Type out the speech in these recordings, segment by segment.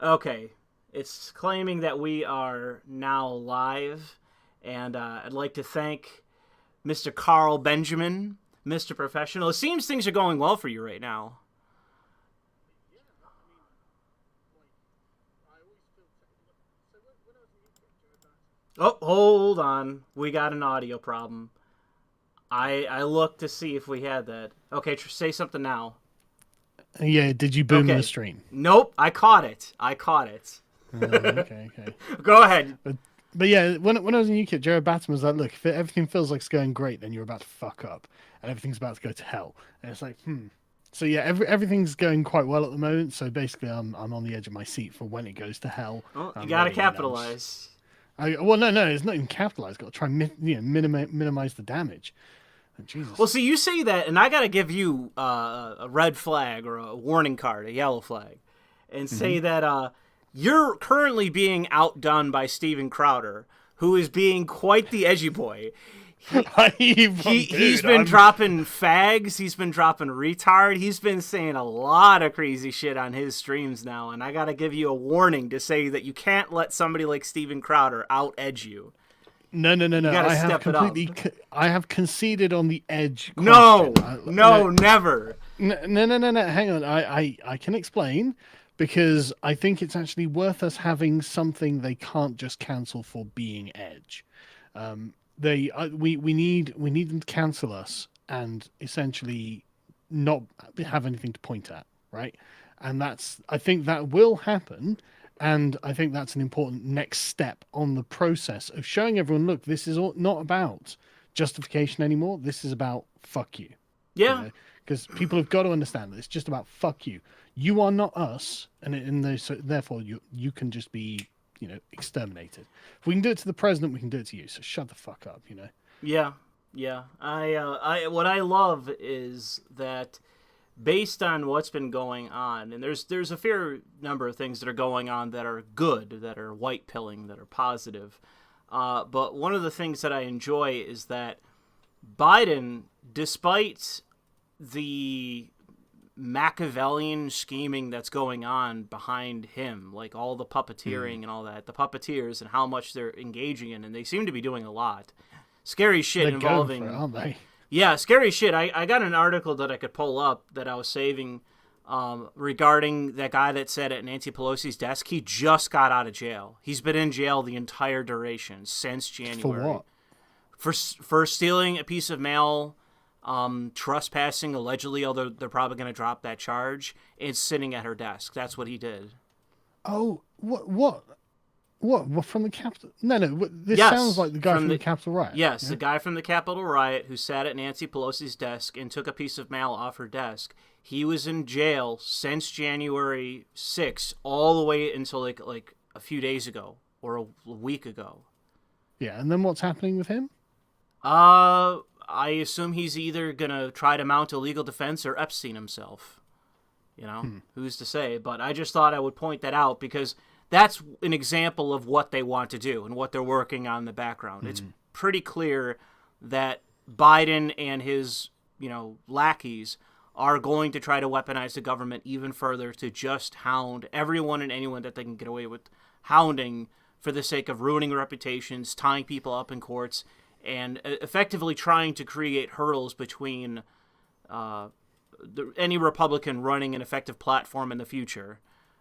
Okay, it's claiming that we are now live, and I'd like to thank Mr. Carl Benjamin, Mr. Professional. It seems things are going well for you right now. Oh, hold on. We got an audio problem. I looked to see if we had that. Okay, say something now. Yeah, did you boom in the Okay. stream? Nope, I caught it. I caught it. Okay, okay. Go ahead. But but yeah, when I was in UKIP, Jared Batten was like, look, if everything feels like it's going great, then you're about to fuck up, and everything's about to go to hell. And it's like, hmm. So yeah, everything's going quite well at the moment. So basically, I'm on the edge of my seat for when it goes to hell. Well, you I'm gotta ready, capitalize. well, no, it's not even capitalized. Got to try, minimize the damage. Oh, Well, Jesus. see, you say that, and I gotta give you a red flag or a warning card, a yellow flag, and Hmm. say that you're currently being outdone by Steven Crowder, who is being quite the edgy boy. He he's Dude, been I'm dropping fags, he's been dropping retard, he's been saying a lot of crazy shit on his streams now, and I gotta give you a warning to say that you can't let somebody like Steven Crowder out edge you. You no. gotta step it up. I have conceded on the edge question. No, No, no, never. no. Hang on. I can explain because I think it's actually worth us having something they can't just cancel for being edge. We need them to cancel us and essentially not have anything to point at, right? And that's I think that will happen, and I think that's an important next step on the process of showing everyone, look, this is not about justification anymore. This is about fuck you, you Yeah, know, because people have got to understand that it's just about fuck you. You are not us, so therefore you can just be exterminated. If we can do it to the president, we can do it to you. So shut the fuck up, you know. yeah, yeah. What I love is that based on what's been going on, and there's a fair number of things that are going on that are good, that are white pilling, that are positive. But one of the things that I enjoy is that Biden, despite the Machiavellian scheming that's going on behind him, like all the puppeteering Hmm. and all that, the puppeteers and how much they're engaging in, and they seem to be doing a lot. Scary shit They're going for it, involving, aren't they? yeah, scary shit. I got an article that I could pull up that I was saving regarding that guy that said at Nancy Pelosi's desk he just got out of jail. He's been in jail the entire duration since For January what? for stealing a piece of mail, trespassing allegedly, although they're probably going to drop that charge, and sitting at her desk. That's what he did. Oh, what from the capital? No. This sounds Yes, like the guy from from the the Capitol riot. yes, the Yeah. guy from the Capitol riot who sat at Nancy Pelosi's desk and took a piece of mail off her desk. He was in jail since January 6th, all the way until like a few days ago or a week ago. Yeah. And then what's happening with him? I assume he's either gonna try to mount a legal defense or Epstein himself. You know, Hmm. who's to say? But I just thought I would point that out because that's an example of what they want to do and what they're working on in the background. It's Hmm. pretty clear that Biden and his, lackeys are going to try to weaponize the government even further to just hound everyone and anyone that they can get away with hounding for the sake of ruining reputations, tying people up in courts, and effectively trying to create hurdles between any Republican running an effective platform in the future.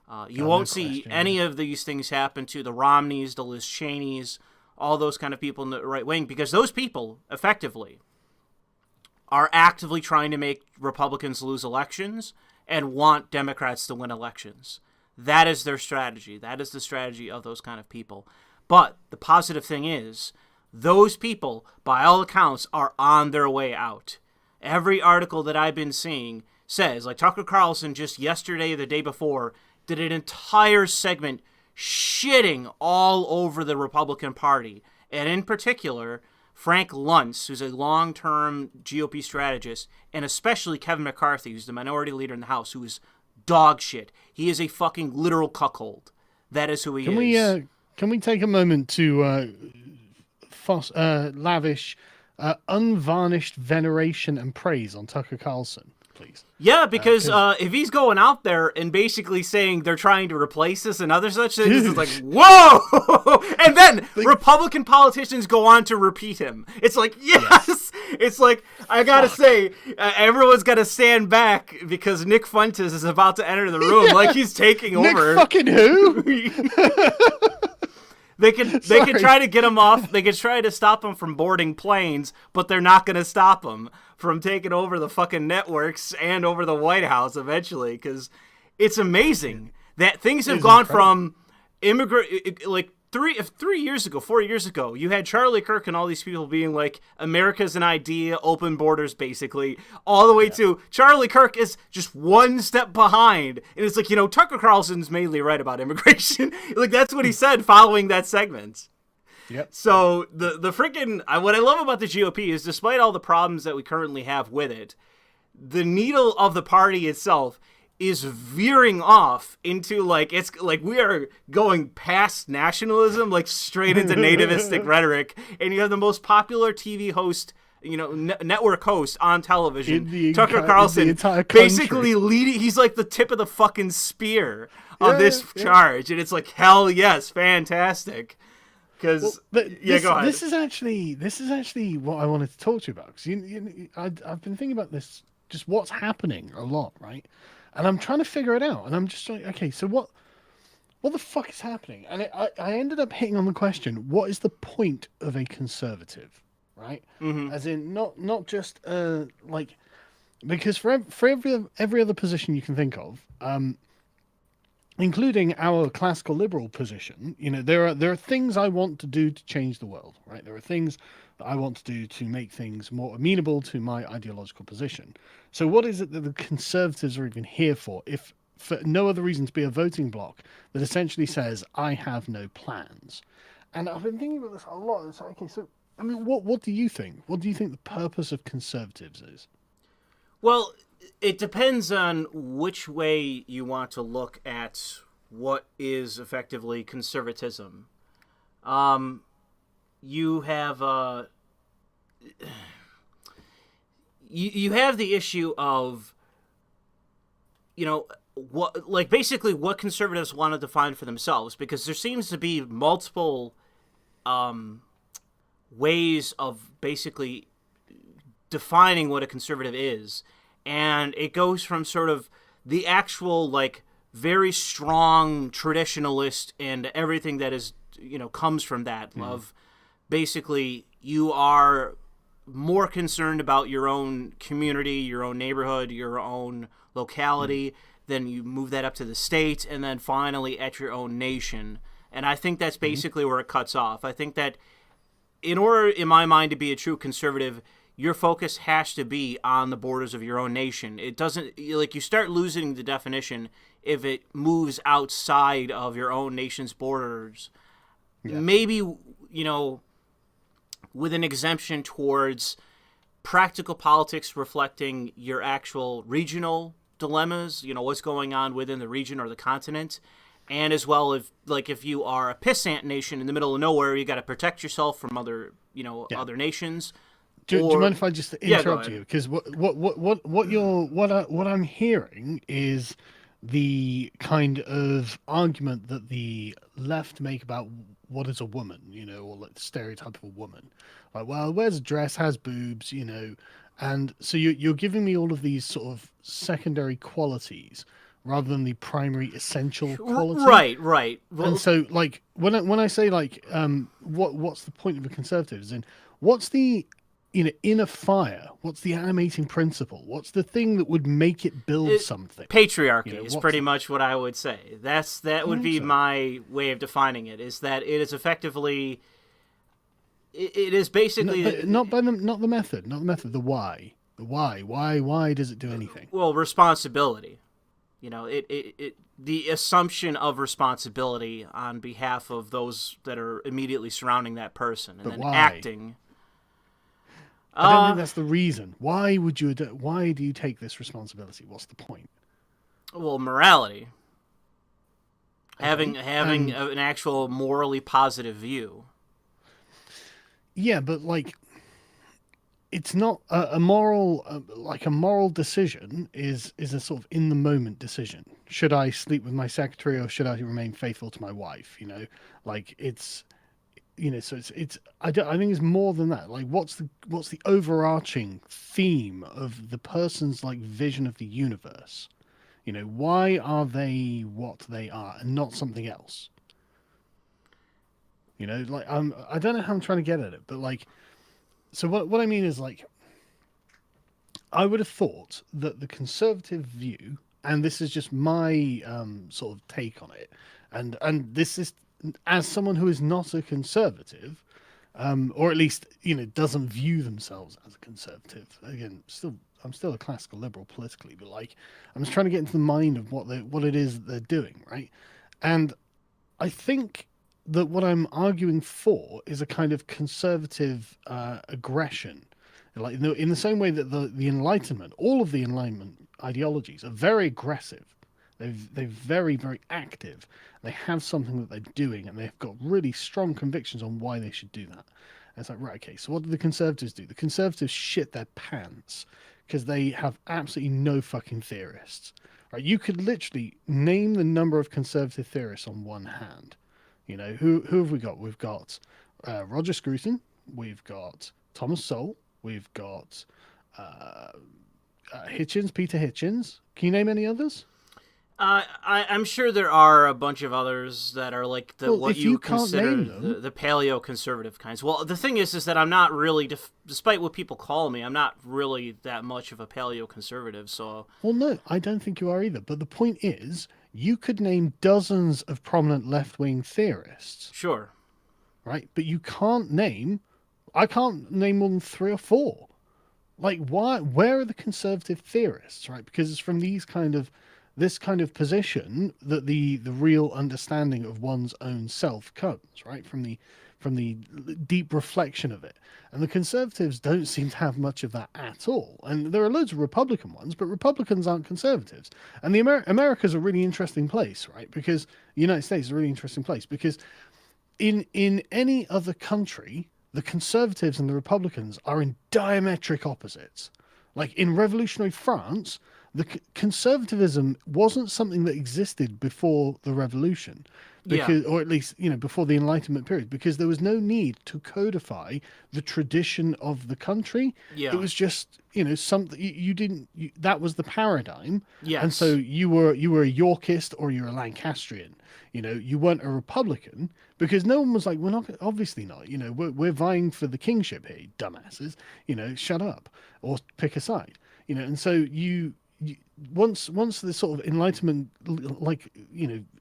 You Oh, no won't see question. any Yeah. of these things happen to the Romneys, the Liz Cheneys, all those kind of people in the right wing, because those people effectively are actively trying to make Republicans lose elections and want Democrats to win elections. That is their strategy. That is the strategy of those kind of people. But the positive thing is, those people, by all accounts, are on their way out. Every article that I've been seeing says, like Tucker Carlson just yesterday or the day before, did an entire segment shitting all over the Republican Party. And in particular, Frank Luntz, who's a long term GOP strategist, and especially Kevin McCarthy, who's the minority leader in the House, who is dog shit. He is a fucking literal cuckold. That is who he Can we is. uh can we take a moment to lavish unvarnished veneration and praise on Tucker Carlson? please. Yeah, because if he's going out there and basically saying they're trying to replace us and other such things, it's like, whoa! And then Republican politicians go on to repeat him. It's like, yes! It's like, I gotta say, everyone's gotta stand back because Nick Fuentes is about to enter the room like he's taking over. Nick fucking who? They can try to get him off. They can try to stop him from boarding planes, but they're not going to stop him from taking over the fucking networks and over the White House eventually. Because it's amazing that things have gone from like 4 years ago, you had Charlie Kirk and all these people being like, America's an idea, open borders, basically, all the way to Charlie Kirk is just one step behind. And it's like, Tucker Carlson's mainly right about immigration. Like, that's what he said following that segment. Yep. So the freaking, what I love about the GOP is despite all the problems that we currently have with it, the needle of the party itself is veering off into it's like we are going past nationalism, like straight into nativistic rhetoric. And you have the most popular TV host, network host on television, Tucker Carlson, basically leading. He's like the tip of the fucking spear of this charge. And it's like, hell yes, fantastic. Because go ahead. This is actually what I wanted to talk to you about. Because I've been thinking about this, just what's happening a lot, right? And I'm trying to figure it out. And I'm just like, okay, so what the fuck is happening? And I ended up hitting on the question, what is the point of a conservative, right? Mm-hmm. As in, not just, because for every other position you can think of, including our classical liberal position, there are things I want to do to change the world, right? There are things that I want to do to make things more amenable to my ideological position. So what is it that the conservatives are even here for, if for no other reason to be a voting bloc that essentially says, I have no plans? And I've been thinking about this a lot. It's like, okay, so, I mean, what do you think? What do you think the purpose of conservatives is? Well, it depends on which way you want to look at what is effectively conservatism. You have you have the issue of basically what conservatives want to define for themselves, because there seems to be multiple ways of basically defining what a conservative is. And it goes from sort of the actual, very strong traditionalist and everything that is, comes from that. Of basically, you are more concerned about your own community, your own neighborhood, your own locality. Then you move that up to the state, and then finally at your own nation. And I think that's basically where it cuts off. I think that in order, in my mind, to be a true conservative, your focus has to be on the borders of your own nation. It doesn't, you start losing the definition if it moves outside of your own nation's borders. Yeah. Maybe, with an exemption towards practical politics reflecting your actual regional dilemmas, what's going on within the region or the continent. And as well, if you are a pissant nation in the middle of nowhere, you got to protect yourself from other, other nations. Do you mind if I just interrupt you? Because what I'm hearing is the kind of argument that the left make about what is a woman, or the stereotype of a woman. Like, well, wears a dress, has boobs, and so you're giving me all of these sort of secondary qualities rather than the primary essential quality. Right. Well, and so, when I say what's the point of a conservative? Is in what's the in a fire, what's the animating principle? What's the thing that would make it build something? Patriarchy is pretty much what I would say. That would be my way of defining it. Is that it is effectively, it is basically not the method, the why. The why does it do anything? Well, responsibility. The assumption of responsibility on behalf of those that are immediately surrounding that person, and but then why? Acting. I don't think that's the reason. Why do you take this responsibility? What's the point? Well, morality. Having an actual morally positive view. Yeah, but it's not a moral like a moral decision is a sort of in the moment decision. Should I sleep with my secretary or should I remain faithful to my wife? Like it's so it's I think it's more than that. Like what's the overarching theme of the person's like vision of the universe? Why are they what they are and not something else? Like I don't know how I'm trying to get at it, but like, so what I mean is like, I would have thought that the conservative view, and this is just my sort of take on it, and this is as someone who is not a conservative, or at least doesn't view themselves as a conservative. Again, I'm still a classical liberal politically, but like I'm just trying to get into the mind of what it is that they're doing, right? And I think that what I'm arguing for is a kind of conservative aggression, like in the same way that the Enlightenment, all of the Enlightenment ideologies are very aggressive. They're very very active. They have something that they're doing, and they've got really strong convictions on why they should do that. And it's like, right, okay, so what do the conservatives do? The conservatives shit their pants because they have absolutely no fucking theorists. Right? You could literally name the number of conservative theorists on one hand. Who have we got? We've got Roger Scruton. We've got Thomas Sowell. We've got Hitchens, Peter Hitchens. Can you name any others? I'm sure there are a bunch of others that are like what you consider the paleo-conservative kinds. Well, the thing is that I'm not really, despite what people call me, I'm not really that much of a paleo-conservative. So, well, no, I don't think you are either. But the point is, you could name dozens of prominent left-wing theorists. Sure. Right, but I can't name more than 3 or 4. Like, why? Where are the conservative theorists? Right, because it's from this kind of position that the real understanding of one's own self comes, right? From the deep reflection of it. And the conservatives don't seem to have much of that at all. And there are loads of Republican ones, but Republicans aren't conservatives. And the America's a really interesting place, right? Because the United States is a really interesting place because in any other country, the conservatives and the Republicans are in diametric opposites. Like in revolutionary France, the conservatism wasn't something that existed before the revolution, or at least before the Enlightenment period, because there was no need to codify the tradition of the country. Yeah. It was just something you didn't. That was the paradigm. Yes. And so you were a Yorkist or you're a Lancastrian. You weren't a Republican because no one was like, we're not, obviously not. We're vying for the kingship here, dumbasses. Shut up or pick a side. And so once the sort of Enlightenment, like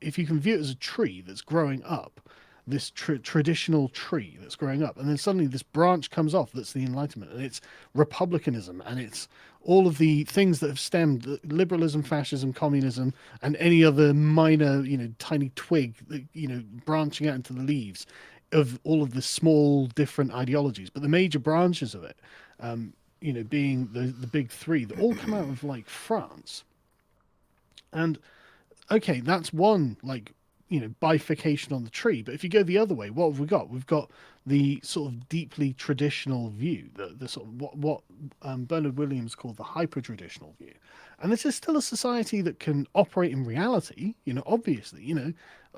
if you can view it as a tree that's growing up, this traditional tree that's growing up, and then suddenly this branch comes off that's the Enlightenment, and it's republicanism, and it's all of the things that have stemmed liberalism, fascism, communism, and any other minor tiny twig branching out into the leaves of all of the small different ideologies. But the major branches of it being the big 3 that all come out of like France. And okay, that's one like bifurcation on the tree. But if you go the other way, what have we got? We've got the sort of deeply traditional view, the sort of what Bernard Williams called the hyper traditional view. And this is still a society that can operate in reality. Obviously,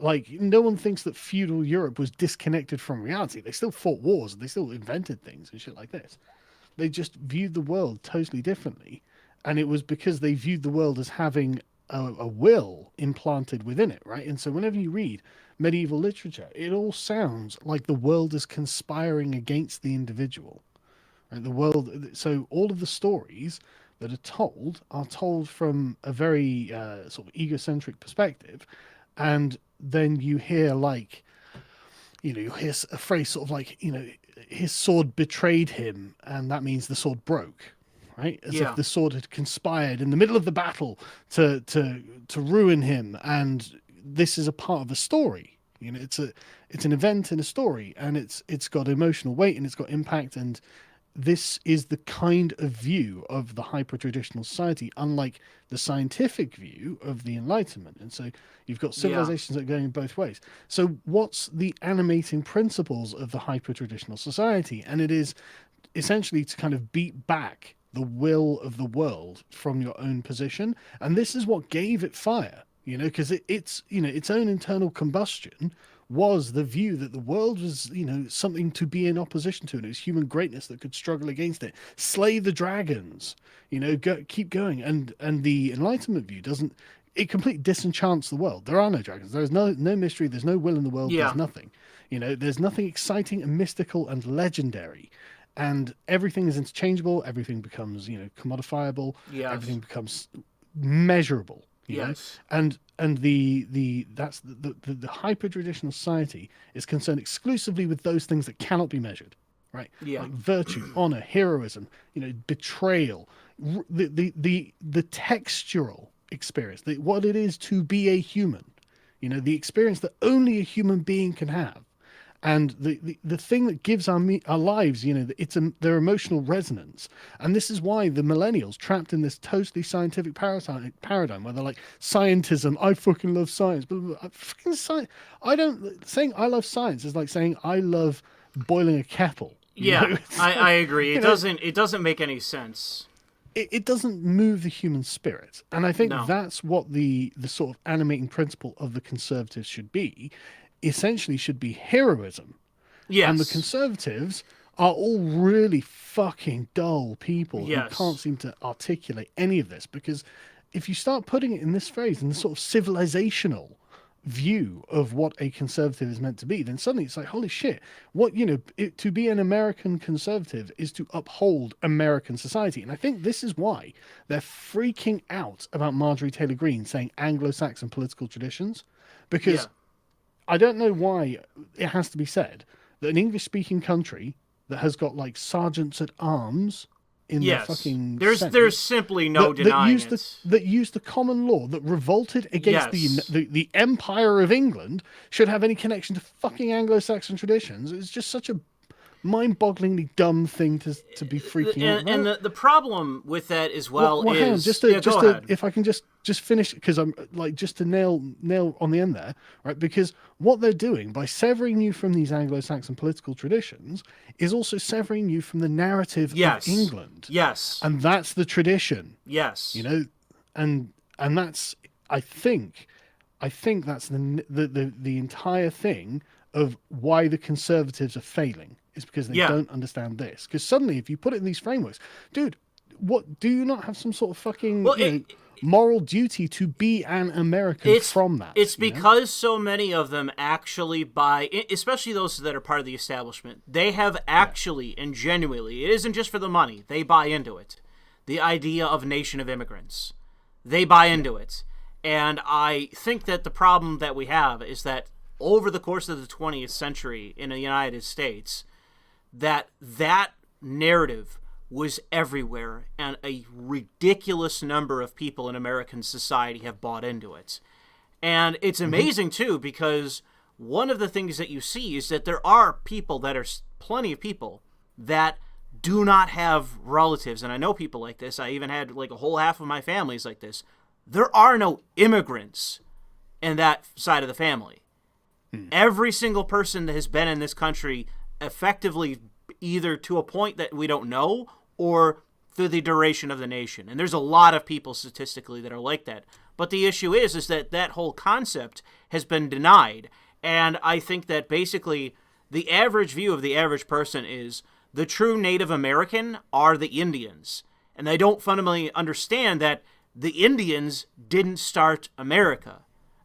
like no one thinks that feudal Europe was disconnected from reality. They still fought wars and they still invented things and shit like this. They just viewed the world totally differently. And it was because they viewed the world as having a will implanted within it, right? And so whenever you read medieval literature, it all sounds like the world is conspiring against the individual. Right? The world. So all of the stories that are told from a very sort of egocentric perspective. And then you hear like, you hear a phrase sort of like, his sword betrayed him, and that means the sword broke, right? As if the sword had conspired in the middle of the battle to ruin him, and this is a part of a story. It's an event in a story, and it's got emotional weight and it's got impact, and this is the kind of view of the hyper-traditional society, unlike the scientific view of the Enlightenment. And so you've got civilizations that are going both ways. So what's the animating principles of the hyper-traditional society? And it is essentially to kind of beat back the will of the world from your own position. And this is what gave it fire, because it's, its own internal combustion was the view that the world was, something to be in opposition to, and it was human greatness that could struggle against it. Slay the dragons, keep going. And the Enlightenment view doesn't, it completely disenchants the world. There are no dragons. There's no mystery. There's no will in the world. Yeah. There's nothing. There's nothing exciting and mystical and legendary. And everything is interchangeable. Everything becomes, commodifiable. Yes. Everything becomes measurable. Yes. And the hyper traditional society is concerned exclusively with those things that cannot be measured, right? Yeah. Like virtue, honor, heroism, betrayal, the textural experience, what it is to be a human, the experience that only a human being can have. And the thing that gives our lives, their emotional resonance. And this is why the millennials trapped in this totally scientific paradigm where they're like, scientism, I fucking love science. But fucking science, saying I love science is like saying I love boiling a kettle. Yeah, I agree. It doesn't make any sense. It doesn't move the human spirit. And I think No. that's what the sort of animating principle of the conservatives should be. Essentially should be heroism. Yes. And the conservatives are all really fucking dull people who can't seem to articulate any of this, because if you start putting it in this phrase, in the sort of civilizational view of what a conservative is meant to be, then suddenly it's like, holy shit, to be an American conservative is to uphold American society. And I think this is why they're freaking out about Marjorie Taylor Greene saying Anglo-Saxon political traditions, because I don't know why it has to be said that an English-speaking country that has got like sergeants at arms in the fucking there's simply no denying that used the common law, that revolted against the Empire of England, should have any connection to fucking Anglo-Saxon traditions. It's just such a mind-bogglingly dumb thing to be freaking out about. And the problem with that as well is... Hang on, just if I can just finish, because I'm like, just to nail on the end there, right? Because what they're doing by severing you from these Anglo-Saxon political traditions is also severing you from the narrative of England. Yes. And that's the tradition. Yes. And that's, I think that's the entire thing of why the conservatives are failing, is because they don't understand this. Because suddenly, if you put it in these frameworks, dude, what do you not have some sort of fucking moral duty to be an American from that? It's because so many of them actually buy, especially those that are part of the establishment, they have actually and genuinely, it isn't just for the money, they buy into it. The idea of nation of immigrants. They buy into it. And I think that the problem that we have is that over the course of the 20th century in the United States, that narrative was everywhere, and a ridiculous number of people in American society have bought into it. And it's amazing, too, because one of the things that you see is that there are plenty of people that do not have relatives, and I know people like this. I even had like a whole half of my family is like this. There are no immigrants in that side of the family. Every single person that has been in this country effectively, either to a point that we don't know or through the duration of the nation. And there's a lot of people statistically that are like that. But the issue is that whole concept has been denied. And I think that basically the average view of the average person is the true Native American are the Indians. And they don't fundamentally understand that the Indians didn't start America.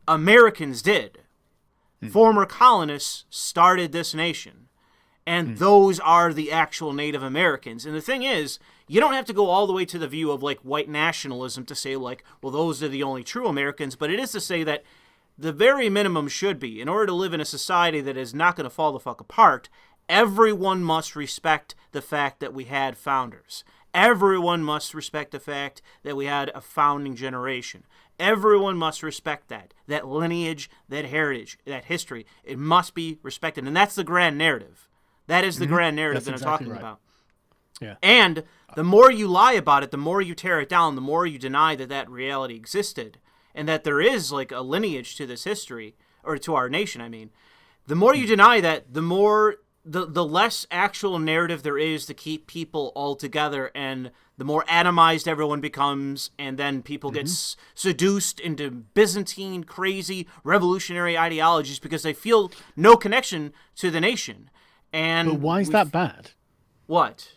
Americans did. Former colonists started this nation. And those are the actual Native Americans. And the thing is, you don't have to go all the way to the view of like white nationalism to say like, well, those are the only true Americans. But it is to say that the very minimum should be, in order to live in a society that is not going to fall the fuck apart, everyone must respect the fact that we had founders. Everyone must respect the fact that we had a founding generation. Everyone must respect that lineage, that heritage, that history. It must be respected. And that's the grand narrative. That is the grand narrative that I'm talking about. Yeah. And the more you lie about it, the more you tear it down, the more you deny that reality existed, and that there is like a lineage to this history, or to our nation, I mean. The more you deny that, the more the less actual narrative there is to keep people all together, and the more atomized everyone becomes, and then people get seduced into Byzantine, crazy, revolutionary ideologies because they feel no connection to the nation. And But why is that bad? What?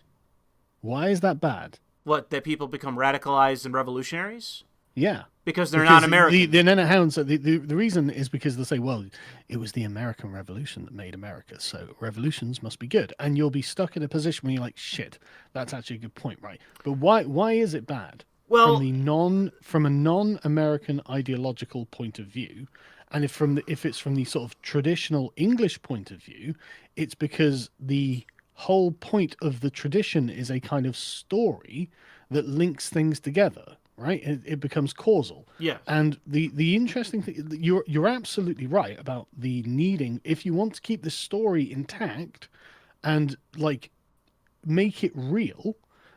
Why is that bad? What, that people become radicalized and revolutionaries? Yeah. Because they're not American. The reason is because they say, well, it was the American Revolution that made America, so revolutions must be good. And you'll be stuck in a position where you're like, shit, that's actually a good point, right? But why is it bad? Well, from a non-American ideological point of view, and if it's from the sort of traditional English point of view, it's because the whole point of the tradition is a kind of story that links things together. Right, it becomes causal. Yeah. And the interesting thing, you're absolutely right about the needing, if you want to keep the story intact and like make it real,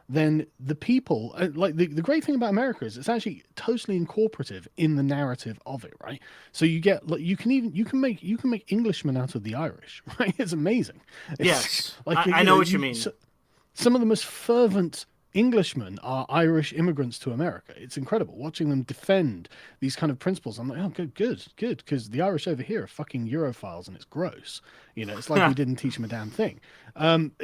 then the people like the great thing about America is it's actually totally incorporative in the narrative of it. Right, so you get like you can make Englishmen out of the Irish. Right, it's amazing. Yes, I know what you mean. Some of the most fervent Englishmen are Irish immigrants to America. It's incredible watching them defend these kind of principles. I'm like, oh, good, because the Irish over here are fucking Europhiles, and it's gross. It's like we didn't teach them a damn thing. But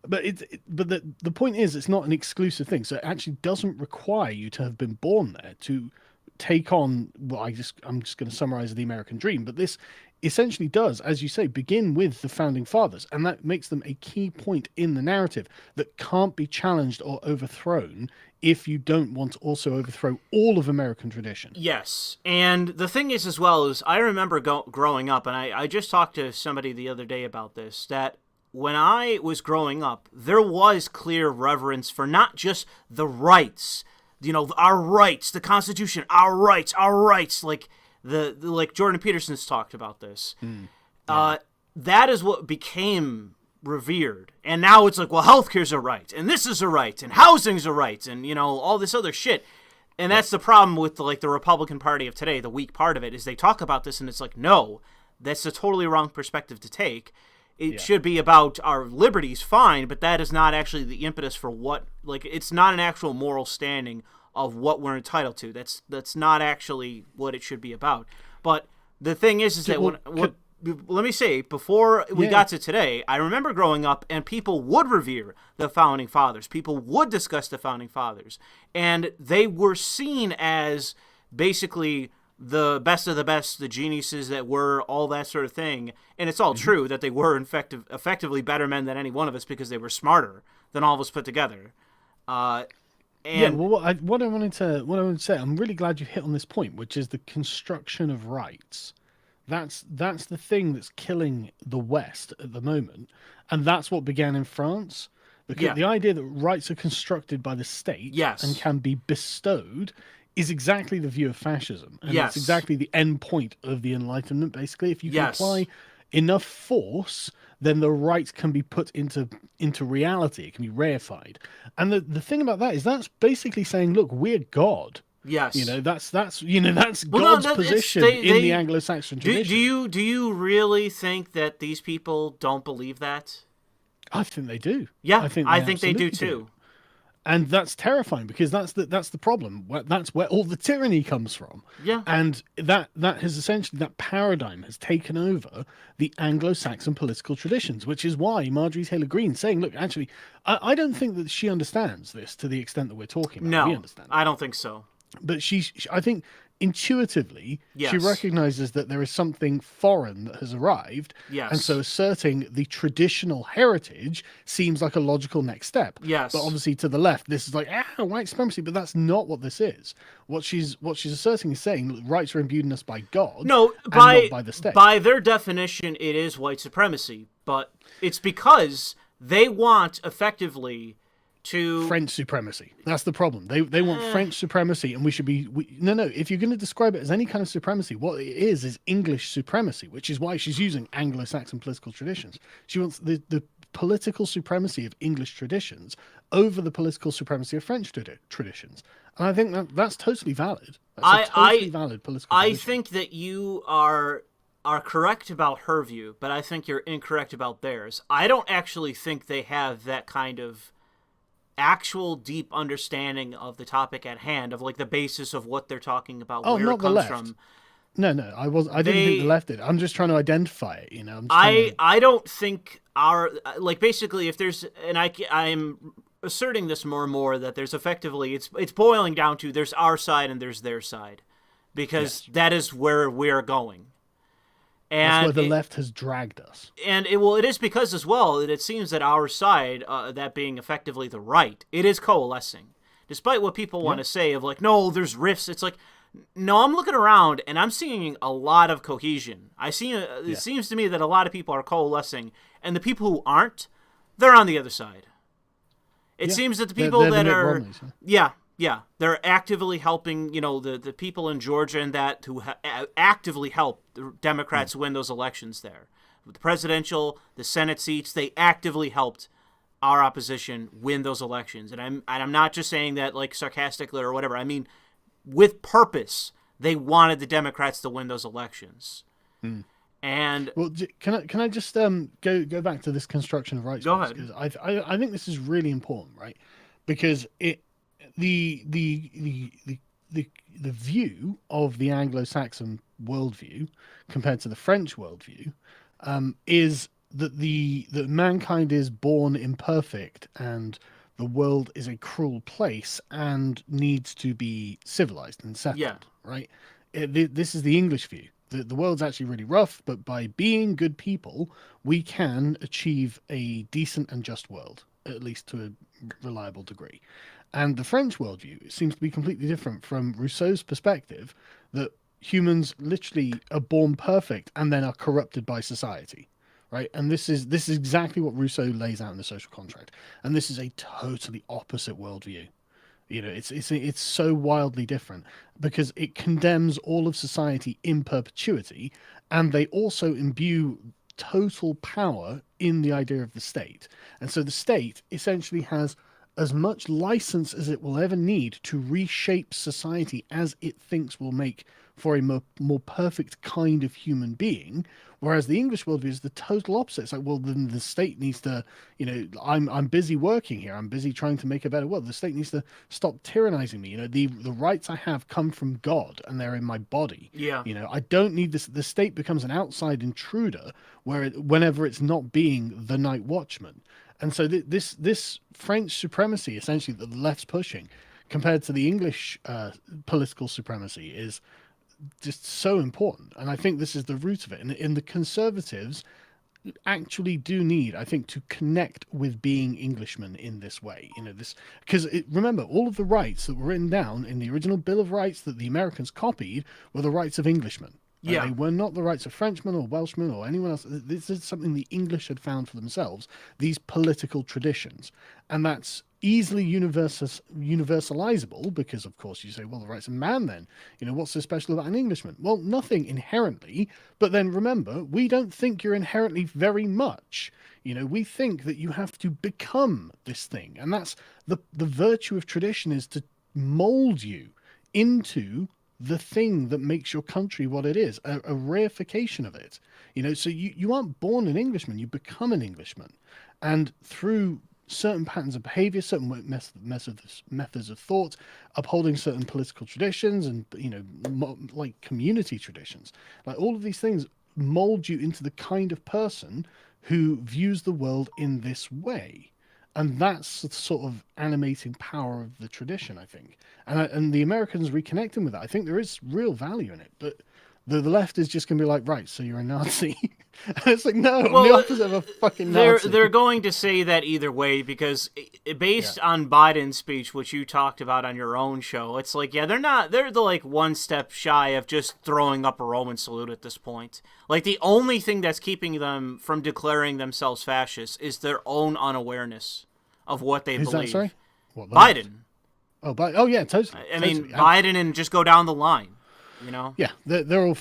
the point is, it's not an exclusive thing. So it actually doesn't require you to have been born there to take on. Well, I'm just going to summarize the American dream, but this essentially does, as you say, begin with the founding fathers, and that makes them a key point in the narrative that can't be challenged or overthrown if you don't want to also overthrow all of American tradition. Yes, and the thing is as well is I remember growing up, and I just talked to somebody the other day about this, that when I was growing up, there was clear reverence for not just the rights, our rights, the Constitution, our rights, like like Jordan Peterson's talked about this. That is what became revered. And now it's like, well, healthcare's a right, and this is a right, and housing's a right, and all this other shit. And that's the problem with the Republican Party of today. The weak part of it is they talk about this, and it's like, no, that's a totally wrong perspective to take. It should be about our liberties, fine, but that is not actually the impetus for what, it's not an actual moral standing of what we're entitled to. That's not actually what it should be about. But the thing is that let me say, before we got to today, I remember growing up and people would revere the Founding Fathers. People would discuss the Founding Fathers. And they were seen as basically the best of the best, the geniuses that were, all that sort of thing. And it's all true that they were effectively better men than any one of us because they were smarter than all of us put together. What I wanted to say, I'm really glad you hit on this point, which is the construction of rights. That's the thing that's killing the West at the moment, and that's what began in France. Because the idea that rights are constructed by the state and can be bestowed is exactly the view of fascism, and it's exactly the end point of the Enlightenment. Basically, if you can apply enough force, then the rights can be put into reality. It can be reified. And the thing about that is that's basically saying, look, we're God. Yes. That's God's position in the Anglo-Saxon tradition. Do you really think that these people don't believe that? I think they do. Yeah, I think they do too. And that's terrifying because that's the problem. That's where all the tyranny comes from. Yeah. And that has essentially, that paradigm has taken over the Anglo-Saxon political traditions, which is why Marjorie Taylor Greene's saying, look, actually, I don't think that she understands this to the extent that we're talking about. No, we understand I don't think so. But I think intuitively, she recognizes that there is something foreign that has arrived. Yes. And so asserting the traditional heritage seems like a logical next step. Yes. But obviously to the left, this is like, white supremacy, but that's not what this is. What she's asserting is saying rights are imbued in us by God, not by the state. By their definition, it is white supremacy, but it's because they want effectively to French supremacy. That's the problem. They want French supremacy, and we should be no. If you're going to describe it as any kind of supremacy, what it is English supremacy, which is why she's using Anglo-Saxon political traditions. She wants the political supremacy of English traditions over the political supremacy of French traditions, and I think that's totally valid. That's a totally valid political position. I think that you are are correct about her view, but I think you're incorrect about theirs. I don't actually think they have that kind of actual deep understanding of the topic at hand, of like the basis of what they're talking about, where not it the comes left. from. No, I didn't think the left did. I'm just trying to identify it. I'm just I don't think our, like, basically, if there's, and I'm asserting this more and more, that there's effectively, it's boiling down to there's our side and there's their side, because that is where we're going. And that's where the left has dragged us. And it is because as well that it seems that our side, that being effectively the right, it is coalescing. Despite what people want to say of like, no, there's rifts. It's like, no, I'm looking around and I'm seeing a lot of cohesion. It seems to me that a lot of people are coalescing, and the people who aren't, they're on the other side. It seems that the people that are, they're actively helping, the people in Georgia and that who actively help the Democrats win those elections there. With the presidential, the Senate seats, they actively helped our opposition win those elections. And I'm not just saying that like sarcastically or whatever. I mean, with purpose, they wanted the Democrats to win those elections. And well, can I just go back to this construction of rights? Go ahead. Because I think this is really important, right? Because the view of the Anglo-Saxon worldview compared to the French worldview is that mankind is born imperfect and the world is a cruel place and needs to be civilized and settled, right? This is the English view. The world's actually really rough, but by being good people, we can achieve a decent and just world, at least to a reliable degree. And the French worldview seems to be completely different from Rousseau's perspective, that humans literally are born perfect and then are corrupted by society. Right, and this is exactly what Rousseau lays out in the Social Contract, and this is a totally opposite worldview. It's so wildly different because it condemns all of society in perpetuity, and they also imbue total power in the idea of the state. And so the state essentially has as much license as it will ever need to reshape society as it thinks will make for a more perfect kind of human being, whereas the English worldview is the total opposite. It's like, well, then the state needs to, I'm busy working here. I'm busy trying to make a better world. The state needs to stop tyrannizing me. The rights I have come from God and they're in my body. Yeah. I don't need this. The state becomes an outside intruder whenever it's not being the night watchman. And so this French supremacy, essentially, that the left's pushing, compared to the English political supremacy, is just so important. And I think this is the root of it. And the conservatives actually do need, I think, to connect with being Englishmen in this way. Because remember, all of the rights that were written down in the original Bill of Rights that the Americans copied were the rights of Englishmen. Yeah. They were not the rights of Frenchmen or Welshmen or anyone else. This is something the English had found for themselves, these political traditions. And that's easily universalizable because, of course, you say, well, the rights of man then, what's so special about an Englishman? Well, nothing inherently. But then remember, we don't think you're inherently very much. We think that you have to become this thing. And that's the virtue of tradition, is to mold you into the thing that makes your country what it is, a reification of it. So you aren't born an Englishman, you become an Englishman. And through certain patterns of behavior, certain methods of thought, upholding certain political traditions and, like community traditions, like all of these things mold you into the kind of person who views the world in this way. And that's the sort of animating power of the tradition, I think. And the Americans reconnecting with that, I think there is real value in it. But the left is just going to be like, right, so you're a Nazi. And it's like, no, I'm the opposite of a fucking Nazi. They're going to say that either way, because based on Biden's speech, which you talked about on your own show, it's like, they're the like one step shy of just throwing up a Roman salute at this point. Like, the only thing that's keeping them from declaring themselves fascist is their own unawareness of what they believe. That, sorry? What, Biden. Oh, yeah, totally. I mean, Biden, and just go down the line. Yeah, they're all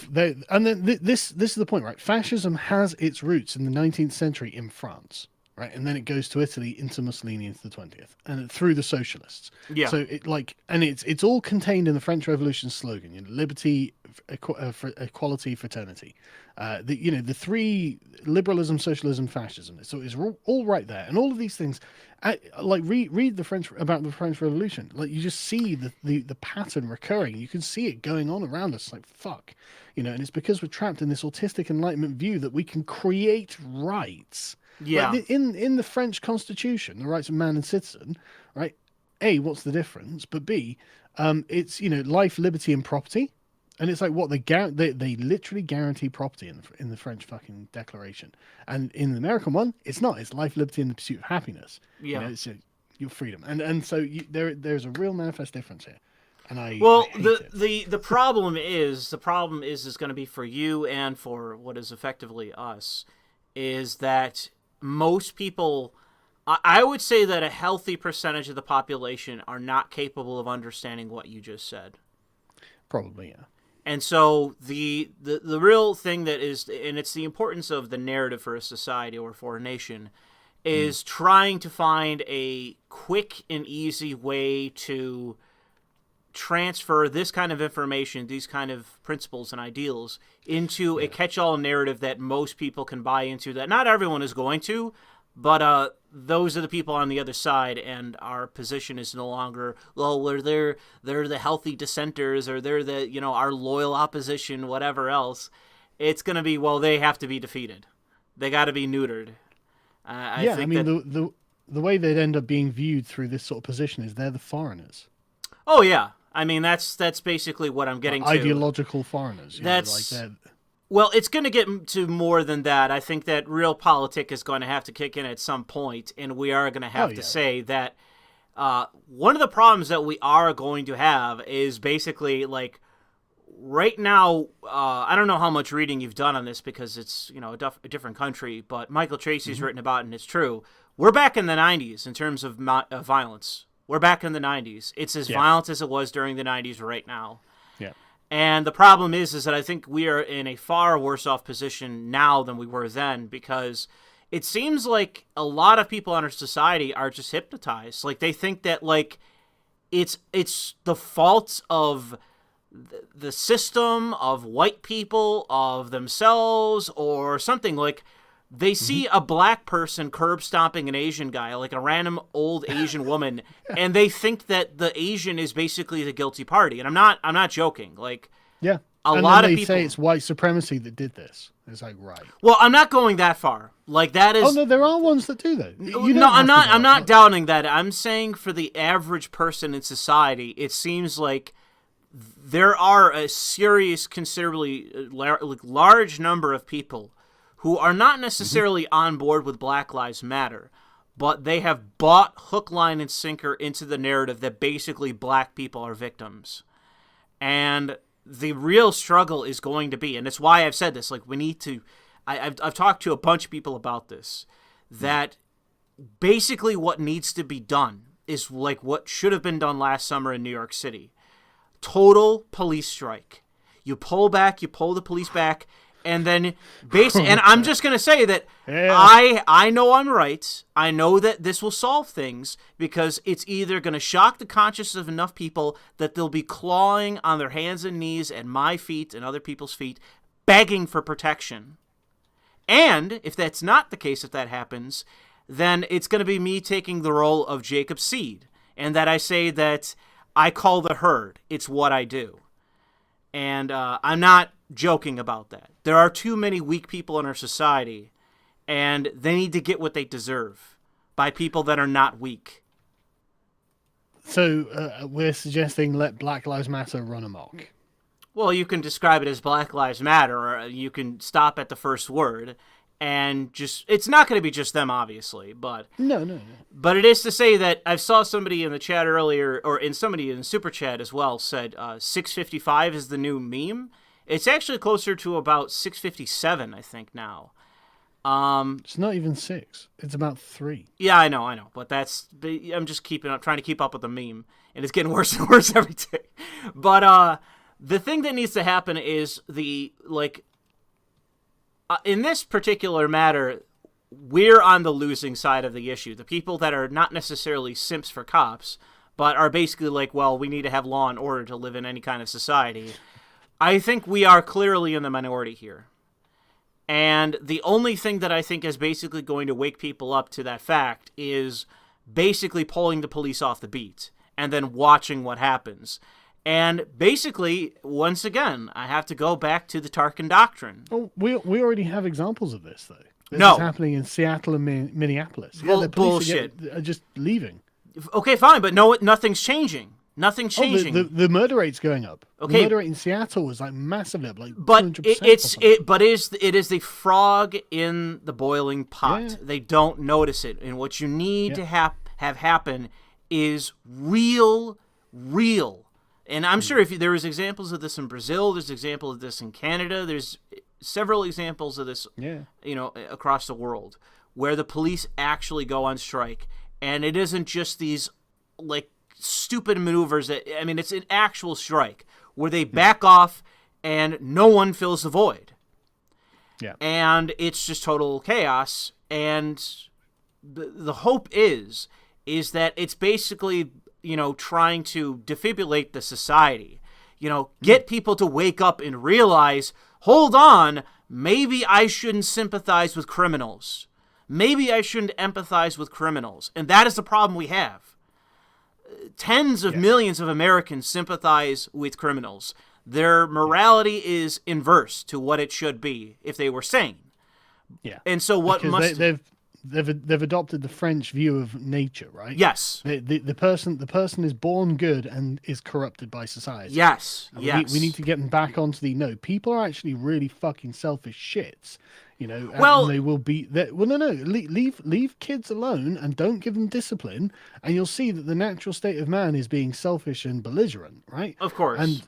and then this is the point, right? Fascism has its roots in the 19th century in France, right, and then it goes to Italy, into Mussolini, into the 20th, and through the socialists. Yeah. So it's all contained in the French Revolution slogan: liberty, equality, fraternity. The three: liberalism, socialism, fascism. So it's all right there, and all of these things. Read the French about the French Revolution. Like you just see the pattern recurring. You can see it going on around us. Like fuck, and it's because we're trapped in this autistic Enlightenment view that we can create rights. Yeah. Like in the French Constitution, the rights of man and citizen, right? A, what's the difference? But B, it's life, liberty, and property, and it's like what they literally guarantee property in the French fucking Declaration, and in the American one, it's not. It's life, liberty, and the pursuit of happiness. Yeah, it's your freedom, and so there's a real manifest difference here. And I hate the problem is going to be for you and for what is effectively us, is that most people. I would say that a healthy percentage of the population are not capable of understanding what you just said. Probably, yeah. And so the real thing that is, and it's the importance of the narrative for a society or for a nation, is trying to find a quick and easy way to transfer this kind of information, these kind of principles and ideals into a catch-all narrative that most people can buy into, that not everyone is going to, but those are the people on the other side, and our position is no longer, they're the healthy dissenters, or they're the, our loyal opposition, whatever else. It's going to be, they have to be defeated. They got to be neutered. The way they'd end up being viewed through this sort of position is they're the foreigners. Oh, yeah. I mean, that's basically what I'm getting to. Ideological foreigners. Well, it's going to get to more than that. I think that real politic is going to have to kick in at some point, and we are going to have to say that one of the problems that we are going to have is basically, like, right now, I don't know how much reading you've done on this because it's, a different country, but Michael Tracy's written about it, and it's true. We're back in the 90s in terms of violence. We're back in the 90s. It's as violent as it was during the 90s right now. Yeah. And the problem is that I think we are in a far worse off position now than we were then, because it seems like a lot of people in our society are just hypnotized. Like, they think that, like, it's the fault of the system, of white people, of themselves, or something. Like, they see a black person curb stomping an Asian guy, like a random old Asian woman, and they think that the Asian is basically the guilty party. And I'm not joking. Like, a lot of people say it's white supremacy that did this. It's like, right. Well, I'm not going that far. Like, that is. Oh no, there are ones that do that. I'm not doubting that. I'm saying for the average person in society, it seems like there are a serious, considerably large number of people who are not necessarily on board with Black Lives Matter, but they have bought hook, line, and sinker into the narrative that basically black people are victims. And the real struggle is going to be, and it's why I've said this, like, we need to, I've talked to a bunch of people about this, that basically what needs to be done is like what should have been done last summer in New York City. Total police strike. You pull the police back, and then and I'm just going to say that I know I'm right. I know that this will solve things, because it's either going to shock the conscience of enough people that they'll be clawing on their hands and knees at my feet and other people's feet, begging for protection. And if that's not the case, if that happens, then it's going to be me taking the role of Jacob Seed, and that I say that I call the herd. It's what I do. And I'm not joking about that. There are too many weak people in our society, and they need to get what they deserve by people that are not weak. So we're suggesting let Black Lives Matter run amok. Well, you can describe it as Black Lives Matter, or you can stop at the first word, and just, it's not going to be just them, obviously, but no. But it is to say that I saw somebody in the chat earlier, or somebody in the super chat as well, said 655 is the new meme. It's actually closer to about 657, I think, now. It's not even 6. It's about 3. Yeah, I know. But I'm just trying to keep up with the meme, and it's getting worse and worse every day. But the thing that needs to happen is in this particular matter, we're on the losing side of the issue. The people that are not necessarily simps for cops, but are basically like, well, we need to have law and order to live in any kind of society. I think we are clearly in the minority here. And the only thing that I think is basically going to wake people up to that fact is basically pulling the police off the beat and then watching what happens. And basically, once again, I have to go back to the Tarkin Doctrine. Oh, we already have examples of this, though. This No. is happening in Seattle and Minneapolis. The police are just leaving. Okay, fine, but no, nothing's changing. Nothing's changing. The murder rate's going up. Okay. The murder rate in Seattle was like massively up, like but 200%. It is the frog in the boiling pot. Yeah. They don't notice it, and what you need to have happen is real. And I'm sure if there is examples of this in Brazil, there's examples of this in Canada. There's several examples of this, across the world, where the police actually go on strike, and it isn't just these like stupid maneuvers. It's an actual strike where they back off and no one fills the void. Yeah. And it's just total chaos. And the hope is that it's basically, trying to defibrillate the society, get people to wake up and realize, hold on, maybe I shouldn't sympathize with criminals. Maybe I shouldn't empathize with criminals. And that is the problem we have. Tens of millions of Americans sympathize with criminals. Their morality is inverse to what it should be if they were sane. Yeah. And so they've adopted the French view of nature, right? Yes. The person is born good and is corrupted by society. Yes. And we need to get them back onto people are actually really fucking selfish shits. And they will be that. Well, no. Leave kids alone and don't give them discipline, and you'll see that the natural state of man is being selfish and belligerent, right? Of course. And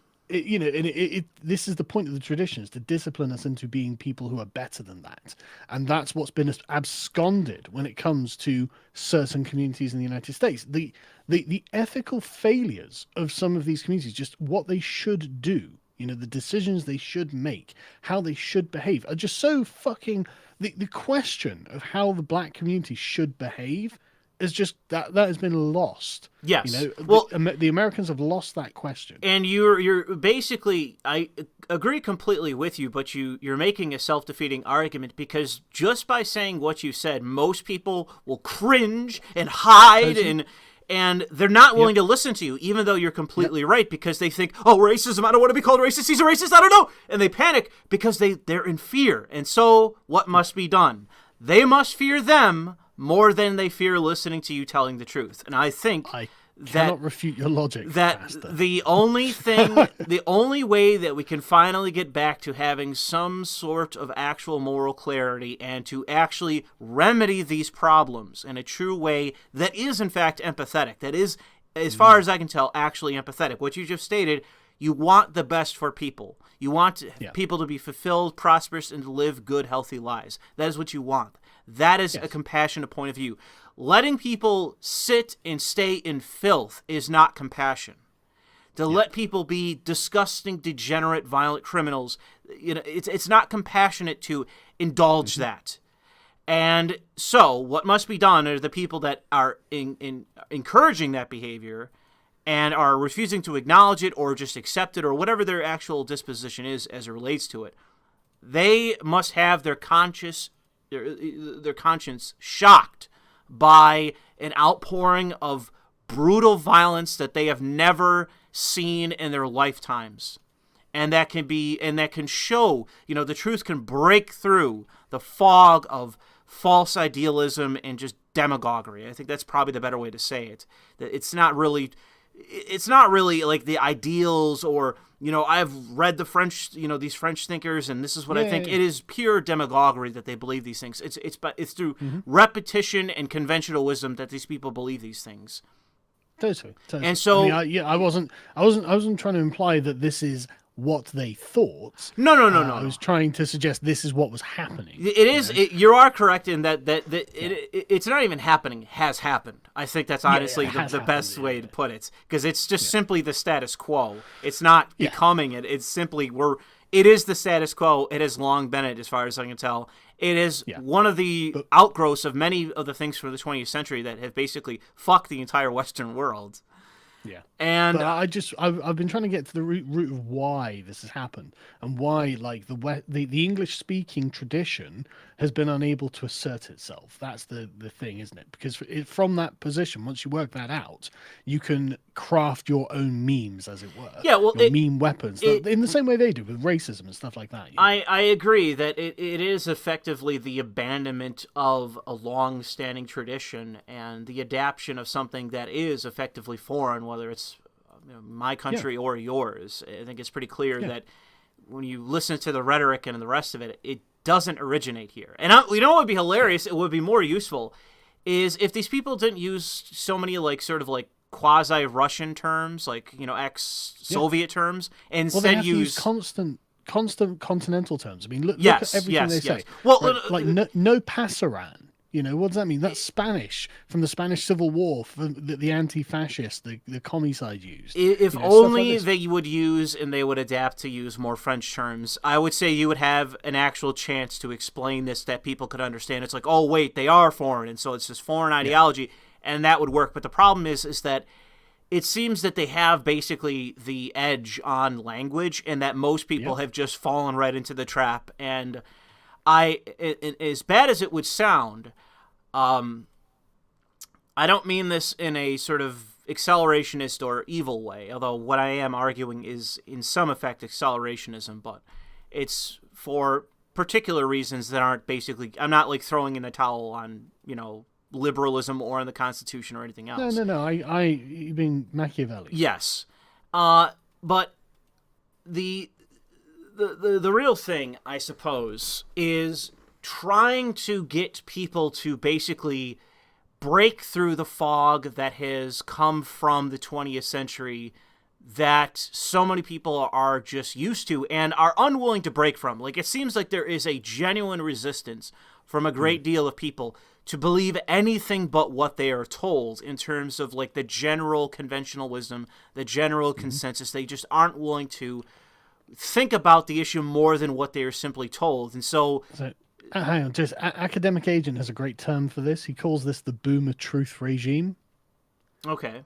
this is the point of the tradition, is to discipline us into being people who are better than that, and that's what's been absconded when it comes to certain communities in the United States. The ethical failures of some of these communities, just what they should do. The decisions they should make, how they should behave, are just so fucking... The question of how the black community should behave is just... That has been lost. Yes. The Americans have lost that question. And you're basically... I agree completely with you, but you're making a self-defeating argument, because just by saying what you said, most people will cringe and hide and they're not willing to listen to you, even though you're completely right, because they think, oh, racism, I don't want to be called racist, he's a racist, I don't know. And they panic because they're in fear. And so what must be done? They must fear them more than they fear listening to you telling the truth. And I think cannot refute your logic. That Master. The only way that we can finally get back to having some sort of actual moral clarity and to actually remedy these problems in a true way that is in fact empathetic, that is, as far as I can tell, actually empathetic. What you just stated, you want the best for people. You want people to be fulfilled, prosperous, and to live good, healthy lives. That is what you want. That is a compassionate point of view. Letting people sit and stay in filth is not compassion. To let people be disgusting, degenerate, violent criminals, it's not compassionate to indulge that. And so what must be done are the people that are encouraging that behavior and are refusing to acknowledge it or just accept it or whatever their actual disposition is as it relates to it. They must have their conscience shocked by an outpouring of brutal violence that they have never seen in their lifetimes. And that can show, the truth can break through the fog of false idealism and just demagoguery. I think that's probably the better way to say it. That it's not really like the ideals or, I've read the French, these French thinkers, and this is what I think. It is pure demagoguery that they believe these things. It's through repetition and conventional wisdom that these people believe these things. Totally. And so, I wasn't trying to imply that this is what they thought. No. I was trying to suggest this is what was happening. It is. You are correct in that it's not even happening. Has happened. I think that's honestly the best way to put it, because it's just simply the status quo. It's not becoming it. It's simply it is the status quo. It has long been it, as far as I can tell. It is one of the outgrowths of many of the things from the 20th century that have basically fucked the entire Western world. Yeah. And But I've been trying to get to the root of why this has happened and why like the English speaking tradition has been unable to assert itself. That's the thing, isn't it? Because from that position, once you work that out, you can craft your own memes, as it were. yeah, well, Your meme weapons, in the same way they do with racism and stuff like that. I agree that it is effectively the abandonment of a long-standing tradition and the adaptation of something that is effectively foreign, whether it's my country or yours. I think it's pretty clear that when you listen to the rhetoric and the rest of it, it doesn't originate here. And you know what would be hilarious? It would be more useful is if these people didn't use so many like sort of like quasi-Russian terms, like ex-Soviet terms, and Well, they instead have to use constant continental terms. I mean, look at everything they say. Well, right? Like no pasaran. What does that mean? That's Spanish from the Spanish Civil War, from the anti-fascist, the commie side used. If only like they would use and they would adapt to use more French terms, I would say you would have an actual chance to explain this that people could understand. It's like, oh wait, they are foreign, and so it's this foreign ideology, and that would work. But the problem is that it seems that they have basically the edge on language, and that most people have just fallen right into the trap. And as bad as it would sound, I don't mean this in a sort of accelerationist or evil way, although what I am arguing is in some effect accelerationism, but it's for particular reasons that aren't basically, I'm not like throwing in a towel on, liberalism or on the Constitution or anything else. No. You mean Machiavelli? Yes. But the real thing, I suppose, is trying to get people to basically break through the fog that has come from the 20th century that so many people are just used to and are unwilling to break from. Like, it seems like there is a genuine resistance from a great deal of people to believe anything but what they are told in terms of, like, the general conventional wisdom, the general consensus. They just aren't willing to think about the issue more than what they are simply told. And so hang on, just Academic Agent has a great term for this. He calls this the boomer truth regime. Okay.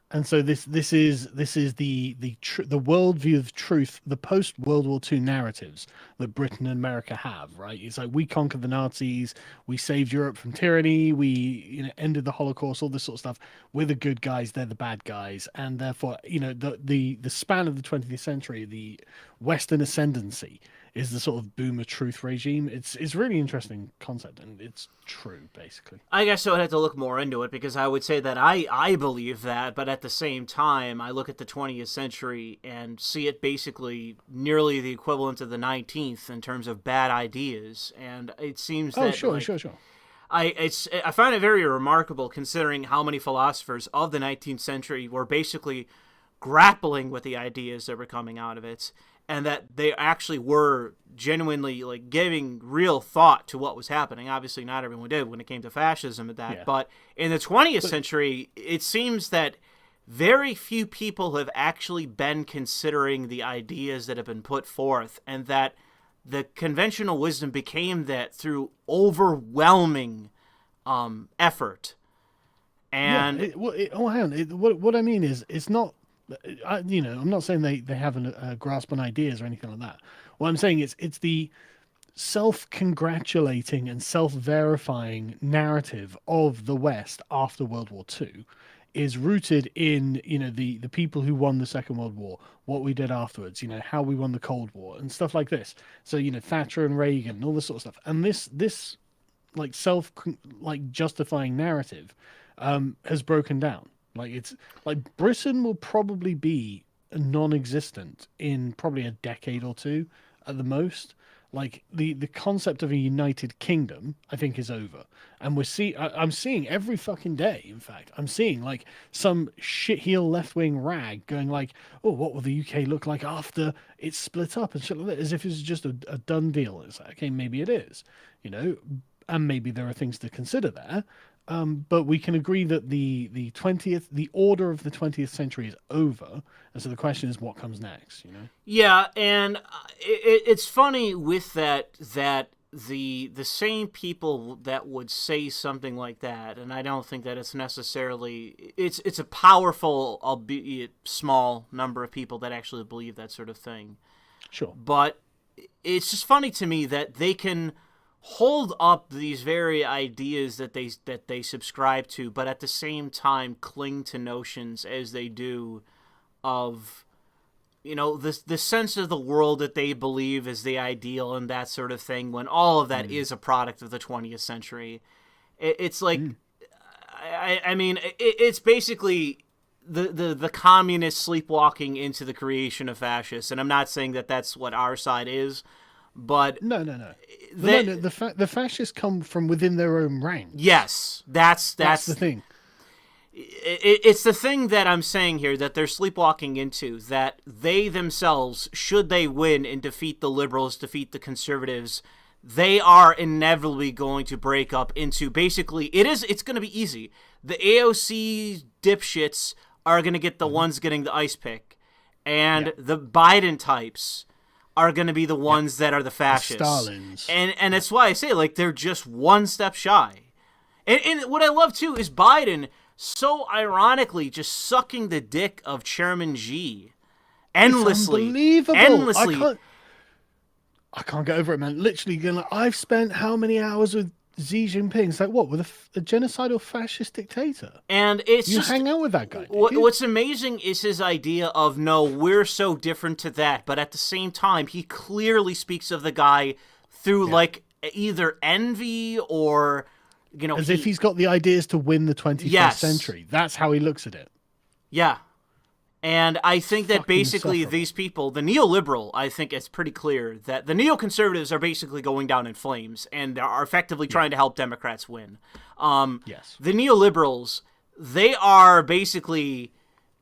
And so this is the worldview of truth, the post World War II narratives that Britain and America have, right? It's like we conquered the Nazis, we saved Europe from tyranny, we ended the Holocaust, all this sort of stuff. We're the good guys, they're the bad guys, and therefore the span of the 20th century, the Western ascendancy is the sort of boomer truth regime. It's a really interesting concept, and it's true, basically. I guess I would have to look more into it, because I would say that I believe that, but at the same time, I look at the 20th century and see it basically nearly the equivalent of the 19th in terms of bad ideas, and it seems that... Sure. I find it very remarkable, considering how many philosophers of the 19th century were basically grappling with the ideas that were coming out of it, and that they actually were genuinely like giving real thought to what was happening. Obviously, not everyone did when it came to fascism and that. Yeah. But in the 20th century, it seems that very few people have actually been considering the ideas that have been put forth, and that the conventional wisdom became that through overwhelming effort. And hang on. What I mean is, it's not. I'm not saying they haven't a grasp on ideas or anything like that. What I'm saying is it's the self-congratulating and self-verifying narrative of the West after World War II is rooted in the people who won the Second World War, what we did afterwards, how we won the Cold War and stuff like this. So Thatcher and Reagan and all this sort of stuff. And this like justifying narrative has broken down. Like, it's like Britain will probably be non-existent in probably a decade or two at the most. Like the concept of a united kingdom, I think, is over. And I'm seeing every fucking day. In fact, I'm seeing like some shitheel left-wing rag going like, "Oh, what will the UK look like after it's split up?" and shit like that, as if it's just a done deal. It's like, okay, maybe it is, and maybe there are things to consider there. But we can agree that the order of the 20th century is over, and so the question is, what comes next? Yeah, and it's funny with that the same people that would say something like that, and I don't think that it's necessarily it's a powerful, albeit small, number of people that actually believe that sort of thing. Sure. But it's just funny to me that they can hold up these very ideas that they subscribe to, but at the same time cling to notions as they do of, you know, the sense of the world that they believe is the ideal and that sort of thing, when all of that is a product of the 20th century. It's like, I mean, it's basically the communists sleepwalking into the creation of fascists, and I'm not saying that that's what our side is, but no. The fascists come from within their own ranks. Yes, that's the thing. It's the thing that I'm saying here, that they're sleepwalking into, that they themselves, should they win and defeat the liberals, defeat the conservatives, they are inevitably going to break up into, basically, it's going to be easy. The AOC dipshits are going to get the ones getting the ice pick, and the Biden types are going to be the ones that are the fascists. The Stalins. And that's why I say, like, they're just one step shy. And what I love, too, is Biden so ironically just sucking the dick of Chairman Xi endlessly. It's unbelievable. Endlessly. I can't get over it, man. Literally, going like, I've spent how many hours with Xi Jinping? It's like, what, with a genocidal fascist dictator? And it's you just, hang out with that guy. What's amazing is his idea of, no, we're so different to that, but at the same time, he clearly speaks of the guy through like either envy or, you know, as if he's got the ideas to win the 21st century. That's how he looks at it. Yeah. And I think that basically insufferable. these people, the neoliberal, I think it's pretty clear that the neoconservatives are basically going down in flames and are effectively trying to help Democrats win. Yes. The neoliberals, they are basically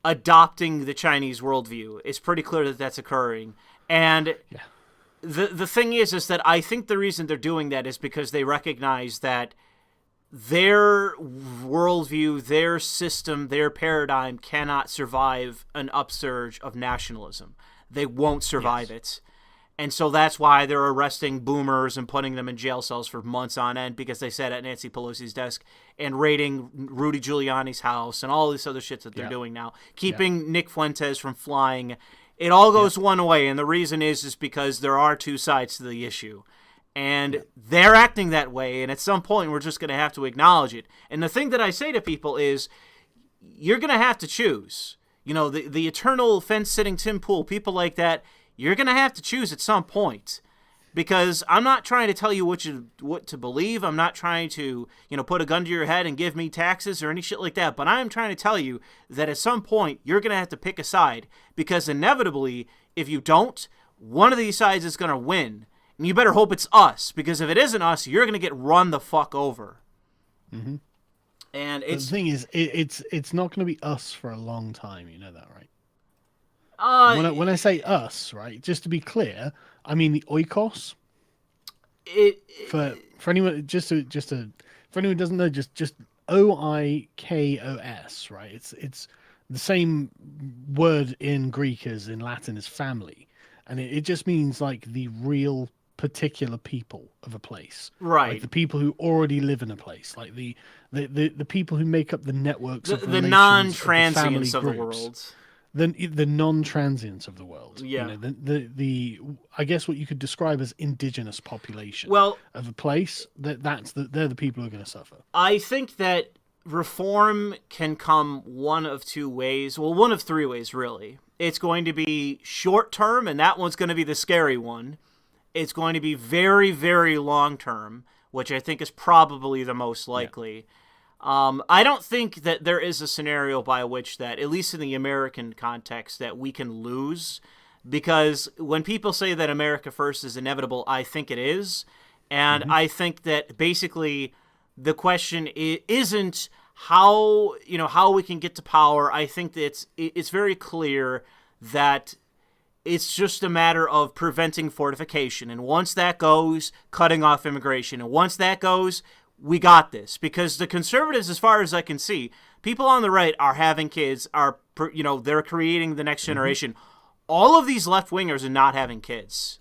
adopting the Chinese worldview. It's pretty clear that that's occurring. And the thing is that I think the reason they're doing that is because they recognize that their worldview, their system, their paradigm cannot survive an upsurge of nationalism. They won't survive it. And so that's why they're arresting boomers and putting them in jail cells for months on end, because they sat at Nancy Pelosi's desk, and raiding Rudy Giuliani's house and all this other shit that they're doing now. Keeping Nick Fuentes from flying. It all goes one way, and the reason is because there are two sides to the issue. And they're acting that way, and at some point we're just going to have to acknowledge it. And the thing that I say to people is, you're going to have to choose. You know, the eternal fence-sitting Tim Pool, people like that, you're going to have to choose at some point. Because I'm not trying to tell you what to believe. I'm not trying to, you know, put a gun to your head and give me taxes or any shit like that. But I am trying to tell you that at some point you're going to have to pick a side. Because inevitably, if you don't, one of these sides is going to win. And you better hope it's us, because if it isn't us, you're going to get run the fuck over. Mm-hmm. And the thing is, it's not going to be us for a long time. You know that, right? When I say us, right, just to be clear, I mean the oikos. For anyone, for anyone who doesn't know, just oikos, right? It's the same word in Greek as in Latin as family, and it just means like the real particular people of a place, right? Like the people who already live in a place, like the people who make up the networks, the non-transients of the world, the non-transients of the world. Yeah, you know, the I guess what you could describe as indigenous population. Of a place they're the people who are going to suffer. I think that reform can come one of two ways. Well, one of three ways, really. It's going to be short term, and that one's going to be the scary one. It's going to be very, very long term, which I think is probably the most likely. I don't think that there is a scenario by which that, at least in the American context, that we can lose. Because when people say that America first is inevitable, I think it is. And I think that basically the question isn't how we can get to power. I think that it's very clear that it's just a matter of preventing fortification. And once that goes, cutting off immigration. And once that goes, we got this. Because the conservatives, as far as I can see, people on the right are having kids, they're creating the next generation. All of these left-wingers are not having kids.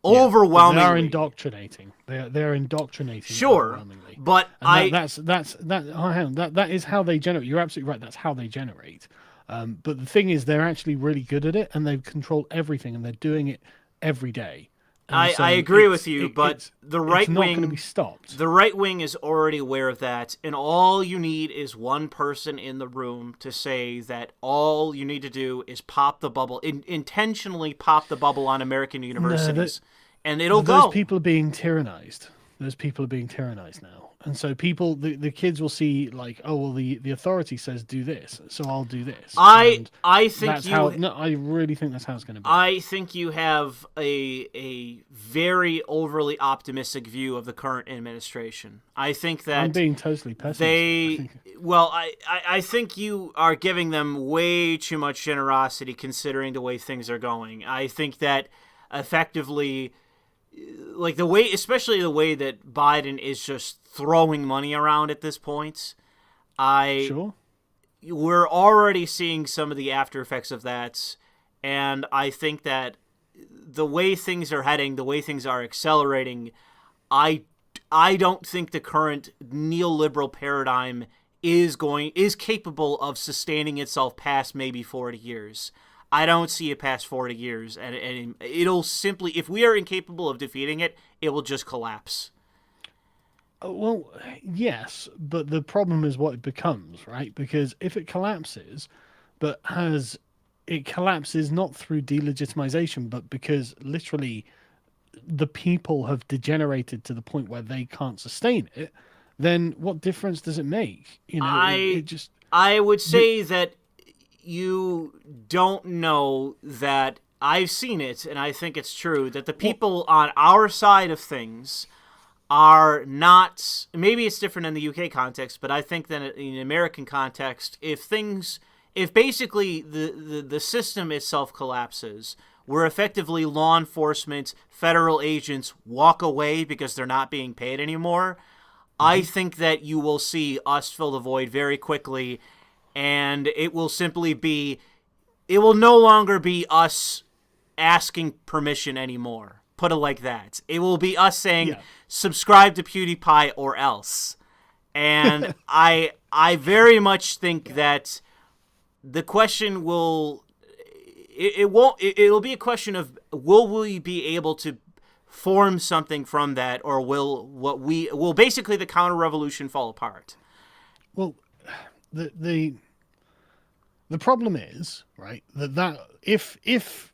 overwhelmingly. They are indoctrinating. They're indoctrinating. Sure, overwhelmingly. but and that is how they generate. You're absolutely right. That's how they generate. But the thing is, they're actually really good at it, and they control everything, and they're doing it every day. I agree with you, but the right it's not wing going to be stopped. The right wing is already aware of that, and all you need is one person in the room to say that all you need to do is pop the bubble, intentionally pop the bubble on American universities, and it'll go. Those people are being tyrannized. Those people are being tyrannized now. And so the kids will see like, oh, well, the authority says do this, so I'll do this. I think I really think that's how it's going to be. I think you have a very overly optimistic view of the current administration. I think that I'm being totally pessimistic. I think you are giving them way too much generosity considering the way things are going. I think that effectively, like especially the way that Biden is just throwing money around at this point, Sure. We're already seeing some of the after effects of that, and I think that the way things are heading, the way things are accelerating, I don't think the current neoliberal paradigm is capable of sustaining itself past maybe 40 years. I don't see it past 40 years, and it'll simply, if we are incapable of defeating it, it will just collapse. Well, yes, but the problem is what it becomes, right? Because if it collapses, it collapses not through delegitimization, but because literally the people have degenerated to the point where they can't sustain it, then what difference does it make? I would say that you don't know that. I've seen it, and I think it's true, that the people on our side of things are not, maybe it's different in the UK context, but I think that in the American context, if basically the system itself collapses, where effectively law enforcement, federal agents walk away because they're not being paid anymore, I think that you will see us fill the void very quickly, and it will no longer be us asking permission anymore. Put it like that. It will be us saying, subscribe to PewDiePie or else. And I very much think that the question it'll be a question of, will we be able to form something from that, or will basically the counter-revolution fall apart? Well, the problem is, right, that if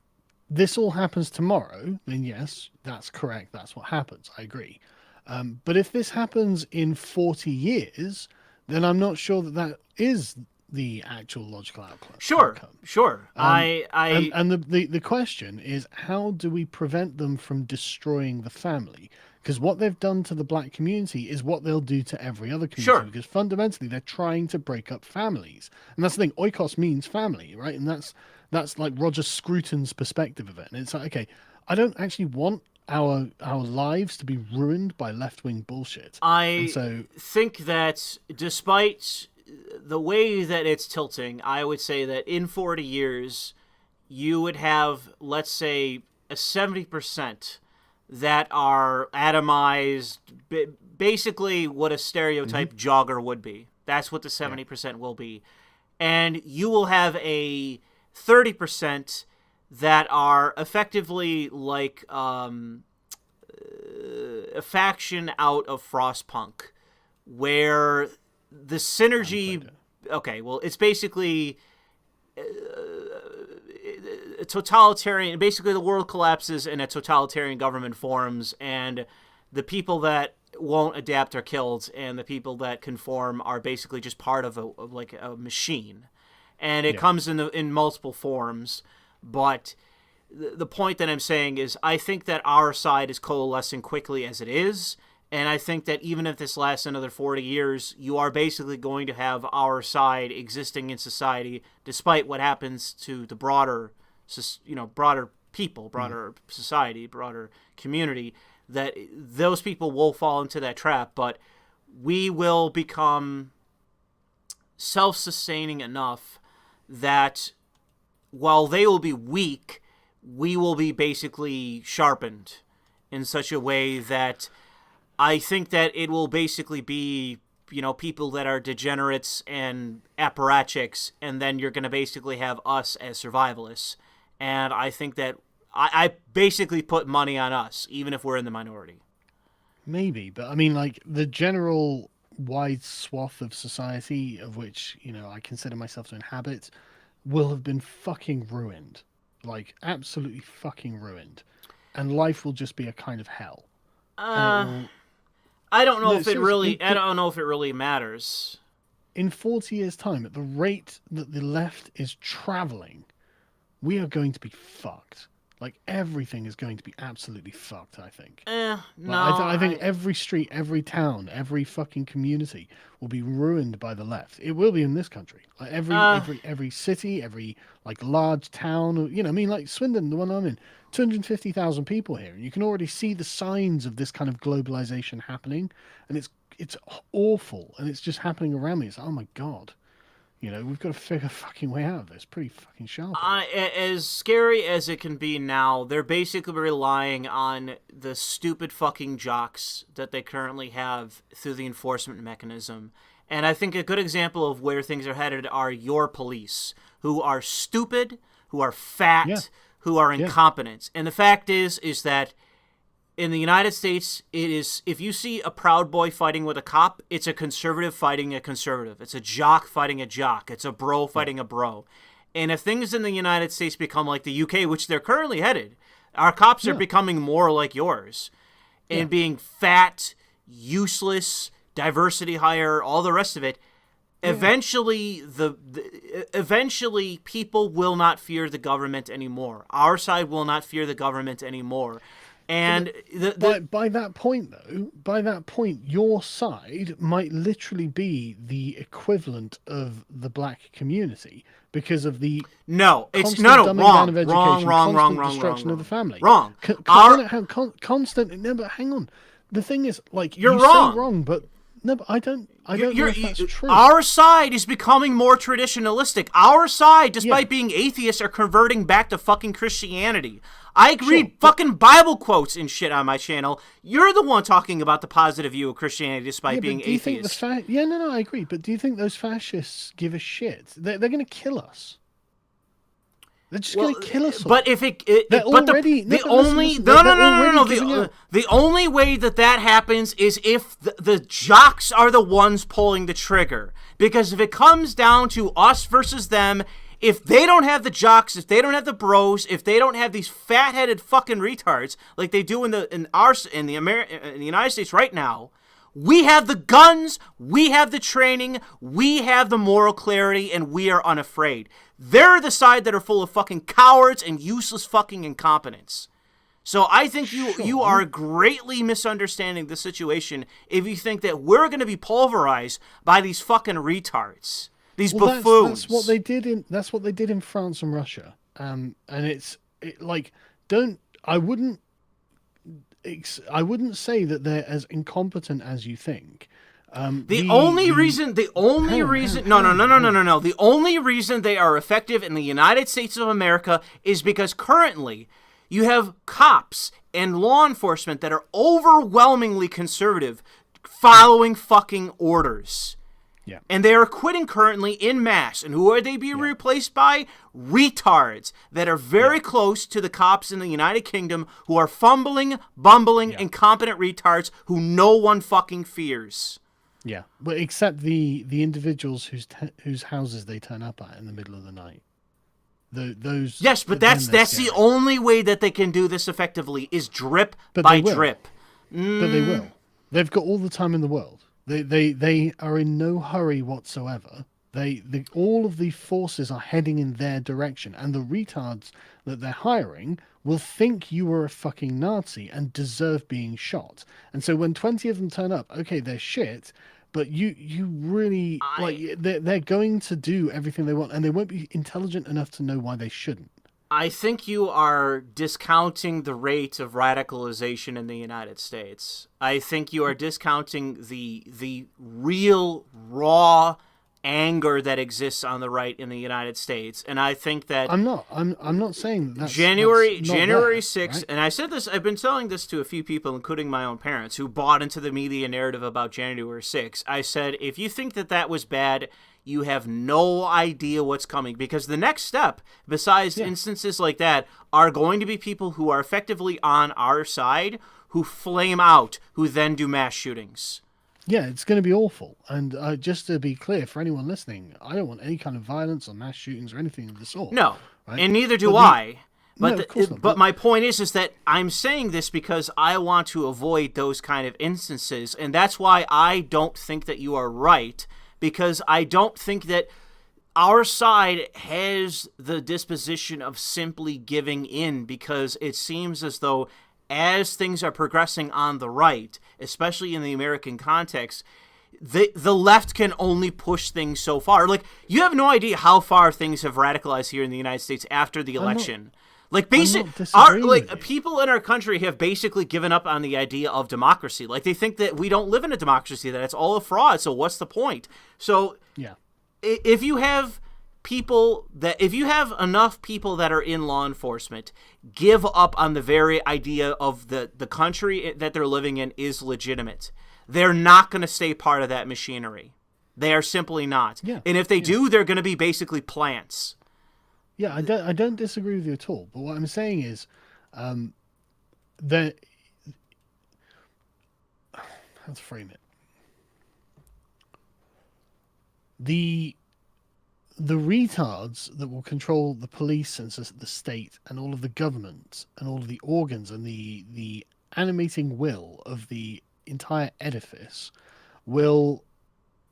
this all happens tomorrow, then yes, that's correct. That's what happens. I agree. But if this happens in 40 years, then I'm not sure that is the actual logical outcome. Sure. And the question is, how do we prevent them from destroying the family? Because what they've done to the black community is what they'll do to every other community. Sure. Because fundamentally, they're trying to break up families. And that's the thing. Oikos means family, right? And that's like Roger Scruton's perspective of it. And it's like, okay, I don't actually want our lives to be ruined by left-wing bullshit. I think that despite the way that it's tilting, I would say that in 40 years, you would have, let's say, a 70% that are atomized, basically what a stereotype jogger would be. That's what the 70% will be. And you will have a 30% that are effectively like a faction out of Frostpunk, where the synergy... Okay, well, it's basically a totalitarian... Basically, the world collapses and a totalitarian government forms, and the people that won't adapt are killed, and the people that conform are basically just part of a machine. And it comes in multiple forms, but the point that I'm saying is I think that our side is coalescing quickly as it is, and I think that even if this lasts another 40 years, you are basically going to have our side existing in society, despite what happens to the broader people, broader society, broader community, that those people will fall into that trap, but we will become self-sustaining enough that while they will be weak, we will be basically sharpened. in such a way that I think that it will basically be, people that are degenerates and apparatchiks, and then you're going to basically have us as survivalists. And I think that I basically put money on us, even if we're in the minority. Maybe, but I mean, like, the general wide swath of society of which, I consider myself to inhabit will have been fucking ruined. Like, absolutely fucking ruined. And life will just be a kind of hell. I don't know if it really matters. In 40 years' time, at the rate that the left is traveling, we are going to be fucked. Like, everything is going to be absolutely fucked, I think. No. I think every street, every town, every fucking community will be ruined by the left. It will be in this country. Like, every city, every, like, large town, like Swindon, the one I'm in, 250,000 people here. And you can already see the signs of this kind of globalization happening. And it's awful. And it's just happening around me. It's like, oh my God. We've got to figure a fucking way out of this. Pretty fucking sharp. As scary as it can be now, they're basically relying on the stupid fucking jocks that they currently have through the enforcement mechanism. And I think a good example of where things are headed are your police, who are stupid, who are fat, who are incompetent. And the fact is that in the United States, it is, if you see a Proud Boy fighting with a cop, it's a conservative fighting a conservative. It's a jock fighting a jock. It's a bro fighting a bro. And if things in the United States become like the UK, which they're currently headed, our cops are becoming more like yours. And being fat, useless, diversity hire, all the rest of it, eventually people will not fear the government anymore. Our side will not fear the government anymore. And by that point, your side might literally be the equivalent of the black community because of the wrong destruction of the family. Wrong. Constant. No, but hang on. The thing is, like, you're wrong. Say wrong, but no, but I don't know if that's true. Our side is becoming more traditionalistic. Our side, despite being atheists, are converting back to fucking Christianity. I read fucking Bible quotes and shit on my channel. You're the one talking about the positive view of Christianity despite being atheist. I agree. But do you think those fascists give a shit? They're going to kill us. They're just going to kill us all. But if the only way that happens is if the jocks are the ones pulling the trigger. Because if it comes down to us versus them, if they don't have the jocks, if they don't have the bros, if they don't have these fat-headed fucking retards like they do in the United States right now, we have the guns, we have the training, we have the moral clarity, and we are unafraid. They're the side that are full of fucking cowards and useless fucking incompetence. So I think you are greatly misunderstanding the situation if you think that we're going to be pulverized by these fucking retards. These buffoons. That's what they did in France and Russia. And I wouldn't say that they're as incompetent as you think. The only reason they are effective in the United States of America is because currently you have cops and law enforcement that are overwhelmingly conservative following fucking orders. Yeah. And they are quitting currently in mass. And who are they being replaced by? Retards that are very close to the cops in the United Kingdom who are fumbling, bumbling, incompetent retards who no one fucking fears. Yeah, but except the individuals whose houses they turn up at in the middle of the night. Those. Yes, but that's the only way that they can do this effectively is drip by drip. But they will. They've got all the time in the world. They are in no hurry whatsoever. All of the forces are heading in their direction, and the retards that they're hiring will think you are a fucking Nazi and deserve being shot. And so when 20 of them turn up, okay, they're shit, but you really they're going to do everything they want, and they won't be intelligent enough to know why they shouldn't. I think you are discounting the rate of radicalization in the United States. I think you are discounting the real, raw, anger that exists on the right in the United States. And I think that I'm not saying that's January that's not there, 6th, right? and I said this, I've been telling this to a few people, including my own parents, who bought into the media narrative about January 6th. I said, if you think that that was bad, you have no idea what's coming, because the next step, besides instances like that, are going to be people who are effectively on our side, who flame out, who then do mass shootings. Yeah, it's going to be awful. And just to be clear for anyone listening, I don't want any kind of violence or mass shootings or anything of the sort. No, right? and neither do I. But No, of course not. But my point is that I'm saying this because I want to avoid those kind of instances, and that's why I don't think that you are right, because I don't think that our side has the disposition of simply giving in, because it seems as though as things are progressing on the right, especially in the American context, the left can only push things so far. Like, you have no idea how far things have radicalized here in the United States after the election. People in our country have basically given up on the idea of democracy. Like, they think that we don't live in a democracy, that it's all a fraud. So what's the point? So yeah, if you have enough people that are in law enforcement give up on the very idea of the country that they're living in is legitimate, they're not going to stay part of that machinery. They are simply not. Yeah. And if they do, they're going to be basically plants. Yeah, I don't disagree with you at all. But what I'm saying is that, how to frame it, the retards that will control the police and the state and all of the government and all of the organs and the animating will of the entire edifice will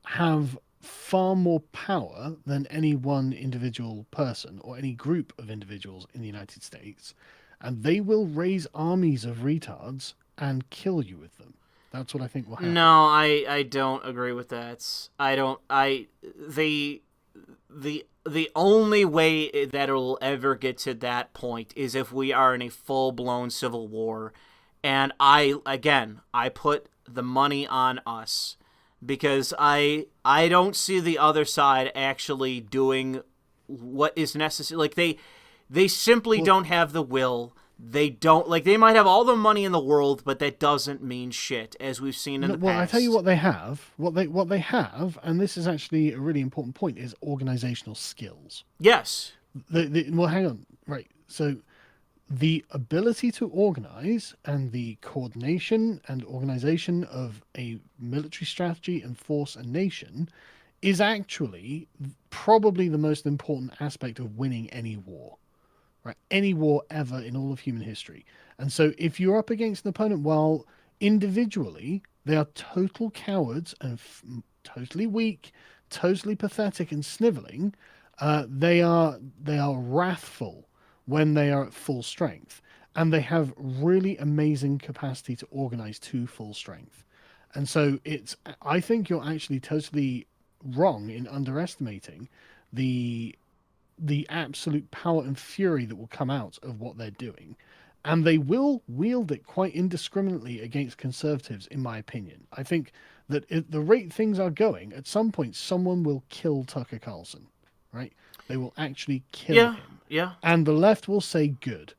have far more power than any one individual person or any group of individuals in the United States, and they will raise armies of retards and kill you with them. That's what I think will happen. No, I don't agree with that. The only way that it will ever get to that point is if we are in a full-blown civil war. And I put the money on us, because I don't see the other side actually doing what is necessary. Like, they simply don't have the will. They don't, like, they might have all the money in the world, but that doesn't mean shit, as we've seen in the past. Well, I tell you what they have. What they have, and this is actually a really important point, is organizational skills. Yes. Well, hang on. Right. So the ability to organize and the coordination and organization of a military strategy and force and nation is actually probably the most important aspect of winning any war. Right? Any war ever in all of human history. And so if you're up against an opponent, while individually they are total cowards and totally weak, totally pathetic and sniveling, they are wrathful when they are at full strength. And they have really amazing capacity to organize to full strength. And so I think you're actually totally wrong in underestimating the absolute power and fury that will come out of what they're doing. And they will wield it quite indiscriminately against conservatives, in my opinion. I think that at the rate things are going, at some point, someone will kill Tucker Carlson, right? They will actually kill him. Yeah. And the left will say good,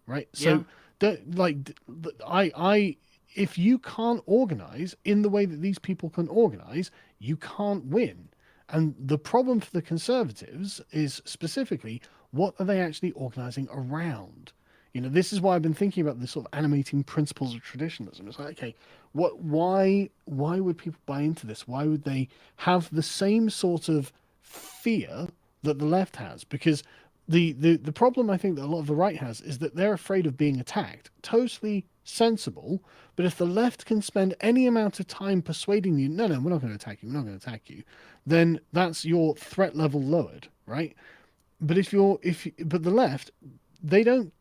right? So, if you can't organize in the way that these people can organize, you can't win. And the problem for the conservatives is specifically, what are they actually organizing around? You know, this is why I've been thinking about this sort of animating principles of traditionalism. It's like, okay, why would people buy into this? Why would they have the same sort of fear that the left has? Because the problem I think that a lot of the right has is that they're afraid of being attacked. Totally sensible, but if the left can spend any amount of time persuading you, no, we're not going to attack you, then that's your threat level lowered, right? But but the left, they don't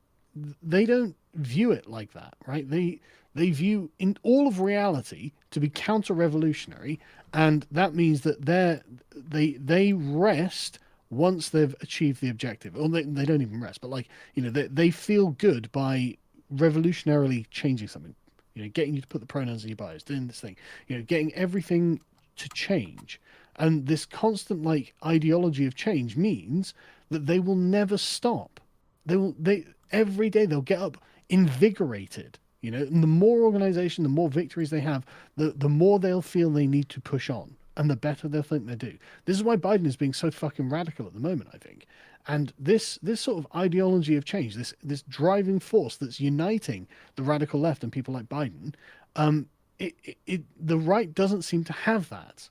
view it like that, right? They view in all of reality to be counter-revolutionary, and that means that they rest once they've achieved the objective. Or they don't even rest, but they feel good by revolutionarily changing something, getting you to put the pronouns in your bios, doing this thing, getting everything to change. And this constant like ideology of change means that they will never stop. They every day they'll get up invigorated, and the more organization, the more victories they have, the more they'll feel they need to push on, and the better they'll think they do. This is why Biden is being so fucking radical at the moment, I think. And this sort of ideology of change, this driving force that's uniting the radical left and people like Biden, the right doesn't seem to have that.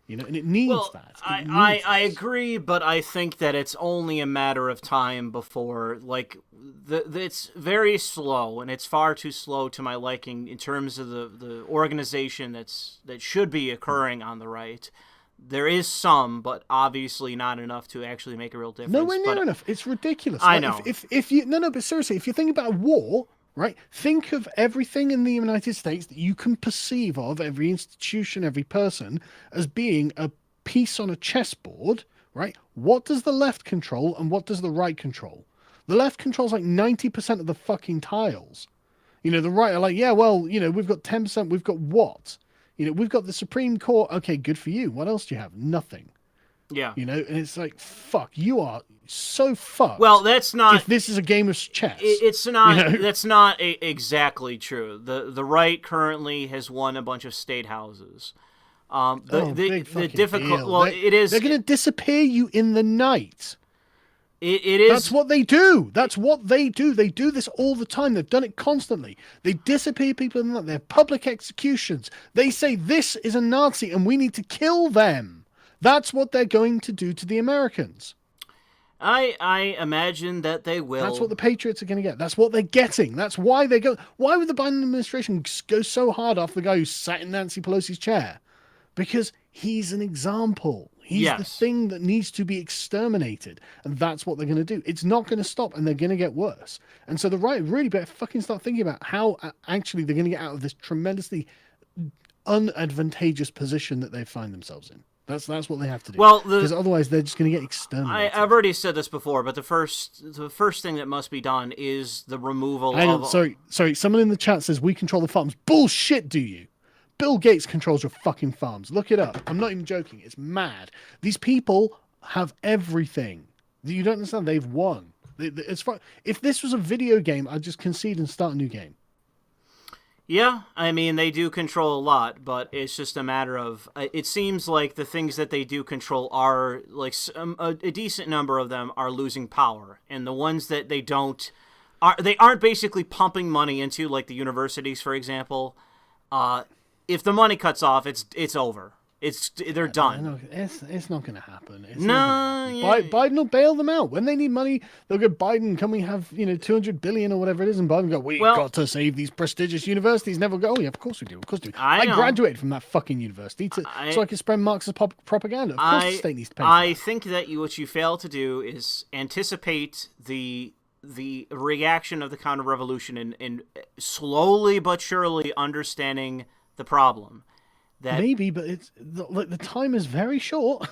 And it needs that. I agree, but I think that it's only a matter of time before, like, it's very slow, and it's far too slow to my liking in terms of the organization that should be occurring on the right. There is some, but obviously not enough to actually make a real difference. Nowhere near enough. It's ridiculous. I know. If you but seriously, if you think about a war, right? Think of everything in the United States that you can perceive of, every institution, every person, as being a piece on a chessboard, right? What does the left control and what does the right control? The left controls like 90% of the fucking tiles. The right are like, yeah, well, we've got 10%, we've got what? We've got the Supreme Court. Okay, good for you. What else do you have? Nothing. Yeah. And it's like, fuck, you are so fucked. Well, that's not... If this is a game of chess. It's not... That's not exactly true. The right currently has won a bunch of state houses. The difficult... deal. Well, it is... They're going to disappear you in the night. It is... That's what they do. That's what they do. They do this all the time. They've done it constantly. They disappear people in the night. They have public executions. They say this is a Nazi and we need to kill them. That's what they're going to do to the Americans. I imagine that they will. That's what the Patriots are going to get. That's what they're getting. That's why they go. Why would the Biden administration go so hard off the guy who sat in Nancy Pelosi's chair? Because he's an example. He's the thing that needs to be exterminated. And that's what they're going to do. It's not going to stop and they're going to get worse. And so the right really better fucking start thinking about how actually they're going to get out of this tremendously unadvantageous position that they find themselves in. That's what they have to do. Well, because otherwise they're just going to get exterminated. I've already said this before, but the first thing that must be done is the removal of... Sorry. Someone in the chat says we control the farms. Bullshit, do you? Bill Gates controls your fucking farms. Look it up. I'm not even joking. It's mad. These people have everything. You don't understand. They've won. If this was a video game, I'd just concede and start a new game. Yeah, I mean, they do control a lot, but it's just a matter of... It seems like the things that they do control are, like, a decent number of them are losing power. And the ones that they don't... They aren't basically pumping money into, like, the universities, for example. If the money cuts off, it's over. They're done. It's not going to happen. Yeah. Biden will bail them out when they need money. They'll go, Biden, can we have 200 billion or whatever it is? And Biden go, we've got to save these prestigious universities. Never go. Oh yeah, of course we do. Of course we do. I graduated from that fucking university so I can spread Marxist propaganda. Of course, the state needs to pay. I think that what you fail to do is anticipate the reaction of the counter-revolution and slowly but surely understanding the problem. Maybe, but it's the time is very short.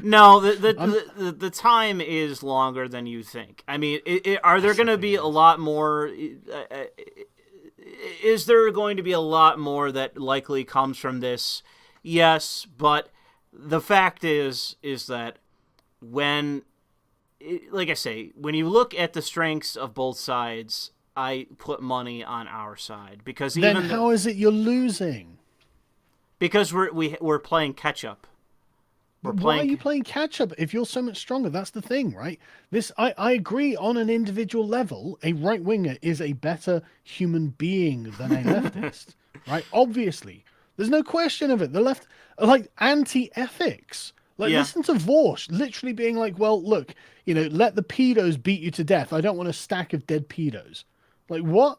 No, the time is longer than you think. I mean, are there going to be a lot more? Is there going to be a lot more that likely comes from this? Yes, but the fact is that like I say, when you look at the strengths of both sides, I put money on our side because then how is it you're losing? Because we're playing catch up. Why are you playing catch up if you're so much stronger? That's the thing, right? I agree on an individual level. A right winger is a better human being than a leftist, right? Obviously, there's no question of it. The left are like anti-ethics. Listen to Vorsh literally being like, "Well, look, let the pedos beat you to death. I don't want a stack of dead pedos." Like what?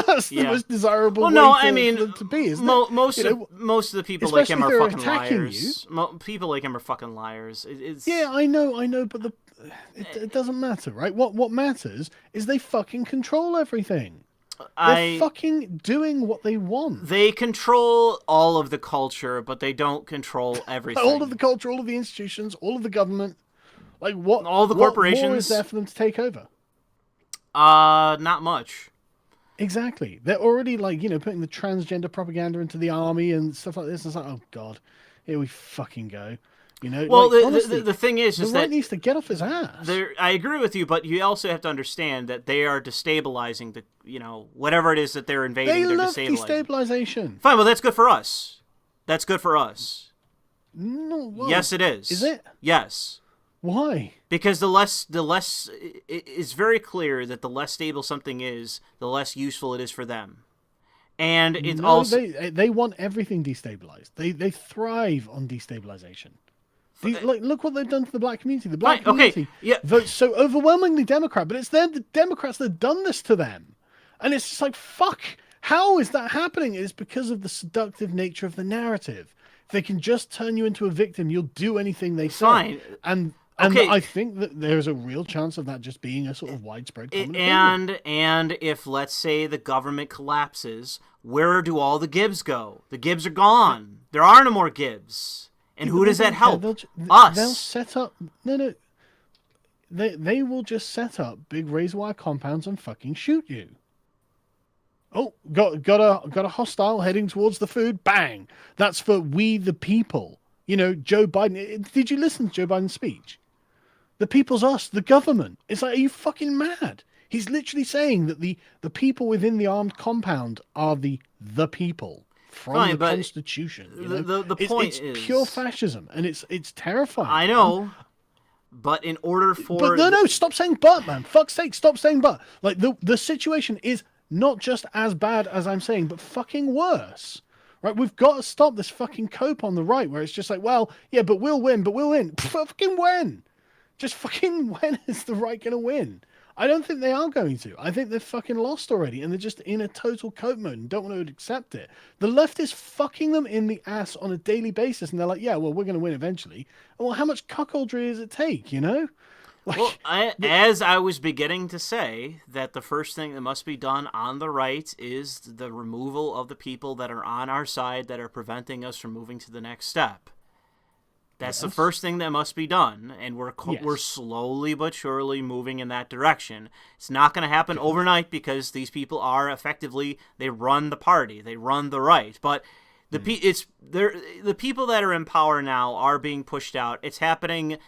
That's the most desirable way to be, isn't it? Most of the people like him are fucking liars. People like him are fucking liars. Yeah, I know, but it doesn't matter, right? What matters is they fucking control everything. They're fucking doing what they want. They control all of the culture, but they don't control everything. All of the culture, all of the institutions, all of the government. Like what? All the corporations. What more is there for them to take over? Not much. Exactly. They're already putting the transgender propaganda into the army and stuff like this. It's like, oh god, here we fucking go. You know, Well, like, honestly, the thing is the right that needs to get off his ass. I agree with you, but you also have to understand that they are destabilizing the, whatever it is that they're invading. They They're love destabilizing. destabilization. Fine, well, that's good for us. That's good for us. No, well, Yes, it is. Is it? Yes. Why? Because it's very clear that the less stable something is, the less useful it is for them. And it's also they want everything destabilized. They thrive on destabilization. Look what they've done to the black community. The black community votes so overwhelmingly Democrat, but it's the Democrats that have done this to them. And it's just like, fuck, how is that happening? It's because of the seductive nature of the narrative. If they can just turn you into a victim, you'll do anything they say. Fine. And I think that there's a real chance of that just being a sort of widespread common opinion. And if, let's say, the government collapses, where do all the Gibbs go? The Gibbs are gone. There are no more Gibbs. And who does that help? Us. They'll set up... No. They will just set up big razor wire compounds and fucking shoot you. Oh, got a hostile heading towards the food. Bang! That's for we the people. You know, Joe Biden... Did you listen to Joe Biden's speech? The people's us, the government. It's like, are you fucking mad? He's literally saying that the people within the armed compound are the people from the Constitution. You know? The point is pure fascism, and it's terrifying. I know, but in order for... But no, stop saying but, man. Fuck's sake, stop saying but. Like, the situation is not just as bad as I'm saying, but fucking worse. Right? We've got to stop this fucking cope on the right, where it's just like, well, yeah, but we'll win. Fucking when? Just fucking when is the right going to win? I don't think they are going to. I think they've fucking lost already, and they're just in a total cope mode and don't want to accept it. The left is fucking them in the ass on a daily basis, and they're like, yeah, well, we're going to win eventually. Well, how much cuckoldry does it take, you know? Like, well, as I was beginning to say, that the first thing that must be done on the right is the removal of the people that are on our side that are preventing us from moving to the next step. That's the first thing that must be done, and we're slowly but surely moving in that direction. It's not going to happen overnight because these people are effectively, they run the party, they run the right. But the people that are in power now are being pushed out. It's happening,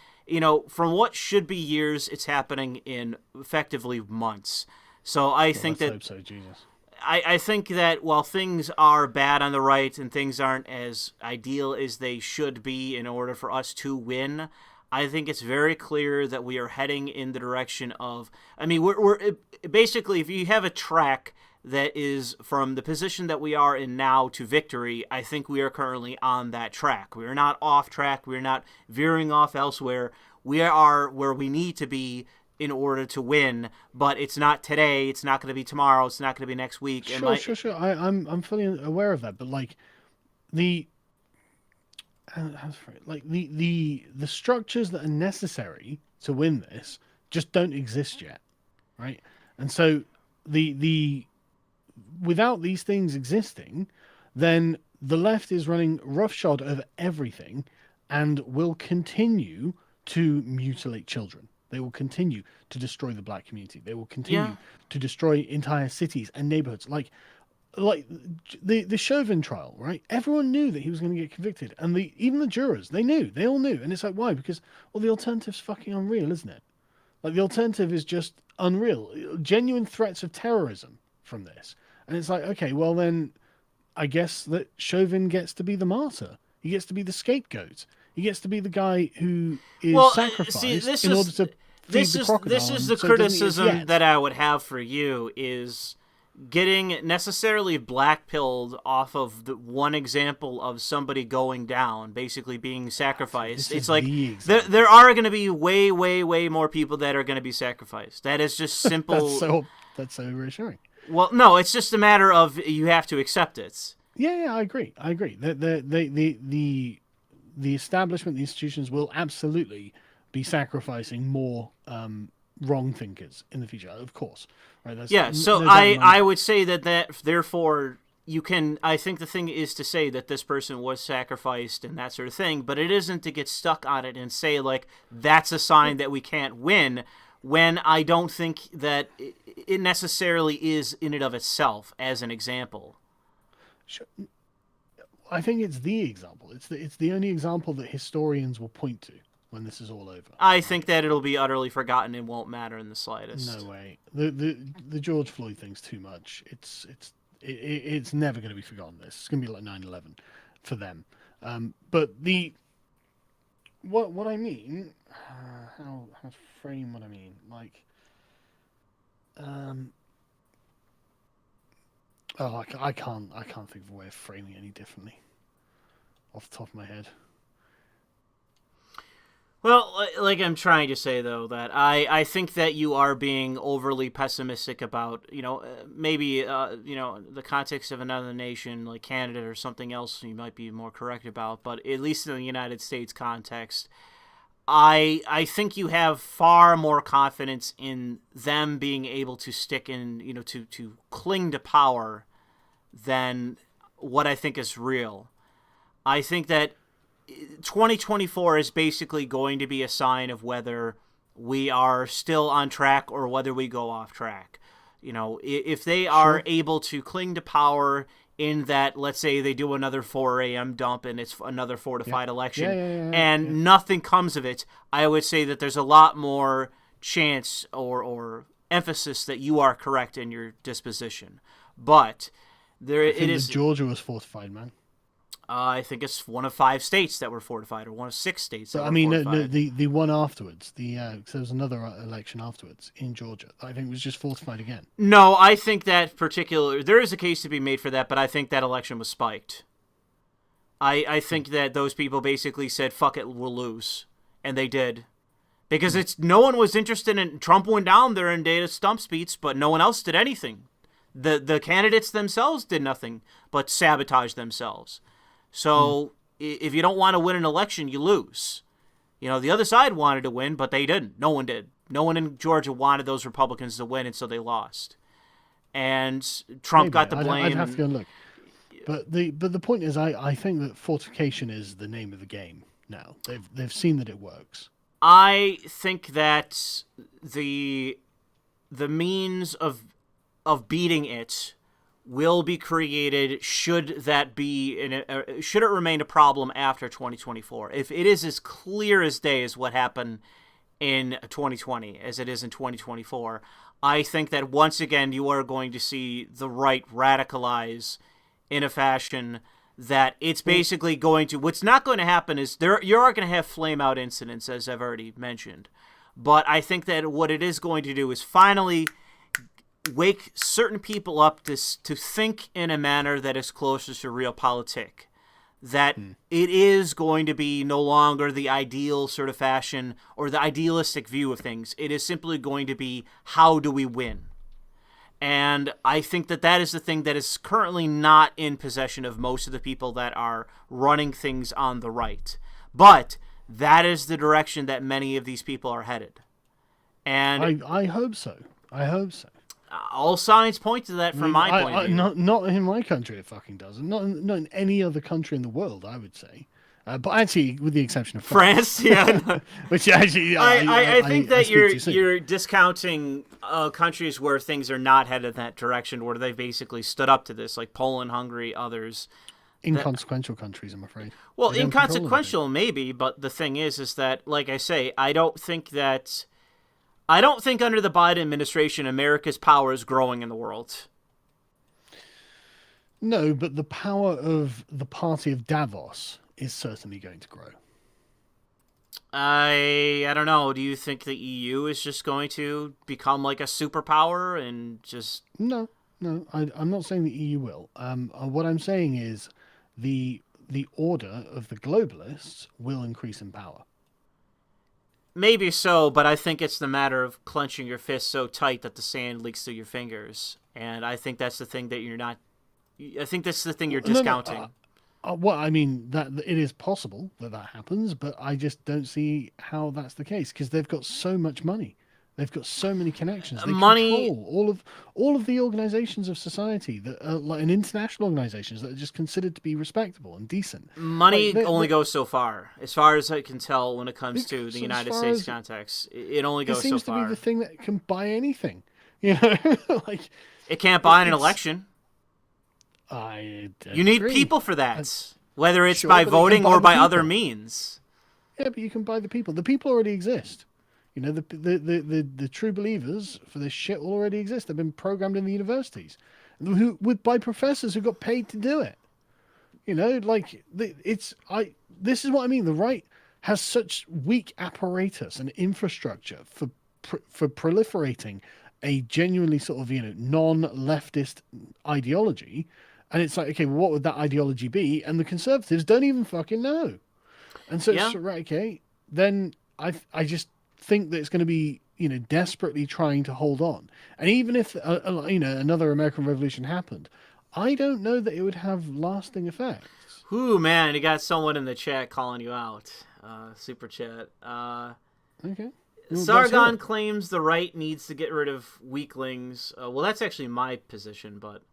from what should be years, it's happening in effectively months. So I think that... Hope so, Jesus. I think that while things are bad on the right and things aren't as ideal as they should be in order for us to win, I think it's very clear that we are heading in the direction of... I mean, we're basically, if you have a track that is from the position that we are in now to victory, I think we are currently on that track. We are not off track. We are not veering off elsewhere. We are where we need to be in order to win, but it's not today, it's not going to be tomorrow, it's not going to be next week. Sure. I'm fully aware of that, but like the structures that are necessary to win this just don't exist yet, right? And so the without these things existing, then the left is running roughshod over everything and will continue to mutilate children. They will continue to destroy the black community. They will continue to destroy entire cities and neighborhoods. Like the Chauvin trial, right? Everyone knew that he was going to get convicted. And even the jurors, they all knew. And it's like, why? Because, well, the alternative's fucking unreal, isn't it? Like, the alternative is just unreal. Genuine threats of terrorism from this. And it's like, okay, well then, I guess that Chauvin gets to be the martyr. He gets to be the scapegoat. He gets to be the guy who is sacrificed in order to feed the crocodile. This is the criticism that I would have for you is getting necessarily black-pilled off of the one example of somebody going down, basically being sacrificed. It's like there are going to be way, way, way more people that are going to be sacrificed. That is just simple. That's so reassuring. Well, no, it's just a matter of you have to accept it. Yeah, I agree. The establishment, the institutions will absolutely be sacrificing more wrong thinkers in the future, of course. Right? So I would say that therefore you can... I think the thing is to say that this person was sacrificed and that sort of thing, but it isn't to get stuck on it and say, like, that's a sign that we can't win, when I don't think that it necessarily is in and of itself as an example. Sure. I think it's the example. It's the only example that historians will point to when this is all over. I think that it'll be utterly forgotten and won't matter in the slightest. No way. The George Floyd thing's too much. It's never going to be forgotten. It's going to be like 9/11 for them. But what I mean, how to frame what I mean, like, I can't think of a way of framing it any differently off the top of my head. Well, like I'm trying to say, though, that I think that you are being overly pessimistic about, maybe, the context of another nation like Canada or something else you might be more correct about. But at least in the United States context, I think you have far more confidence in them being able to stick in, to cling to power than what I think is real. I think that 2024 is basically going to be a sign of whether we are still on track or whether we go off track. If they are able to cling to power in that, let's say they do another 4 a.m. dump and it's another fortified election and nothing comes of it, I would say that there's a lot more chance or emphasis that you are correct in your disposition. But Georgia was fortified, man. I think it's one of 5 states that were fortified, or one of 6 states. That were fortified. The one afterwards, there was another election afterwards in Georgia. I think it was just fortified again. No, I think that there is a case to be made for that, but I think that election was spiked. I think that those people basically said, "Fuck it, we'll lose," and they did, because no one was interested in Trump went down there and did a stump speech, but no one else did anything. The candidates themselves did nothing but sabotage themselves. So if you don't want to win an election, you lose. The other side wanted to win, but they didn't. No one did. No one in Georgia wanted those Republicans to win, and so they lost. And Trump got the blame. I'd have to go and look. But the point is, I think that fortification is the name of the game now. They've seen that it works. I think that the means of beating it will be created should it remain a problem after 2024. If it is as clear as day as what happened in 2020 as it is in 2024, I think that once again you are going to see the right radicalize in a fashion that it's basically going to... What's not going to happen is you are going to have flame-out incidents, as I've already mentioned. But I think that what it is going to do is finally wake certain people up to think in a manner that is closer to realpolitik. That it is going to be no longer the ideal sort of fashion or the idealistic view of things. It is simply going to be, how do we win? And I think that is the thing that is currently not in possession of most of the people that are running things on the right. But that is the direction that many of these people are headed. And I hope so. All signs point to that from my point of view. Not in my country, it fucking doesn't. Not in any other country in the world, I would say. But actually, with the exception of France, yeah. Which actually, I think that you're discounting countries where things are not headed in that direction, where they basically stood up to this, like Poland, Hungary, others. Inconsequential countries, I'm afraid. Well, inconsequential maybe, but the thing is that, like I say, I don't think under the Biden administration America's power is growing in the world. No, but the power of the party of Davos is certainly going to grow. I don't know. Do you think the EU is just going to become like a superpower and just... No. I'm not saying the EU will. What I'm saying is the order of the globalists will increase in power. Maybe so, but I think it's the matter of clenching your fist so tight that the sand leaks through your fingers. And I think that's the thing that you're not... I think that's the thing you're discounting. Well, I mean, that it is possible that happens, but I just don't see how that's the case, because they've got so much money. They've got so many connections. They control all of the organizations of society that are like international organizations that are just considered to be respectable and decent. Money only goes so far, as I can tell when it comes to the United States context. It only goes so far. It seems to be the thing that can buy anything. It can't buy an election. I you need people for that. Whether it's Sure, by but you can voting buy or the by people. other means. Yeah, but you can buy the people. The people already exist. You know, the true believers for this shit already exist. They've been programmed in the universities, by professors who got paid to do it. You know, like this is what I mean. The right has such weak apparatus and infrastructure for proliferating a genuinely sort of, you know, non-leftist ideology, and it's like, okay, well, what would that ideology be? And the conservatives don't even fucking know. And so Yeah. it's right, okay, then I just think that it's going to be, you know, desperately trying to hold on. And even if you know, another American Revolution happened, I don't know that it would have lasting effects. Ooh, man, you got someone in the chat calling you out. Super chat. Okay. Sargon claims the right needs to get rid of weaklings. Well, that's actually my position, but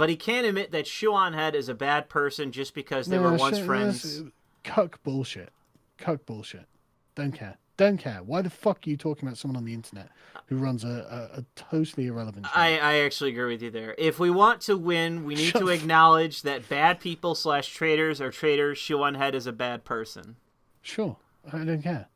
he can't admit that Shuanhead is a bad person just because they were once friends. Cuck bullshit. Cuck bullshit. Don't care. Don't care. Why the fuck are you talking about someone on the internet who runs a totally irrelevant show? I actually agree with you there. If we want to win, we need to acknowledge that bad people / traitors are traitors. Shuanhead is a bad person. Sure. I don't care.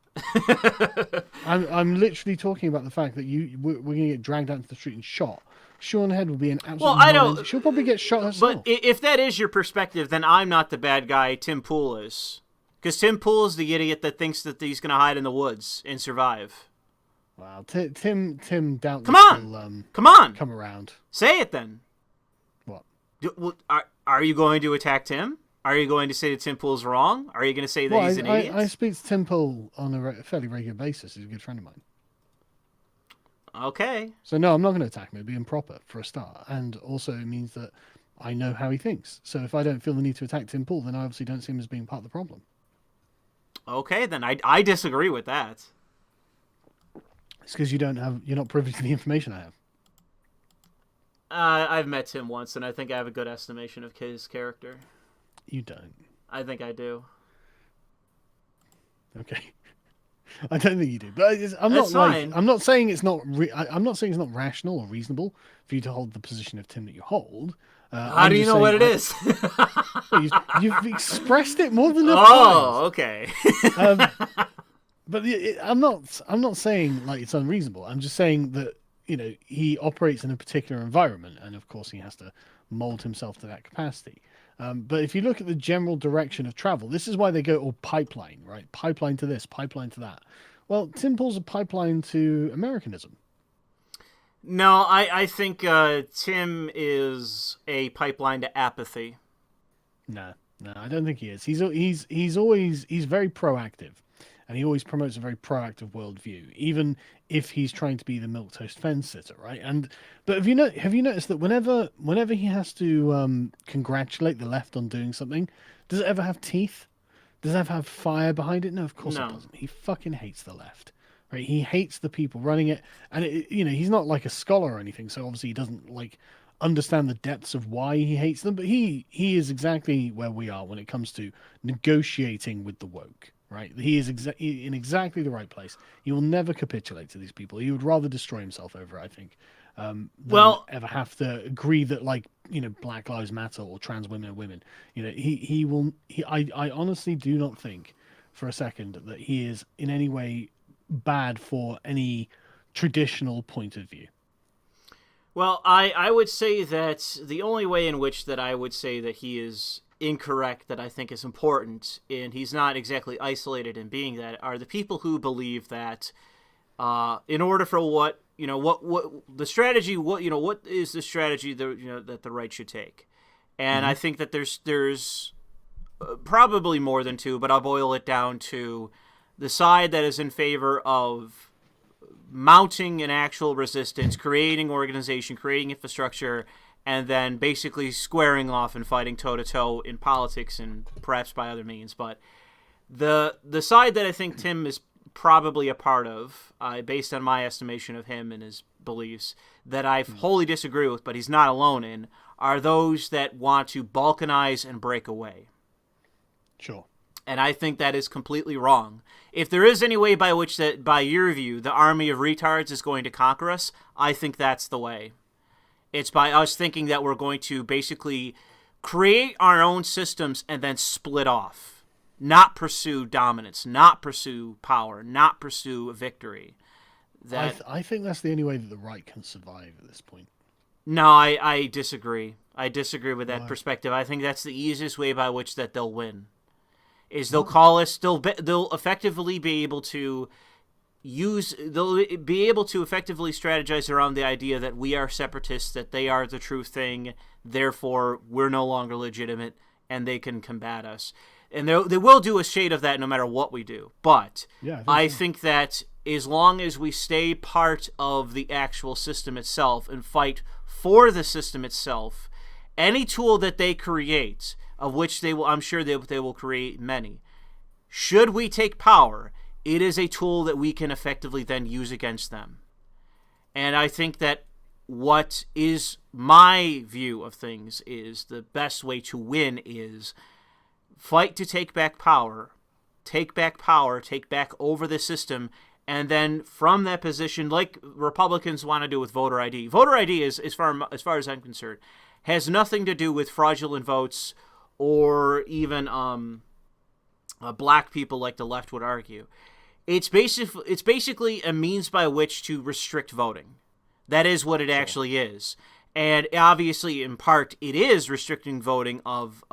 I'm literally talking about the fact that we're going to get dragged out into the street and shot. Shuanhead will be an absolute. Well, I don't. She'll probably get shot herself. But if that is your perspective, then I'm not the bad guy. Tim Pool is, because Tim Pool is the idiot that thinks that he's going to hide in the woods and survive. Wow, Tim doubtless Come on, will, come on, come around. Say it then. What? Are you going to attack Tim? Are you going to say that Tim Pool's wrong? Are you going to say that he's an idiot? I speak to Tim Pool on a fairly regular basis. He's a good friend of mine. Okay. So no, I'm not going to attack him. It'd be improper for a start, and also it means that I know how he thinks. So if I don't feel the need to attack Tim Pool, then I obviously don't see him as being part of the problem. Okay, then I disagree with that. It's because you're not privy to the information I have. I've met Tim once, and I think I have a good estimation of his character. You don't. I think I do. Okay. I don't think you do, but I'm not saying it's not. I'm not saying it's not rational or reasonable for you to hold the position of Tim that you hold. How do you know what it is? You've expressed it more than enough times. Okay. But I'm not saying like it's unreasonable. I'm just saying that, you know, he operates in a particular environment, and of course he has to mold himself to that capacity. But if you look at the general direction of travel, this is why they go all pipeline, right? Pipeline to this, pipeline to that. Well, Tim Pool's a pipeline to Americanism. No, I think Tim is a pipeline to apathy. No, I don't think he is. He's very proactive, and he always promotes a very proactive worldview, even if he's trying to be the milquetoast fence sitter, right? But have you noticed that whenever he has to congratulate the left on doing something, does it ever have teeth? Does it ever have fire behind it? No, of course it doesn't. He fucking hates the left, right? He hates the people running it, and he's not like a scholar or anything, so obviously he doesn't like understand the depths of why he hates them. But he is exactly where we are when it comes to negotiating with the woke. Right, he is in exactly the right place. He will never capitulate to these people. He would rather destroy himself over, I think, than ever have to agree that, like, you know, Black Lives Matter or trans women are women. You know, he will. I honestly do not think for a second that he is in any way bad for any traditional point of view. Well, I would say that the only way in which that I would say that he is incorrect, that I think is important, and he's not exactly isolated in being that, are the people who believe that in order for what the strategy, what is the strategy that the right should take. And I think that there's probably more than two, but I'll boil it down to the side that is in favor of mounting an actual resistance, creating organization, creating infrastructure, and then basically squaring off and fighting toe-to-toe in politics and perhaps by other means. But the side that I think Tim is probably a part of, based on my estimation of him and his beliefs, that I wholly disagree with, but he's not alone in, are those that want to balkanize and break away. Sure. And I think that is completely wrong. If there is any way by which that, by your view, the army of retards is going to conquer us, I think that's the way. It's by us thinking that we're going to basically create our own systems and then split off, not pursue dominance, not pursue power, not pursue victory. I think that's the only way that the right can survive at this point. No, I disagree. I disagree with that Why? perspective. I think that's the easiest way by which that they'll win. Is they'll call us. They'll effectively be able to they'll be able to effectively strategize around the idea that we are separatists, that they are the true thing, therefore we're no longer legitimate, and they can combat us. And they will do a shade of that no matter what we do. But Yeah, I think that as long as we stay part of the actual system itself and fight for the system itself, any tool that they create, of which I'm sure they will create many, should we take power, it is a tool that we can effectively then use against them. And I think that what is my view of things is the best way to win is fight to take back power, take back over the system, and then from that position, like Republicans want to do with voter ID. Voter ID is, as far as I'm concerned, has nothing to do with fraudulent votes or even black people, like the left would argue. It's basically a means by which to restrict voting. That is what it actually is. And obviously, in part, it is restricting voting of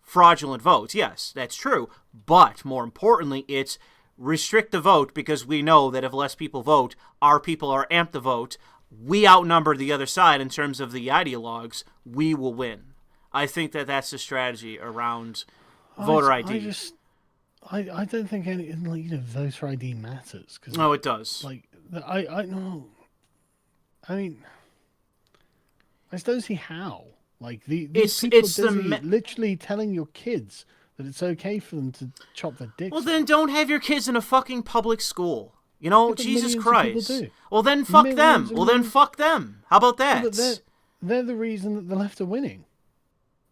fraudulent votes. Yes, that's true. But more importantly, it's restrict the vote because we know that if less people vote, our people are amped to vote. We outnumber the other side in terms of the ideologues. We will win. I think that that's the strategy around voter ID. I don't think any voter ID matters. No, it does. I know. I mean, I don't see how. These people are literally telling your kids that it's okay for them to chop their dicks. Well, then don't have your kids in a fucking public school. Jesus Christ. Well, then fuck them. Fuck them. How about that? But they're the reason that the left are winning.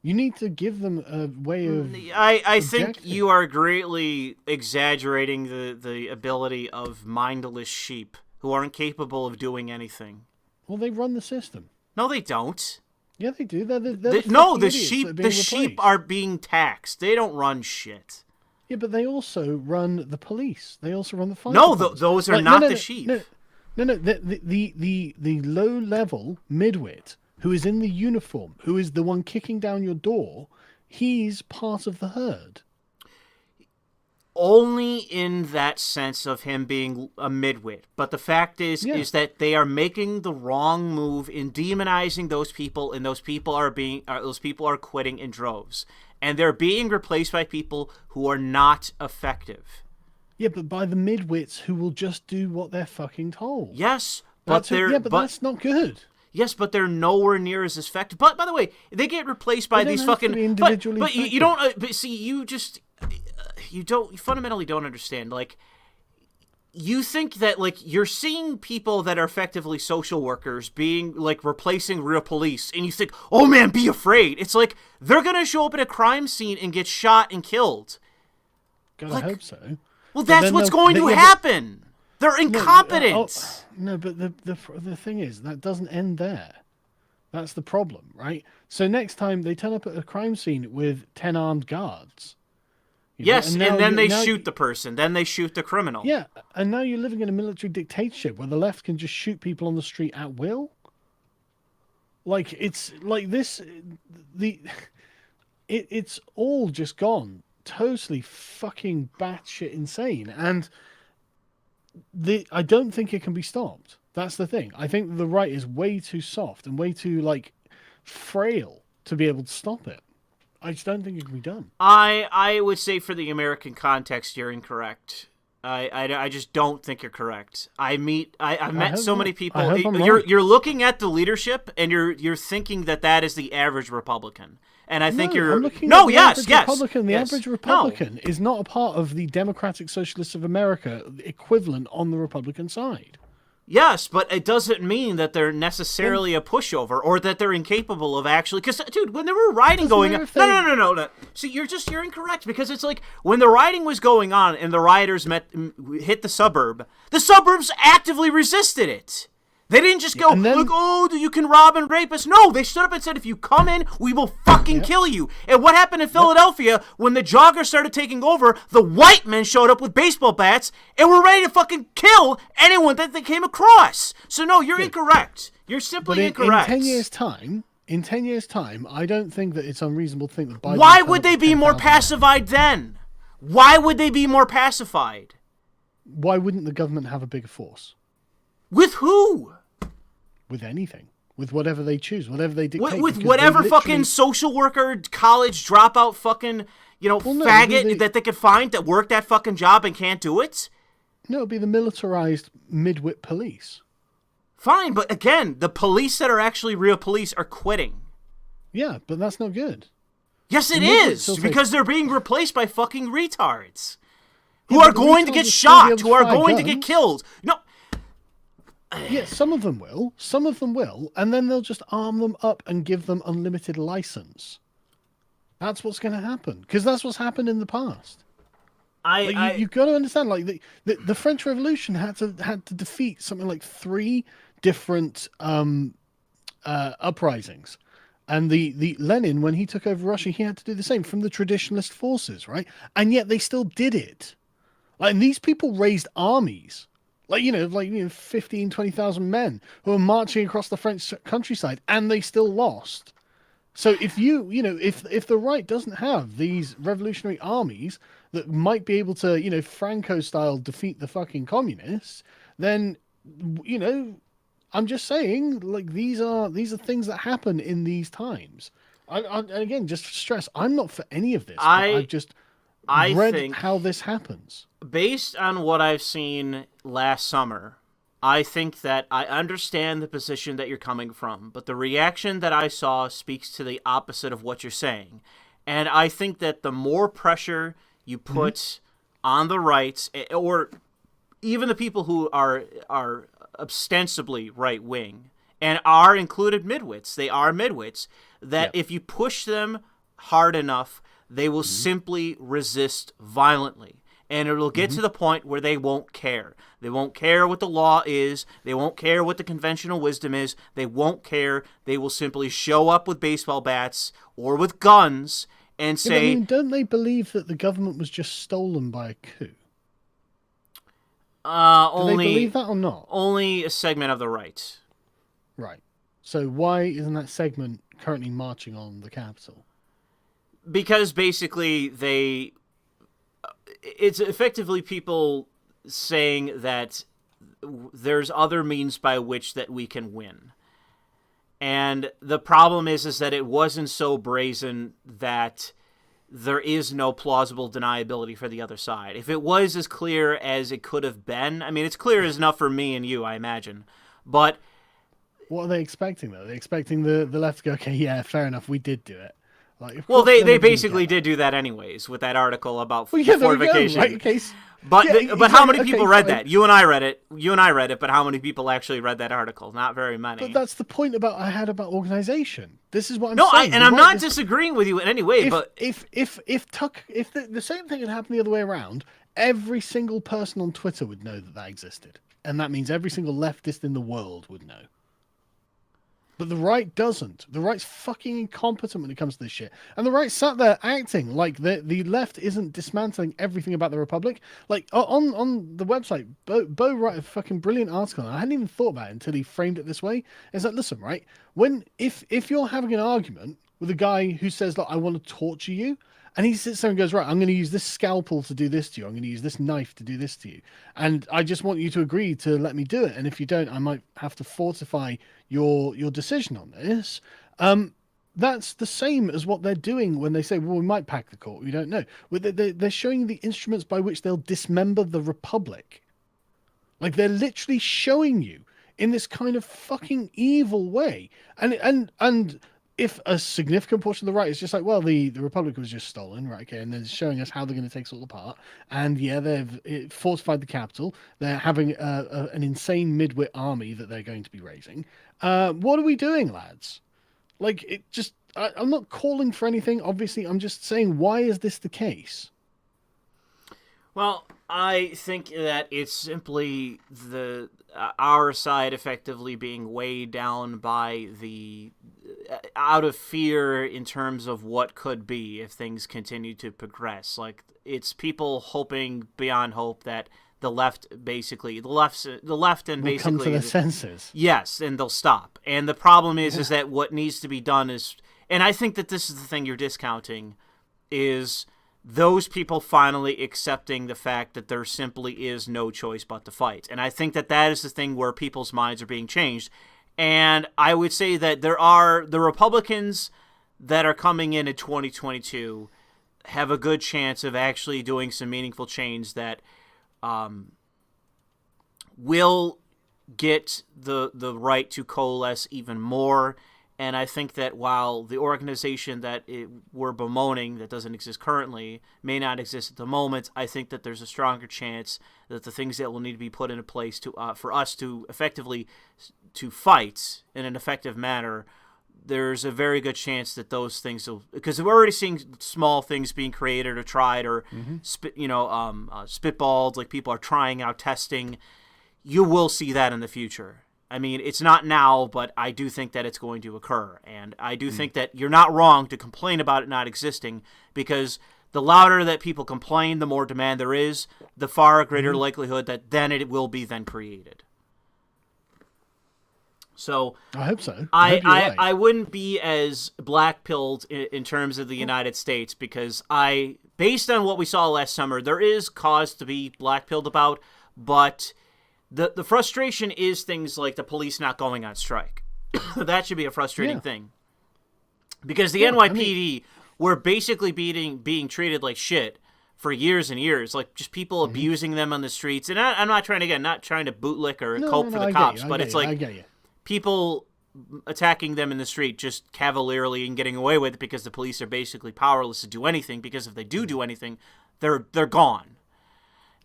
You need to give them a way of... I think you are greatly exaggerating the ability of mindless sheep who aren't capable of doing anything. Well, they run the system. No, they don't. Yeah, they do. The sheep are being taxed. They don't run shit. Yeah, but they also run the police. They also run the fire. No, those are not the sheep. No. The low-level midwit who is in the uniform, who is the one kicking down your door, he's part of the herd. Only in that sense of him being a midwit. But the fact is that they are making the wrong move in demonizing those people, and those people are quitting in droves. And they're being replaced by people who are not effective. Yeah, but by the midwits who will just do what they're fucking told. Yes, but that's not good. Yes, but they're nowhere near as effective. But by the way, they get replaced by these fucking. But you don't. But see, you fundamentally don't understand. You think that you're seeing people that are effectively social workers being replacing real police, and you think, oh man, be afraid. It's they're gonna show up at a crime scene and get shot and killed. God, I hope so. Well, that's what's going to happen. They're incompetent. No, but the thing is, that doesn't end there. That's the problem, right? So next time they turn up at a crime scene with 10 armed guards. Yes, and then they shoot the person. Then they shoot the criminal. Yeah, and now you're living in a military dictatorship where the left can just shoot people on the street at will. It's like this. It's all just gone totally fucking batshit insane, and I don't think it can be stopped. That's the thing. I think the right is way too soft and way too frail to be able to stop it. I just don't think it can be done. I would say for the American context, you're incorrect. I just don't think you're correct. I've met so many people. You're looking at the leadership and you're thinking that is the average Republican. And I think you're Republican. The average Republican is not a part of the Democratic Socialists of America equivalent on the Republican side. Yes, but it doesn't mean that they're necessarily a pushover or that they're incapable of actually. Because, dude, when there were rioting going on, no. See, you're incorrect, because it's when the rioting was going on and the rioters hit the suburbs actively resisted it. They didn't just go, and then- like, oh, you can rob and rape us. No, they stood up and said, if you come in, we will fucking kill you. And what happened in Philadelphia, when the joggers started taking over, the white men showed up with baseball bats and were ready to fucking kill anyone that they came across. So, no, you're incorrect. You're simply incorrect. In 10 years' time, I don't think that it's unreasonable to think that Biden... Why would they be more pacified then? Why would they be more pacified? Why wouldn't the government have a bigger force? With who? With anything. With whatever they choose, whatever they dictate. With whatever fucking social worker, college dropout fucking, faggot that they could find that worked that fucking job and can't do it? No, it'd be the militarized midwit police. Fine, but again, the police that are actually real police are quitting. Yeah, but that's not good. Yes, it is, because they're being replaced by fucking retards. Who are going to get shot, who are going to get killed. No. Yeah, some of them will, and then they'll just arm them up and give them unlimited license. That's what's going to happen, because that's what's happened in the past. You've got to understand, like the French Revolution had to defeat something like 3 different uprisings, and the Lenin, when he took over Russia, he had to do the same from the traditionalist forces, right? And yet they still did it. And these people raised armies. 15, 20,000 men who are marching across the French countryside, and they still lost. So if if the right doesn't have these revolutionary armies that might be able to, Franco style defeat the fucking communists, then, I'm just saying, like, these are things that happen in these times. Again, just stress, I'm not for any of this. I've just read how this happens. Based on what I've seen last summer, I think that I understand the position that you're coming from, but the reaction that I saw speaks to the opposite of what you're saying. And I think that the more pressure you put on the right, or even the people who are ostensibly right-wing, and are included midwits, they are midwits, that if you push them hard enough, they will simply resist violently. And it will get to the point where they won't care. They won't care what the law is. They won't care what the conventional wisdom is. They won't care. They will simply show up with baseball bats or with guns and say... don't they believe that the government was just stolen by a coup? Do they believe that or not? Only a segment of the right. Right. So why isn't that segment currently marching on the Capitol? Because basically it's effectively people saying that there's other means by which that we can win. And the problem is that it wasn't so brazen that there is no plausible deniability for the other side. If it was as clear as it could have been, I mean, it's clear as enough for me and you, I imagine. But what are they expecting, though? They're expecting the left to go, okay, yeah, fair enough, we did do it. Well, they basically did do that anyways with that article about fortification. Right, okay. But how many people read that? You and I read it, but how many people actually read that article? Not very many. But that's the point I had about organization. This is what I'm saying. I'm not disagreeing with you in any way, but if the same thing had happened the other way around, every single person on Twitter would know that existed. And that means every single leftist in the world would know. But the right doesn't. The right's fucking incompetent when it comes to this shit. And the right sat there acting like the left isn't dismantling everything about the Republic. Like, on the website, Bo wrote a fucking brilliant article, and I hadn't even thought about it until he framed it this way. It's like, listen, right? If you're having an argument with a guy who says, look, I want to torture you, and he sits there and goes, right, I'm going to use this scalpel to do this to you. I'm going to use this knife to do this to you. And I just want you to agree to let me do it. And if you don't, I might have to fortify your decision on this. That's the same as what they're doing when they say, well, we might pack the court. We don't know. They're showing the instruments by which they'll dismember the Republic. Like, they're literally showing you in this kind of fucking evil way. And if a significant portion of the right is just like, well, the Republic was just stolen, right? Okay, and they're showing us how they're going to take us all apart. And yeah, they've fortified the capital. They're having an insane midwit army that they're going to be raising. What are we doing, lads? Like, I'm not calling for anything. Obviously, I'm just saying, why is this the case? Well, I think that it's simply our side effectively being weighed down by the out of fear in terms of what could be if things continue to progress. Like, it's people hoping beyond hope that the left and basically Will come to their senses. Yes, and they'll stop. And the problem is that what needs to be done is, and I think that this is the thing you're discounting, is those people finally accepting the fact that there simply is no choice but to fight. And I think that that is the thing where people's minds are being changed. And I would say that there are the Republicans that are coming in 2022 have a good chance of actually doing some meaningful change that will get the right to coalesce even more. And I think that while the organization that we're bemoaning that doesn't exist currently may not exist at the moment, I think that there's a stronger chance that the things that will need to be put into place to for us to effectively to fight in an effective manner, there's a very good chance that those things will, because we're already seeing small things being created or tried or spitballed, like people are trying out testing. You will see that in the future. I mean, it's not now, but I do think that it's going to occur. And I do think that you're not wrong to complain about it not existing, because the louder that people complain, the more demand there is, the far greater likelihood that then it will be then created. So I hope so. I wouldn't be as black-pilled in terms of the United States, because based on what we saw last summer, there is cause to be black-pilled about, but the frustration is things like the police not going on strike. That should be a frustrating thing. Because the NYPD were basically being treated like shit for years and years. Like, just people abusing them on the streets. And I'm not trying to, bootlick or cope for the cops, but it's like people attacking them in the street just cavalierly and getting away with it because the police are basically powerless to do anything, because if they do anything, they're gone.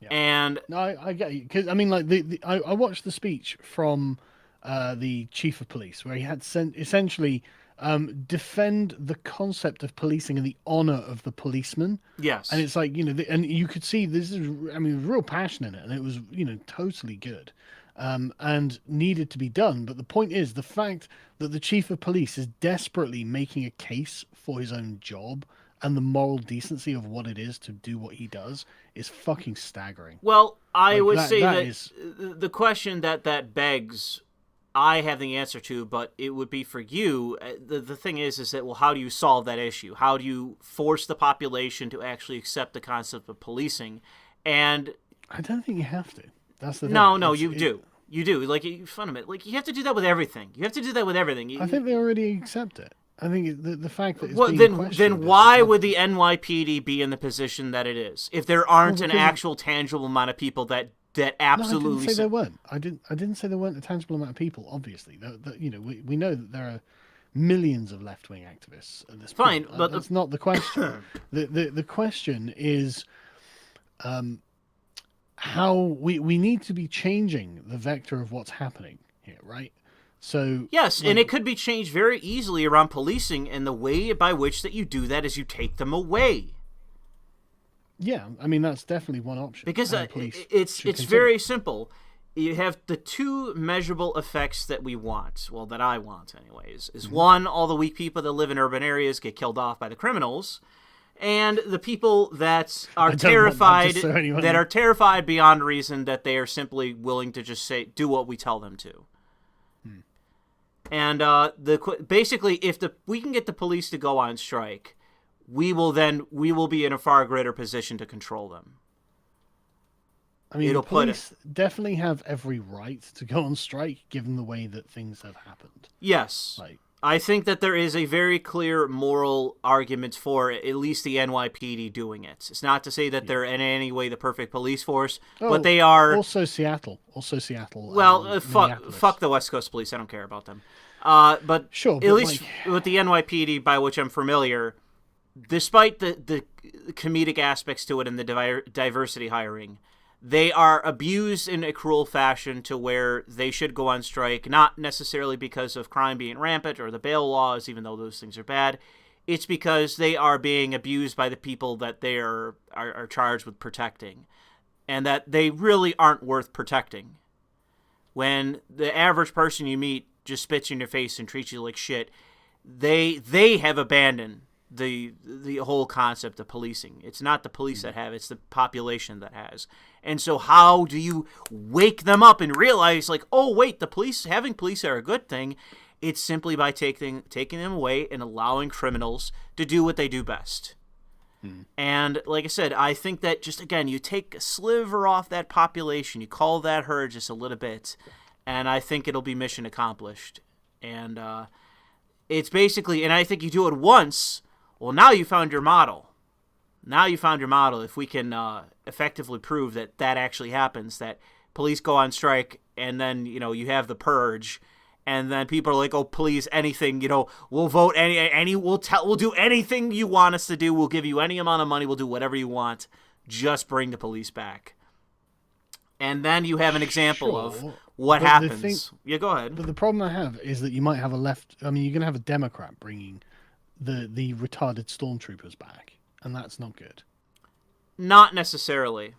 Yeah. And no, I get you, because I mean, like I watched the speech from the chief of police where he had essentially defend the concept of policing and the honor of the policeman. Yes, and it's like, and you could see this is, I mean, real passion in it, and it was totally good, and needed to be done. But the point is the fact that the chief of police is desperately making a case for his own job and the moral decency of what it is to do what he does is fucking staggering. Well, I would say that the question that begs, I have the answer to, but it would be for you. The thing is that, well, how do you solve that issue? How do you force the population to actually accept the concept of policing? And I don't think you have to. That's the thing. No, you do. You do. Like, fundamentally, like, you have to do that with everything. I think they already accept it. I think the fact that it's being questioned, then why would the NYPD be in the position that it is if there aren't an actual tangible amount of people that absolutely? No, I didn't say there weren't. I didn't say there weren't a tangible amount of people. Obviously, we know that there are millions of left-wing activists at this point. Fine, but that's not the question. the question is, how we need to be changing the vector of what's happening here, right? So yes, and it could be changed very easily around policing, and the way by which that you do that is you take them away. Yeah, I mean, that's definitely one option. Because it's very simple. You have the two measurable effects that we want, well, that I want anyways, is one, all the weak people that live in urban areas get killed off by the criminals, and the people that are terrified, beyond reason, that they are simply willing to just do what we tell them to. And basically, if we can get the police to go on strike, we will be in a far greater position to control them. I mean, the police definitely have every right to go on strike, given the way that things have happened. Yes, I think that there is a very clear moral argument for at least the NYPD doing it. It's not to say that they're in any way the perfect police force, but they are. Also Seattle. Well, fuck the West Coast police. I don't care about them. But sure, at least with the NYPD, by which I'm familiar, despite the comedic aspects to it and the diversity hiring, they are abused in a cruel fashion to where they should go on strike, not necessarily because of crime being rampant or the bail laws, even though those things are bad. It's because they are being abused by the people that they are charged with protecting. and that they really aren't worth protecting. When the average person you meet just spits in your face and treats you like shit, they have abandoned the whole concept of policing. It's not the police that have, it's the population that has. And so how do you wake them up and realize, like, oh wait, having police are a good thing? It's simply by taking them away and allowing criminals to do what they do best. And like I said, I think that just, again, you take a sliver off that population, you call that herd just a little bit, and I think it'll be mission accomplished. And it's basically, and I think you do it once, well, now you found your model. Now you found your model. If we can effectively prove that actually happens, that police go on strike, and then, you have the purge, and then people are like, oh, please, anything, we'll vote we'll do anything you want us to do. We'll give you any amount of money. We'll do whatever you want. Just bring the police back. And then you have an example of what happens. Yeah, go ahead. But the problem I have is that you might have you're going to have a Democrat bringing the retarded stormtroopers back, and that's not good. Not necessarily.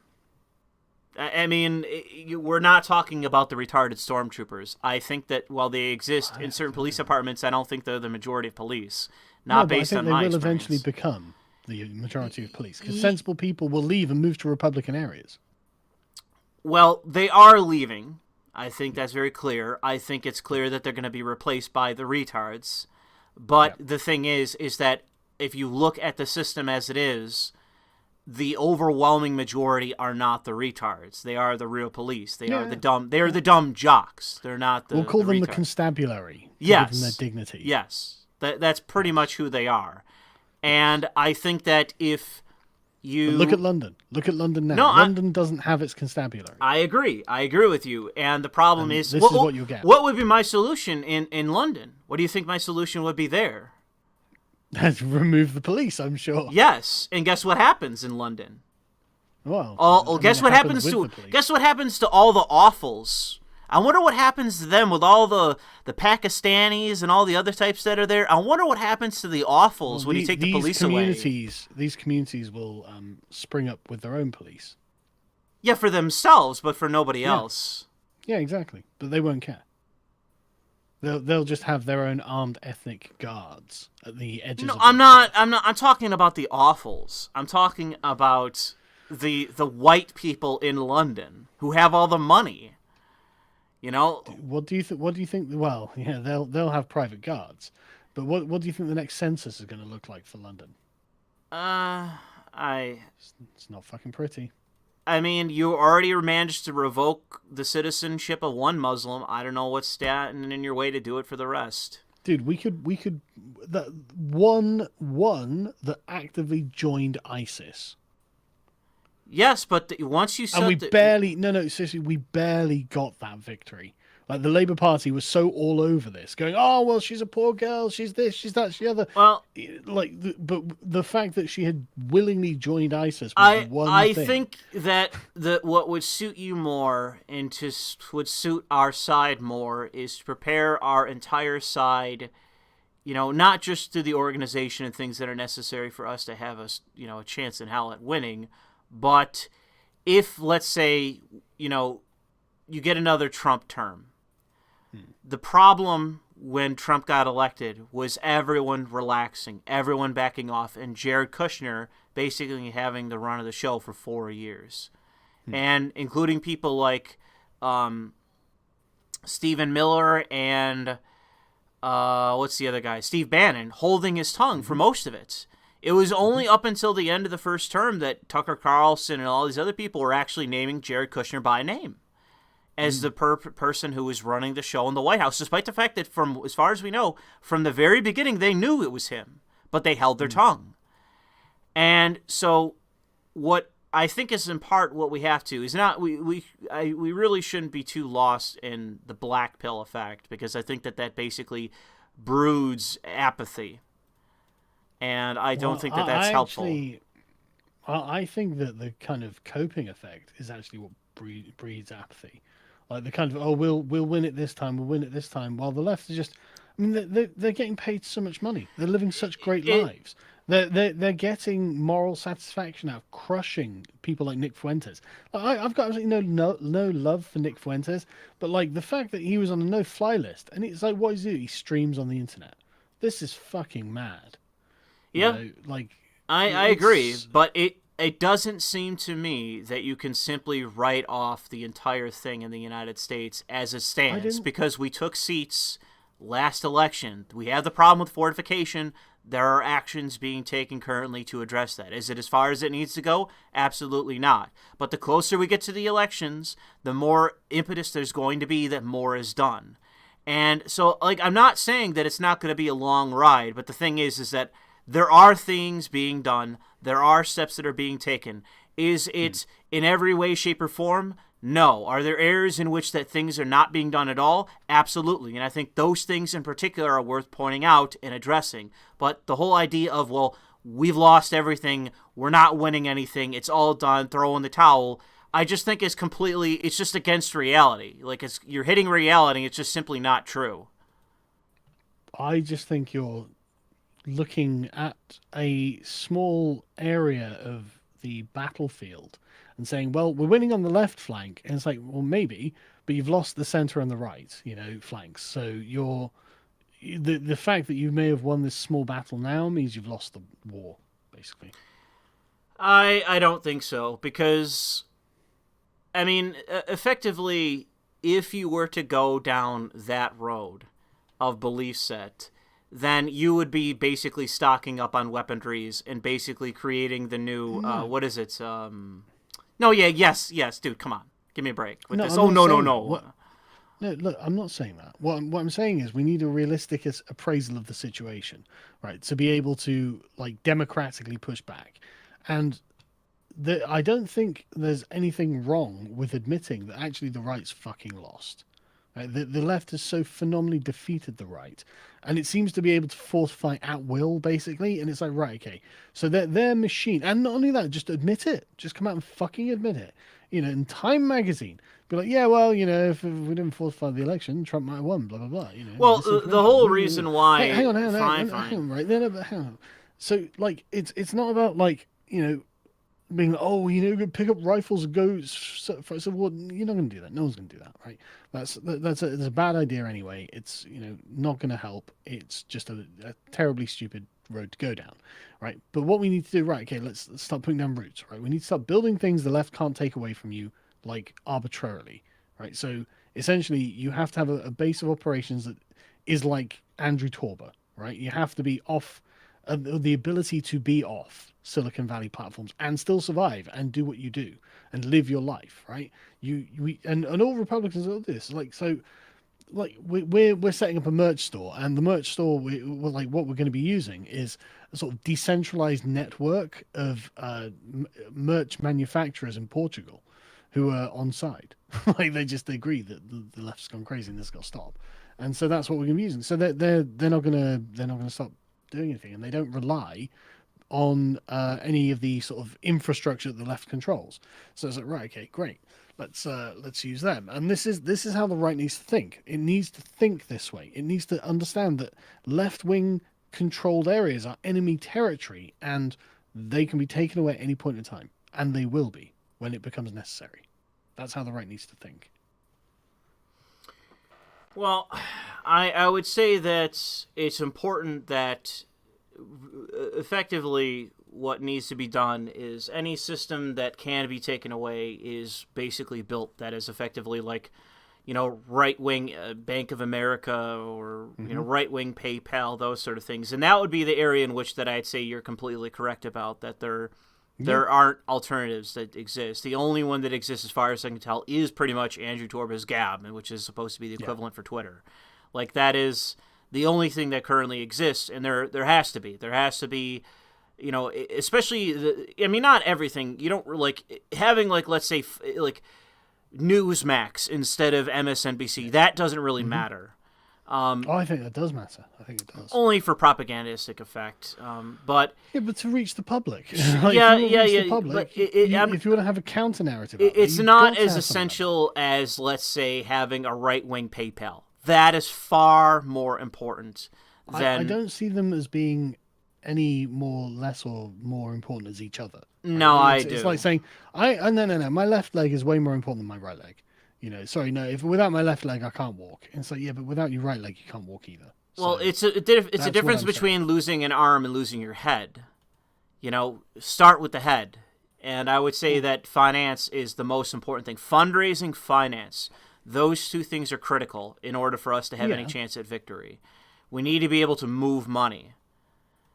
I mean, we're not talking about the retarded stormtroopers. I think that while they exist in certain police departments, I don't think they're the majority of police. Not based on my experience. They will eventually become the majority of police, because sensible people will leave and move to Republican areas. Well, they are leaving. I think that's very clear. I think it's clear that they're going to be replaced by the retards. But the thing is that if you look at the system as it is, the overwhelming majority are not the retards. They are the real police. They are the dumb. They are the dumb jocks. They're not the. We'll call them retards. The constabulary. Yes, give them their dignity. Yes, that's pretty much who they are. And I think that if you look at London now. No, London doesn't have its constabulary. I agree with you. And the problem is, this is what you get. What would be my solution in London? What do you think my solution would be there? Remove the police, I'm sure. Yes, and guess what happens in London? Well, guess what happens to all the awfuls? I wonder what happens to them with all the Pakistanis and all the other types that are there. I wonder what happens to the awfuls when you take the police away. These communities will spring up with their own police. Yeah, for themselves, but for nobody else. Yeah, exactly. But they won't care. They'll just have their own armed ethnic guards at the edges. No, I'm not. I'm talking about the awfuls. I'm talking about the white people in London who have all the money. What do you think? Well, yeah, they'll have private guards, but what do you think the next census is going to look like for London? It's not fucking pretty. I mean, you already managed to revoke the citizenship of one Muslim. I don't know what's standing in your way to do it for the rest. Dude, we could that one that actively joined ISIS. Yes, but once you said seriously, we barely got that victory. Like, the Labour Party was so all over this, going, "Oh, well, she's a poor girl. She's this, she's that, she's the other." Well, but the fact that she had willingly joined ISIS was I think that what would suit you more and would suit our side more is to prepare our entire side, not just through the organization and things that are necessary for us to have a chance in hell at winning, but if, let's say, you get another Trump term. The problem when Trump got elected was everyone relaxing, everyone backing off, and Jared Kushner basically having the run of the show for 4 years. And including people like Stephen Miller and what's the other guy? Steve Bannon holding his tongue for most of it. It was only up until the end of the first term that Tucker Carlson and all these other people were actually naming Jared Kushner by name as the person who was running the show in the White House, despite the fact that, from as far as we know, from the very beginning, they knew it was him, but they held their tongue. And so what I think is in part what we have to is not, we really shouldn't be too lost in the black pill effect, because I think that basically broods apathy. And I don't think that's helpful. I think that the kind of coping effect is actually what breeds apathy. Like, the kind of, we'll win it this time, while the left is just, I mean, they're getting paid so much money. They're living such great lives. They're getting moral satisfaction out of crushing people like Nick Fuentes. I've got absolutely no love for Nick Fuentes, but like the fact that he was on a no-fly list, and it's like, what does he do? He streams on the internet. This is fucking mad. You Yeah, know, like I agree, it's but it doesn't seem to me that you can simply write off the entire thing in the United States as it I stands didn't. because we took seats last election. We have the problem with fortification. There are actions being taken currently to address that. Is it as far as it needs to go? Absolutely not. But the closer we get to the elections, the more impetus there's going to be that more is done. And so, like, I'm not saying that it's not going to be a long ride, but the thing is that there are things being done. There are steps that are being taken. Is it in every way, shape, or form? No. Are there areas in which that things are not being done at all? Absolutely. And I think those things in particular are worth pointing out and addressing. But the whole idea of, well, we've lost everything, we're not winning anything, it's all done, throw in the towel, I just think is completely, it's just against reality. Like, you're hitting reality, it's just simply not true. I just think you're looking at a small area of the battlefield and saying, well, we're winning on the left flank. And it's like, well, maybe, but you've lost the center and the right, flanks. So the fact that you may have won this small battle now means you've lost the war, basically. I don't think so, because, I mean, effectively, if you were to go down that road of belief set, then you would be basically stocking up on weaponries and basically creating the new, what is it? No, yeah, yes, dude, come on. Give me a break with this. I'm Oh, not no, no, saying that. no. No, look, I'm not saying that. What I'm saying is we need a realistic appraisal of the situation, right? To be able to like democratically push back, and I don't think there's anything wrong with admitting that actually the right's fucking lost. Right? The left has so phenomenally defeated the right, and it seems to be able to fortify at will, basically. And it's like, right, okay, so their machine, and not only that, just admit it, just come out and fucking admit it. In Time magazine, be like, yeah, well, if we didn't fortify the election, Trump might have won, blah blah blah. Well, the whole misinformation. reason why... Hey, hang on, Fine. hang on, right? No, but hang on. So, like, it's not about like being like, oh, pick up rifles and go. So, well, you're not going to do that. No one's going to do that, right? That's a bad idea anyway. It's not going to help. It's just a terribly stupid road to go down, right? But what we need to do, right? Okay, let's start putting down roots, right? We need to start building things the left can't take away from you, like arbitrarily, right? So essentially, you have to have a base of operations that is like Andrew Torba, right? You have to be off the ability to be off Silicon Valley platforms and still survive and do what you do and live your life, right? And all Republicans will do this. We're setting up a merch store, and the merch store we're like what we're going to be using is a sort of decentralized network of merch manufacturers in Portugal who are on side. Like they agree that the left's gone crazy and this got to stop, and so that's what we're going to be using. So they're not gonna stop doing anything, and they don't rely on any of the sort of infrastructure that the left controls. So it's like, right, okay, great. Let's use them. And this is how the right needs to think. It needs to think this way. It needs to understand that left-wing controlled areas are enemy territory and they can be taken away at any point in time. And they will be when it becomes necessary. That's how the right needs to think. Well, I would say that it's important that effectively what needs to be done is any system that can be taken away is basically built that is effectively like, right-wing Bank of America or, right-wing PayPal, those sort of things. And that would be the area in which that I'd say you're completely correct about, that there aren't alternatives that exist. The only one that exists, as far as I can tell, is pretty much Andrew Torba's Gab, which is supposed to be the equivalent for Twitter. Like, that is the only thing that currently exists, and there has to be. There has to be, especially, not everything. You don't, like, having, like, let's say, like, Newsmax instead of MSNBC, that doesn't really matter. I think that does matter. I think it does. Only for propagandistic effect. But to reach the public. Public, if you want to have a counter narrative, it's not as essential as, let's say, having a right-wing PayPal. That is far more important than... I don't see them as being any less or more important as each other. Right? No, I It's do. like saying, no, my left leg is way more important than my right leg. Sorry, no, if without my left leg I can't walk. And it's like, yeah, but without your right leg you can't walk either. Well, So it's a that's difference what I'm between saying. losing an arm and losing your head. Start with the head. And I would say that finance is the most important thing. Fundraising, finance. Those two things are critical in order for us to have any Yeah. chance at victory. We need to be able to move money.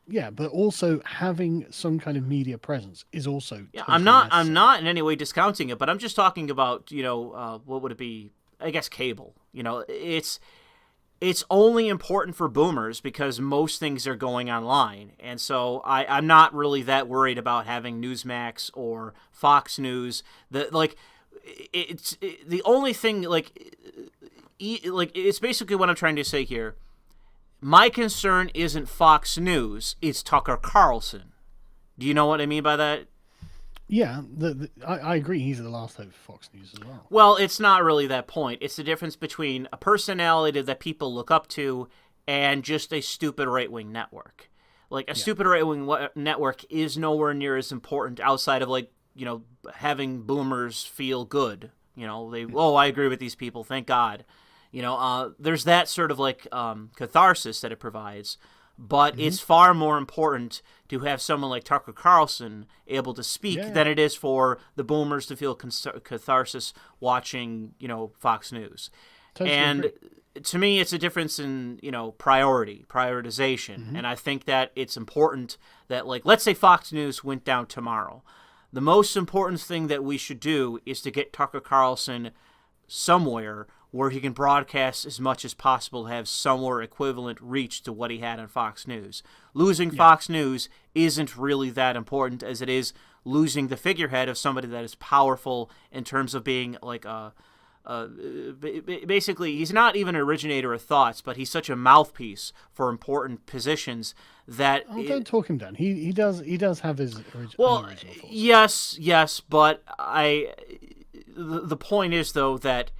Yeah, but also having some kind of media presence is also Yeah, totally I'm necessary. not in any way discounting it, but I'm just talking about, what would it be? I guess cable. It's only important for boomers because most things are going online. And so I'm not really that worried about having Newsmax or Fox News. The only thing, it's basically what I'm trying to say here. My concern isn't Fox News, it's Tucker Carlson. Do you know what I mean by that? Yeah, I agree. He's the last hope for Fox News as well. Well, it's not really that point. It's the difference between a personality that people look up to and just a stupid right-wing network. Like, a stupid right-wing network is nowhere near as important outside of, having boomers feel good. I agree with these people, thank God. There's that sort of, catharsis that it provides. But it's far more important to have someone like Tucker Carlson able to speak than it is for the boomers to feel catharsis watching, Fox News. Totally And agree. to me, it's a difference in, prioritization. And I think that it's important that, let's say Fox News went down tomorrow. The most important thing that we should do is to get Tucker Carlson somewhere where he can broadcast as much as possible to have somewhere equivalent reach to what he had on Fox News. Losing Fox News isn't really that important as it is losing the figurehead of somebody that is powerful in terms of being basically, he's not even an originator of thoughts, but he's such a mouthpiece for important positions that... Don't talk him down. He does have his Well, original thoughts. yes, but the point is, though, that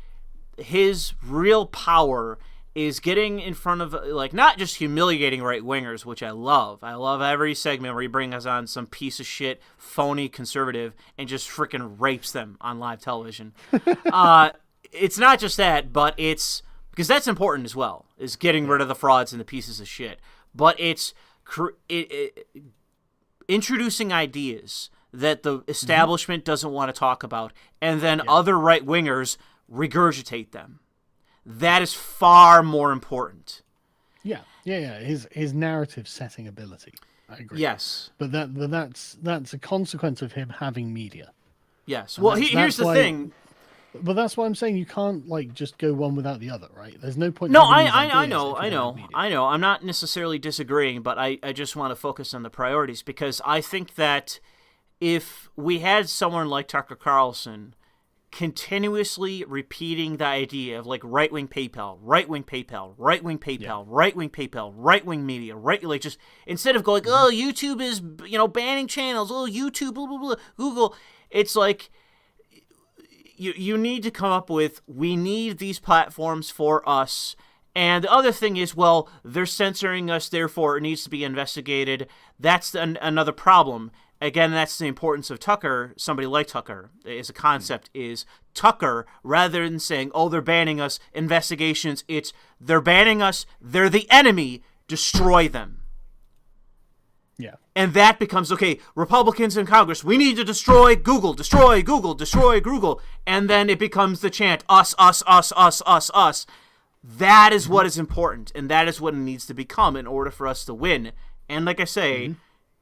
his real power is getting in front of, not just humiliating right-wingers, which I love. I love every segment where he brings us on some piece of shit, phony conservative, and just freaking rapes them on live television. It's not just that, but it's... Because that's important as well, is getting rid of the frauds and the pieces of shit. But it's introducing ideas that the establishment doesn't want to talk about, and then other right-wingers regurgitate them. That is far more important. Yeah. His narrative setting ability. I agree. Yes. But that's a consequence of him having media. Yes. And Well, here's the thing. But that's why I'm saying you can't just go one without the other, right? There's no point. No, having these I ideas know, if you I don't have know, media. I know. I'm not necessarily disagreeing, but I just want to focus on the priorities because I think that if we had someone like Tucker Carlson continuously repeating the idea of right-wing PayPal, right-wing PayPal, right-wing PayPal, right-wing PayPal, right-wing media, just instead of going, oh, YouTube is, banning channels, oh, YouTube, blah, blah, blah, Google, it's like you need to come up with, we need these platforms for us. And the other thing is, well, they're censoring us, therefore it needs to be investigated. That's another problem. Again, that's the importance of Tucker, somebody like Tucker, as a concept, is Tucker, rather than saying, oh, they're banning us, investigations, it's, they're banning us, they're the enemy, destroy them. Yeah. And that becomes, okay, Republicans in Congress, we need to destroy Google, destroy Google, destroy Google. And then it becomes the chant, us, us, us, us, us, us. That is what is important, and that is what it needs to become in order for us to win. And like I say,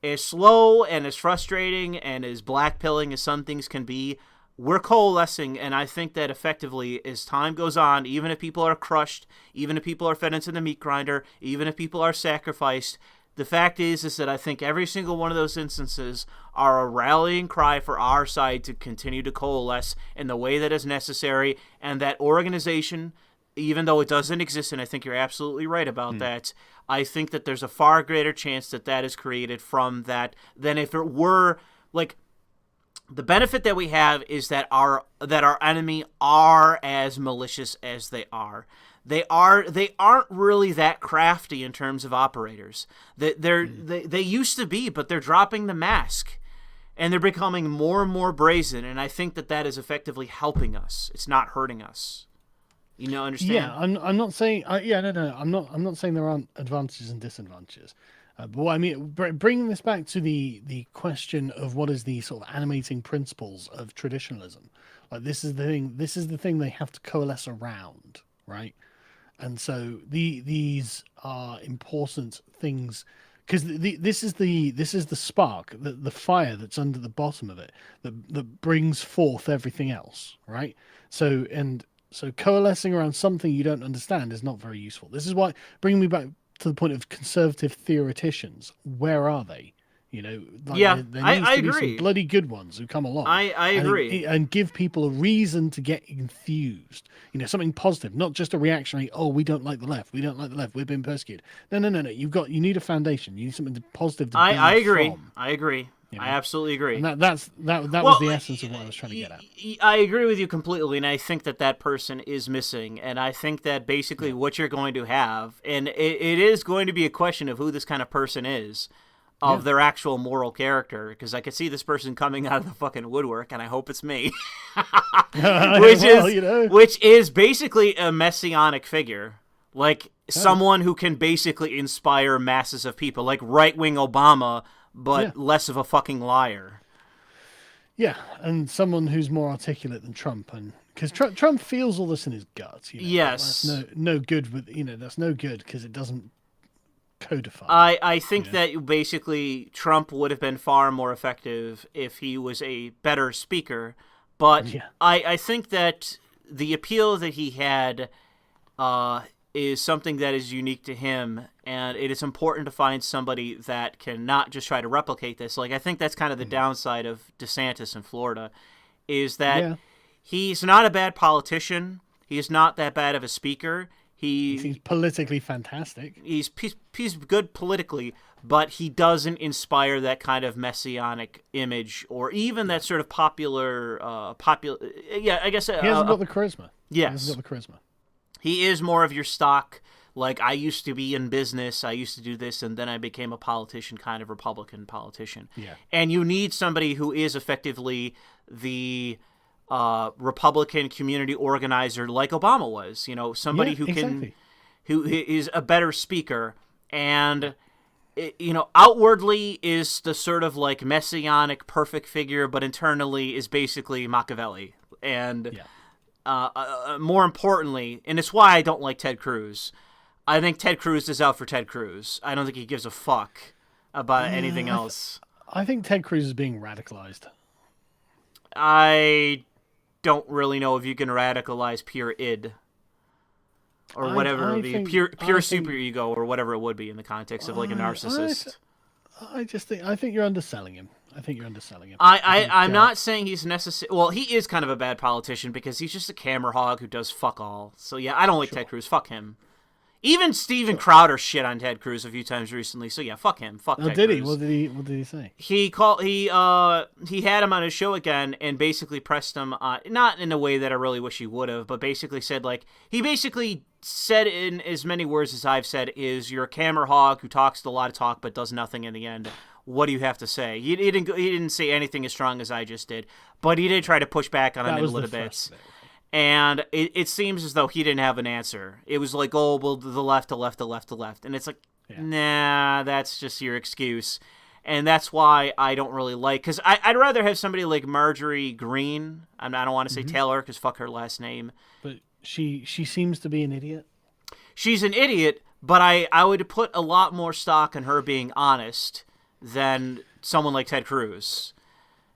as slow and as frustrating and as blackpilling as some things can be, we're coalescing, and I think that effectively, as time goes on, even if people are crushed, even if people are fed into the meat grinder, even if people are sacrificed, the fact is that I think every single one of those instances are a rallying cry for our side to continue to coalesce in the way that is necessary, and that organization, even though it doesn't exist, and I think you're absolutely right about that, I think that there's a far greater chance that that is created from that than if it were, the benefit that we have is that our enemy are as malicious as they are. They aren't really that crafty in terms of operators. They used to be, but they're dropping the mask, and they're becoming more and more brazen. And I think that is effectively helping us. It's not hurting us. Understand? Yeah, I'm not saying. No. I'm not saying there aren't advantages and disadvantages. But what I mean, bringing this back to the question of what is the sort of animating principles of traditionalism. Like this is the thing. This is the thing they have to coalesce around, right? And so these are important things because this is the spark, the fire that's under the bottom of it that brings forth everything else, right? So coalescing around something you don't understand is not very useful. This is why, bringing me back to the point of conservative theoreticians, where are they? There needs to be some bloody good ones who come along. I agree. And give people a reason to get enthused. Something positive, not just a reactionary, oh, we don't like the left. We don't like the left. We've been persecuted. No. You need a foundation. You need something positive to build I agree. from. I agree. I absolutely agree. And that was the essence of what I was trying to get at. I agree with you completely, and I think that person is missing. And I think that basically what you're going to have, and it is going to be a question of who this kind of person is, of their actual moral character, because I could see this person coming out of the fucking woodwork, and I hope it's me, which is basically a messianic figure, like someone who can basically inspire masses of people, like right-wing Obama, but less of a fucking liar. Yeah, and someone who's more articulate than Trump, and because Trump feels all this in his guts. Yes, that's no good with that's no good because it doesn't codify. I think that basically Trump would have been far more effective if he was a better speaker, but I think that the appeal that he had is something that is unique to him, and it is important to find somebody that can not just try to replicate this. Like, I think that's kind of the downside of DeSantis in Florida, is that he's not a bad politician. He is not that bad of a speaker. He's politically fantastic. He's good politically, but he doesn't inspire that kind of messianic image, or even that sort of popular. I guess he hasn't got the charisma. Yes, he hasn't got the charisma. He is more of your stock, like, I used to be in business, I used to do this, and then I became a politician, kind of Republican politician. Yeah. And you need somebody who is effectively the Republican community organizer, like Obama was. Somebody who is a better speaker, and outwardly is the sort of like messianic perfect figure, but internally is basically Machiavelli. And more importantly, and it's why I don't like Ted Cruz, I think Ted Cruz is out for Ted Cruz. I don't think he gives a fuck about anything else. I think Ted Cruz is being radicalized. I don't really know if you can radicalize pure id or whatever it would be, pure super ego or whatever it would be in the context of like a narcissist. I think you're underselling him. I'm not saying he's necessary. Well, he is kind of a bad politician because he's just a camera hog who does fuck all. So yeah, I don't like Ted Cruz. Fuck him. Even Steven Crowder shit on Ted Cruz a few times recently. So yeah, fuck him. Fuck Ted Cruz. What did he say? He had him on his show again and basically pressed him not in a way that I really wish he would have, but basically said he basically said in as many words as I've said is, you're a camera hog who talks a lot of talk but does nothing in the end. What do you have to say? He didn't say anything as strong as I just did, but he did try to push back on him in a little bit. And it seems as though he didn't have an answer. It was like, oh, well, the left. And it's like, nah, that's just your excuse. And that's why I don't really like, because I'd rather have somebody like Marjorie Greene. I don't want to say Taylor, because fuck her last name. But she seems to be an idiot. She's an idiot, but I would put a lot more stock in her being honest than someone like Ted Cruz.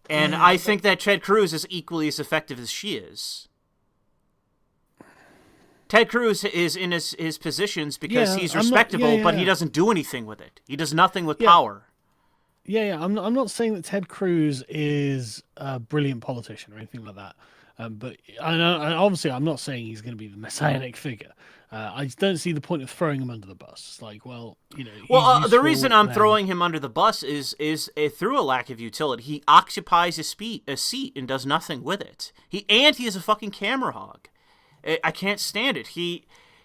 And I think that Ted Cruz is equally as effective as she is. Ted Cruz is in his positions because he's respectable, but he doesn't do anything with it. He does nothing with power. Yeah. I'm not saying that Ted Cruz is a brilliant politician or anything like that. But obviously, I'm not saying he's going to be the messianic figure. I just don't see the point of throwing him under the bus. It's like, the reason I'm throwing him under the bus is through a lack of utility. He occupies a seat and does nothing with it. He is a fucking camera hog. I can't stand it.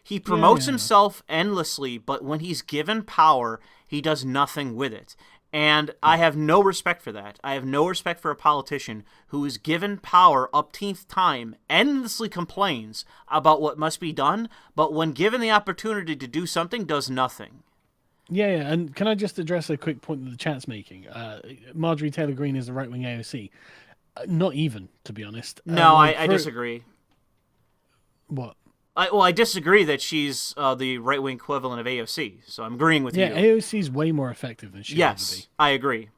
He promotes Yeah. himself endlessly, but when he's given power, he does nothing with it. And I have no respect for that. I have no respect for a politician who is given power upteenth time, endlessly complains about what must be done, but when given the opportunity to do something, does nothing. Yeah, and can I just address a quick point that the chat's making? Marjorie Taylor Greene is the right-wing AOC. Not even, to be honest. No, I disagree. What? I disagree that she's the right-wing equivalent of AOC, so I'm agreeing with you. Yeah, AOC is way more effective than she will ever be. Yes, I agree.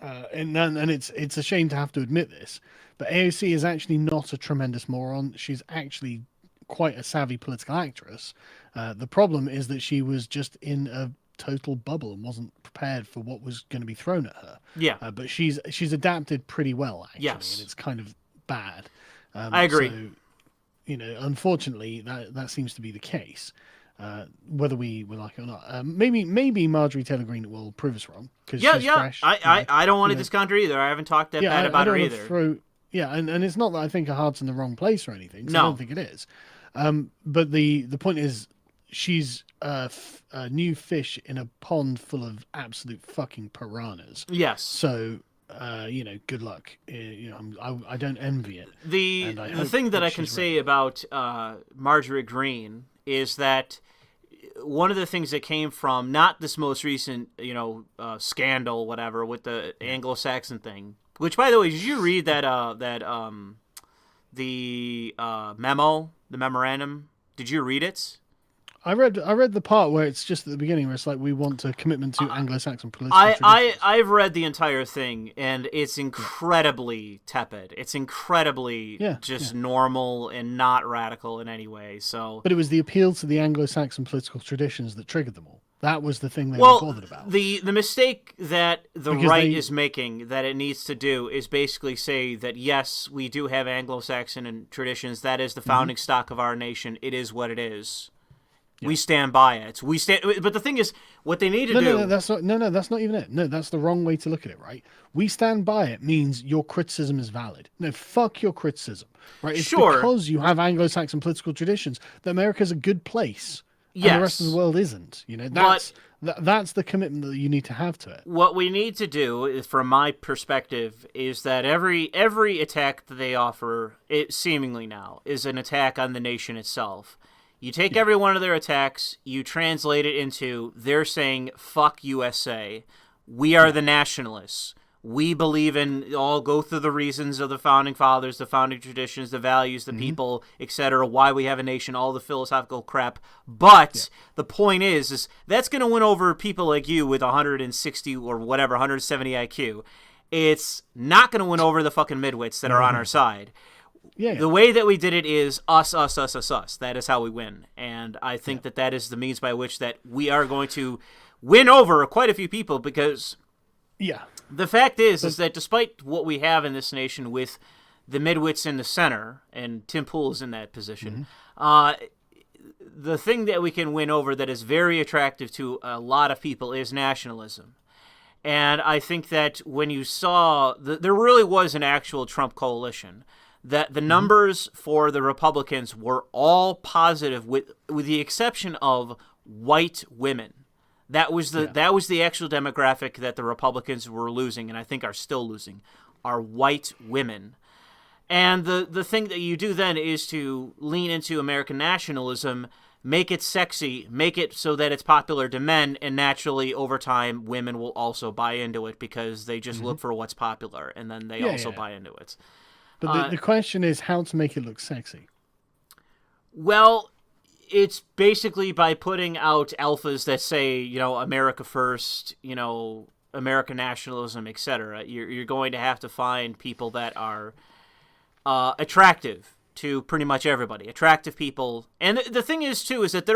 And it's a shame to have to admit this, but AOC is actually not a tremendous moron. She's actually quite a savvy political actress. The problem is that she was just in a total bubble and wasn't prepared for what was going to be thrown at her. Yeah. But she's adapted pretty well, actually, Yes. and it's kind of bad. I agree. So, unfortunately, that seems to be the case. Whether we like it or not, maybe Marjorie Taylor Greene will prove us wrong because she's fresh. I don't want to discount her either. I haven't talked that bad about her either. And it's not that I think her heart's in the wrong place or anything. So No. I don't think it is. But the point is, she's a new fish in a pond full of absolute fucking piranhas. Yes. So, good luck. I don't envy it. The thing that I can say about Marjorie Greene is that one of the things that came from not this most recent, scandal, whatever, with the Anglo-Saxon thing. Which, by the way, did you read the memorandum? Did you read it? I read the part where it's just at the beginning where it's like we want a commitment to Anglo-Saxon political traditions. I've read the entire thing, and it's incredibly tepid. It's incredibly normal and not radical in any way. So, but it was the appeal to the Anglo-Saxon political traditions that triggered them all. That was the thing they were bothered about. The mistake that the right is making, that it needs to do, is basically say that, yes, we do have Anglo-Saxon and traditions. That is the founding stock of our nation. It is what it is. Yeah. We stand by it. But the thing is, what they need to do... No, that's not even it. No, that's the wrong way to look at it, right? We stand by it means your criticism is valid. No, fuck your criticism, right? It's because you have Anglo-Saxon political traditions that America's a good place. And the rest of the world isn't. That's the commitment that you need to have to it. What we need to do, from my perspective, is that every attack that they offer, it seemingly now, is an attack on the nation itself. You take every one of their attacks, you translate it into, they're saying, fuck USA. We are the nationalists. We believe in, all go through the reasons of the founding fathers, the founding traditions, the values, the people, etc., why we have a nation, all the philosophical crap. But the point is that's going to win over people like you with 160 or whatever, 170 IQ. It's not going to win over the fucking midwits that are on our side. Yeah. The way that we did it is us. That is how we win. And I think that is the means by which that we are going to win over quite a few people because... Yeah. The fact is that despite what we have in this nation with the midwits in the center, and Tim Pool is in that position, the thing that we can win over that is very attractive to a lot of people is nationalism. And I think that when you saw, there really was an actual Trump coalition, that the numbers for the Republicans were all positive with the exception of white women. That was the actual demographic that the Republicans were losing, and I think are still losing, are white women. And the thing that you do then is to lean into American nationalism, make it sexy, make it so that it's popular to men, and naturally, over time, women will also buy into it because they just look for what's popular, and then they also buy into it. But the question is how to make it look sexy. Well... It's basically by putting out alphas that say, America first, American nationalism, etc. You're going to have to find people that are attractive to pretty much everybody. Attractive people. And the thing is, too, is that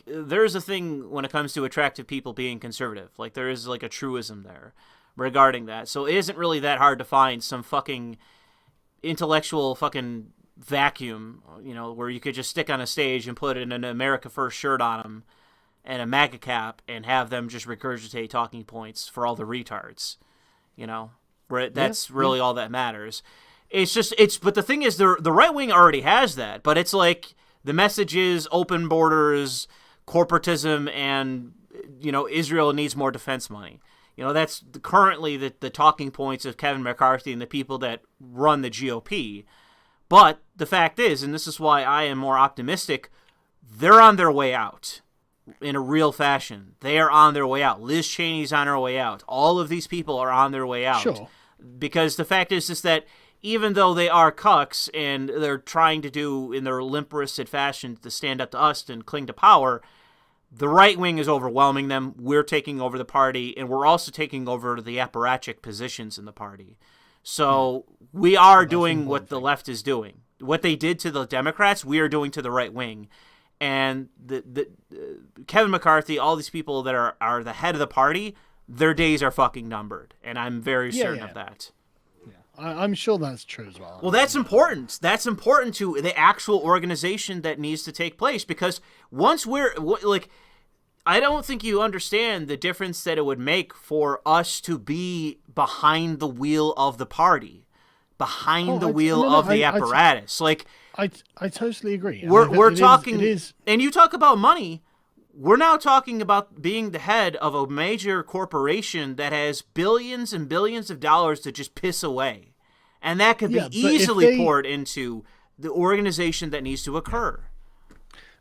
there's a thing when it comes to attractive people being conservative. Like, there is, a truism there regarding that. So it isn't really that hard to find some fucking intellectual fucking... vacuum, where you could just stick on a stage and put an America First shirt on them and a MAGA cap and have them just regurgitate talking points for all the retards, where that's really all that matters. But the thing is, the right wing already has that, but it's like The message is open borders, corporatism, and, Israel needs more defense money. That's currently the talking points of Kevin McCarthy and the people that run the GOP. But the fact is, and this is why I am more optimistic, they're on their way out in a real fashion. They are on their way out. Liz Cheney's on her way out. All of these people are on their way out. Sure. Because the fact is that even though they are cucks and they're trying to do in their limp-wristed fashion to stand up to us and cling to power, the right wing is overwhelming them. We're taking over the party, and we're also taking over the apparatchik positions in the party. So we are doing what the left is doing. What they did to the Democrats, we are doing to the right wing. And the Kevin McCarthy, all these people that are the head of the party, their days are fucking numbered. And I'm very certain of that. I'm sure that's true as well. Well, that's important. That's important to the actual organization that needs to take place, because once I don't think you understand the difference that it would make for us to be behind the wheel of the party, behind the wheel of the apparatus. I totally agree. We're talking, and you talk about money. We're now talking about being the head of a major corporation that has billions and billions of dollars to just piss away. And that could be easily poured into the organization that needs to occur.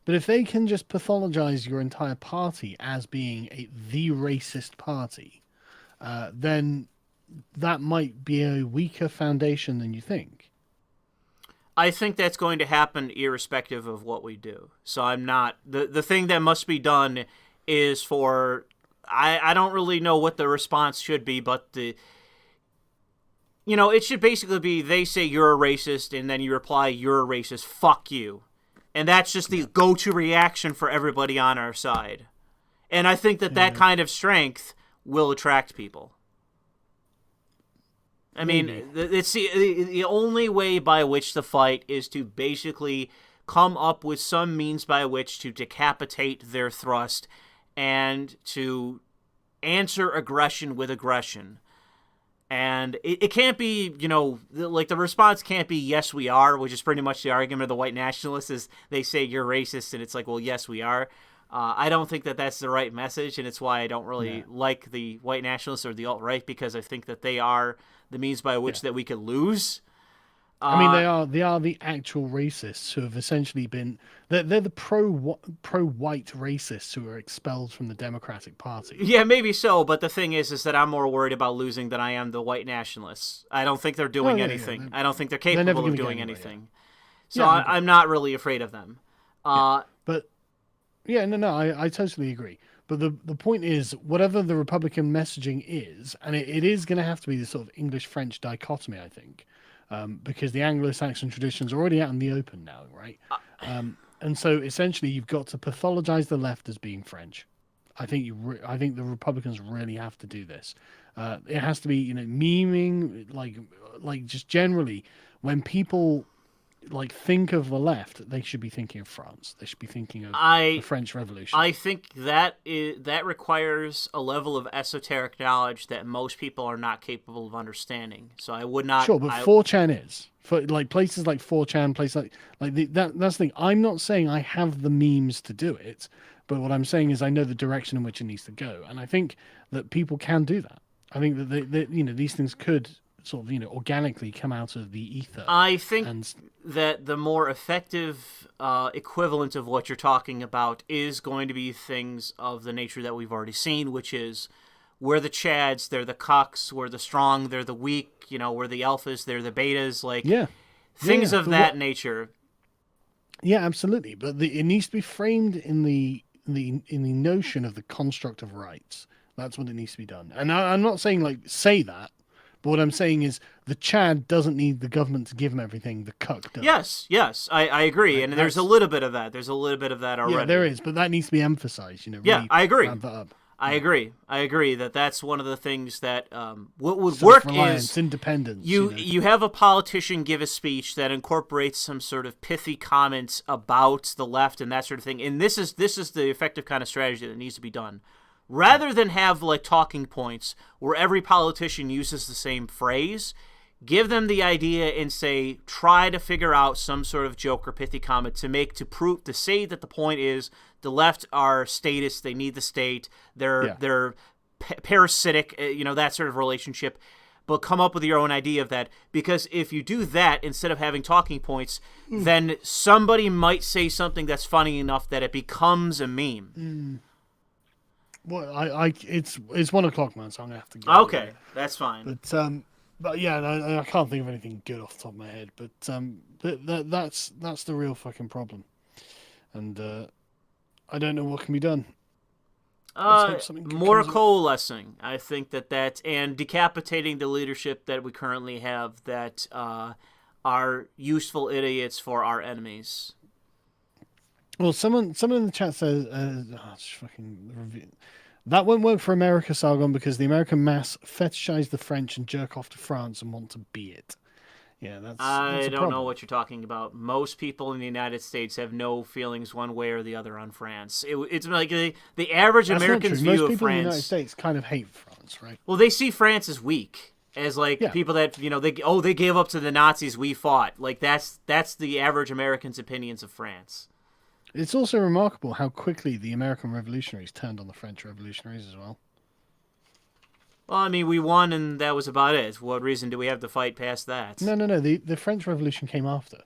But if they can just pathologize your entire party as being the racist party, then that might be a weaker foundation than you think. I think that's going to happen irrespective of what we do. So I'm not... The thing that must be done is for... I don't really know what the response should be, but it should basically be they say you're a racist, and then you reply, you're a racist, fuck you. And that's just the go-to reaction for everybody on our side. And I think that kind of strength will attract people. I mean, it's the only way by which to fight is to basically come up with some means by which to decapitate their thrust and to answer aggression with aggression. And it can't be, the response can't be, yes, we are, which is pretty much the argument of the white nationalists is they say you're racist, and it's like, well, yes, we are. I don't think that that's the right message, and it's why I don't really like the white nationalists or the alt-right, because I think that they are the means by which that we could lose. I mean, they are the actual racists who have essentially been... They're the pro-white racists who are expelled from the Democratic Party. Yeah, maybe so, but the thing is that I'm more worried about losing than I am the white nationalists. I don't think they're doing anything. I don't think they're capable of doing anything. So I'm not really afraid of them. I totally agree. But the point is, whatever the Republican messaging is, and it is going to have to be this sort of English-French dichotomy, I think, because the Anglo-Saxon traditions are already out in the open now, right? And so essentially, you've got to pathologize the left as being French. I think the Republicans really have to do this. It has to be, memeing, like just generally, when people think of the left, they should be thinking of France. They should be thinking of the French Revolution. I think that requires a level of esoteric knowledge that most people are not capable of understanding. So I would not. Sure, but 4chan is for places like 4chan, places that's the thing. I'm not saying I have the memes to do it, but what I'm saying is I know the direction in which it needs to go, and I think that people can do that. I think that these things could sort of organically come out of the ether. I think that the more effective equivalent of what you're talking about is going to be things of the nature that we've already seen, which is we're the Chads, they're the cucks, we're the strong, they're the weak, we're the alphas, they're the betas, things of that nature. Yeah, absolutely. But it needs to be framed in the notion of the construct of rights. That's what it needs to be done. And I'm not saying say that. But what I'm saying is the Chad doesn't need the government to give him everything. The cuck does. Yes, I agree. And there's a little bit of that. There's a little bit of that already. Yeah, there is. But that needs to be emphasized. Really I agree. Ramp that up. I agree that that's one of the things that what would work is independence. You have a politician give a speech that incorporates some sort of pithy comments about the left and that sort of thing. And this is the effective kind of strategy that needs to be done. Rather than have talking points where every politician uses the same phrase, give them the idea and say, try to figure out some sort of joke or pithy comment to say that the point is the left are statists, they need the state, they're parasitic, that sort of relationship. But come up with your own idea of that, because if you do that instead of having talking points, then somebody might say something that's funny enough that it becomes a meme. Well, it's 1 o'clock, man, so I'm gonna have to go. Okay, that's fine. But yeah, I can't think of anything good off the top of my head. But that's the real fucking problem, and I don't know what can be done. More coalescing. I think that and decapitating the leadership that we currently have that are useful idiots for our enemies. Well, someone in the chat says, that won't work for America, Sargon, because the American mass fetishize the French and jerk off to France and want to be it. Yeah, I don't know what you're talking about. Most people in the United States have no feelings one way or the other on France. It's like the average American's view of France. Most people in the United States kind of hate France, right? Well, they see France as weak, as people that they gave up to the Nazis, we fought. Like that's the average American's opinions of France. It's also remarkable how quickly the American revolutionaries turned on the French revolutionaries as well. Well, I mean, we won, and that was about it. What reason do we have to fight past that? No. The French Revolution came after.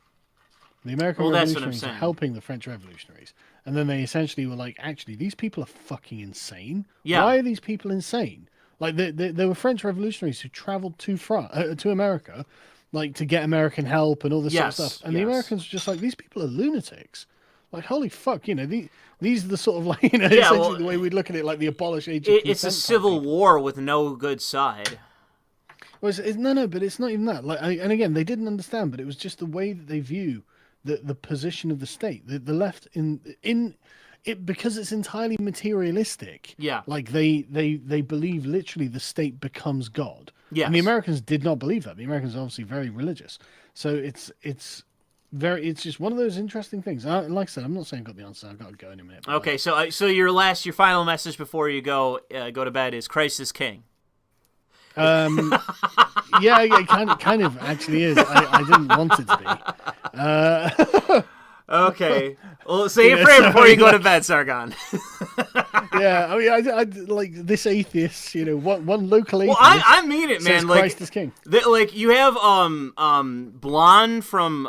The American revolutionaries were helping the French revolutionaries. And then they essentially were like, actually, these people are fucking insane. Yeah. Why are these people insane? Like, there were French revolutionaries who traveled to America, like, to get American help and all this sort of stuff. And the Americans were just like, these people are lunatics. Like, holy fuck, these are the sort of, like, essentially the way we'd look at it, like the abolish age of consent. It's a civil war with no good side. Well, no, but it's not even that. Like, and again, they didn't understand, but it was just the way that they view the position of the state. The left in it, because it's entirely materialistic. Yeah. Like, they believe literally the state becomes God. Yes. And the Americans did not believe that. The Americans are obviously very religious. So it's just one of those interesting things. Like I said, I'm not saying I got the answer. I've got to go in a minute. Okay, so your final message before you go to bed is Christ is King. Yeah, it kind of actually is. I didn't want it to be. Okay. Well, say a prayer before you go to bed, Sargon. Yeah, I mean, I like this atheist, one local atheist. Well, I mean it, man. Like, Christ is King. You have Blonde from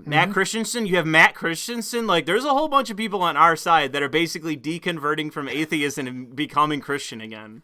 Matt Christensen. You have Matt Christensen. Like, there's a whole bunch of people on our side that are basically deconverting from atheism and becoming Christian again.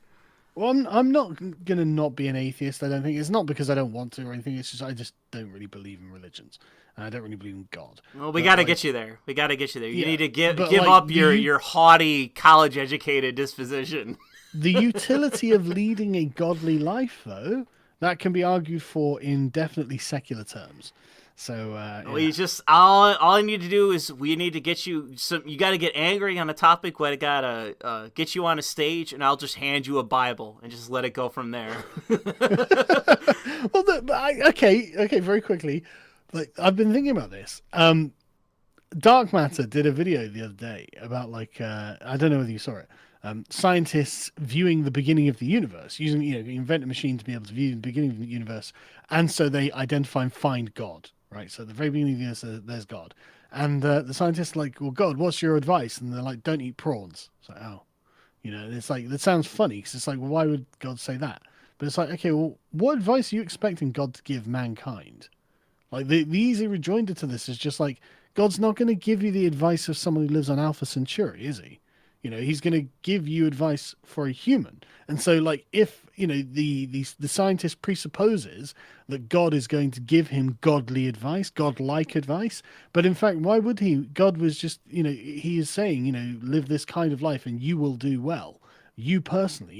Well, I'm not gonna not be an atheist. I don't think it's not because I don't want to or anything. It's just I just don't really believe in religions. I don't really believe in God. Well, we got to get you there. You need to give up your haughty, college-educated disposition. The utility of leading a godly life, though, that can be argued for in definitely secular terms. So we just all I need to do is we need to get you some. You got to get angry on a topic. We got to get you on a stage, and I'll just hand you a Bible and just let it go from there. Well, okay, very quickly. Like, I've been thinking about this. Dark Matter did a video the other day about I don't know whether you saw it. Scientists viewing the beginning of the universe, using invent a machine to be able to view the beginning of the universe, and so they identify and find God. Right, so at the very beginning of the universe, there's God, and the scientists are like, well, God, what's your advice? And they're like, don't eat prawns. It's like, oh, it's like that sounds funny because it's like, well, why would God say that? But it's like, okay, well, what advice are you expecting God to give mankind? Like the easy rejoinder to this is just like, God's not going to give you the advice of someone who lives on Alpha Centauri, is he? He's going to give you advice for a human. And so, like, if, the scientist presupposes that God is going to give him godly advice, godlike advice, but in fact, why would he? God was just, he is saying, live this kind of life and you will do well. You personally,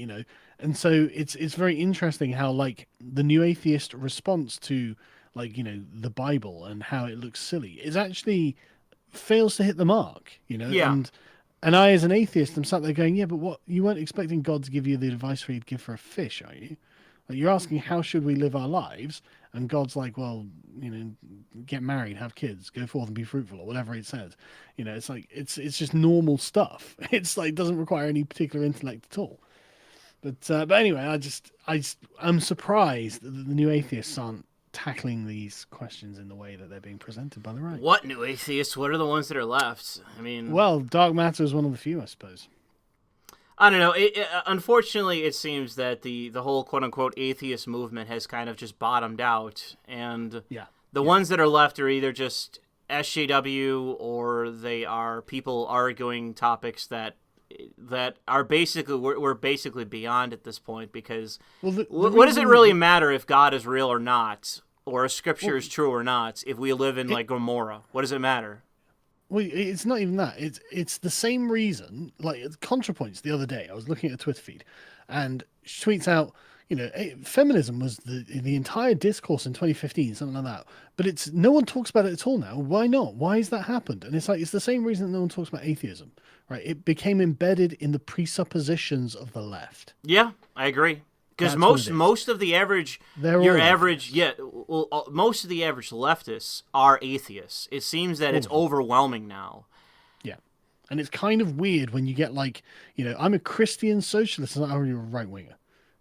And so it's very interesting how, like, the new atheist response to, like, the Bible and how it looks silly is actually fails to hit the mark, Yeah. And I, as an atheist, am sat there going, yeah, but what, you weren't expecting God to give you the advice he'd give for a fish, are you? Like, you're asking, how should we live our lives? And God's like, well, get married, have kids, go forth and be fruitful, or whatever it says. It's like, it's just normal stuff. It's like, it doesn't require any particular intellect at all. But anyway, I'm surprised that the new atheists aren't tackling these questions in the way that they're being presented by the right. What new atheists? What are the ones that are left? I mean, Well, dark matter is one of the few, I suppose. I don't know. Unfortunately, it seems that the whole quote-unquote atheist movement has kind of just bottomed out, and the ones that are left are either just SJW or they are people arguing topics that are basically we're basically beyond at this point, because what does it really matter if God is real or not, or if Scripture is true or not, if we live in like Gomorrah? What does it matter? Well, it's not even that. It's the same reason. Like ContraPoints the other day, I was looking at a Twitter feed, and she tweets out, feminism was the entire discourse in 2015, something like that. But no one talks about it at all now. Why not? Why has that happened? And it's the same reason that no one talks about atheism, right? It became embedded in the presuppositions of the left. Yeah, I agree. Because most of the average, most of the average leftists are atheists. It seems that it's overwhelming now. Yeah, and it's kind of weird when you get I'm a Christian socialist and I'm a right winger.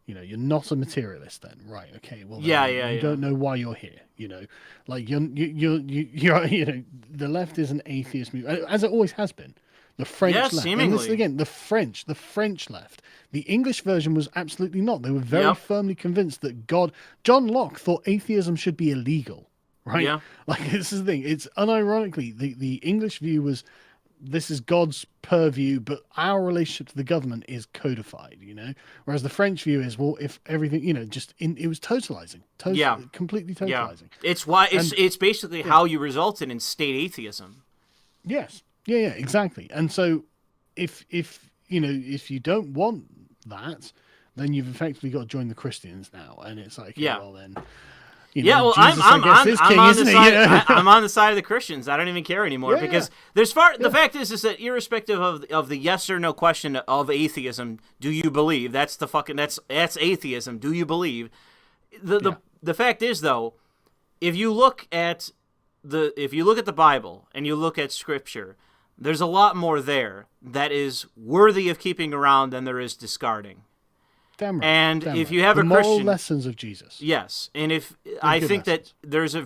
You're not a materialist then, right? Okay, well, you don't know why you're here. Like you're the left is an atheist movement, as it always has been. The French left. Seemingly. And this is, again, the French left. The English version was absolutely not. They were very firmly convinced that John Locke thought atheism should be illegal, right? Yeah. Like, this is the thing. It's unironically, the English view was, this is God's purview, but our relationship to the government is codified, Whereas the French view is, well, if everything, it was totalizing. Completely totalizing. Yeah. It's why, it's basically how you resulted in state atheism. Yes. Yeah, exactly. And so if you don't want that, then you've effectively got to join the Christians now. And it's like, well then, well, Jesus, I'm on the side. I'm on the side of the Christians. I don't even care anymore because the fact is that irrespective of the yes or no question of atheism, do you believe? That's that's atheism. Do you believe? The fact is though, if you look at the Bible and you look at Scripture, there's a lot more there that is worthy of keeping around than there is discarding. Damn right. And if you have the a moral Christian lessons of Jesus. Yes, and I think that there's a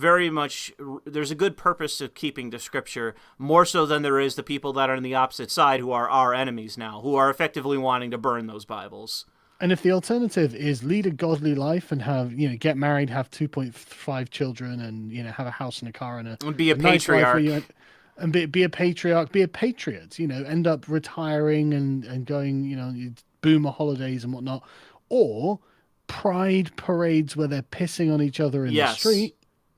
good purpose to keeping the Scripture more so than there is the people that are on the opposite side who are our enemies now, who are effectively wanting to burn those Bibles. And if the alternative is lead a godly life and have, get married, have 2.5 children, and have a house and a car and be a patriarch. And be a patriarch, be a patriot, end up retiring and going, boomer holidays and whatnot, or pride parades where they're pissing on each other in the street.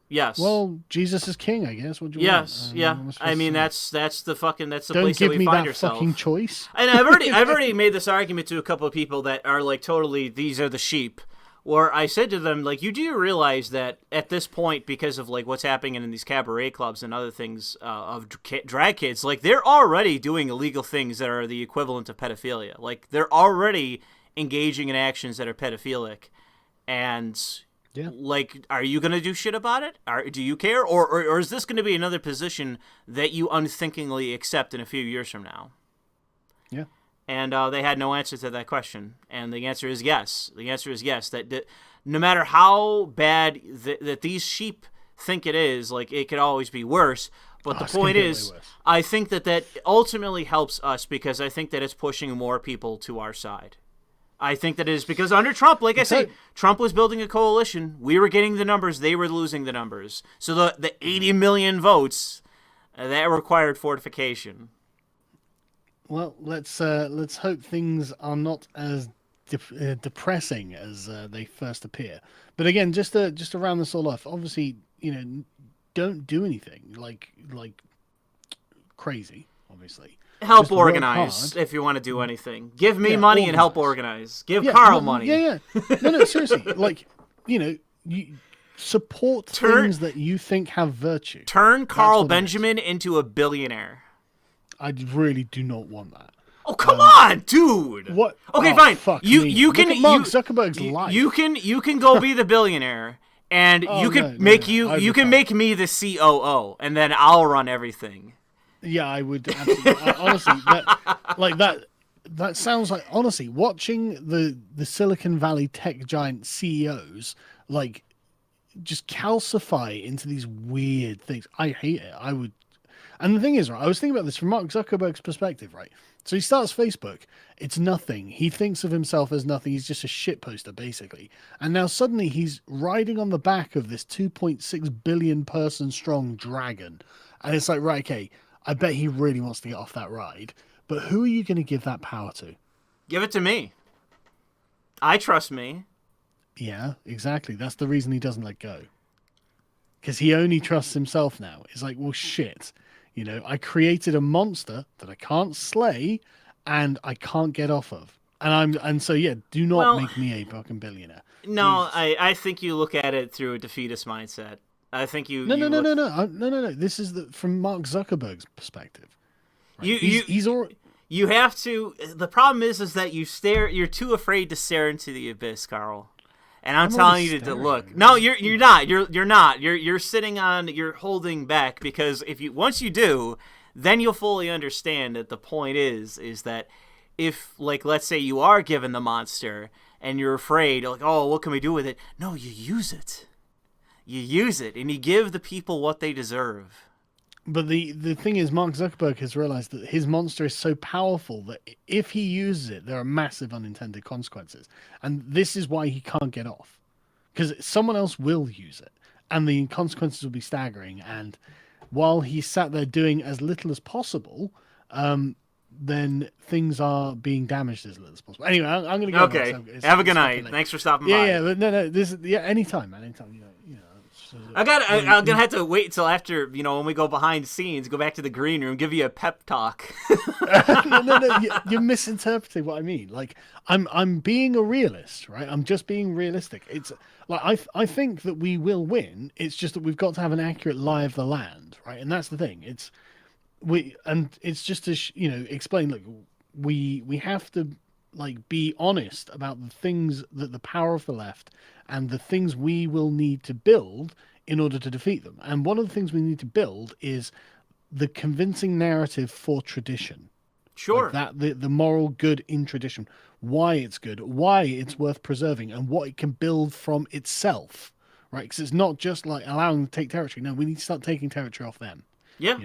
Yes. Well, Jesus is king, I guess. What do you want? I mean, that's the place that we find ourselves. Don't give me that fucking choice. And I've already made this argument to a couple of people that are like totally these are the sheep. Where I said to them, like, you do realize that at this point, because of like what's happening in these cabaret clubs and other things of drag kids, like they're already doing illegal things that are the equivalent of pedophilia. Like they're already engaging in actions that are pedophilic, and like, are you gonna do shit about it? Do you care, or is this going to be another position that you unthinkingly accept in a few years from now? Yeah. And they had no answer to that question. And the answer is yes. The answer is yes. That no matter how bad that these sheep think it is, like, it could always be worse. But the point is, I think that ultimately helps us because I think that it's pushing more people to our side. I think that it is because under Trump, like I say, Trump was building a coalition. We were getting the numbers. They were losing the numbers. So the 80 million votes, that required fortification. Well, let's hope things are not as depressing as they first appear. But again, just to round this all off, obviously, don't do anything like crazy. Obviously, help organize if you want to do anything. Give me money and help organize. Give Carl money. Yeah. No, seriously, like you support things that you think have virtue. Turn Carl Benjamin into a billionaire. I really do not want that. Oh, come on, dude. What? Okay, fine. You can look at Mark Zuckerberg's life. You can go be the billionaire, and you can make me the COO, and then I'll run everything. Yeah, I would. Honestly, that that sounds like, honestly, watching the Silicon Valley tech giant CEOs like just calcify into these weird things. I hate it. I would. And the thing is, right, I was thinking about this from Mark Zuckerberg's perspective, right? So he starts Facebook. It's nothing. He thinks of himself as nothing. He's just a shit poster, basically. And now suddenly he's riding on the back of this 2.6 billion person strong dragon. And it's like, right, okay, I bet he really wants to get off that ride. But who are you going to give that power to? Give it to me. I trust me. Yeah, exactly. That's the reason he doesn't let go. Because he only trusts himself now. It's like, well, shit. You know, I created a monster that I can't slay and I can't get off of. And so yeah, do not make me a fucking billionaire. No, I think you look at it through a defeatist mindset. I think you No. This is from Mark Zuckerberg's perspective. Right? He's already. You have to. The problem is that you're too afraid to stare into the abyss, Carl. And I'm telling you to look. No, you're not. You're not. You're sitting on. You're holding back because once you do, then you'll fully understand that the point is that if, like, let's say you are given the monster and you're afraid, like, oh, what can we do with it? No, you use it. You use it, and you give the people what they deserve. But the thing is, Mark Zuckerberg has realized that his monster is so powerful that if he uses it, there are massive unintended consequences. And this is why he can't get off. Because someone else will use it. And the consequences will be staggering. And while he's sat there doing as little as possible, then things are being damaged as little as possible. Anyway, I'm going to go. Okay. Have a good night. Thanks for stopping by. Yeah, but no. Anytime, man. Anytime, you know. I'm gonna have to wait until after, when we go behind the scenes, go back to the green room, give you a pep talk. No, you're misinterpreting what I mean. Like, I'm being a realist, right? I'm just being realistic. It's like I think that we will win. It's just that we've got to have an accurate lie of the land, right? And that's the thing. It's just to explain. Look, we have to be honest about the things that the power of the left and the things we will need to build in order to defeat them. And one of the things we need to build is the convincing narrative for tradition. Sure. The moral good in tradition, why it's good, why it's worth preserving, and what it can build from itself, right? Because it's not just like allowing them to take territory. No, we need to start taking territory off them. Yeah.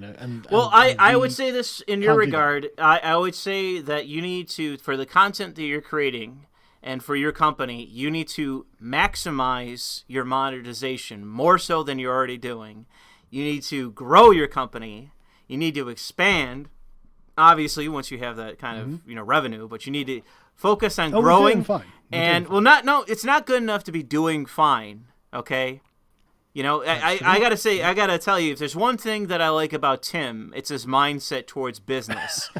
I would say this in your regard. I would say that you need to, for the content that you're creating and for your company, you need to maximize your monetization more so than you're already doing. You need to grow your company. You need to expand, obviously, once you have that kind of revenue. But you need to focus on growing. We're doing fine. It's not good enough to be doing fine. Okay. I gotta tell you, if there's one thing that I like about Tim, it's his mindset towards business.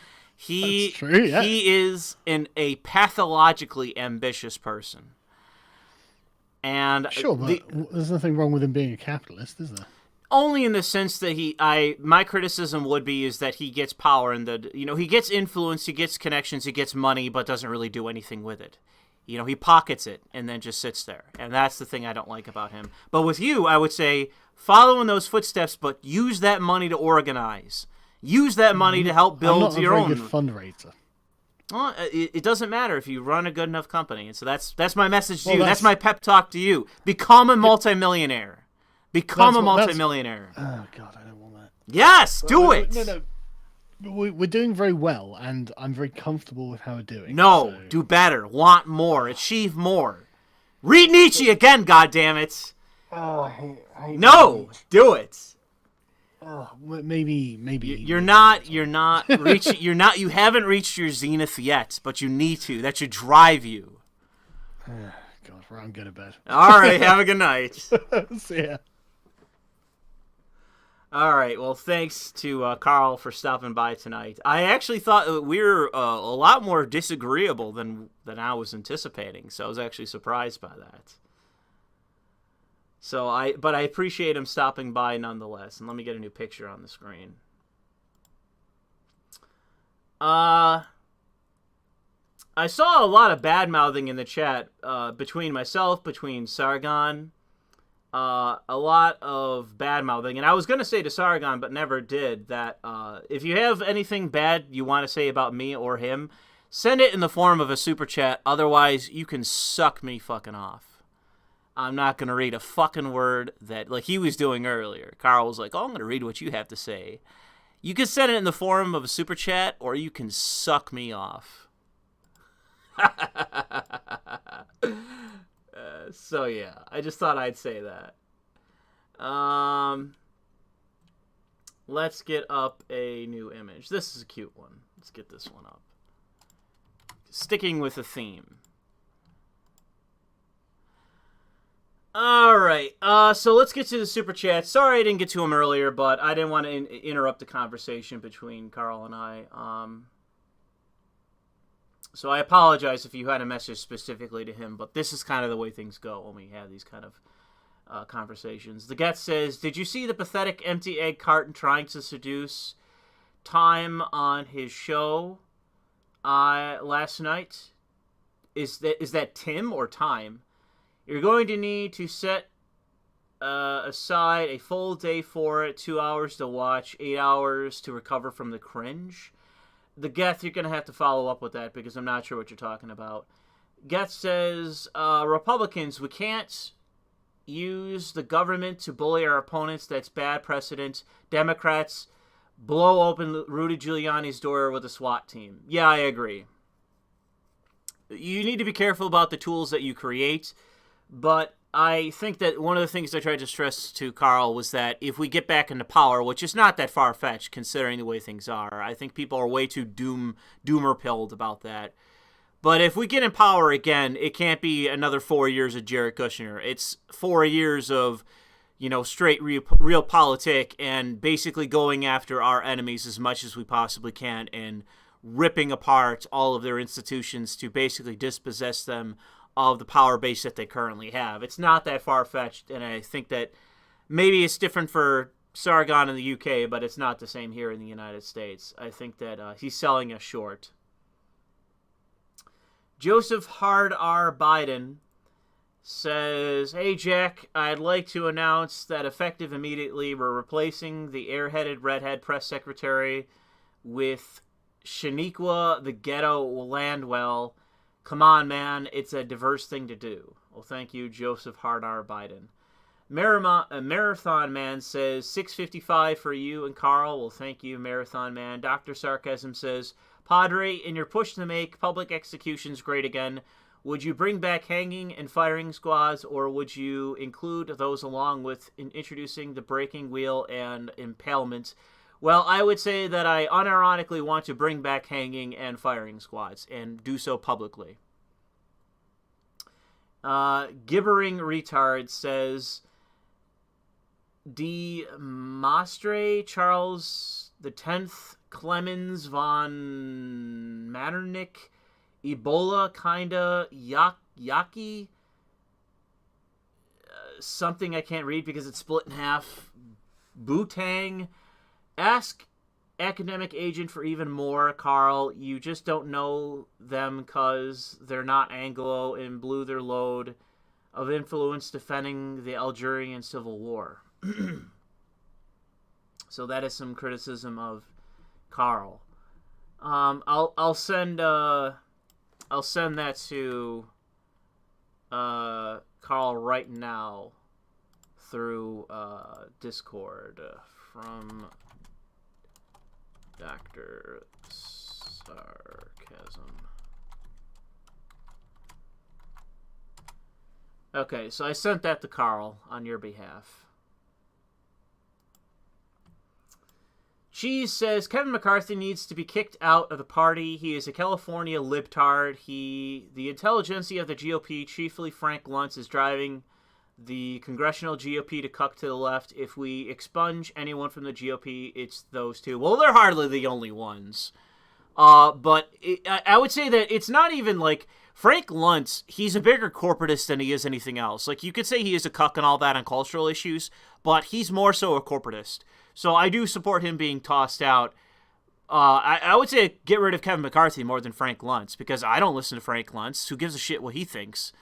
He is a pathologically ambitious person. And sure, but there's nothing wrong with him being a capitalist, is there? Only in the sense that my criticism would be is that he gets power and he gets influence, he gets connections, he gets money, but doesn't really do anything with it. He pockets it and then just sits there. And that's the thing I don't like about him. But with you, I would say follow in those footsteps, but use that money to organize. Use that money to help build your own. I'm not a very good fundraiser. Well, it doesn't matter if you run a good enough company. And so that's my message to you. That's my pep talk to you. Become a multimillionaire. Become a multimillionaire. Oh, God, I don't want that. Yes, do it. No. We're doing very well, and I'm very comfortable with how we're doing. No, do better. Want more. Achieve more. Read Nietzsche again, goddammit. Oh, I no, do it. Maybe you're not reaching. You haven't reached your zenith yet, but you need to. That should drive you. God, I'm going to bed. All right, have a good night. See ya. All right, well, thanks to Carl for stopping by tonight. I actually thought we were a lot more disagreeable than I was anticipating, so I was actually surprised by that. But I appreciate him stopping by nonetheless. And let me get a new picture on the screen. I saw a lot of bad-mouthing in the chat between myself, between Sargon. A lot of bad-mouthing. And I was going to say to Sargon, but never did, that if you have anything bad you want to say about me or him, Send it in the form of a super chat. Otherwise, you can suck me fucking off. I'm not going to read a fucking word that, like he was doing earlier. Carl was like, oh, I'm going to read what you have to say. You can send it in the form of a super chat, or you can suck me off. So, yeah, I just thought I'd say that. Let's get up a new image. This is a cute one. Let's get this one up. Sticking with the theme. All right. So let's get to the super chat. Sorry I didn't get to him earlier, but I didn't want to interrupt the conversation between Carl and I. So I apologize if you had a message specifically to him, but this is kind of the way things go when we have these kind of conversations. The Gettr says, did you see the pathetic empty egg carton trying to seduce Time on his show last night? Is that Tim or Time? You're going to need to set aside a full day for it, 2 hours to watch, 8 hours to recover from the cringe. The Gettr, you're going to have to follow up with that because I'm not sure what you're talking about. Gettr says, Republicans, we can't use the government to bully our opponents. That's bad precedent. Democrats, blow open Rudy Giuliani's door with a SWAT team. Yeah, I agree. You need to be careful about the tools that you create. But I think that one of the things I tried to stress to Carl was that if we get back into power, which is not that far-fetched considering the way things are, I think people are way too doomer-pilled about that. But if we get in power again, it can't be another 4 years of Jared Kushner. It's 4 years of, straight realpolitik and basically going after our enemies as much as we possibly can and ripping apart all of their institutions to basically dispossess them of the power base that they currently have. It's not that far-fetched, and I think that maybe it's different for Sargon in the UK, but it's not the same here in the United States. I think that he's selling us short. Joseph Hard R. Biden says, hey, Jack, I'd like to announce that effective immediately, we're replacing the airheaded redhead press secretary with Shaniqua the Ghetto Landwell. Come on, man. It's a diverse thing to do. Well, thank you, Joseph Hard R. Biden. Marathon Man says, 6:55 for you and Carl. Well, thank you, Marathon Man. Dr. Sarcasm says, Padre, in your push to make public executions great again, would you bring back hanging and firing squads, or would you include those along with introducing the breaking wheel and impalement? Well, I would say that I unironically want to bring back hanging and firing squads, and do so publicly. Gibbering Retard says, De Maastre Charles X Clemens von Metternich Ebola kinda Yaki something I can't read because it's split in half. Bootang. Ask academic agent for even more, Carl. You just don't know them because they're not Anglo and blew their load of influence defending the Algerian Civil War. So that is some criticism of Carl. I'll send that to Carl right now through Discord from Dr. Sarcasm. Okay, so I sent that to Carl on your behalf. Cheese says, Kevin McCarthy needs to be kicked out of the party. He is a California libtard. The intelligentsia of the GOP, chiefly Frank Luntz, is driving the congressional GOP to cuck to the left. If we expunge anyone from the GOP, it's those two. Well, they're hardly the only ones. But I would say that it's not even like Frank Luntz, he's a bigger corporatist than he is anything else. Like, you could say he is a cuck and all that on cultural issues, but he's more so a corporatist. So I do support him being tossed out. I would say get rid of Kevin McCarthy more than Frank Luntz, because I don't listen to Frank Luntz. Who gives a shit what he thinks?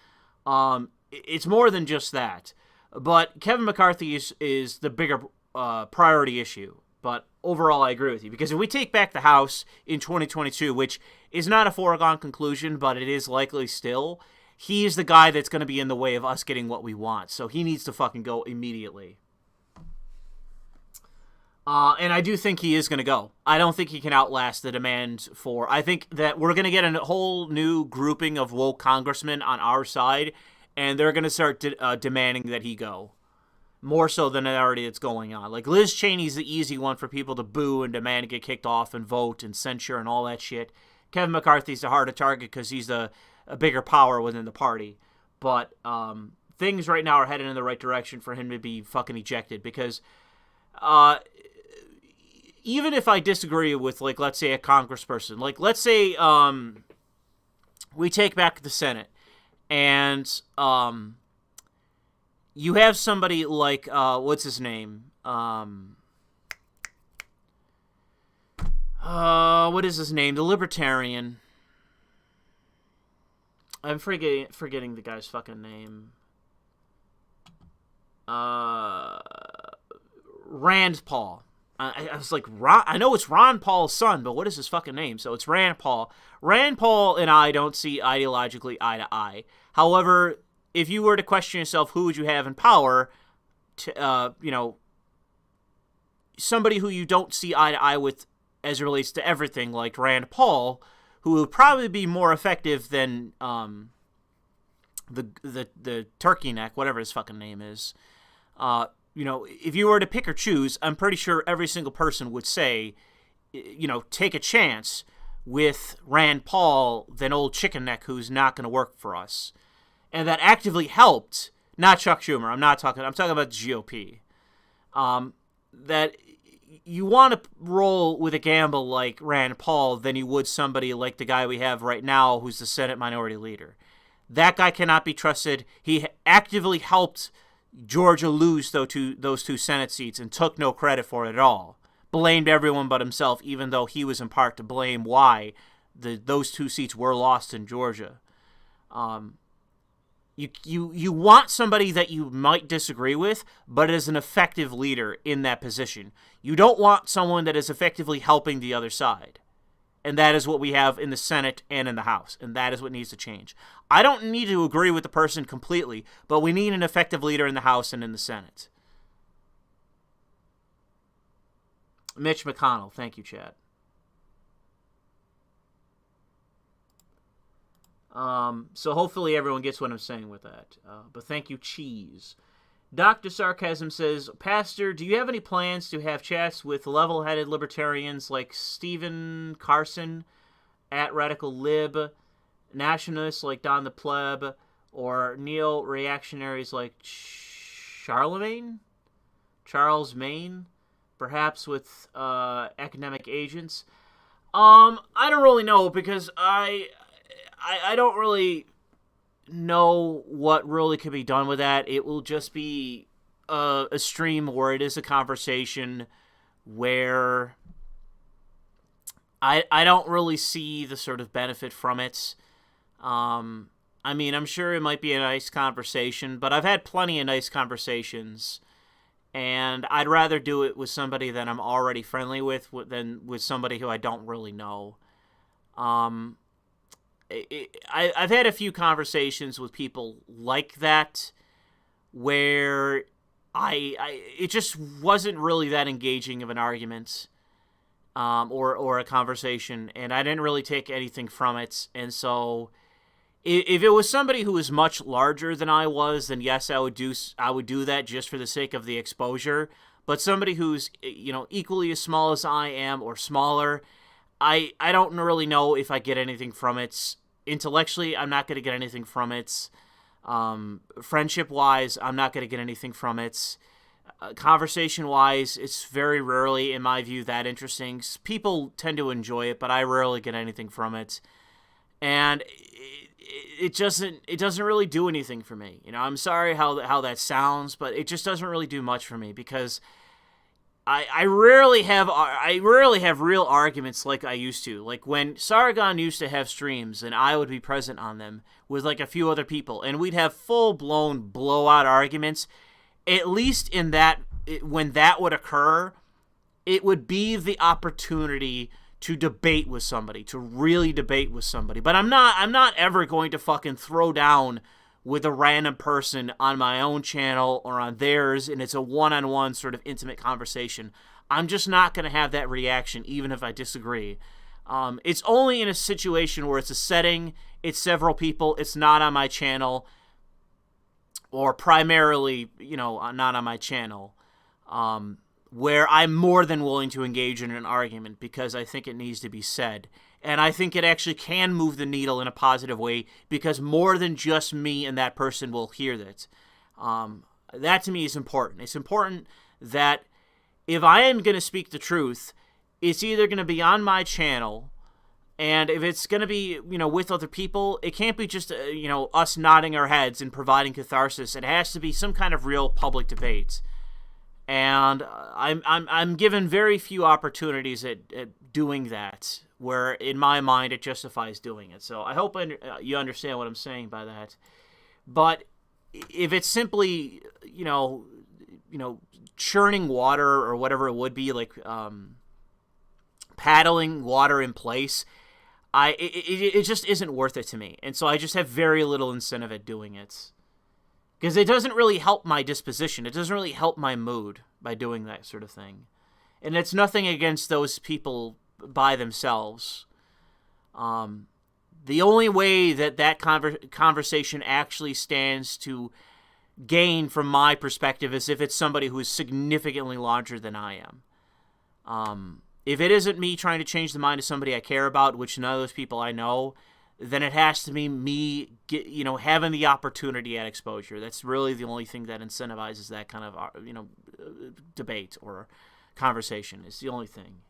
It's more than just that. But Kevin McCarthy is the bigger priority issue. But overall, I agree with you. Because if we take back the House in 2022, which is not a foregone conclusion, but it is likely still, he is the guy that's going to be in the way of us getting what we want. So he needs to fucking go immediately. And I do think he is going to go. I don't think he can outlast the demand for... I think that we're going to get a whole new grouping of woke congressmen on our side, and they're going to start demanding that he go. More so than it already is going on. Like, Liz Cheney's the easy one for people to boo and demand to get kicked off and vote and censure and all that shit. Kevin McCarthy's the harder target because he's a bigger power within the party. But things right now are headed in the right direction for him to be fucking ejected because... even if I disagree with, like, let's say a congressperson, like, let's say we take back the Senate, and you have somebody like, what's his name? What is his name? The Libertarian. I'm forgetting the guy's fucking name. Rand Paul. I was like, I know it's Ron Paul's son, but what is his fucking name? So it's Rand Paul. Rand Paul and I don't see ideologically eye to eye. However, if you were to question yourself, who would you have in power? Somebody who you don't see eye to eye with as it relates to everything, like Rand Paul, who would probably be more effective than the turkey neck, whatever his fucking name is. If you were to pick or choose, I'm pretty sure every single person would say, take a chance with Rand Paul than old chicken neck who's not going to work for us. And that actively helped, not Chuck Schumer, I'm talking about the GOP. That you want to roll with a gamble like Rand Paul than you would somebody like the guy we have right now who's the Senate Minority Leader. That guy cannot be trusted. He actively helped Georgia lose those two Senate seats and took no credit for it at all. Blamed everyone but himself, even though he was in part to blame why those two seats were lost in Georgia. You want somebody that you might disagree with, but is an effective leader in that position. You don't want someone that is effectively helping the other side. And that is what we have in the Senate and in the House. And that is what needs to change. I don't need to agree with the person completely, but we need an effective leader in the House and in the Senate. Mitch McConnell. Thank you, Chad. So hopefully everyone gets what I'm saying with that. But thank you, Cheese. Dr. Sarcasm says, Pastor, do you have any plans to have chats with level-headed libertarians like Stephen Carson at Radical Lib, nationalists like Don the Pleb, or neo-reactionaries like Charles Maine, perhaps with academic agents? I don't really know because I don't really know what really could be done with that. It will just be a stream where it is a conversation where I don't really see the sort of benefit from it. I'm sure it might be a nice conversation, but I've had plenty of nice conversations, and I'd rather do it with somebody that I'm already friendly with than with somebody who I don't really know. I've had a few conversations with people like that where it just wasn't really that engaging of an argument or a conversation, and I didn't really take anything from it. And so if it was somebody who was much larger than I was, then yes, I would do that just for the sake of the exposure. But somebody who's equally as small as I am or smaller, I don't really know if I get anything from it. Intellectually, I'm not going to get anything from it. Friendship-wise, I'm not going to get anything from it. Conversation-wise, it's very rarely, in my view, that interesting. People tend to enjoy it, but I rarely get anything from it. And it doesn't really do anything for me. I'm sorry how that sounds, but it just doesn't really do much for me because I rarely have real arguments like I used to. Like when Sargon used to have streams and I would be present on them with like a few other people, and we'd have full-blown blowout arguments. At least in that, when that would occur, it would be the opportunity to debate with somebody, to really debate with somebody. But I'm not ever going to fucking throw down with a random person on my own channel or on theirs, and it's a one-on-one sort of intimate conversation. I'm just not going to have that reaction, even if I disagree. It's only in a situation where it's a setting, it's several people, it's not on my channel, or primarily, not on my channel, where I'm more than willing to engage in an argument because I think it needs to be said. And I think it actually can move the needle in a positive way because more than just me and that person will hear that. That to me is important. It's important that if I am going to speak the truth, it's either going to be on my channel, and if it's going to be, with other people, it can't be just, us nodding our heads and providing catharsis. It has to be some kind of real public debate. And I'm given very few opportunities at doing that, where in my mind it justifies doing it. So I hope you understand what I'm saying by that. But if it's simply, churning water or whatever it would be, like paddling water in place, it just isn't worth it to me. And so I just have very little incentive at doing it. Because it doesn't really help my disposition. It doesn't really help my mood by doing that sort of thing. And it's nothing against those people by themselves. The only way that conversation actually stands to gain from my perspective is if it's somebody who is significantly larger than I am. If it isn't me trying to change the mind of somebody I care about, which none of those people I know, then it has to be me, having the opportunity at exposure. That's really the only thing that incentivizes that kind of, debate or conversation. It's the only thing.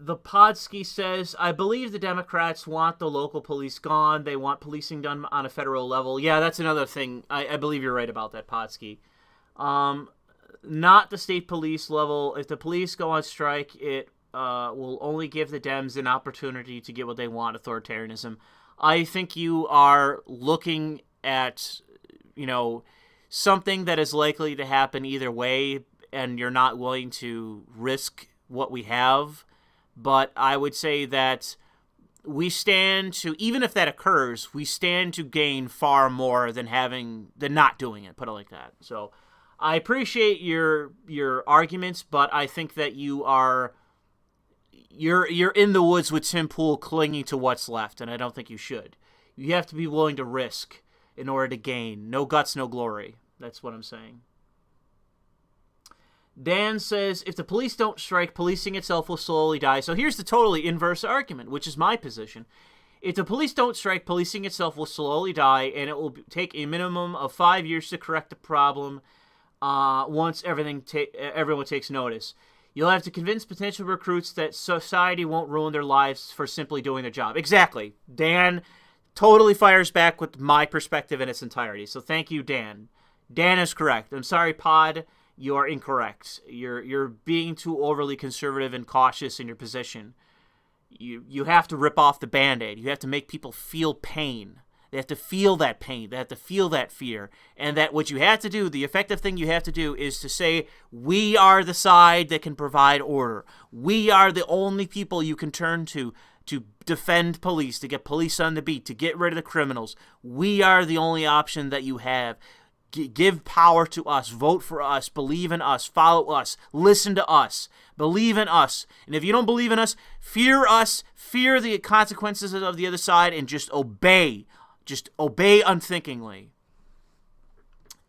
The Podsky says, I believe the Democrats want the local police gone. They want policing done on a federal level. Yeah, that's another thing. I believe you're right about that, Podsky. Not the state police level. If the police go on strike, it will only give the Dems an opportunity to get what they want, authoritarianism. I think you are looking at, something that is likely to happen either way, and you're not willing to risk what we have. But I would say that we stand to, even if that occurs, we stand to gain far more than not doing it, put it like that. So I appreciate your arguments, but I think that you're in the woods with Tim Pool clinging to what's left, and I don't think you should. You have to be willing to risk in order to gain. No guts, no glory. That's what I'm saying. Dan says, if the police don't strike, policing itself will slowly die. So here's the totally inverse argument, which is my position. If the police don't strike, policing itself will slowly die, and it will take a minimum of 5 years to correct the problem once everyone takes notice. You'll have to convince potential recruits that society won't ruin their lives for simply doing their job. Exactly. Dan totally fires back with my perspective in its entirety. So thank you, Dan. Dan is correct. I'm sorry, Pod. You are incorrect. You're being too overly conservative and cautious in your position. You have to rip off the Band-Aid. You have to make people feel pain. They have to feel that pain. They have to feel that fear. And that what you have to do, the effective thing you have to do, is to say, we are the side that can provide order. We are the only people you can turn to defend police, to get police on the beat, to get rid of the criminals. We are the only option that you have. Give power to us, vote for us, believe in us, follow us, listen to us, believe in us. And if you don't believe in us, fear the consequences of the other side, and just obey unthinkingly.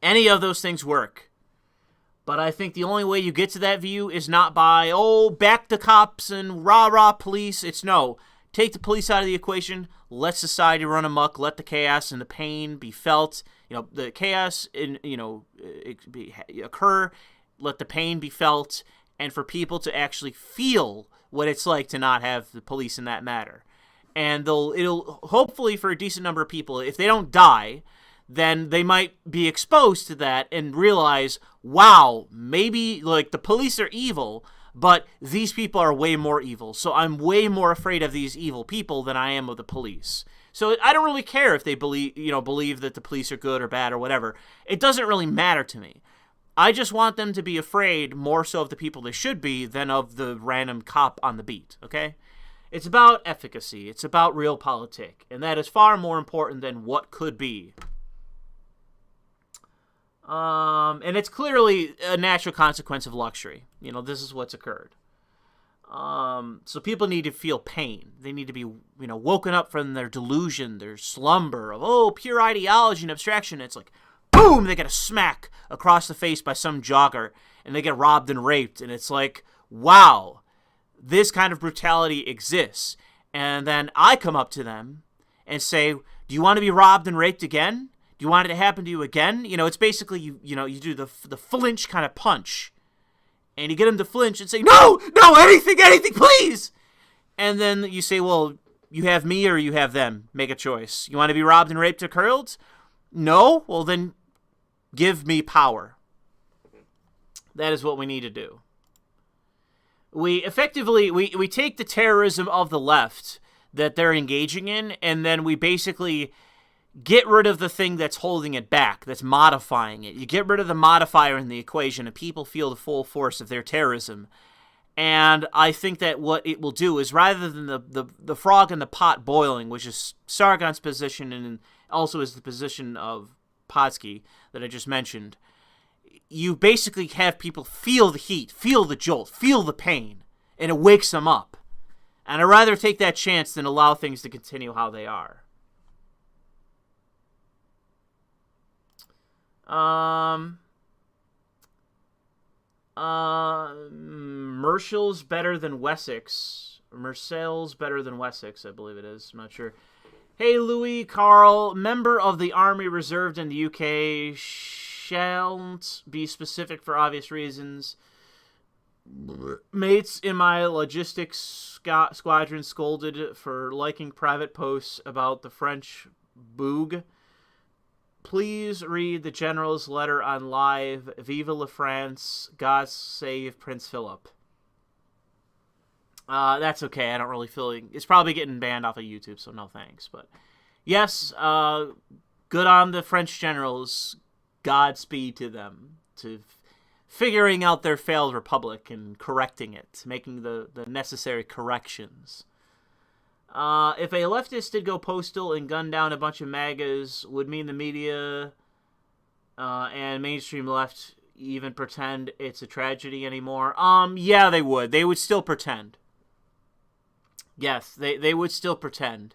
Any of those things work. But I think the only way you get to that view is not by, back the cops and rah-rah police. It's no, take the police out of the equation, let society run amok, let the chaos and the pain be felt. The chaos occur, let the pain be felt, and for people to actually feel what it's like to not have the police in that matter. And it'll hopefully, for a decent number of people, if they don't die, then they might be exposed to that and realize, wow, maybe the police are evil, but these people are way more evil. So I'm way more afraid of these evil people than I am of the police. So I don't really care if they believe that the police are good or bad or whatever. It doesn't really matter to me. I just want them to be afraid more so of the people they should be than of the random cop on the beat, okay? It's about efficacy. It's about realpolitik. And that is far more important than what could be. And it's clearly a natural consequence of luxury. This is what's occurred. So people need to feel pain. They need to be, woken up from their delusion, their slumber of, pure ideology and abstraction. It's like, boom, they get a smack across the face by some jogger, and they get robbed and raped. And it's like, wow, this kind of brutality exists. And then I come up to them and say, do you want to be robbed and raped again? Do you want it to happen to you again? It's basically, you do the flinch kind of punch. And you get them to flinch and say, no, anything, please. And then you say, well, you have me or you have them. Make a choice. You want to be robbed and raped or curled? No? Well, then give me power. That is what we need to do. We effectively, we take the terrorism of the left that they're engaging in, and then we basically get rid of the thing that's holding it back, that's modifying it. You get rid of the modifier in the equation, and people feel the full force of their terrorism. And I think that what it will do is, rather than the frog in the pot boiling, which is Sargon's position and also is the position of Potsky that I just mentioned, you basically have people feel the heat, feel the jolt, feel the pain, and it wakes them up. And I'd rather take that chance than allow things to continue how they are. Mershall's better than Wessex. Mercel's better than Wessex, I believe it is. I'm not sure. Hey, Louis, Carl, member of the Army Reserved in the UK, shan't be specific for obvious reasons. Mates in my logistics squadron scolded for liking private posts about the French boog. Please read the General's letter on live. Vive la France. God save Prince Philip. That's okay. I don't really feel it's probably getting banned off of YouTube, so no thanks. But yes, good on the French generals. Godspeed to them, to figuring out their failed republic and correcting it, making the necessary corrections. If a leftist did go postal and gun down a bunch of MAGAs, would mean the media and mainstream left even pretend it's a tragedy anymore? Yeah, they would. They would still pretend. Yes, they would still pretend.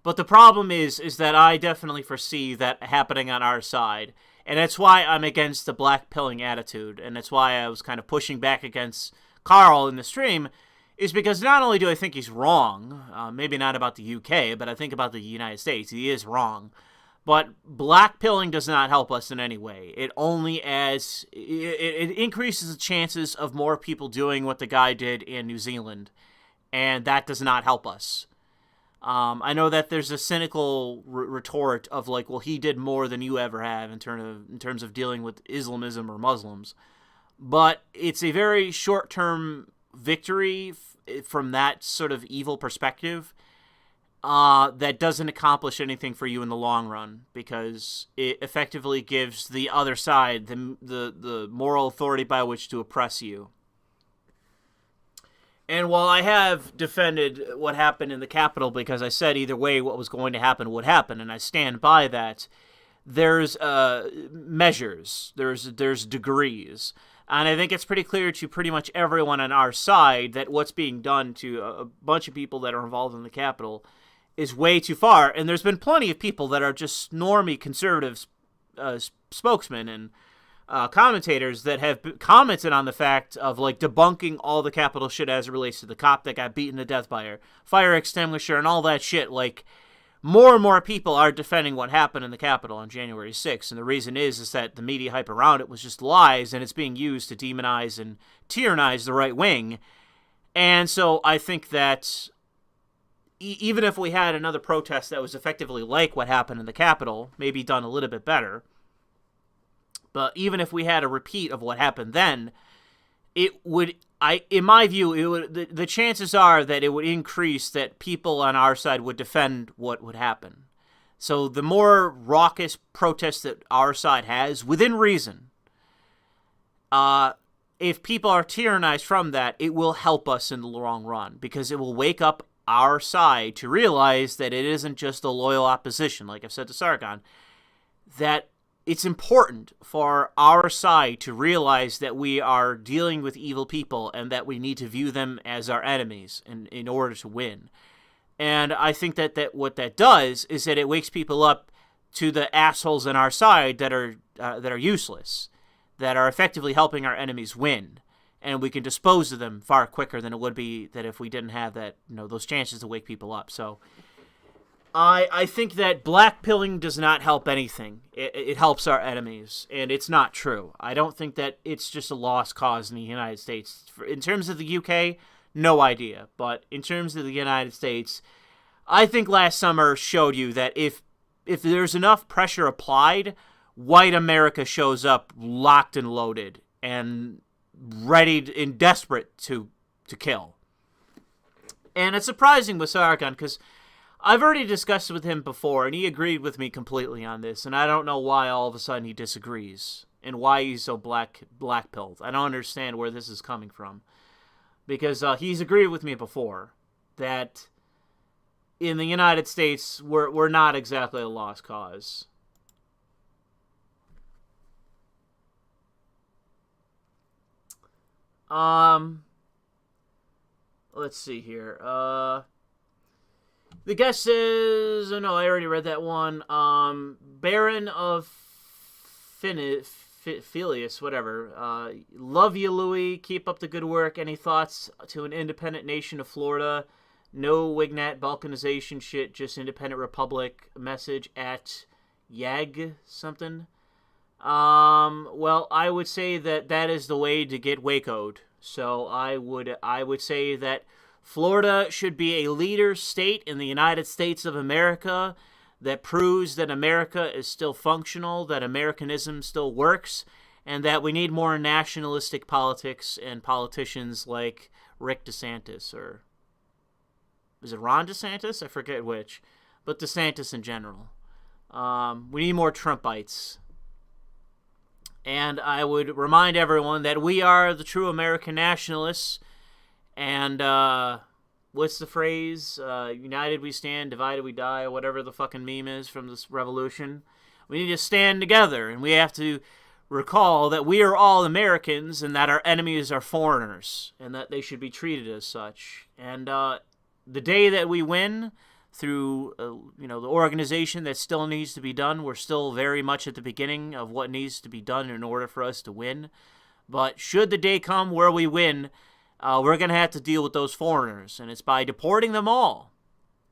But the problem is that I definitely foresee that happening on our side. And that's why I'm against the black pilling attitude. And that's why I was kind of pushing back against Carl in the stream, is because not only do I think he's wrong, maybe not about the UK, but I think about the United States. He is wrong. But black pilling does not help us in any way. It only it increases the chances of more people doing what the guy did in New Zealand. And that does not help us. I know that there's a cynical retort of like, well, he did more than you ever have in terms of dealing with Islamism or Muslims. But it's a very short-term victory from that sort of evil perspective that doesn't accomplish anything for you in the long run, because it effectively gives the other side the moral authority by which to oppress you. And while I have defended what happened in the Capitol because I said either way what was going to happen would happen, and I stand by that, there's measures, there's degrees. And I think it's pretty clear to pretty much everyone on our side that what's being done to a bunch of people that are involved in the Capitol is way too far. And there's been plenty of people that are just normie conservative spokesmen and commentators that have commented on the fact of like debunking all the Capitol shit as it relates to the cop that got beaten to death by a fire extinguisher and all that shit. Like, more and more people are defending what happened in the Capitol on January 6th, and the reason is that the media hype around it was just lies, and it's being used to demonize and tyrannize the right wing. And so I think that even if we had another protest that was effectively like what happened in the Capitol, maybe done a little bit better, but even if we had a repeat of what happened then, it would, in my view, it would, the chances are that it would increase that people on our side would defend what would happen. So the more raucous protests that our side has, within reason, if people are tyrannized from that, it will help us in the long run, because it will wake up our side to realize that it isn't just a loyal opposition, like I've said to Sargon, that it's important for our side to realize that we are dealing with evil people and that we need to view them as our enemies in order to win. And I think that what that does is that it wakes people up to the assholes on our side that are useless, that are effectively helping our enemies win, and we can dispose of them far quicker than it would be that if we didn't have that, those chances to wake people up. So I think that blackpilling does not help anything. It helps our enemies, and it's not true. I don't think that it's just a lost cause in the United States. In terms of the UK, no idea. But in terms of the United States, I think last summer showed you that if there's enough pressure applied, white America shows up locked and loaded and ready and desperate to kill. And it's surprising with Sargon, because I've already discussed it with him before, and he agreed with me completely on this, and I don't know why all of a sudden he disagrees, and why he's so black-pilled. I don't understand where this is coming from, because he's agreed with me before that in the United States, we're not exactly a lost cause. Let's see here. The guest says, oh no, I already read that one. Baron of Phileas, whatever. Love you, Louis. Keep up the good work. Any thoughts to an independent nation of Florida? No Wignat balkanization shit, just independent republic. Message at Yag something. Well, I would say that is the way to get Waco'd. So I would say that Florida should be a leader state in the United States of America that proves that America is still functional, that Americanism still works, and that we need more nationalistic politics and politicians like Rick DeSantis, or is it Ron DeSantis? I forget which, but DeSantis in general. We need more Trumpites. And I would remind everyone that we are the true American nationalists. And what's the phrase? United we stand, divided we die, or whatever the fucking meme is from this revolution. We need to stand together, and we have to recall that we are all Americans and that our enemies are foreigners, and that they should be treated as such. And the day that we win through the organization that still needs to be done, we're still very much at the beginning of what needs to be done in order for us to win. But should the day come where we win, we're going to have to deal with those foreigners, and it's by deporting them all.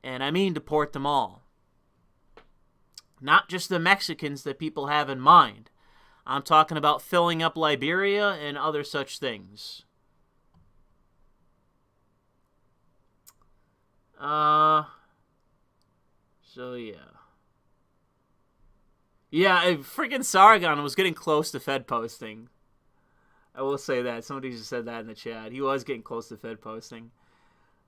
And I mean deport them all. Not just the Mexicans that people have in mind. I'm talking about filling up Liberia and other such things. So, yeah. Yeah, freaking Sargon was getting close to Fed posting. I will say that. Somebody just said that in the chat. He was getting close to Fed posting.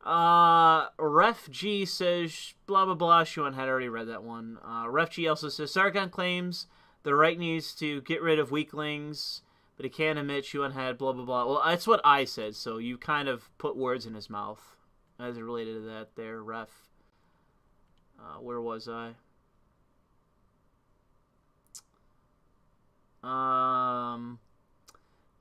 Ref G says, blah, blah, blah. Shuan had already read that one. Ref G also says, Sargon claims the right needs to get rid of weaklings, but he can't admit Shuan had blah, blah, blah. Well, that's what I said, so you kind of put words in his mouth as it related to that there, Ref. Where was I?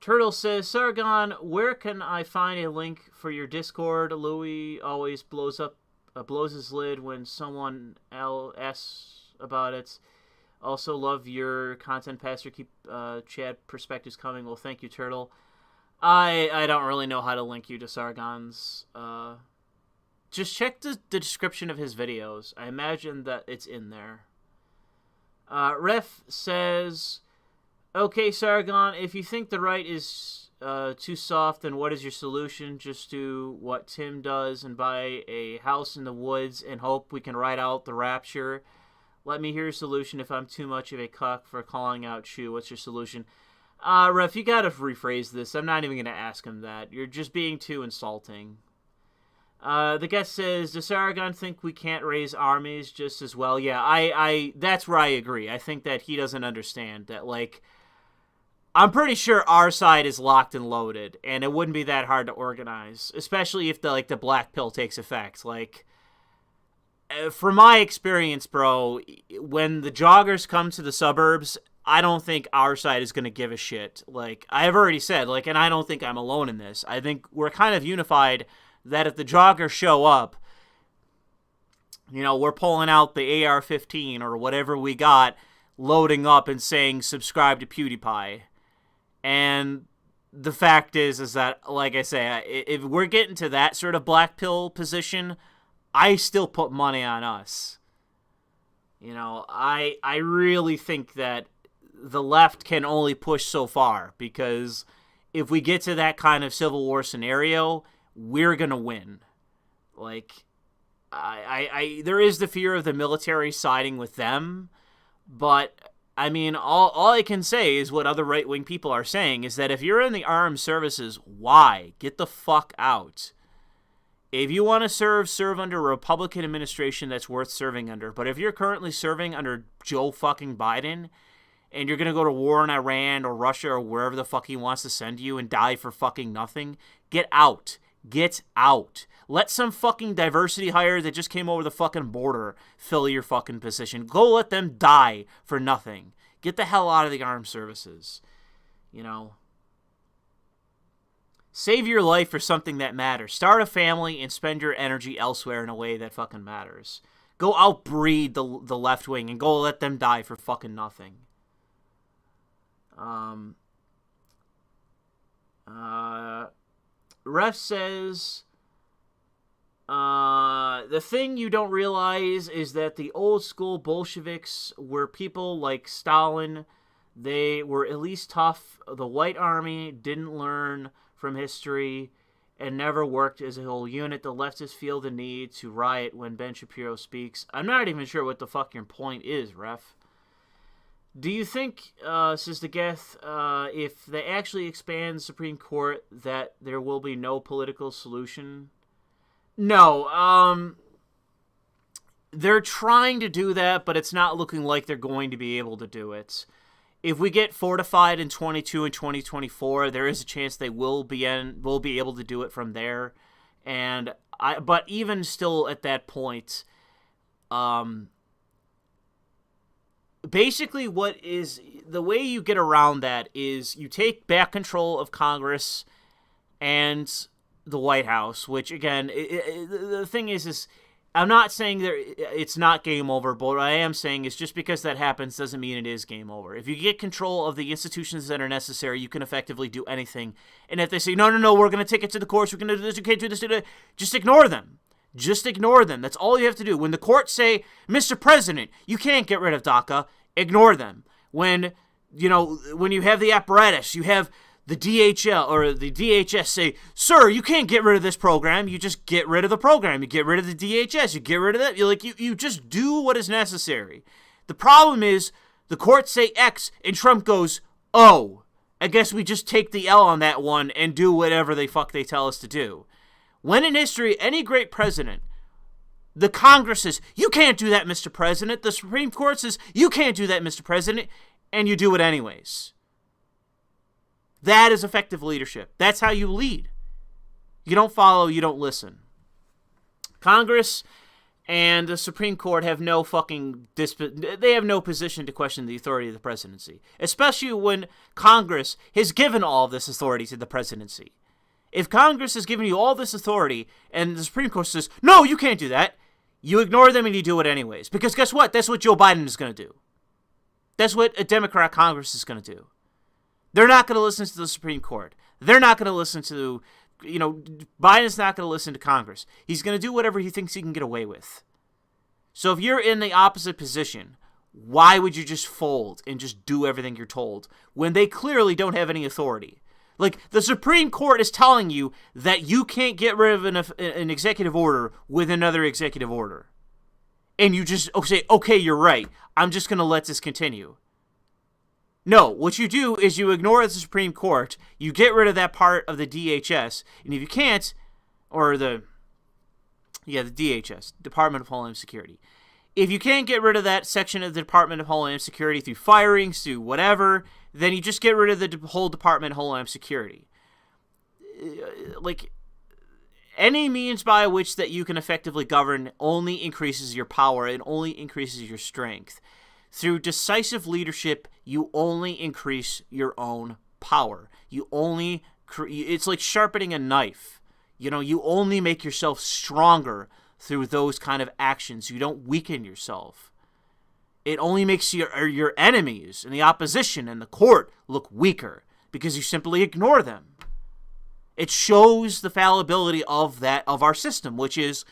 Turtle says, Sargon, where can I find a link for your Discord? Louis always blows his lid when someone else asks about it. Also love your content, Pastor. Keep Chad perspectives coming. Well, thank you, Turtle. I don't really know how to link you to Sargon's. Just check the description of his videos. I imagine that it's in there. Ref says, okay, Sargon, if you think the right is too soft, then what is your solution? Just do what Tim does and buy a house in the woods and hope we can ride out the rapture. Let me hear your solution if I'm too much of a cuck for calling out Shu. What's your solution? Ref, you gotta rephrase this. I'm not even gonna ask him that. You're just being too insulting. The guest says, does Aragon think we can't raise armies just as well? Yeah, I that's where I agree. I think that he doesn't understand that, like, I'm pretty sure our side is locked and loaded, and it wouldn't be that hard to organize, especially if the black pill takes effect. Like, from my experience, bro, when the joggers come to the suburbs, I don't think our side is going to give a shit. Like, I've already said, like, and I don't think I'm alone in this. I think we're kind of unified that if the joggers show up, you know, we're pulling out the AR-15 or whatever we got, loading up and saying, subscribe to PewDiePie. And the fact is that, like I say, if we're getting to that sort of black pill position, I still put money on us. You know, I really think that the left can only push so far, because if we get to that kind of civil war scenario, we're going to win. Like, there is the fear of the military siding with them, but, I mean, all I can say is what other right-wing people are saying, is that if you're in the armed services, why? Get the fuck out. If you want to serve under a Republican administration that's worth serving under. But if you're currently serving under Joe fucking Biden, and you're going to go to war in Iran or Russia or wherever the fuck he wants to send you and die for fucking nothing, get out. Get out. Let some fucking diversity hire that just came over the fucking border fill your fucking position. Go let them die for nothing. Get the hell out of the armed services. You know? Save your life for something that matters. Start a family and spend your energy elsewhere in a way that fucking matters. Go outbreed the left wing and go let them die for fucking nothing. Ref says, the thing you don't realize is that the old school Bolsheviks were people like Stalin. They were at least tough. The White Army didn't learn from history and never worked as a whole unit. The leftists feel the need to riot when Ben Shapiro speaks. I'm not even sure what the fuck your point is, Ref. Do you think, says the Geth, if they actually expand the Supreme Court, that there will be no political solution? No. They're trying to do that, but it's not looking like they're going to be able to do it. If we get fortified in 22 and 2024, there is a chance they will be able to do it from there. But even still at that point, basically the way you get around that is you take back control of Congress and the White House, which again, the thing is I'm not saying it's not game over, but what I am saying is just because that happens doesn't mean it is game over. If you get control of the institutions that are necessary, you can effectively do anything. And if they say, no, we're going to take it to the courts, we're going to do this, you can't do this, just ignore them. Just ignore them. That's all you have to do. When the courts say, Mr. President, you can't get rid of DACA, ignore them. When you have the apparatus, you have the DHL or the DHS say, sir, you can't get rid of this program. You just get rid of the program. You get rid of the DHS. You get rid of that. You just do what is necessary. The problem is the courts say X and Trump goes, oh, I guess we just take the L on that one and do whatever the fuck they tell us to do. When in history, any great president, the Congress says, you can't do that, Mr. President. The Supreme Court says, you can't do that, Mr. President. And you do it anyways. That is effective leadership. That's how you lead. You don't follow, you don't listen. Congress and the Supreme Court have no they have no position to question the authority of the presidency, especially when Congress has given all of this authority to the presidency. If Congress has given you all this authority and the Supreme Court says, no, you can't do that, you ignore them and you do it anyways. Because guess what? That's what Joe Biden is going to do. That's what a Democrat Congress is going to do. They're not going to listen to the Supreme Court. They're not going to listen to, Biden's not going to listen to Congress. He's going to do whatever he thinks he can get away with. So if you're in the opposite position, why would you just fold and just do everything you're told when they clearly don't have any authority? Like, the Supreme Court is telling you that you can't get rid of an executive order with another executive order. And you just say, okay, you're right. I'm just going to let this continue. No, what you do is you ignore the Supreme Court, you get rid of that part of the DHS, and if you can't, or the DHS, Department of Homeland Security. If you can't get rid of that section of the Department of Homeland Security through firings, through whatever, then you just get rid of the whole Department of Homeland Security. Like, any means by which that you can effectively govern only increases your power and only increases your strength. Through decisive leadership, you only increase your own power. It's like sharpening a knife. You know, you only make yourself stronger through those kind of actions. You don't weaken yourself. It only makes your enemies and the opposition and the court look weaker because you simply ignore them. It shows the fallibility of our system, which is,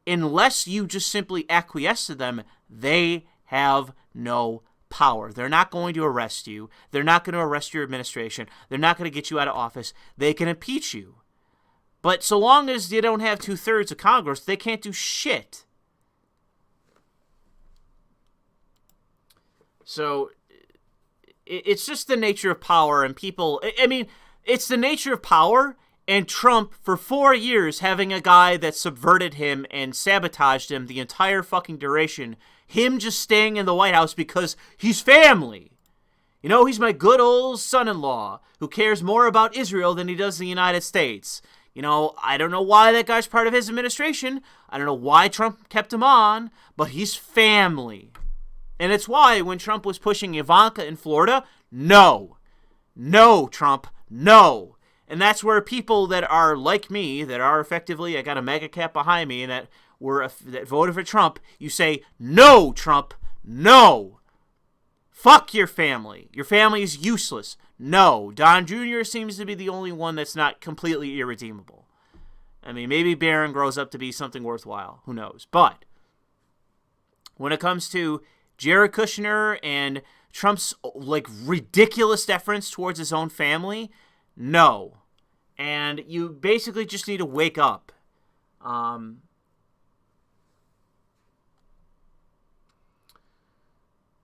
unless you just simply acquiesce to them, they have no power. They're not going to arrest you. They're not going to arrest your administration. They're not going to get you out of office. They can impeach you. But so long as you don't have 2/3 of Congress, they can't do shit. So it's just the nature of power, and people, I mean, it's the nature of power, and Trump, for 4 years, having a guy that subverted him and sabotaged him the entire fucking duration, him just staying in the White House because he's family. You know, he's my good old son-in-law who cares more about Israel than he does the United States. You know, I don't know why that guy's part of his administration. I don't know why Trump kept him on, but he's family. And it's why when Trump was pushing Ivanka in Florida, no, Trump, no. And that's where people that are like me, that are effectively, I got a mega cap behind me, and that voted for Trump, you say, no, Trump, no. Fuck your family. Your family is useless. No. Don Jr. seems to be the only one that's not completely irredeemable. I mean, maybe Barron grows up to be something worthwhile. Who knows? But when it comes to Jared Kushner and Trump's like ridiculous deference towards his own family, no. And you basically just need to wake up.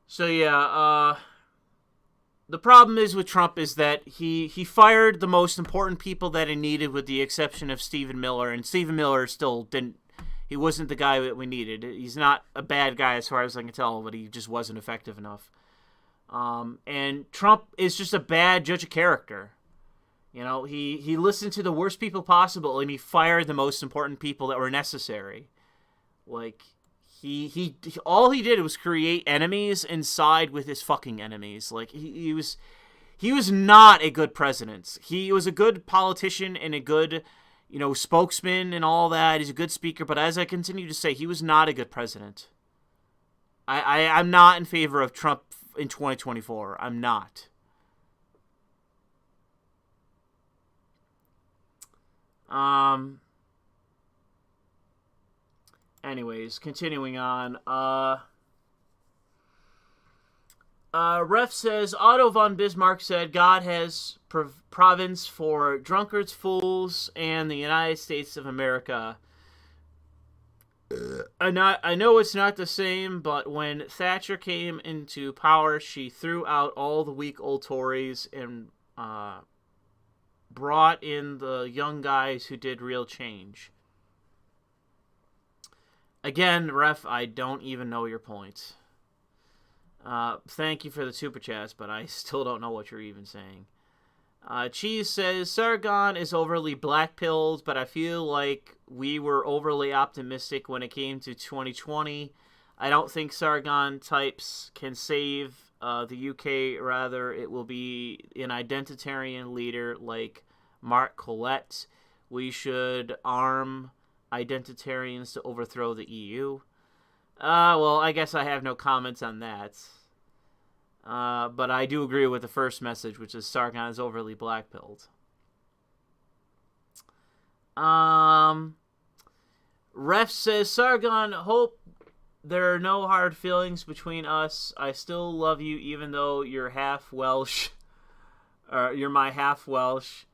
So yeah, the problem is with Trump is that he fired the most important people that he needed, with the exception of Stephen Miller, and Stephen Miller still he wasn't the guy that we needed. He's not a bad guy as far as I can tell, but he just wasn't effective enough. And Trump is just a bad judge of character. You know, he listened to the worst people possible, and he fired the most important people that were necessary. Like, he all he did was create enemies and side with his fucking enemies. Like, he was not a good president. He was a good politician and a good, you know, spokesman and all that. He's a good speaker, but as I continue to say, he was not a good president. I'm not in favor of Trump in 2024. I'm not. Anyways, continuing on. Ref says, Otto von Bismarck said, God has province for drunkards, fools, and the United States of America. I know it's not the same, but when Thatcher came into power, she threw out all the weak old Tories and brought in the young guys who did real change. Again, Ref, I don't even know your point. Thank you for the super chats, but I still don't know what you're even saying. Cheese says, Sargon is overly black-pilled, but I feel like we were overly optimistic when it came to 2020. I don't think Sargon types can save the UK. Rather, it will be an identitarian leader like Mark Collette. We should arm identitarians to overthrow the EU. Well, I guess I have no comments on that. But I do agree with the first message, which is Sargon is overly black-pilled. Ref says, Sargon, hope there are no hard feelings between us. I still love you even though you're half Welsh. You're my half Welsh.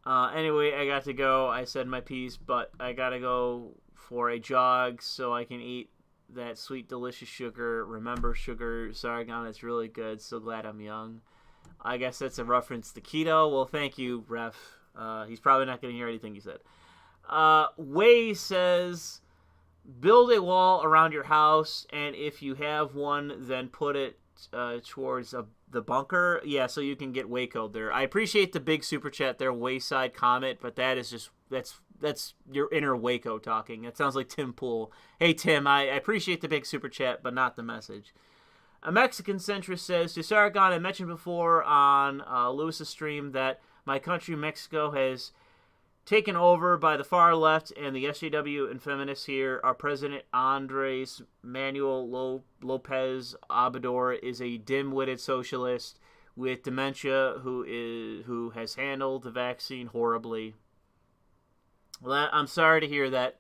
Anyway, I got to go. I said my piece, but I gotta go for a jog so I can eat that sweet, delicious sugar. Remember sugar, Sargon, it's really good. So glad I'm young. I guess that's a reference to keto. Well, thank you, Ref. He's probably not going to hear anything you said. Way says, build a wall around your house, and if you have one, then put it towards the bunker. Yeah, so you can get Waco there. I appreciate the big super chat there, Wayside comment, but that is just, that's your inner Waco talking. It sounds like Tim Pool. Hey, Tim, I appreciate the big super chat, but not the message. A Mexican centrist says, to Sargon, I mentioned before on Lewis's stream that my country, Mexico, has taken over by the far left and the SJW and feminists here. Our president, Andres Manuel Lopez Obrador, is a dim-witted socialist with dementia who has handled the vaccine horribly. Well, I'm sorry to hear that,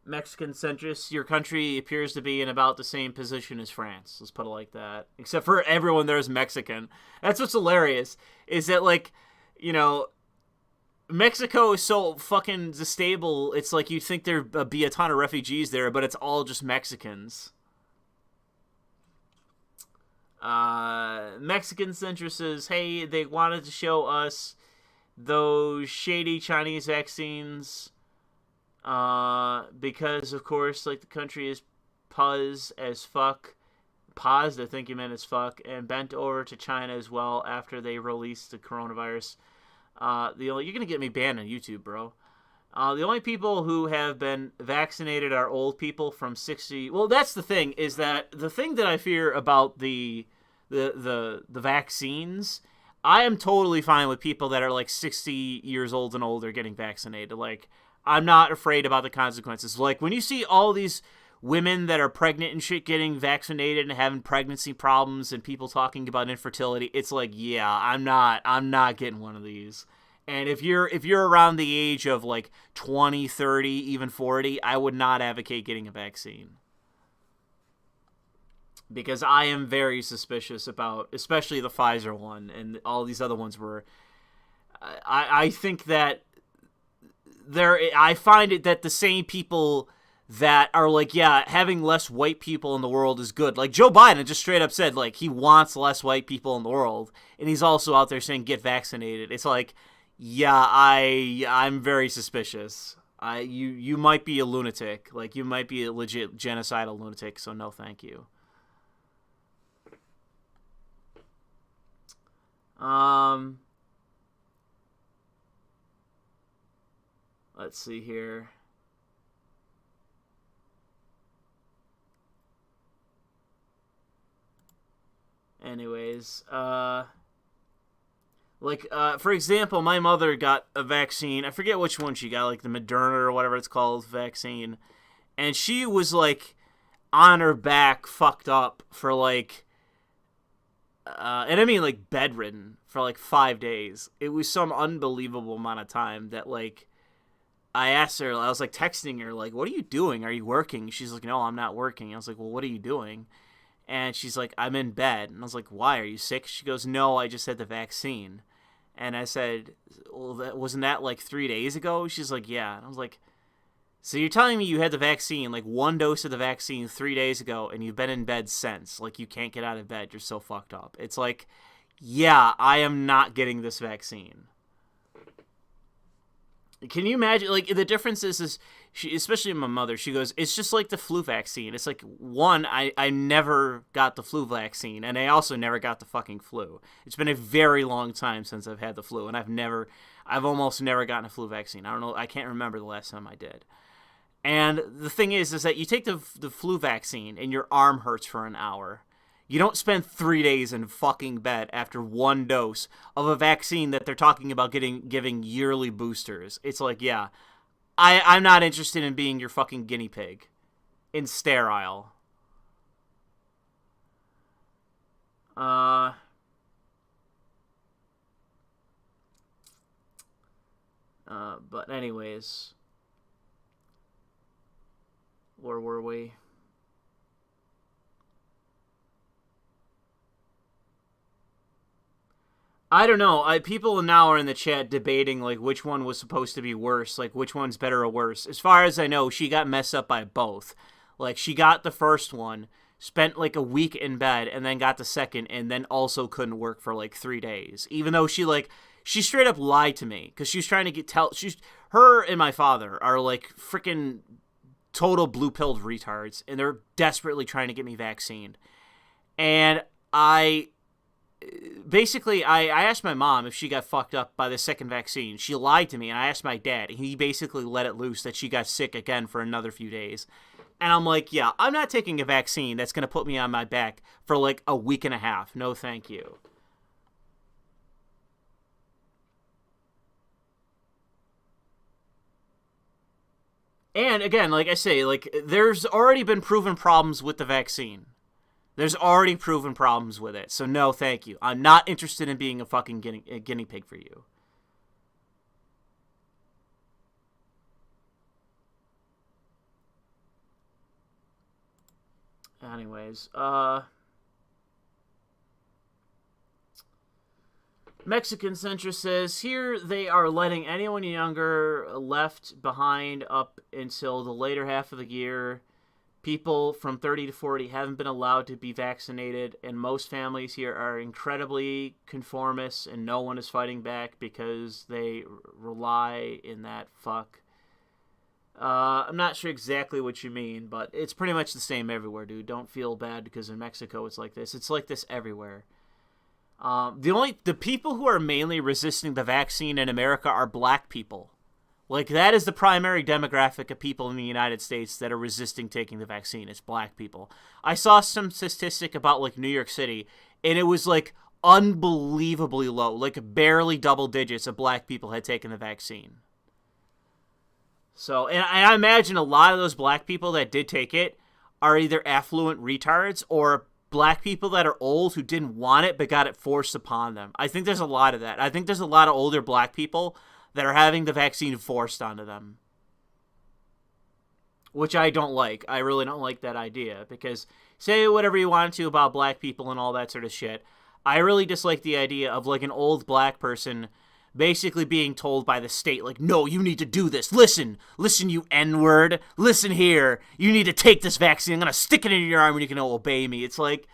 Mexican centrists. Your country appears to be in about the same position as France. Let's put it like that. Except for everyone there is Mexican. That's what's hilarious, is that, like, you know, Mexico is so fucking stable. It's like you'd think there'd be a ton of refugees there, but it's all just Mexicans. Mexican centrist says, hey, they wanted to show us those shady Chinese vaccines because, of course, like, the country is paused as fuck. Paused, I think you meant as fuck, and bent over to China as well after they released the coronavirus. You're gonna get me banned on YouTube, bro. The only people who have been vaccinated are old people from 60. Well, that's the thing, is that the thing that I fear about the vaccines, I am totally fine with people that are like 60 years old and older getting vaccinated. Like, I'm not afraid about the consequences. Like, when you see all these women that are pregnant and shit getting vaccinated and having pregnancy problems and people talking about infertility, it's like, yeah, I'm not getting one of these. And if you're around the age of like 20, 30, even 40, I would not advocate getting a vaccine. Because I am very suspicious about, especially the Pfizer one, and all these other ones were, I think that I find it that the same people that are like, yeah, having less white people in the world is good. Like, Joe Biden just straight up said, like, he wants less white people in the world, and he's also out there saying get vaccinated. It's like, yeah, I'm very suspicious. You might be a lunatic. Like, you might be a legit genocidal lunatic, so no thank you. Let's see here. Anyways, for example, my mother got a vaccine. I forget which one she got, like the Moderna or whatever it's called vaccine. And she was, like, on her back, fucked up for, like, and I mean, like, bedridden for, like, 5 days. It was some unbelievable amount of time that, like, I asked her, I was, like, texting her, like, what are you doing? Are you working? She's like, no, I'm not working. I was like, well, what are you doing? And she's like, I'm in bed. And I was like, why? Are you sick? She goes, no, I just had the vaccine. And I said, well, wasn't that like 3 days ago? She's like, yeah. And I was like, so you're telling me you had the vaccine, like one dose of the vaccine 3 days ago, and you've been in bed since? Like, you can't get out of bed. You're so fucked up. It's like, yeah, I am not getting this vaccine. Can you imagine, like, the difference is she, especially my mother, she goes, it's just like the flu vaccine. It's like, one, I never got the flu vaccine, and I also never got the fucking flu. It's been a very long time since I've had the flu, and I've almost never gotten a flu vaccine. I don't know, I can't remember the last time I did. And the thing is that you take the flu vaccine, and your arm hurts for an hour. You don't spend 3 days in fucking bed after one dose of a vaccine that they're talking about giving yearly boosters. It's like, yeah, I'm not interested in being your fucking guinea pig. In sterile. But anyways. Where were we? I don't know. People now are in the chat debating, like, which one was supposed to be worse, like, which one's better or worse. As far as I know, she got messed up by both. Like, she got the first one, spent like a week in bed, and then got the second, and then also couldn't work for like 3 days. Even though she straight up lied to me because she was trying to her and my father are like freaking total blue-pilled retards, and they're desperately trying to get me vaccinated. And I asked my mom if she got fucked up by the second vaccine. She lied to me, and I asked my dad, and he basically let it loose that she got sick again for another few days. And I'm like, yeah, I'm not taking a vaccine that's going to put me on my back for like a week and a half. No, thank you. And again, like I say, like there's already been proven problems with the vaccine. There's already proven problems with it. So no, thank you. I'm not interested in being a fucking guinea pig for you. Anyways, Mexican centrist says, here they are letting anyone younger left behind up until the later half of the year. People from 30 to 40 haven't been allowed to be vaccinated, and most families here are incredibly conformist, and no one is fighting back because they rely in that fuck. I'm not sure exactly what you mean, but it's pretty much the same everywhere, dude. Don't feel bad because in Mexico it's like this. It's like this everywhere. The people who are mainly resisting the vaccine in America are black people. Like, that is the primary demographic of people in the United States that are resisting taking the vaccine. It's black people. I saw some statistic about, like, New York City, and it was, like, unbelievably low. Like, barely double digits of black people had taken the vaccine. So, and I imagine a lot of those black people that did take it are either affluent retards or black people that are old who didn't want it but got it forced upon them. I think there's a lot of that. I think there's a lot of older black people that are having the vaccine forced onto them, which I don't like. I really don't like that idea, because say whatever you want to about black people and all that sort of shit, I really dislike the idea of like an old black person basically being told by the state, like, no, you need to do this. Listen, you N-word. Listen here. You need to take this vaccine. I'm going to stick it in your arm and you can obey me. It's like,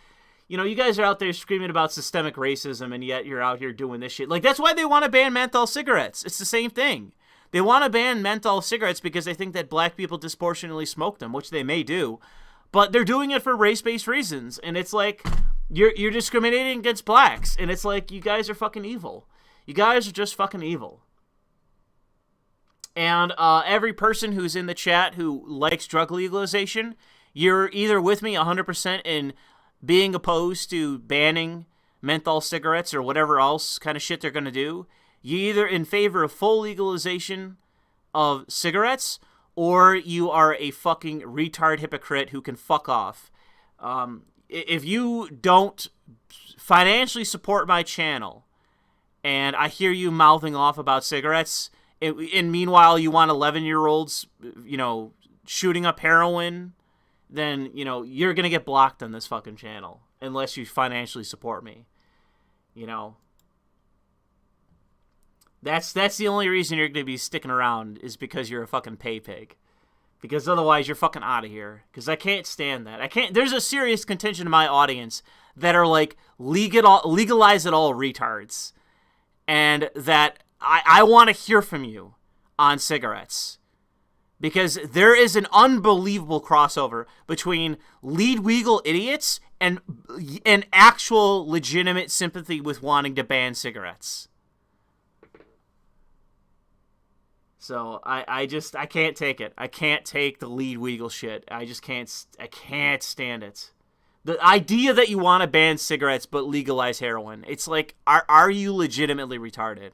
you know, you guys are out there screaming about systemic racism, and yet you're out here doing this shit. Like, that's why they want to ban menthol cigarettes. It's the same thing. They want to ban menthol cigarettes because they think that black people disproportionately smoke them, which they may do. But they're doing it for race-based reasons. And it's like, you're discriminating against blacks. And it's like, you guys are fucking evil. You guys are just fucking evil. And every person who's in the chat who likes drug legalization, you're either with me 100% in being opposed to banning menthol cigarettes or whatever else kind of shit they're going to do. You're either in favor of full legalization of cigarettes, or you are a fucking retard hypocrite who can fuck off. If you don't financially support my channel, and I hear you mouthing off about cigarettes, and meanwhile you want 11-year-olds, you know, shooting up heroin, then, you know, you're going to get blocked on this fucking channel unless you financially support me. You know, that's the only reason you're going to be sticking around, is because you're a fucking pay pig. Because otherwise you're fucking out of here. Because I can't stand that. There's a serious contingent of my audience that are like legalize it all retards. And that I want to hear from you on cigarettes. Because there is an unbelievable crossover between legal idiots and actual legitimate sympathy with wanting to ban cigarettes. So I can't take it. I can't take the legal shit. I can't stand it. The idea that you want to ban cigarettes but legalize heroin, it's like, are you legitimately retarded?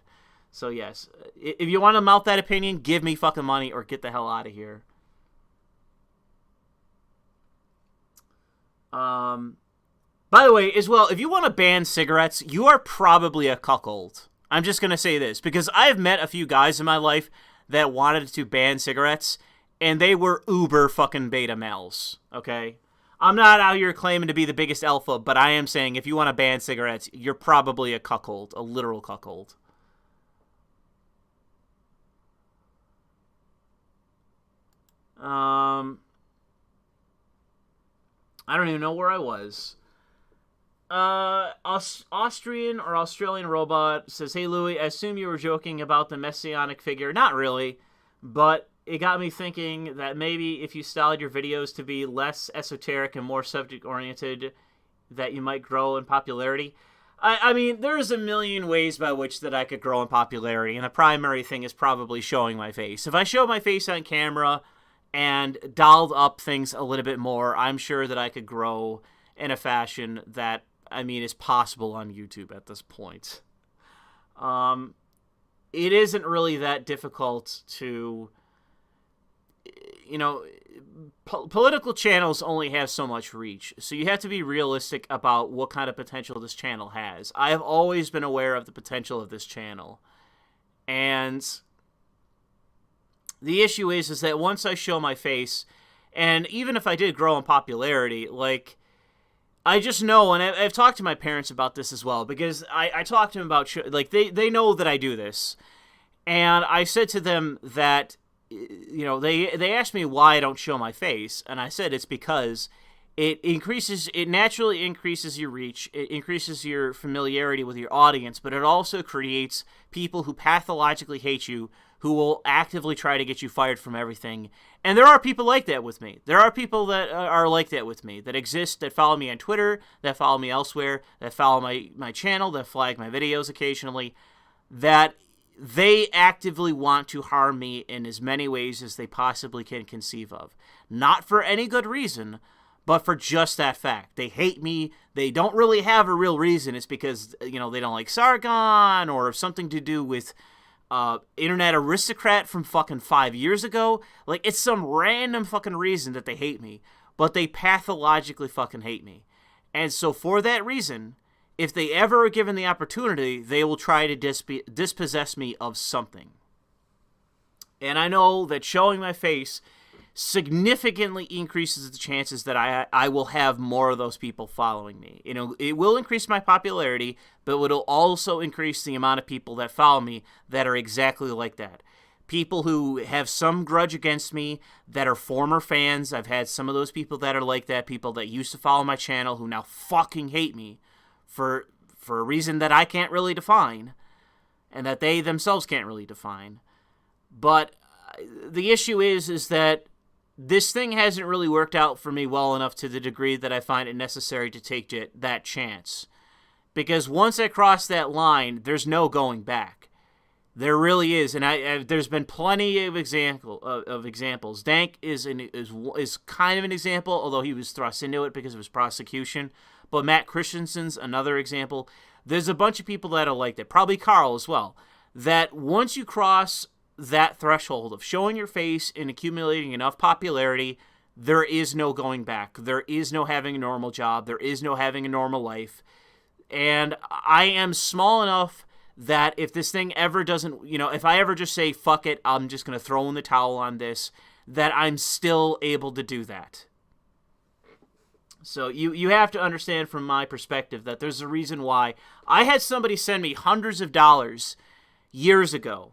So yes, if you want to mouth that opinion, give me fucking money or get the hell out of here. By the way, as well, if you want to ban cigarettes, you are probably a cuckold. I'm just going to say this, because I have met a few guys in my life that wanted to ban cigarettes, and they were uber fucking beta males, okay? I'm not out here claiming to be the biggest alpha, but I am saying if you want to ban cigarettes, you're probably a cuckold, a literal cuckold. I don't even know where I was. Austrian or Australian robot says, "Hey Louis, I assume you were joking about the messianic figure." Not really, but it got me thinking that maybe if you styled your videos to be less esoteric and more subject oriented, that you might grow in popularity. I mean, there's a million ways by which that I could grow in popularity, and the primary thing is probably showing my face. If I show my face on camera and dialed up things a little bit more, I'm sure that I could grow in a fashion that, I mean, is possible on YouTube at this point. It isn't really that difficult to, you know, political channels only have so much reach, so you have to be realistic about what kind of potential this channel has. I have always been aware of the potential of this channel, and the issue is that once I show my face, and even if I did grow in popularity, like, I just know, and I've talked to my parents about this as well, because I talked to them about, like, they know that I do this, and I said to them that, you know, they asked me why I don't show my face, and I said it's because it naturally increases your reach, it increases your familiarity with your audience, but it also creates people who pathologically hate you, who will actively try to get you fired from everything. And there are people like that with me. There are people that are like that with me, that exist, that follow me on Twitter, that follow me elsewhere, that follow my channel, that flag my videos occasionally, that they actively want to harm me in as many ways as they possibly can conceive of. Not for any good reason, but for just that fact. They hate me. They don't really have a real reason. It's because, you know, they don't like Sargon, or something to do with internet aristocrat from fucking 5 years ago. Like, it's some random fucking reason that they hate me, but they pathologically fucking hate me. And so for that reason, if they ever are given the opportunity, they will try to dispossess me of something. And I know that showing my face significantly increases the chances that I will have more of those people following me. You know, it will increase my popularity, but it'll also increase the amount of people that follow me that are exactly like that. People who have some grudge against me, that are former fans. I've had some of those people that are like that, people that used to follow my channel who now fucking hate me for a reason that I can't really define, and that they themselves can't really define. But the issue is that this thing hasn't really worked out for me well enough to the degree that I find it necessary to take that chance. Because once I cross that line, there's no going back. There really is, and there's been plenty of examples. Dank is kind of an example, although he was thrust into it because of his prosecution. But Matt Christensen's another example. There's a bunch of people that are like that, probably Carl as well, that once you cross that threshold of showing your face and accumulating enough popularity, there is no going back. There is no having a normal job. There is no having a normal life. And I am small enough that if this thing ever doesn't, you know, if I ever just say, fuck it, I'm just going to throw in the towel on this, that I'm still able to do that. So you have to understand from my perspective that there's a reason why I had somebody send me hundreds of dollars years ago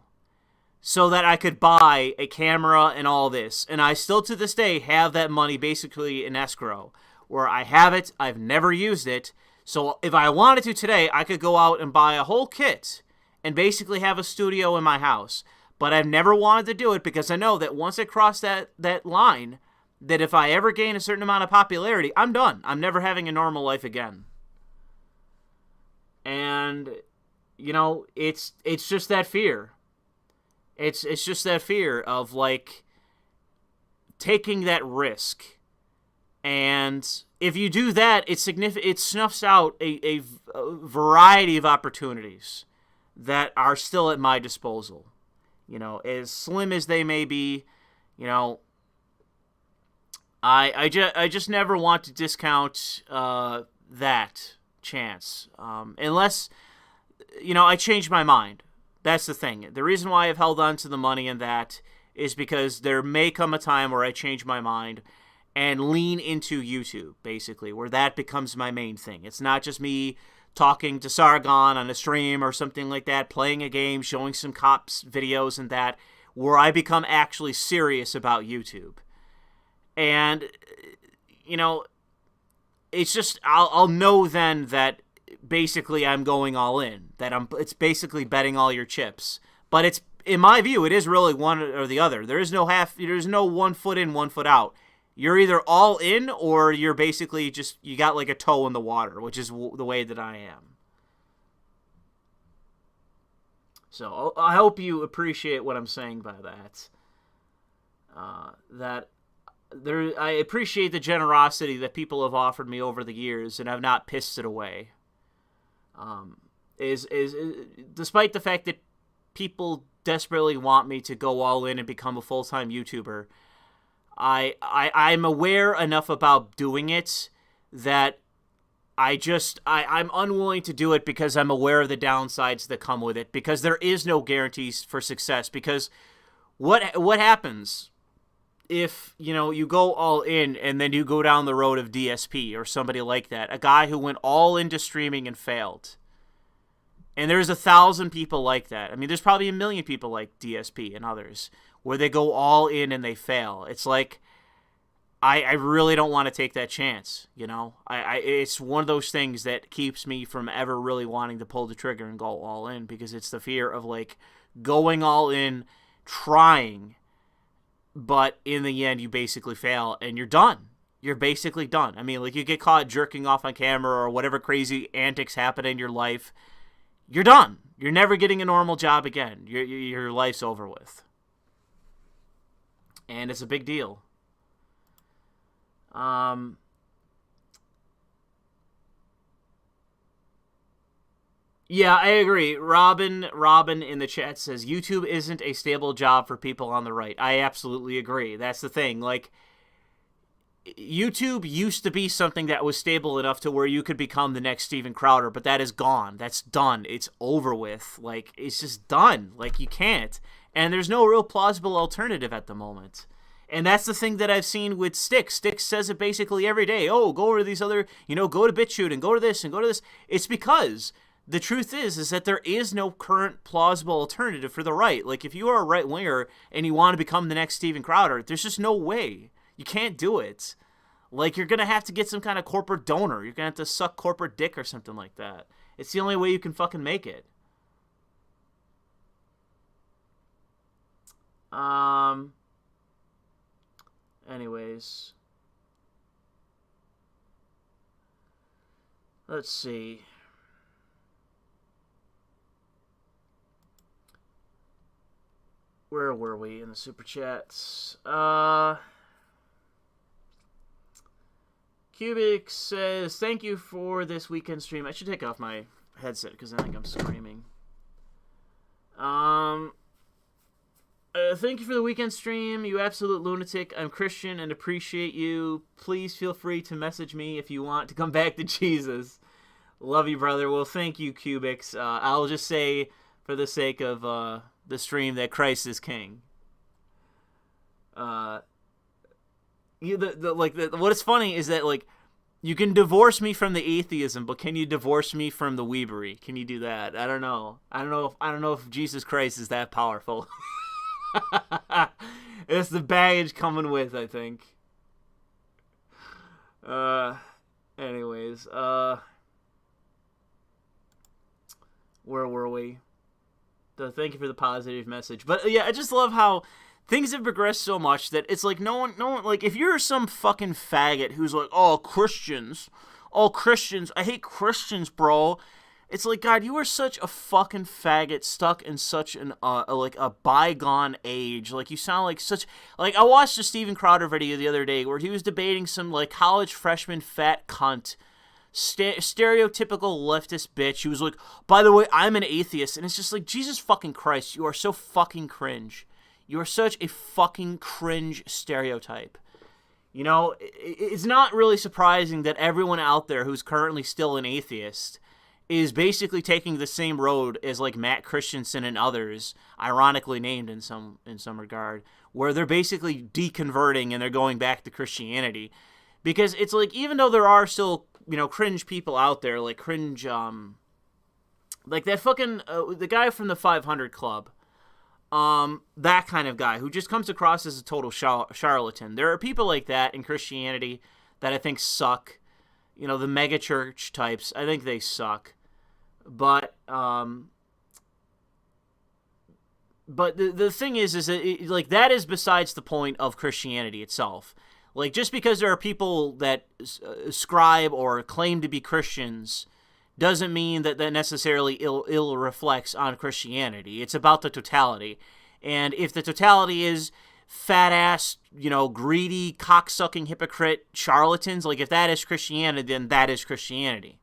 so that I could buy a camera and all this. And I still to this day have that money basically in escrow, where I have it, I've never used it. So if I wanted to today, I could go out and buy a whole kit and basically have a studio in my house. But I've never wanted to do it because I know that once I cross that line, that if I ever gain a certain amount of popularity, I'm done. I'm never having a normal life again. And, you know, it's just that fear. It's just that fear of, like, taking that risk. And if you do that, it snuffs out a variety of opportunities that are still at my disposal. You know, as slim as they may be, you know, I just never want to discount that chance. Unless, you know, I change my mind. That's the thing. The reason why I've held on to the money in that is because there may come a time where I change my mind and lean into YouTube, basically, where that becomes my main thing. It's not just me talking to Sargon on a stream or something like that, playing a game, showing some cops videos and that, where I become actually serious about YouTube. And, you know, it's just I'll know then that basically I'm going all in. It's basically betting all your chips. But it's, in my view, it is really one or the other. There's no 1 foot in, 1 foot out. You're either all in or you're basically just, you got like a toe in the water, which is the way that I am. So I hope you appreciate what I'm saying by that. I appreciate the generosity that people have offered me over the years, and I've not pissed it away. Despite the fact that people desperately want me to go all in and become a full-time YouTuber, I'm aware enough about doing it that I'm unwilling to do it because I'm aware of the downsides that come with it, because there is no guarantees for success. Because what happens if, you go all in and then you go down the road of DSP or somebody like that, a guy who went all into streaming and failed? And there's 1,000 people like that. I mean, there's probably 1 million people like DSP and others where they go all in and they fail. It's like, I really don't want to take that chance, it's one of those things that keeps me from ever really wanting to pull the trigger and go all in, because it's the fear of like going all in, trying, but in the end you basically fail and you're done. You're basically done. I mean, like, you get caught jerking off on camera or whatever crazy antics happen in your life, you're done. You're never getting a normal job again. Your life's over with. And it's a big deal. Yeah, I agree. Robin in the chat says YouTube isn't a stable job for people on the right. I absolutely agree. That's the thing. Like, YouTube used to be something that was stable enough to where you could become the next Steven Crowder, but that is gone. That's done. It's over with. Like, it's just done. Like, you can't. And there's no real plausible alternative at the moment. And that's the thing that I've seen with Styx. Styx says it basically every day. Oh, go over to these other, go to BitChute and go to this and go to this. It's because the truth is that there is no current plausible alternative for the right. Like, if you are a right-winger and you want to become the next Steven Crowder, there's just no way. You can't do it. Like, you're going to have to get some kind of corporate donor. You're going to have to suck corporate dick or something like that. It's the only way you can fucking make it. Anyways. Let's see. Where were we in the super chats? Cubic says, thank you for this weekend stream. I should take off my headset because I think I'm screaming. Thank you for the weekend stream, you absolute lunatic. I'm Christian and appreciate you. Please feel free to message me if you want to come back to Jesus. Love you, brother. Well, thank you, Cubics. I'll just say, for the sake of the stream, that Christ is king. What is funny is that, like, you can divorce me from the atheism, but can you divorce me from the weebery? Can you do that? I don't know. I don't know if Jesus Christ is that powerful. It's the baggage coming with, I think. Anyways, where were we? Thank you for the positive message. But yeah, I just love how things have progressed so much that it's like no one, like, if you're some fucking faggot who's like, oh, Christians, I hate Christians, bro. It's like, God, you are such a fucking faggot stuck in such an, a bygone age. Like, you sound like such, like, I watched a Steven Crowder video the other day where he was debating some, like, college freshman fat cunt, stereotypical leftist bitch. He was like, by the way, I'm an atheist. And it's just like, Jesus fucking Christ, you are so fucking cringe. You are such a fucking cringe stereotype. It's not really surprising that everyone out there who's currently still an atheist is basically taking the same road as, like, Matt Christensen and others, ironically named in some regard, where they're basically deconverting and they're going back to Christianity. Because it's like, even though there are still, cringe people out there, like cringe, like that fucking, the guy from the 500 Club, that kind of guy who just comes across as a total charlatan. There are people like that in Christianity that I think suck. the mega church types, I think they suck. But the thing is that that is besides the point of Christianity itself. Like, just because there are people that ascribe or claim to be Christians doesn't mean that necessarily ill reflects on Christianity. It's about the totality. And if the totality is fat-ass, greedy, cocksucking hypocrite charlatans, like, if that is Christianity, then that is Christianity.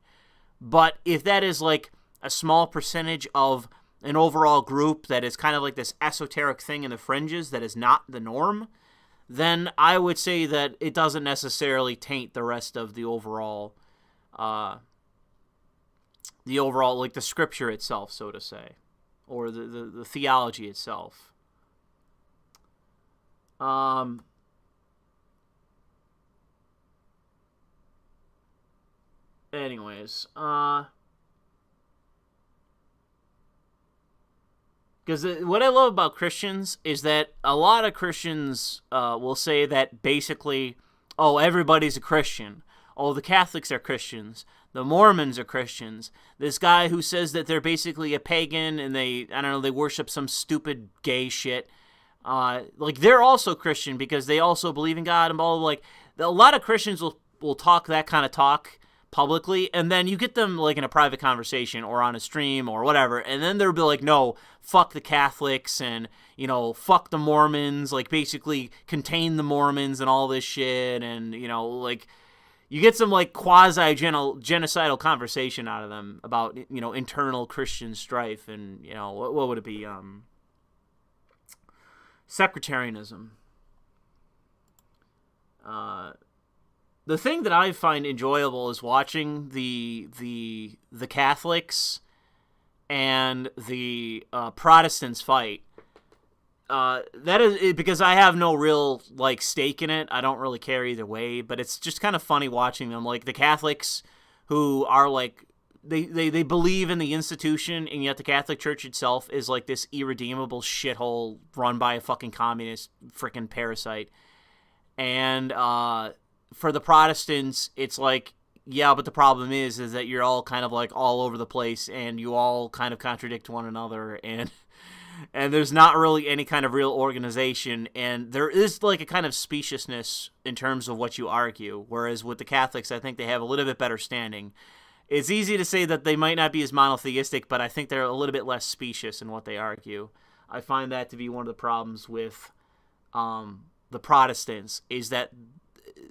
But if that is, like, a small percentage of an overall group that is kind of like this esoteric thing in the fringes that is not the norm, then I would say that it doesn't necessarily taint the rest of the overall, like, the scripture itself, so to say, or the theology itself. Anyways, because what I love about Christians is that a lot of Christians will say that basically, oh, everybody's a Christian. Oh, the Catholics are Christians. The Mormons are Christians. This guy who says that they're basically a pagan and they worship some stupid gay shit. Like, they're also Christian because they also believe in God and blah, blah, blah. Like, a lot of Christians will talk that kind of talk publicly, and then you get them, like, in a private conversation or on a stream or whatever, and then they'll be like, no, fuck the Catholics and, fuck the Mormons, like, basically contain the Mormons and all this shit, and, like, you get some, like, quasi-genocidal conversation out of them about, internal Christian strife and, what would it be, sectarianism. The thing that I find enjoyable is watching the Catholics and the Protestants fight. That is because I have no real, like, stake in it. I don't really care either way, but it's just kind of funny watching them. Like, the Catholics who are, like, they believe in the institution, and yet the Catholic Church itself is, like, this irredeemable shithole run by a fucking communist freaking parasite. And for the Protestants, it's like, yeah, but the problem is that you're all kind of, like, all over the place, and you all kind of contradict one another, and there's not really any kind of real organization, and there is, like, a kind of speciousness in terms of what you argue, whereas with the Catholics, I think they have a little bit better standing. It's easy to say that they might not be as monotheistic, but I think they're a little bit less specious in what they argue. I find that to be one of the problems with the Protestants, is that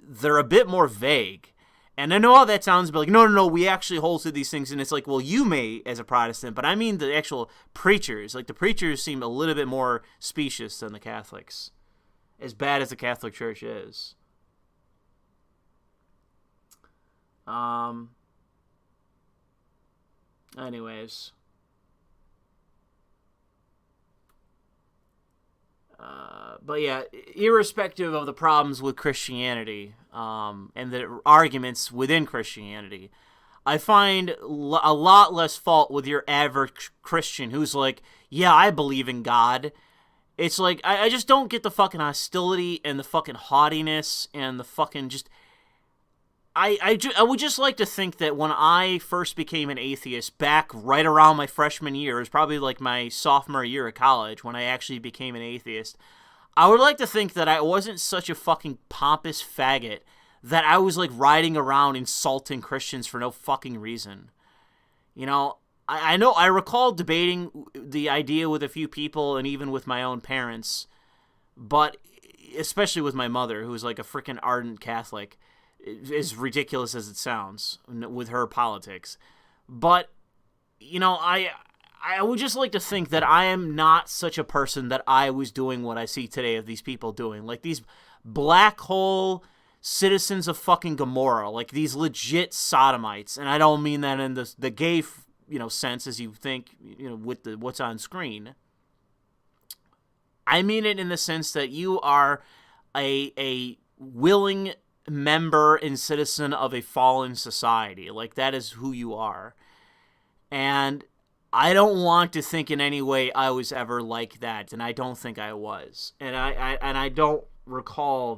they're a bit more vague. And I know how that sounds, but like, no, we actually hold to these things. And it's like, well, you may as a Protestant, but I mean the actual preachers. Like, the preachers seem a little bit more specious than the Catholics, as bad as the Catholic Church is. Anyways. But yeah, irrespective of the problems with Christianity and the arguments within Christianity, I find a lot less fault with your average Christian who's like, yeah, I believe in God. It's like, I just don't get the fucking hostility and the fucking haughtiness and the fucking just... I would just like to think that when I first became an atheist, back right around my freshman year, it was probably like my sophomore year of college when I actually became an atheist, I would like to think that I wasn't such a fucking pompous faggot that I was, like, riding around insulting Christians for no fucking reason. I know, I recall debating the idea with a few people and even with my own parents, but especially with my mother, who's like a freaking ardent Catholic, as ridiculous as it sounds with her politics. But, I would just like to think that I am not such a person that I was doing what I see today of these people doing. Like, these black hole citizens of fucking Gomorrah, like these legit sodomites. And I don't mean that in the gay, sense as you think, with what's on screen. I mean it in the sense that you are a willing member and citizen of a fallen society. Like, that is who you are. And I don't want to think in any way I was ever like that, and I don't think I was. And I don't recall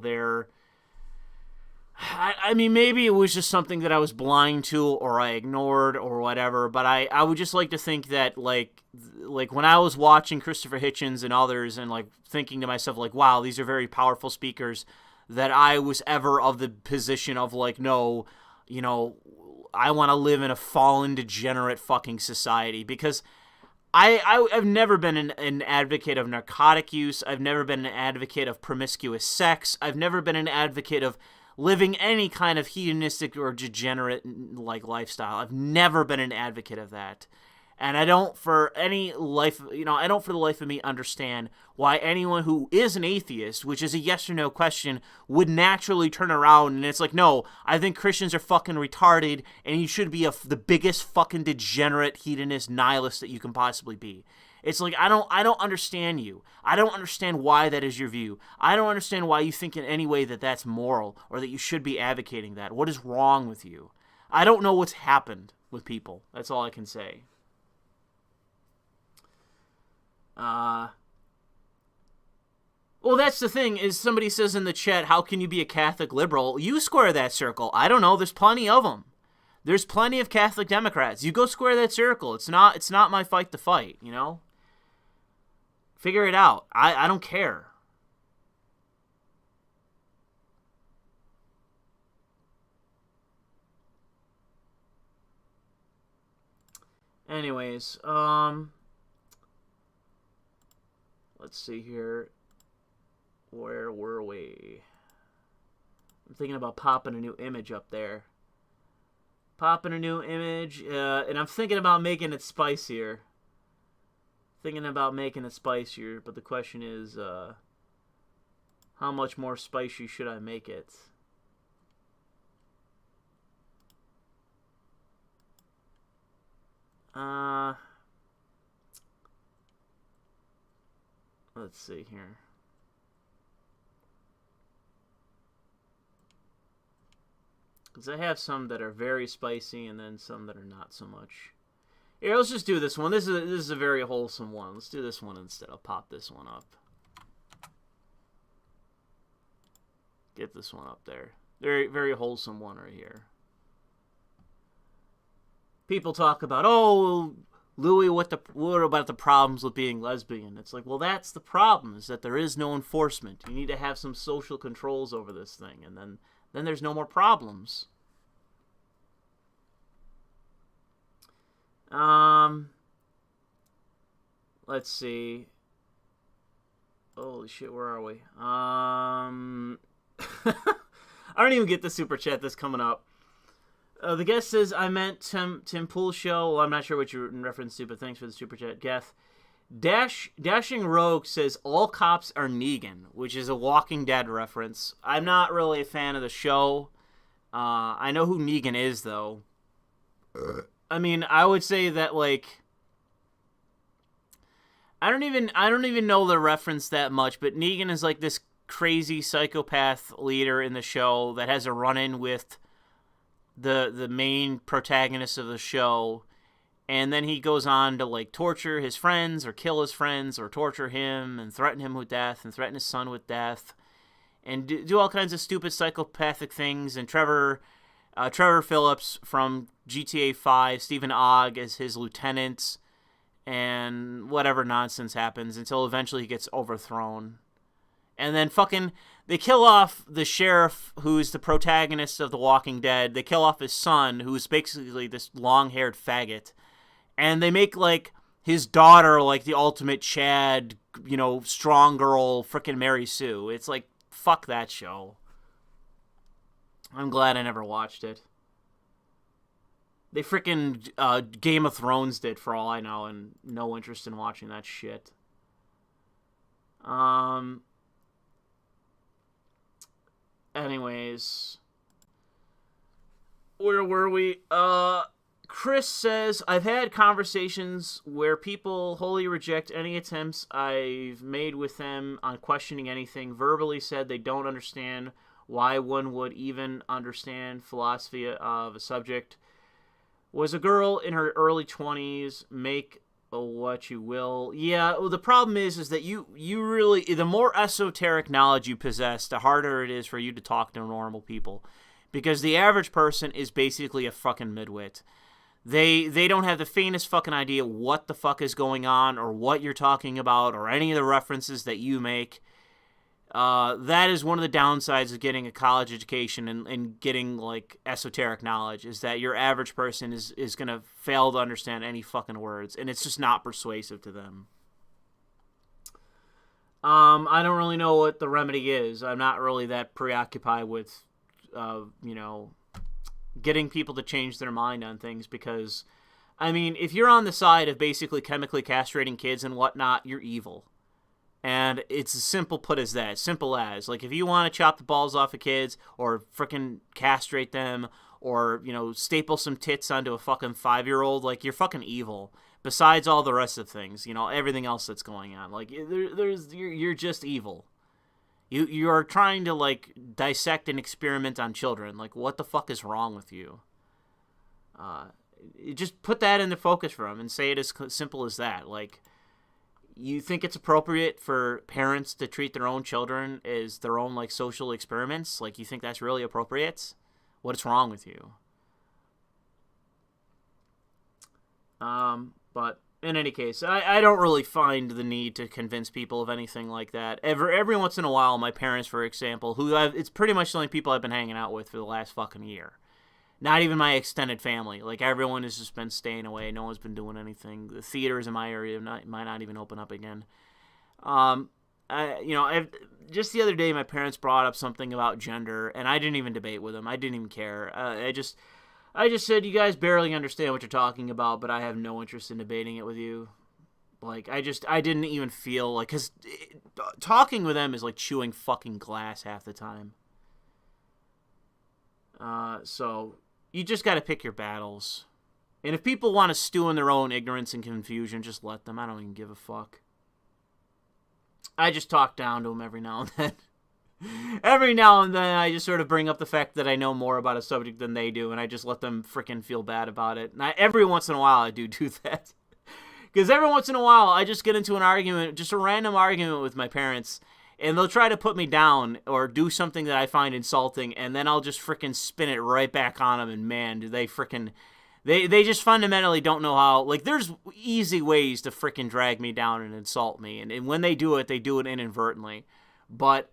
I mean, maybe it was just something that I was blind to or I ignored or whatever, but I would just like to think that, like when I was watching Christopher Hitchens and others and, like, thinking to myself, like, wow, these are very powerful speakers, that I was ever of the position of, like, no, you know, I want to live in a fallen, degenerate fucking society, because I've never been an advocate of narcotic use. I've never been an advocate of promiscuous sex. I've never been an advocate of living any kind of hedonistic or degenerate, like, lifestyle. I've never been an advocate of that. And I don't for the life of me understand why anyone who is an atheist, which is a yes or no question, would naturally turn around and it's like, no, I think Christians are fucking retarded and you should be the biggest fucking degenerate, hedonist, nihilist that you can possibly be. It's like, I don't understand you. I don't understand why that is your view. I don't understand why you think in any way that that's moral or that you should be advocating that. What is wrong with you? I don't know what's happened with people. That's all I can say. Well, that's the thing, is somebody says in the chat, how can you be a Catholic liberal? You square that circle. I don't know. There's plenty of them. There's plenty of Catholic Democrats. You go square that circle. It's not my fight to fight, you know? Figure it out. I don't care. Anyways, let's see here. Where were we? I'm thinking about popping a new image up there. Popping a new image, and I'm thinking about making it spicier. But the question is, how much more spicy should I make it? Let's see here. Because I have some that are very spicy and then some that are not so much. Here, let's just do this one. This is a very wholesome one. Let's do this one instead. I'll pop this one up. Get this one up there. Very, very wholesome one right here. People talk about, oh, Louis, what about the problems with being lesbian? It's like, well, that's the problem, is that there is no enforcement. You need to have some social controls over this thing, and then there's no more problems. Let's see. Holy shit, where are we? I don't even get the super chat that's coming up. The guest says, I meant Tim Pool's show. Well, I'm not sure what you're in reference to, but thanks for the super chat, Geth. Dashing Rogue says, all cops are Negan, which is a Walking Dead reference. I'm not really a fan of the show. I know who Negan is, though. I mean, I would say that, like, I don't even know the reference that much, but Negan is like this crazy psychopath leader in the show that has a run-in with the main protagonist of the show, and then he goes on to, like, torture his friends or kill his friends or torture him and threaten him with death and threaten his son with death and do all kinds of stupid psychopathic things. And Trevor Phillips from GTA 5, Stephen Ogg as his lieutenant, and whatever nonsense happens until eventually he gets overthrown. And then fucking, they kill off the sheriff who's the protagonist of The Walking Dead. They kill off his son, who's basically this long-haired faggot. And they make, like, his daughter, like, the ultimate Chad, you know, strong girl, frickin' Mary Sue. It's like, fuck that show. I'm glad I never watched it. They frickin' Game of Thrones did, for all I know, and no interest in watching that shit. Anyways, where were we? Chris says, I've had conversations where people wholly reject any attempts I've made with them on questioning anything, verbally said they don't understand why one would even understand philosophy of a subject. Was a girl in her early 20s, make what you will. Yeah, well, the problem is that you really, the more esoteric knowledge you possess, the harder it is for you to talk to normal people. Because the average person is basically a fucking midwit. They don't have the faintest fucking idea what the fuck is going on or what you're talking about or any of the references that you make. That is one of the downsides of getting a college education and getting, like, esoteric knowledge, is that your average person is going to fail to understand any fucking words, and it's just not persuasive to them. I don't really know what the remedy is. I'm not really that preoccupied with, getting people to change their mind on things, because, I mean, if you're on the side of basically chemically castrating kids and whatnot, you're evil. And it's as simple put as that. Simple as, like, if you want to chop the balls off of kids or frickin' castrate them or, staple some tits onto a fucking 5-year-old, like, you're fucking evil. Besides all the rest of things, everything else that's going on. Like, you're just evil. You are trying to, like, dissect and experiment on children. Like, what the fuck is wrong with you? Just put that in the focus for them and say it as simple as that. Like, you think it's appropriate for parents to treat their own children as their own, like, social experiments? Like, you think that's really appropriate? What's wrong with you? But in any case, I don't really find the need to convince people of anything like that. Every once in a while, my parents, for example, it's pretty much the only people I've been hanging out with for the last fucking year. Not even my extended family. Like, everyone has just been staying away. No one's been doing anything. The theaters in my area might not even open up again. Just the other day, my parents brought up something about gender, and I didn't even debate with them. I didn't even care. I just said, you guys barely understand what you're talking about, but I have no interest in debating it with you. Like, I didn't even feel like, because talking with them is like chewing fucking glass half the time. So you just got to pick your battles. And if people want to stew in their own ignorance and confusion, just let them. I don't even give a fuck. I just talk down to them every now and then. Every now and then, I just sort of bring up the fact that I know more about a subject than they do, and I just let them freaking feel bad about it. And every once in a while, I do that. Because every once in a while, I just get into an argument, just a random argument with my parents, and they'll try to put me down or do something that I find insulting, and then I'll just freaking spin it right back on them, and man, do they freaking... They just fundamentally don't know how... Like, there's easy ways to freaking drag me down and insult me, and when they do it inadvertently. But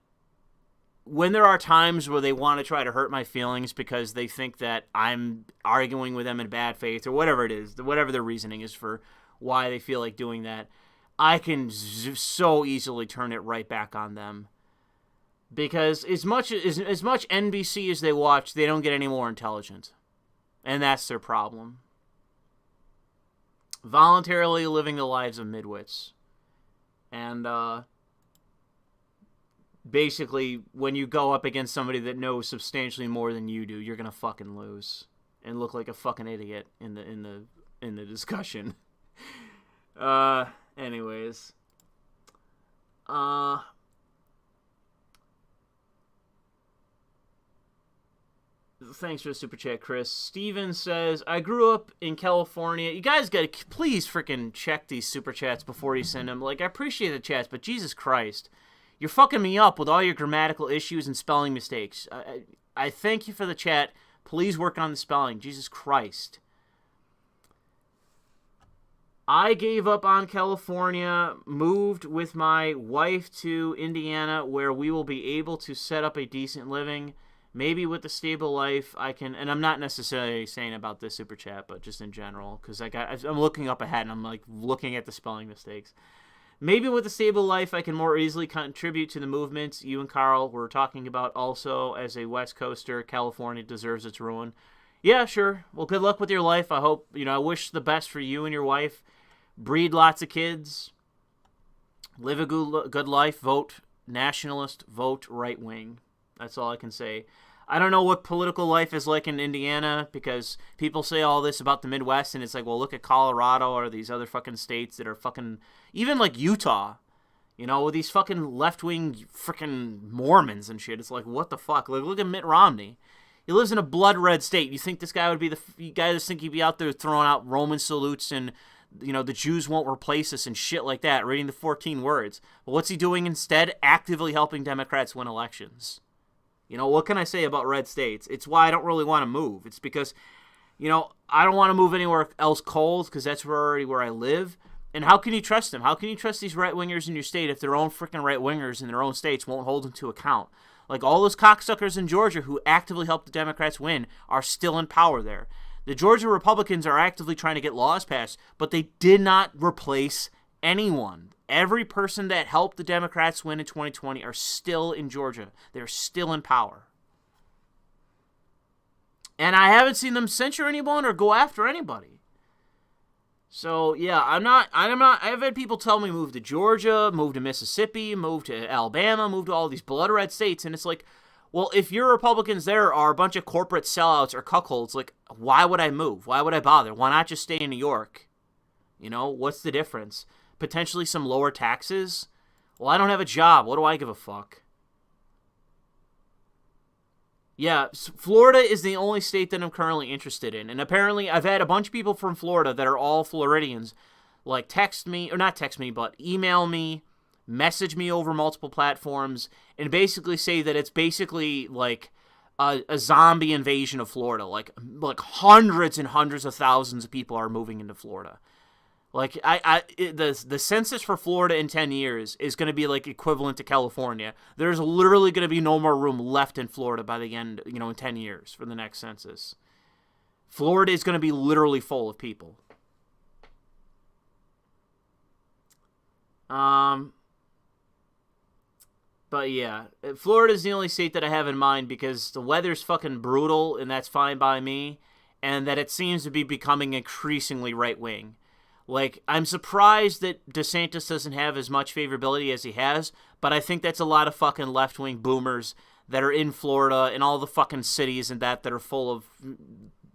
when there are times where they want to try to hurt my feelings because they think that I'm arguing with them in bad faith or whatever it is, whatever their reasoning is for why they feel like doing that, I can so easily turn it right back on them. Because as much NBC as they watch, they don't get any more intelligent. And that's their problem. Voluntarily living the lives of midwits. And, basically, when you go up against somebody that knows substantially more than you do, you're gonna fucking lose and look like a fucking idiot in the discussion. Anyways. Thanks for the super chat, Chris. Steven says, I grew up in California. You guys gotta please freaking check these super chats before you send them. Like, I appreciate the chats, but Jesus Christ. You're fucking me up with all your grammatical issues and spelling mistakes. I thank you for the chat. Please work on the spelling. Jesus Christ. I gave up on California, moved with my wife to Indiana, where we will be able to set up a decent living. Maybe with a stable life, I can... And I'm not necessarily saying about this super chat, but just in general. Because I'm looking up ahead, and I'm like looking at the spelling mistakes. Maybe with a stable life, I can more easily contribute to the movements you and Carl were talking about. Also, as a West Coaster, California deserves its ruin. Yeah, sure. Well, good luck with your life. I hope, I wish the best for you and your wife. Breed lots of kids. Live a good life. Vote nationalist. Vote right wing. That's all I can say. I don't know what political life is like in Indiana, because people say all this about the Midwest, and it's like, well, look at Colorado or these other fucking states that are fucking... Even like Utah, with these fucking left-wing freaking Mormons and shit. It's like, what the fuck? Like, look at Mitt Romney. He lives in a blood-red state. You think this guy would be you guys think he'd be out there throwing out Roman salutes and, the Jews won't replace us and shit like that, reading the 14 words. But what's he doing instead? Actively helping Democrats win elections. You know, what can I say about red states? It's why I don't really want to move. It's because, you know, I don't want to move anywhere else cold because that's already where I live. And how can you trust them? How can you trust these right-wingers in your state if their own freaking right-wingers in their own states won't hold them to account? Like, all those cocksuckers in Georgia who actively helped the Democrats win are still in power there. The Georgia Republicans are actively trying to get laws passed, but they did not replace anyone. Every person that helped the Democrats win in 2020 are still in Georgia. They're still in power. And I haven't seen them censure anyone or go after anybody. So, yeah, I've had people tell me move to Georgia, move to Mississippi, move to Alabama, move to all these blood red states. And it's like, well, if your Republicans there are a bunch of corporate sellouts or cuckolds, like, why would I move? Why would I bother? Why not just stay in New York? You know, what's the difference? Potentially some lower taxes? Well, I don't have a job. What do I give a fuck? Yeah, Florida is the only state that I'm currently interested in. And apparently I've had a bunch of people from Florida that are all Floridians, like text me, or not text me, but email me, message me over multiple platforms, and basically say that it's basically like a zombie invasion of Florida. Like hundreds and hundreds of thousands of people are moving into Florida. Like, the census for Florida in 10 years is going to be, like, equivalent to California. There's literally going to be no more room left in Florida by the end, you know, in 10 years for the next census. Florida is going to be literally full of people. But, yeah, Florida is the only state that I have in mind because the weather's fucking brutal, and that's fine by me, and that it seems to be becoming increasingly right-wing. Like, I'm surprised that DeSantis doesn't have as much favorability as he has, but I think that's a lot of fucking left-wing boomers that are in Florida and all the fucking cities and that are full of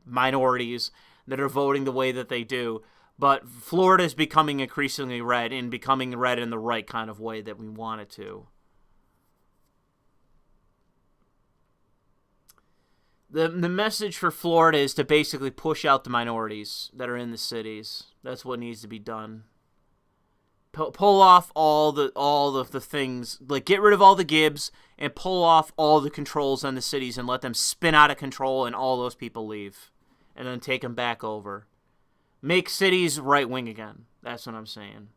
minorities that are voting the way that they do. But Florida is becoming increasingly red and becoming red in the right kind of way that we want it to. The message for Florida is to basically push out the minorities that are in the cities. That's what needs to be done. Pull off all the things, like get rid of all the Gibbs and pull off all the controls on the cities and let them spin out of control and all those people leave, and then take them back over. Make cities right wing again. That's what I'm saying.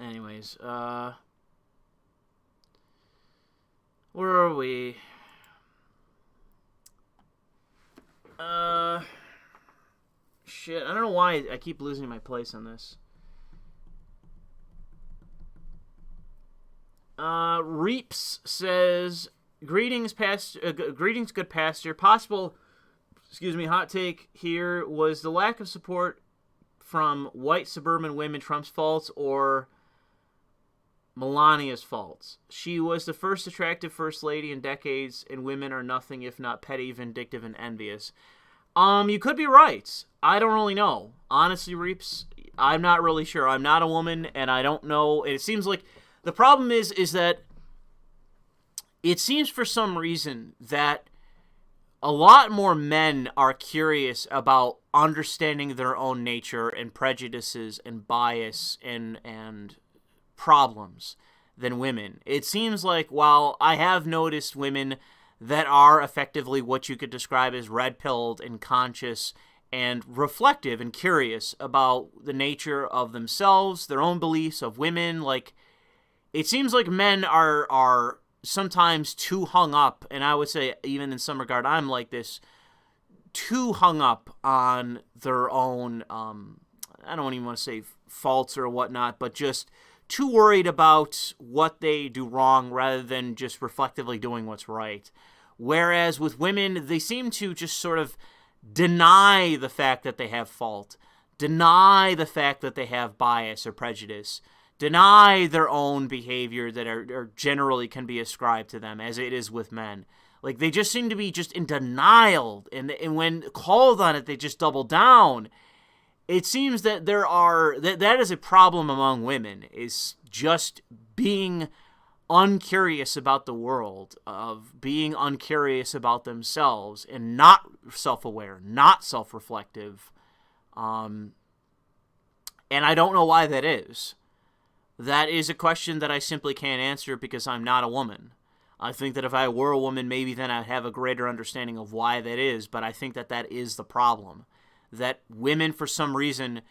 Anyways, where are we? Shit, I don't know why I keep losing my place on this. Reeps says, greetings, good pastor. Possible, hot take here was the lack of support from white suburban women Trump's fault or Melania's fault. She was the first attractive first lady in decades, and women are nothing if not petty, vindictive, and envious. You could be right. I don't really know. Honestly, Reeps, I'm not really sure. I'm not a woman, and I don't know. It seems like the problem is that it seems for some reason that a lot more men are curious about understanding their own nature and prejudices and bias and problems than women. It seems like while I have noticed women that are effectively what you could describe as red-pilled and conscious and reflective and curious about the nature of themselves, their own beliefs of women, like it seems like men are sometimes too hung up, and I would say even in some regard I'm like this, too hung up on their own, I don't even want to say faults or whatnot, but just too worried about what they do wrong rather than just reflectively doing what's right. Whereas with women, they seem to just sort of deny the fact that they have fault, deny the fact that they have bias or prejudice, deny their own behavior that are generally can be ascribed to them, as it is with men. Like, they just seem to be just in denial, and when called on it, they just double down. It seems that that is a problem among women, is just being uncurious about the world, of being uncurious about themselves, and not self-aware, not self-reflective, and And I don't know why that is. That is a question that I simply can't answer because I'm not a woman. I think that if I were a woman, maybe then I'd have a greater understanding of why that is, but I think that that is the problem. That women, for some reason,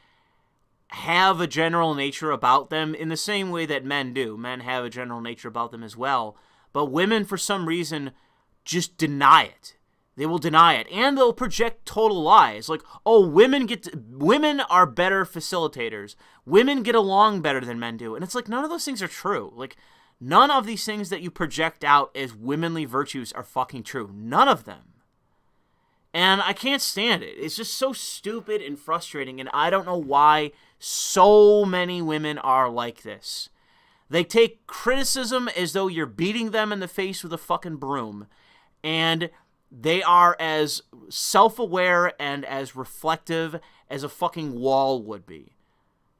have a general nature about them in the same way that men do. Men have a general nature about them as well. But women, for some reason, just deny it. They will deny it. And they'll project total lies. Like, oh, women are better facilitators. Women get along better than men do. And it's like, none of those things are true. Like, none of these things that you project out as womanly virtues are fucking true. None of them. And I can't stand it. It's just so stupid and frustrating, and I don't know why so many women are like this. They take criticism as though you're beating them in the face with a fucking broom, and they are as self-aware and as reflective as a fucking wall would be.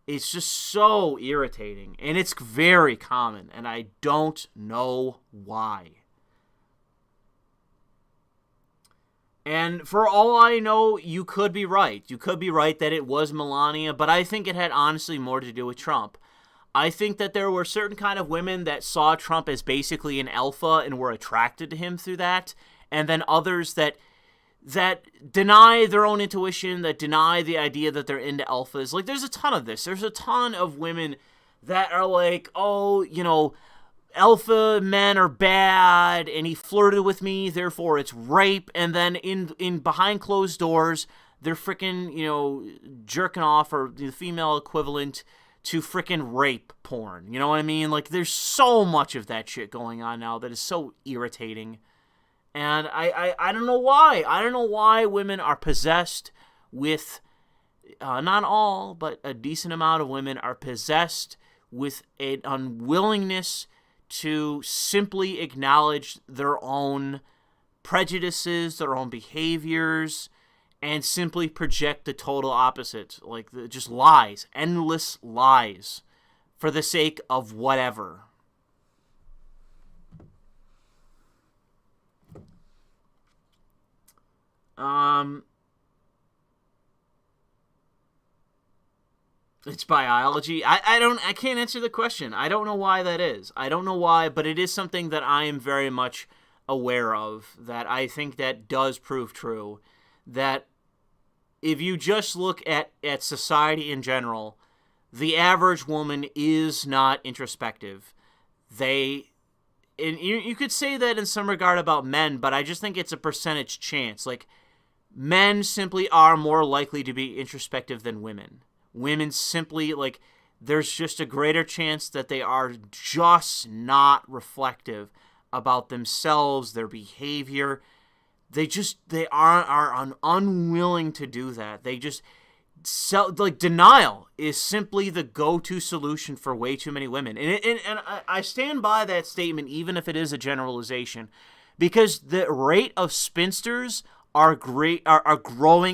It's just so irritating, and it's very common, and I don't know why. And for all I know, you could be right. You could be right that it was Melania, but I think it had honestly more to do with Trump. I think that there were certain kind of women that saw Trump as basically an alpha and were attracted to him through that, and then others that deny their own intuition, that deny the idea that they're into alphas. Like, there's a ton of this. There's a ton of women that are like, oh, you know, alpha men are bad, and he flirted with me, therefore it's rape, and then in behind closed doors, they're freaking, you know, jerking off, or the female equivalent to freaking rape porn. You know what I mean? Like, there's so much of that shit going on now that is so irritating. And I don't know why. I don't know why women are possessed with, not all, but a decent amount of women are possessed with an unwillingness to simply acknowledge their own prejudices, their own behaviors, and simply project the total opposite. Like, just lies, endless lies, for the sake of whatever. It's biology. I can't answer the question. I don't know why that is. I don't know why, but it is something that I am very much aware of, that I think that does prove true. That if you just look at society in general, the average woman is not introspective. And you could say that in some regard about men, but I just think it's a percentage chance. Like, men simply are more likely to be introspective than women. Women simply, like, there's just a greater chance that they are just not reflective about themselves, their behavior. They are unwilling to do that. They just, denial is simply the go-to solution for way too many women. And I stand by that statement, even if it is a generalization, because the rate of spinsters are growing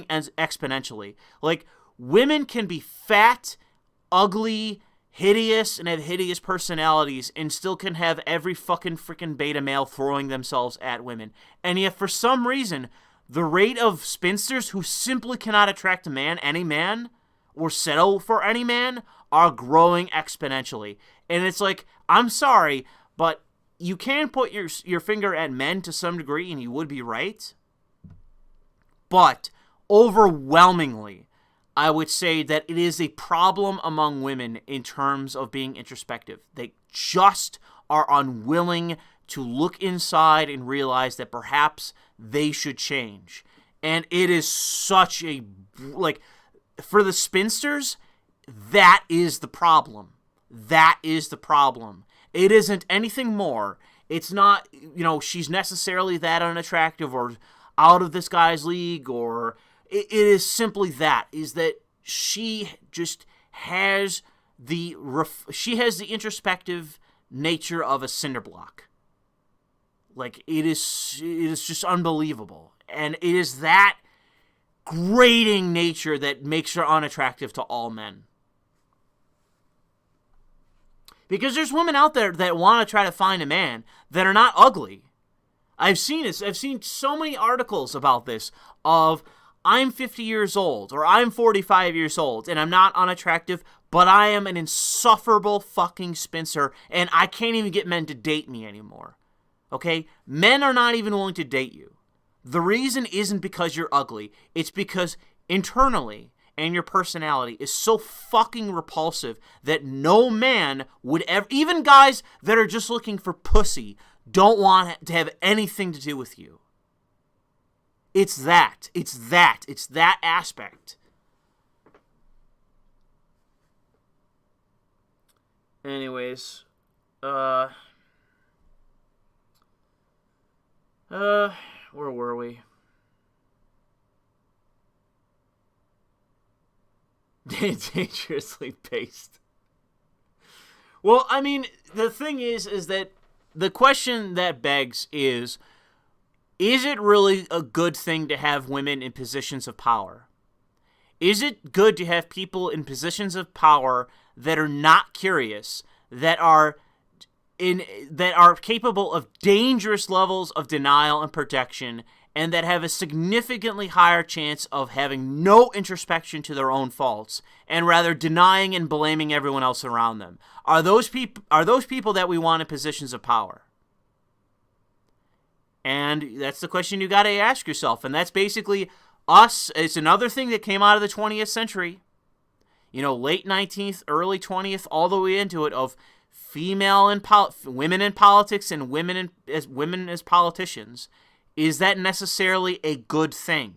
exponentially. Like, women can be fat, ugly, hideous, and have hideous personalities, and still can have every fucking freaking beta male throwing themselves at women. And yet, for some reason, the rate of spinsters who simply cannot attract any man, or settle for any man, are growing exponentially. And it's like, I'm sorry, but you can put your finger at men to some degree, and you would be right. But overwhelmingly, I would say that it is a problem among women in terms of being introspective. They just are unwilling to look inside and realize that perhaps they should change. And it is such a, like, for the spinsters, that is the problem. That is the problem. It isn't anything more. It's not, you know, she's necessarily that unattractive or out of this guy's league, or it is simply that, is that she just has the introspective nature of a cinder block. Like, it is just unbelievable. And it is that grating nature that makes her unattractive to all men. Because there's women out there that want to try to find a man that are not ugly. I've seen this. I've seen so many articles about this of, I'm 50 years old, or I'm 45 years old, and I'm not unattractive, but I am an insufferable fucking spinster, and I can't even get men to date me anymore. Okay? Men are not even willing to date you. The reason isn't because you're ugly. It's because internally and your personality is so fucking repulsive that no man would ever, even guys that are just looking for pussy, don't want to have anything to do with you. It's that aspect. Anyways, where were we? Dangerously based. Well, I mean, the thing is that the question that begs is it really a good thing to have women in positions of power? Is it good to have people in positions of power that are not curious, that are capable of dangerous levels of denial and protection, and that have a significantly higher chance of having no introspection to their own faults, and rather denying and blaming everyone else around them? Are those people that we want in positions of power? And that's the question you got to ask yourself. And that's basically us. It's another thing that came out of the 20th century. You know, late 19th, early 20th, all the way into it, of women in politics and women as politicians. Is that necessarily a good thing?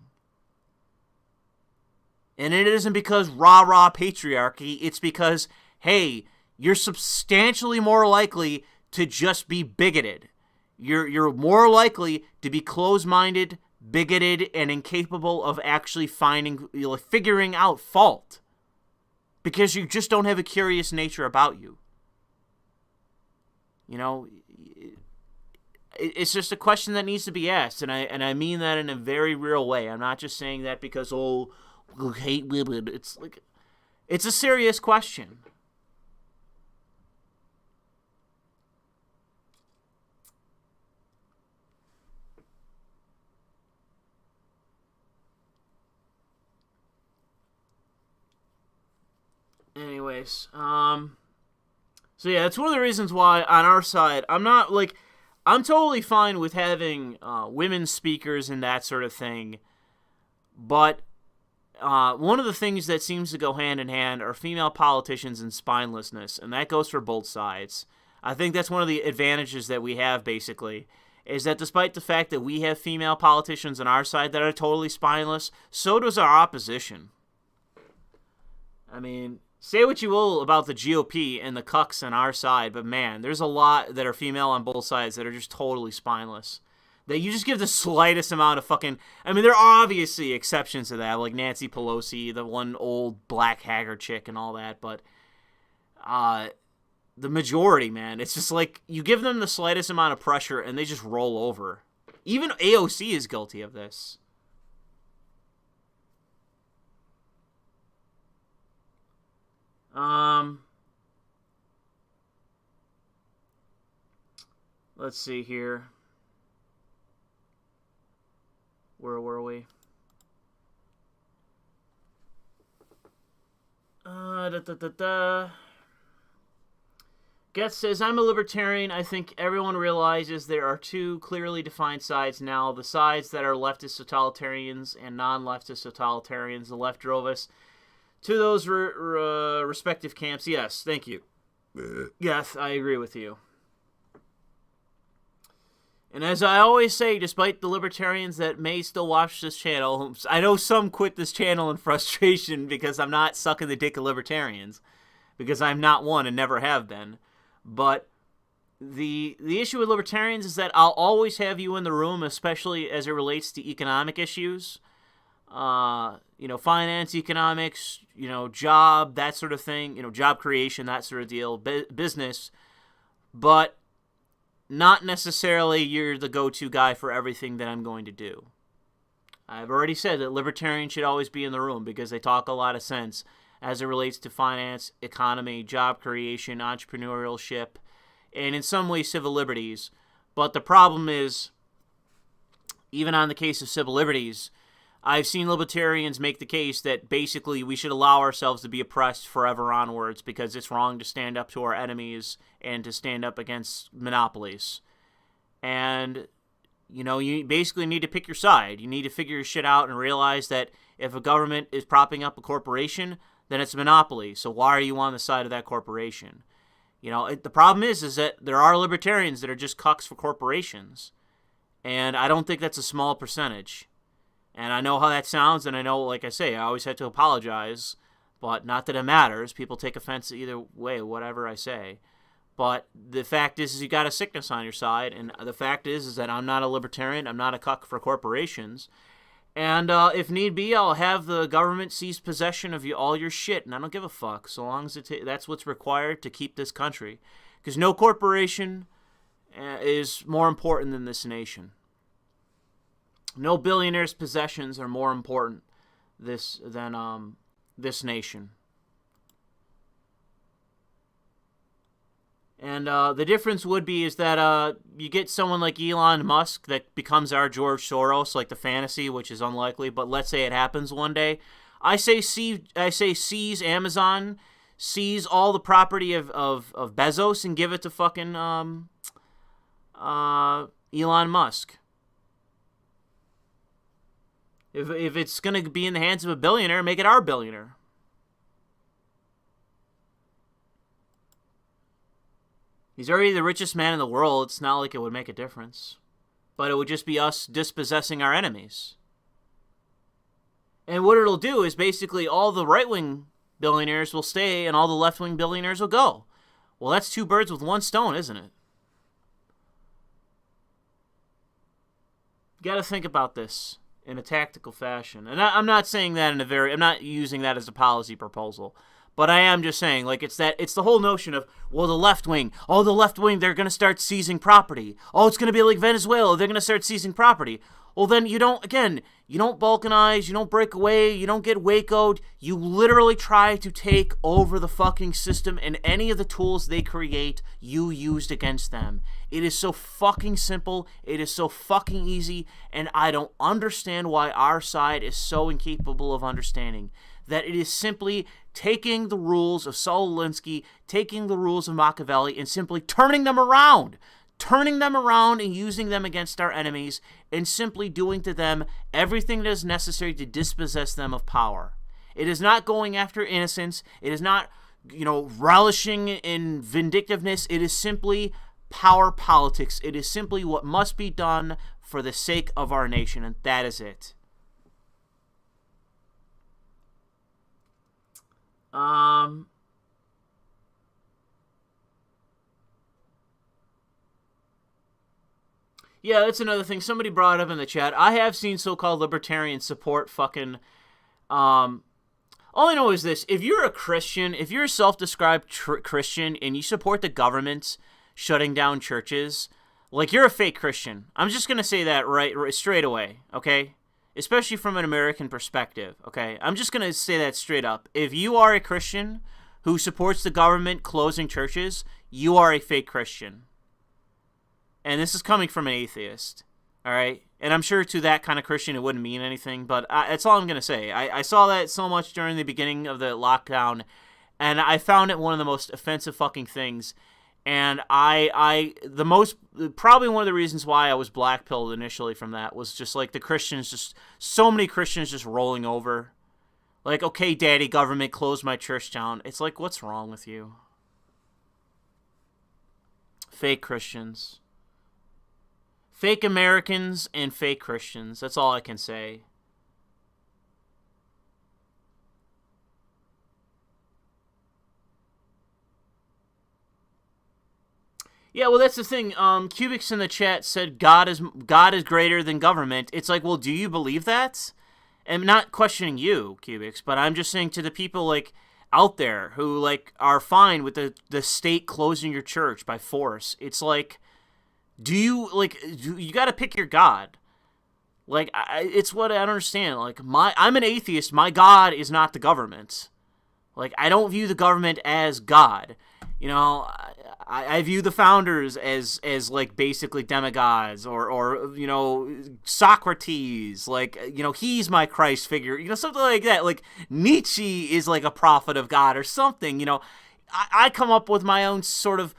And it isn't because rah-rah patriarchy. It's because, hey, you're substantially more likely to just be bigoted. You're more likely to be closed-minded, bigoted, and incapable of actually figuring out fault. Because you just don't have a curious nature about you. You know, it's just a question that needs to be asked, and I mean that in a very real way. I'm not just saying that because, we hate women. It's like, it's a serious question. Anyways, so yeah, that's one of the reasons why on our side, I'm totally fine with having women speakers and that sort of thing, but one of the things that seems to go hand in hand are female politicians and spinelessness, and that goes for both sides. I think that's one of the advantages that we have, basically, is that despite the fact that we have female politicians on our side that are totally spineless, so does our opposition. I mean, say what you will about the GOP and the cucks on our side, but man, there's a lot that are female on both sides that are just totally spineless. That you just give the slightest amount of fucking... I mean, there are obviously exceptions to that, like Nancy Pelosi, the one old black haggard chick and all that, but the majority, man, it's just like, you give them the slightest amount of pressure and they just roll over. Even AOC is guilty of this. Let's see here. Where were we? Gettr says, I'm a libertarian. I think everyone realizes there are two clearly defined sides now. The sides that are leftist totalitarians and non-leftist totalitarians. The left drove us to those respective camps. Yes, thank you. Yes, I agree with you. And as I always say, despite the libertarians that may still watch this channel, I know some quit this channel in frustration because I'm not sucking the dick of libertarians, because I'm not one and never have been. But the issue with libertarians is that I'll always have you in the room, especially as it relates to economic issues. Finance, economics, job, that sort of thing, job creation, that sort of deal, business. But not necessarily you're the go-to guy for everything that I'm going to do. I've already said that libertarians should always be in the room because they talk a lot of sense as it relates to finance, economy, job creation, entrepreneurship, and in some ways civil liberties. But the problem is, even on the case of civil liberties, I've seen libertarians make the case that basically we should allow ourselves to be oppressed forever onwards because it's wrong to stand up to our enemies and to stand up against monopolies. And, you basically need to pick your side. You need to figure your shit out and realize that if a government is propping up a corporation, then it's a monopoly. So why are you on the side of that corporation? The problem is that there are libertarians that are just cucks for corporations. And I don't think that's a small percentage. And I know how that sounds, and I know, like I say, I always have to apologize, but not that it matters. People take offense either way, whatever I say. But the fact is you got a sickness on your side, and the fact is that I'm not a libertarian. I'm not a cuck for corporations. And if need be, I'll have the government seize possession of all your shit, and I don't give a fuck, so long as that's what's required to keep this country. Because no corporation is more important than this nation. No billionaire's possessions are more important than this nation. And the difference would be is that you get someone like Elon Musk that becomes our George Soros, like the fantasy, which is unlikely, but let's say it happens one day. I say seize Amazon, seize all the property of Bezos and give it to fucking Elon Musk. If it's going to be in the hands of a billionaire, make it our billionaire. He's already the richest man in the world. It's not like it would make a difference. But it would just be us dispossessing our enemies. And what it'll do is basically all the right-wing billionaires will stay and all the left-wing billionaires will go. Well, that's two birds with one stone, isn't it? You got to think about this in a tactical fashion. And I'm not saying that I'm not using that as a policy proposal. But I am just saying, like, it's the whole notion of, well, the left wing, they're going to start seizing property. Oh, it's going to be like Venezuela, they're going to start seizing property. Well, then you don't balkanize, you don't break away, you don't get Waco'd. You literally try to take over the fucking system, and any of the tools they create, you used against them. It is so fucking simple, it is so fucking easy, and I don't understand why our side is so incapable of understanding. That it is simply taking the rules of Saul Alinsky, taking the rules of Machiavelli, and simply turning them around and using them against our enemies, and simply doing to them everything that is necessary to dispossess them of power. It is not going after innocence. It is not, relishing in vindictiveness. It is simply power politics. It is simply what must be done for the sake of our nation, and that is it. Yeah, that's another thing. Somebody brought up in the chat. I have seen so-called libertarians support fucking, all I know is this. If you're a Christian, if you're a self-described Christian and you support the government shutting down churches, like, you're a fake Christian. I'm just going to say that right straight away, okay? Especially from an American perspective, okay? I'm just going to say that straight up. If you are a Christian who supports the government closing churches, you are a fake Christian. And this is coming from an atheist, all right? And I'm sure to that kind of Christian it wouldn't mean anything, but that's all I'm going to say. I saw that so much during the beginning of the lockdown, and I found it one of the most offensive fucking things. And probably one of the reasons why I was blackpilled initially from that was just like so many Christians just rolling over. Like, okay, daddy, government, close my church down. It's like, what's wrong with you? Fake Christians. Fake Americans and fake Christians. That's all I can say. Yeah, well, that's the thing. Cubics in the chat said God is greater than government. It's like, well, do you believe that? I'm not questioning you, Cubics, but I'm just saying to the people like out there who like are fine with the state closing your church by force. It's like, you got to pick your God. Like, it's what I don't understand. Like, I'm an atheist. My God is not the government. Like, I don't view the government as God. You know, I view the founders as like basically demigods, or you know, Socrates, like, you know, he's my Christ figure, you know, something like that. Like Nietzsche is like a prophet of God or something. You know, I come up with my own sort of,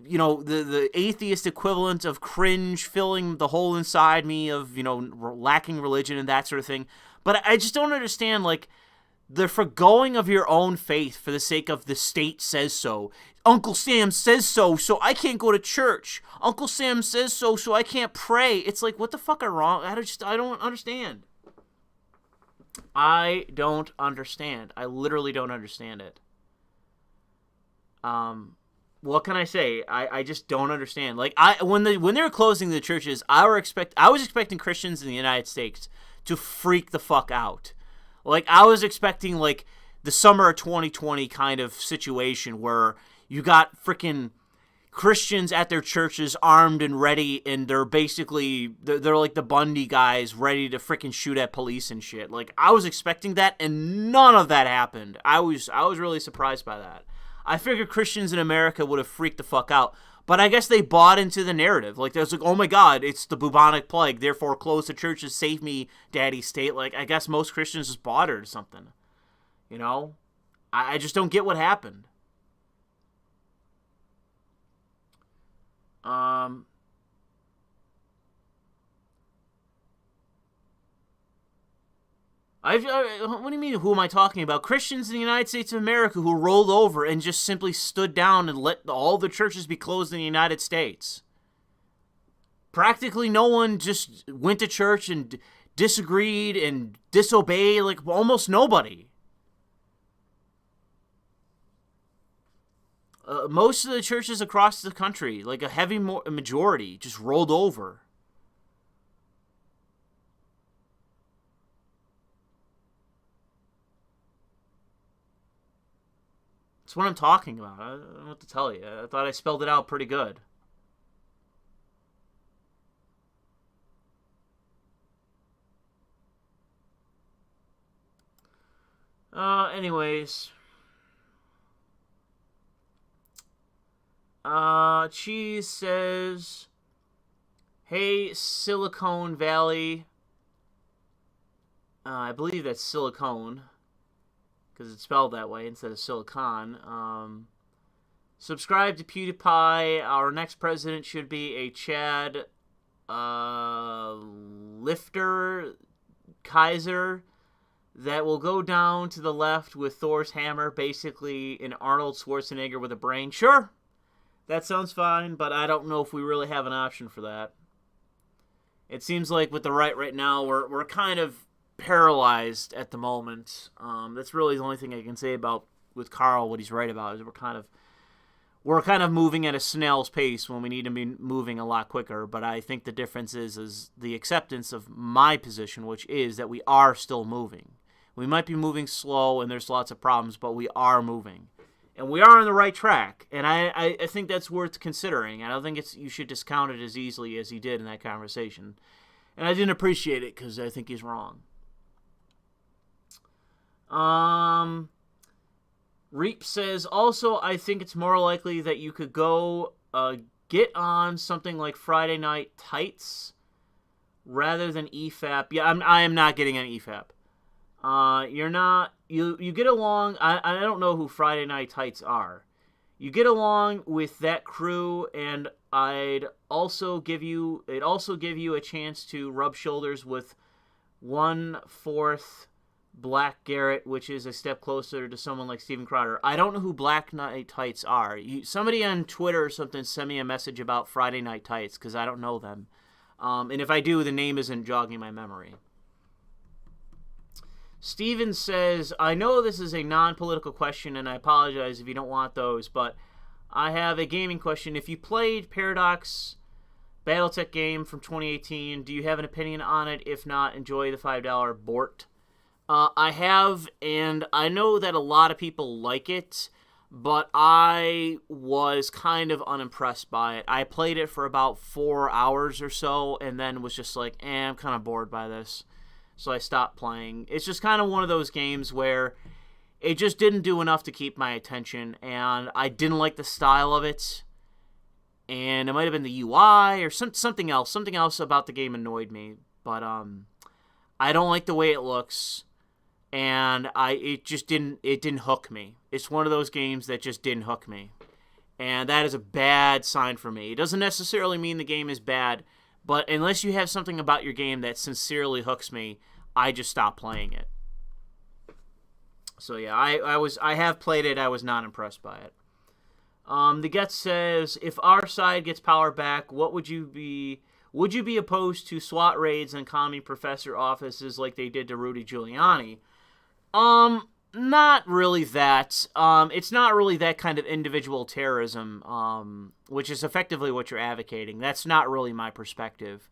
you know, the atheist equivalent of cringe filling the hole inside me of, you know, lacking religion and that sort of thing. But I just don't understand, like, the forgoing of your own faith for the sake of the state says so. Uncle Sam says so I can't go to church. Uncle Sam says so I can't pray. It's like, what the fuck are wrong? I don't understand. I don't understand. I literally don't understand it. What can I say? I just don't understand. Like, when they were closing the churches, I was expecting Christians in the United States to freak the fuck out. Like, I was expecting, like, the summer of 2020 kind of situation where you got freaking Christians at their churches armed and ready, and they're basically, they're like the Bundy guys ready to freaking shoot at police and shit. Like, I was expecting that, and none of that happened. I was really surprised by that. I figured Christians in America would have freaked the fuck out. But I guess they bought into the narrative. Like, there's like, oh my God, it's the bubonic plague, therefore close the churches, save me, daddy state. Like, I guess most Christians just bought it or something. You know? I just don't get what happened. What do you mean, who am I talking about? Christians in the United States of America who rolled over and just simply stood down and let all the churches be closed in the United States. Practically no one just went to church and disagreed and disobeyed, like almost nobody. Most of the churches across the country, like a heavy majority, just rolled over. That's what I'm talking about. I don't know what to tell you. I thought I spelled it out pretty good. Anyways. Cheese says, hey, Silicon Valley. I believe that's silicone, because it's spelled that way instead of silicon. Subscribe to PewDiePie. Our next president should be a Chad Lifter Kaiser that will go down to the left with Thor's hammer, basically an Arnold Schwarzenegger with a brain. Sure, that sounds fine, but I don't know if we really have an option for that. It seems like with the right now, we're kind of paralyzed at the moment. That's really the only thing I can say about with Carl, what he's right about, is we're kind of moving at a snail's pace when we need to be moving a lot quicker. But I think the difference is the acceptance of my position, which is that we are still moving. We might be moving slow and there's lots of problems, but we are moving. And we are on the right track. And I think that's worth considering. I don't think you should discount it as easily as he did in that conversation. And I didn't appreciate it because I think he's wrong. Reap says, also, I think it's more likely that you could go get on something like Friday Night Tights rather than EFAP. Yeah, I am not getting on EFAP. You're not, you get along, I don't know who Friday Night Tights are. You get along with that crew, and it'd also give you a chance to rub shoulders with 1/4 Black Garrett, which is a step closer to someone like Steven Crowder. I don't know who Black Night Tights are. Somebody on Twitter or something sent me a message about Friday Night Tights, because I don't know them. And if I do, the name isn't jogging my memory. Steven says, I know this is a non-political question, and I apologize if you don't want those, but I have a gaming question. If you played Paradox Battletech game from 2018, do you have an opinion on it? If not, enjoy the $5 Bort. I have, and I know that a lot of people like it, but I was kind of unimpressed by it. I played it for about 4 hours or so, and then was just like, I'm kind of bored by this. So I stopped playing. It's just kind of one of those games where it just didn't do enough to keep my attention, and I didn't like the style of it. And it might have been the UI or something else. Something else about the game annoyed me. But I don't like the way it looks, and it didn't hook me. It's one of those games that just didn't hook me, and that is a bad sign for me. It doesn't necessarily mean the game is bad, but unless you have something about your game that sincerely hooks me, I just stop playing it. So yeah, I have played it. I was not impressed by it. The Gettr says, if our side gets power back, what would you be? Would you be opposed to SWAT raids and commie professor offices like they did to Rudy Giuliani? Not really that. It's not really that kind of individual terrorism, which is effectively what you're advocating. That's not really my perspective.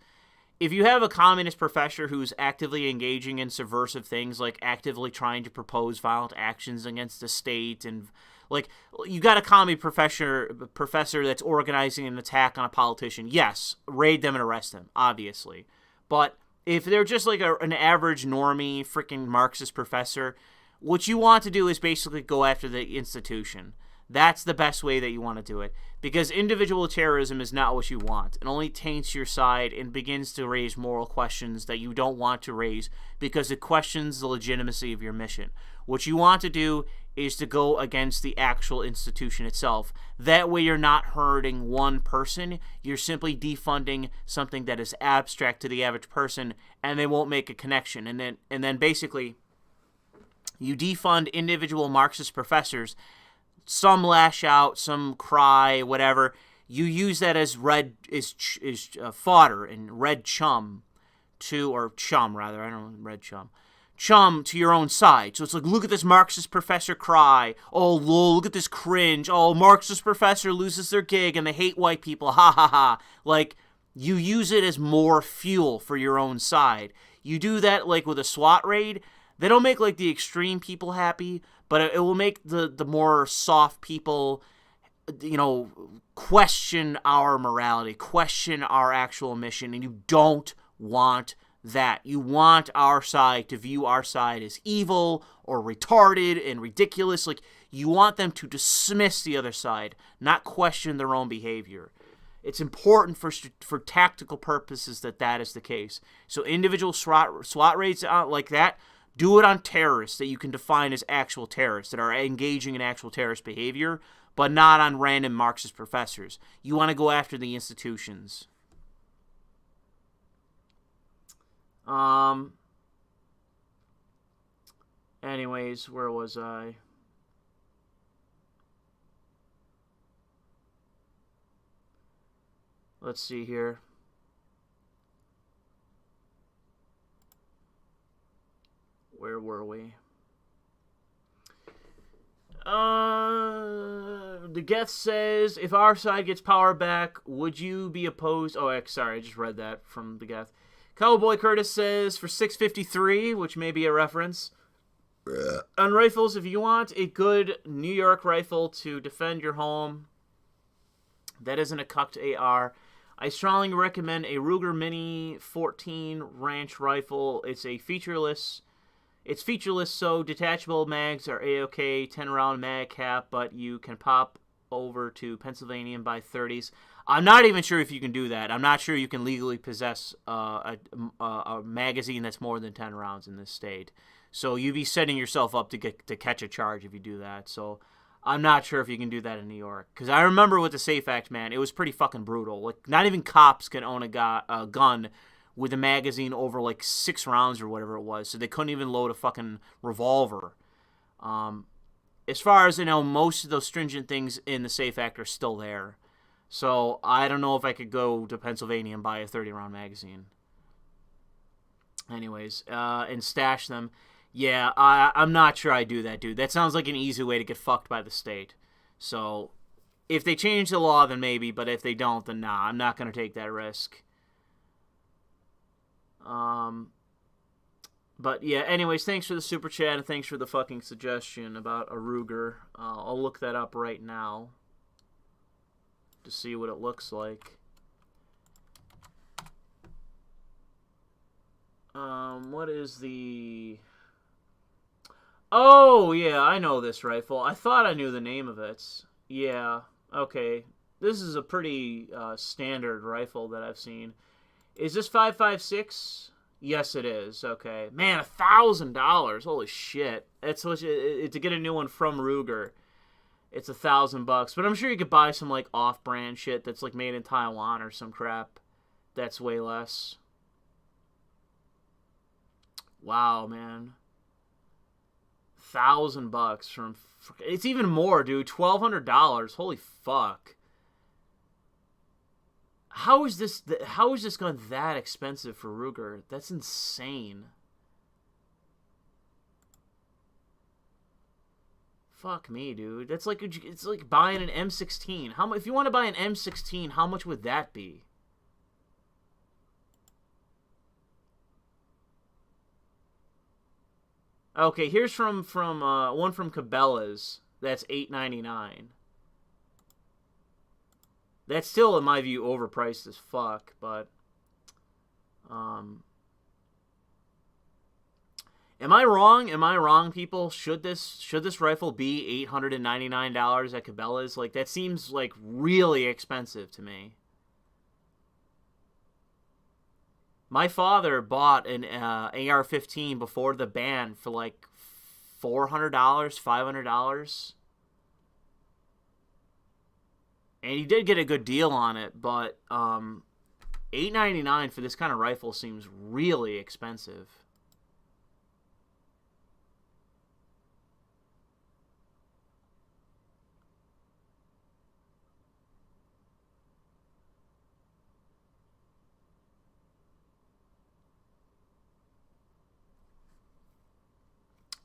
If you have a communist professor who's actively engaging in subversive things, like actively trying to propose violent actions against the state, and like you got a commie professor that's organizing an attack on a politician, yes, raid them and arrest them, obviously. But if they're just like an average normie freaking Marxist professor, what you want to do is basically go after the institution. That's the best way that you want to do it, because individual terrorism is not what you want. It only taints your side and begins to raise moral questions that you don't want to raise because it questions the legitimacy of your mission. What you want to do is to go against the actual institution itself. That way you're not hurting one person, you're simply defunding something that is abstract to the average person, and they won't make a connection. And then basically you defund individual Marxist professors. Some lash out, some cry, whatever. You use that as fodder and red chum or chum rather. I don't know, red chum. Chum to your own side. So it's like, look at this Marxist professor cry. Oh, lol, look at this cringe. Oh, Marxist professor loses their gig and they hate white people. Ha ha ha. Like, you use it as more fuel for your own side. You do that like with a SWAT raid. They don't make like the extreme people happy, but it will make the more soft people, question our morality, question our actual mission, and you don't want that. You want our side to view our side as evil or retarded and ridiculous. Like, you want them to dismiss the other side, not question their own behavior. It's important for tactical purposes that is the case. So individual SWAT raids like that, do it on terrorists that you can define as actual terrorists that are engaging in actual terrorist behavior, but not on random Marxist professors. You want to go after the institutions. Anyways, where was I? Let's see here. Where were we? The Gettr says, if our side gets power back, would you be opposed? Oh, sorry, I just read that from the Gettr. Cowboy Curtis says, for 653, which may be a reference, on rifles, if you want a good New York rifle to defend your home that isn't a cucked AR, I strongly recommend a Ruger Mini 14 Ranch rifle. It's featureless, so detachable mags are A-OK, 10-round mag cap, but you can pop over to Pennsylvania and buy 30s. I'm not even sure if you can do that. I'm not sure you can legally possess a magazine that's more than 10 rounds in this state. So you'd be setting yourself up to catch a charge if you do that. So I'm not sure if you can do that in New York. Because I remember with the SAFE Act, man, it was pretty fucking brutal. Like, not even cops can own a gun with a magazine over like 6 rounds or whatever it was. So they couldn't even load a fucking revolver. As far as, most of those stringent things in the SAFE Act are still there. So I don't know if I could go to Pennsylvania and buy a 30-round magazine. Anyways, and stash them. Yeah, I'm not sure I do that, dude. That sounds like an easy way to get fucked by the state. So if they change the law, then maybe. But if they don't, then nah, I'm not going to take that risk. But yeah, anyways, thanks for the super chat and thanks for the fucking suggestion about a Ruger. I'll look that up right now to see what it looks like. What is the... Oh, yeah, I know this rifle. I thought I knew the name of it. Yeah, okay. This is a pretty standard rifle that I've seen. Is this 5.56? Yes, it is. Okay. Man, $1,000. Holy shit. That's what to get a new one from Ruger. It's $1,000, but I'm sure you could buy some like off-brand shit that's like made in Taiwan or some crap. That's way less. Wow, man. $1,000 from. It's even more, dude. $1,200. Holy fuck. How is this? How is this gun that expensive for Ruger? That's insane. Fuck me, dude. That's like it's like buying an M16. How if you want to buy an M16, how much would that be? Okay, here's from one from Cabela's. That's $8.99. That's still, in my view, overpriced as fuck. But, am I wrong? Am I wrong, people? Should this rifle be $899 at Cabela's? Like, that seems like really expensive to me. My father bought an AR-15 before the ban for like $400, $500. And he did get a good deal on it, but $8.99 for this kind of rifle seems really expensive.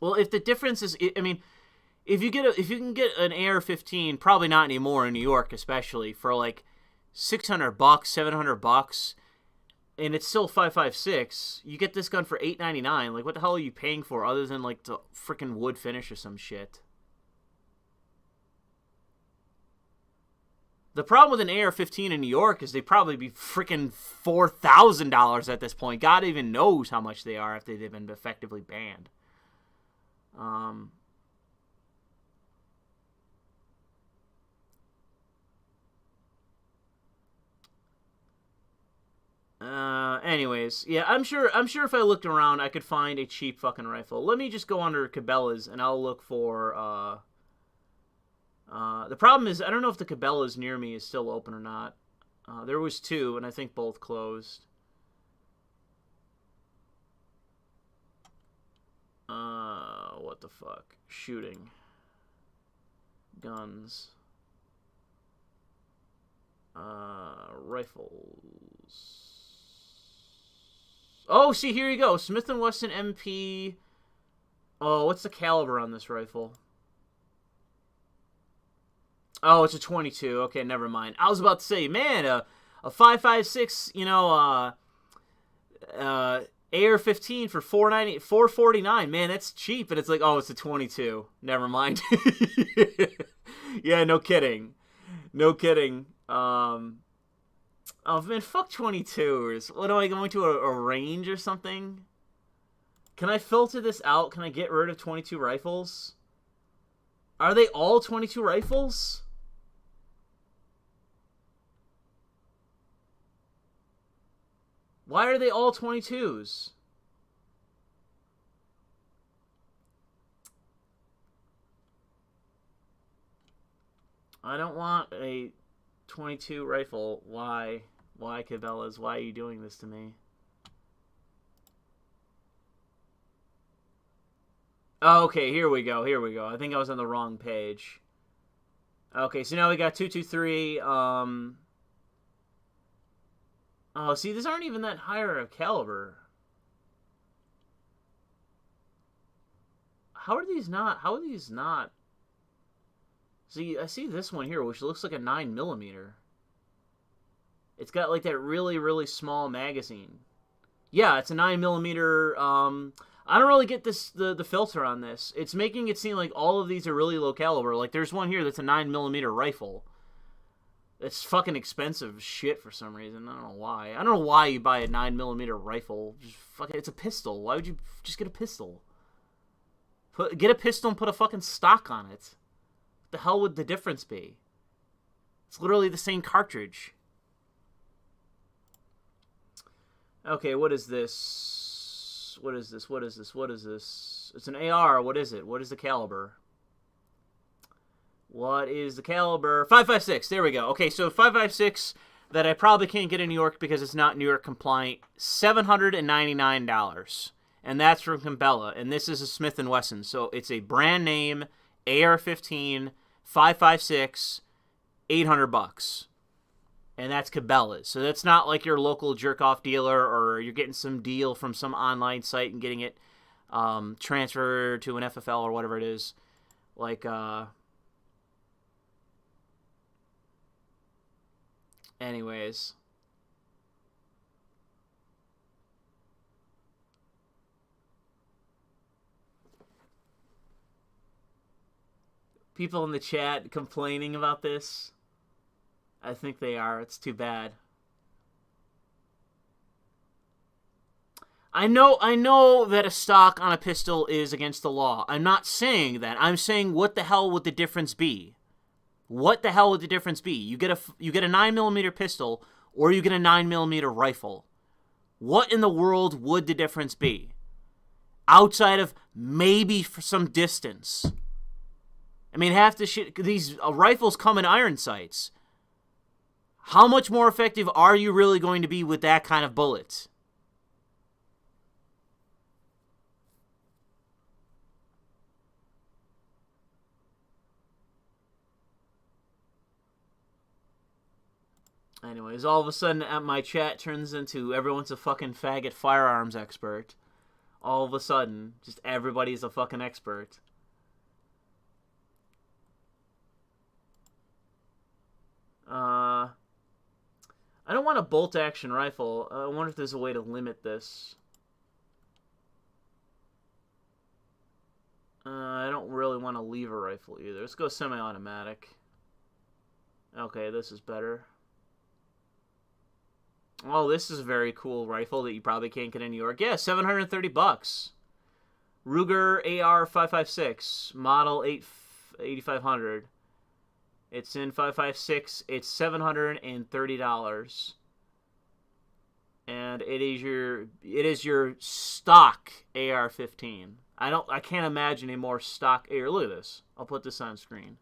Well, if the difference is, I mean, if you can get an AR-15, probably not anymore in New York, especially for like $600, $700, and it's still 5.56. You get this gun for $8.99. Like, what the hell are you paying for other than like the freaking wood finish or some shit? The problem with an AR-15 in New York is they'd probably be freaking $4,000 at this point. God even knows how much they are after they've been effectively banned. Anyways, yeah, I'm sure if I looked around, I could find a cheap fucking rifle. Let me just go under Cabela's and I'll look for, the problem is, I don't know if the Cabela's near me is still open or not. There was two, and I think both closed. What the fuck? Shooting. Guns. Rifles. Oh, see, here you go. Smith & Wesson MP. Oh, what's the caliber on this rifle? Oh, it's a 22. Okay, never mind. I was about to say, man, a 5.56, you know, AR-15 for $449. Man, that's cheap. And it's like, oh, it's a 22. Never mind. Yeah, no kidding. No kidding. Oh, man, fuck 22s. What, am I going to a range or something? Can I filter this out? Can I get rid of 22 rifles? Are they all 22 rifles? Why are they all 22s? I don't want a 22 rifle. Why? Why, Cabela's? Why are you doing this to me? Oh, okay, here we go. Here we go. I think I was on the wrong page. Okay, so now we got 223. Oh, see, these aren't even that higher of caliber. How are these not? How are these not? See, I see this one here, which looks like a 9mm. It's got like that really, really small magazine. Yeah, it's a 9mm. I don't really get the filter on this. It's making it seem like all of these are really low caliber. Like there's one here that's a 9mm rifle. It's fucking expensive shit for some reason. I don't know why. I don't know why you buy a 9mm rifle. Just fucking, it's a pistol. Why would you just get a pistol? Get a pistol and put a fucking stock on it. What the hell would the difference be? It's literally the same cartridge. Okay, what is this? What is this? What is this? What is this? It's an AR. What is it? What is the caliber? What is the caliber? 5.56. There we go. Okay, so 5.56 that I probably can't get in New York because it's not New York compliant. $799. And that's from Cabela. And this is a Smith & Wesson. So it's a brand name AR-15 5.56, $800. And that's Cabela's. So that's not like your local jerk-off dealer or you're getting some deal from some online site and getting it transferred to an FFL or whatever it is. Like, anyways. People in the chat complaining about this. I think they are. It's too bad. I know that a stock on a pistol is against the law. I'm not saying that. I'm saying what the hell would the difference be? What the hell would the difference be? You get a 9mm pistol or you get a 9mm rifle. What in the world would the difference be? Outside of maybe for some distance. I mean, half the shit, these rifles come in iron sights. How much more effective are you really going to be with that kind of bullet? Anyways, all of a sudden my chat turns into everyone's a fucking faggot firearms expert. All of a sudden, just everybody's a fucking expert. I don't want a bolt-action rifle. I wonder if there's a way to limit this. I don't really want a lever rifle either. Let's go semi-automatic. Okay, this is better. Oh, this is a very cool rifle that you probably can't get in New York. Yeah, $730. Ruger AR 5.56, model 8500. It's in 5.56. It's $730, and it is your stock AR-15. I can't imagine a more stock. Here, look at this. I'll put this on screen.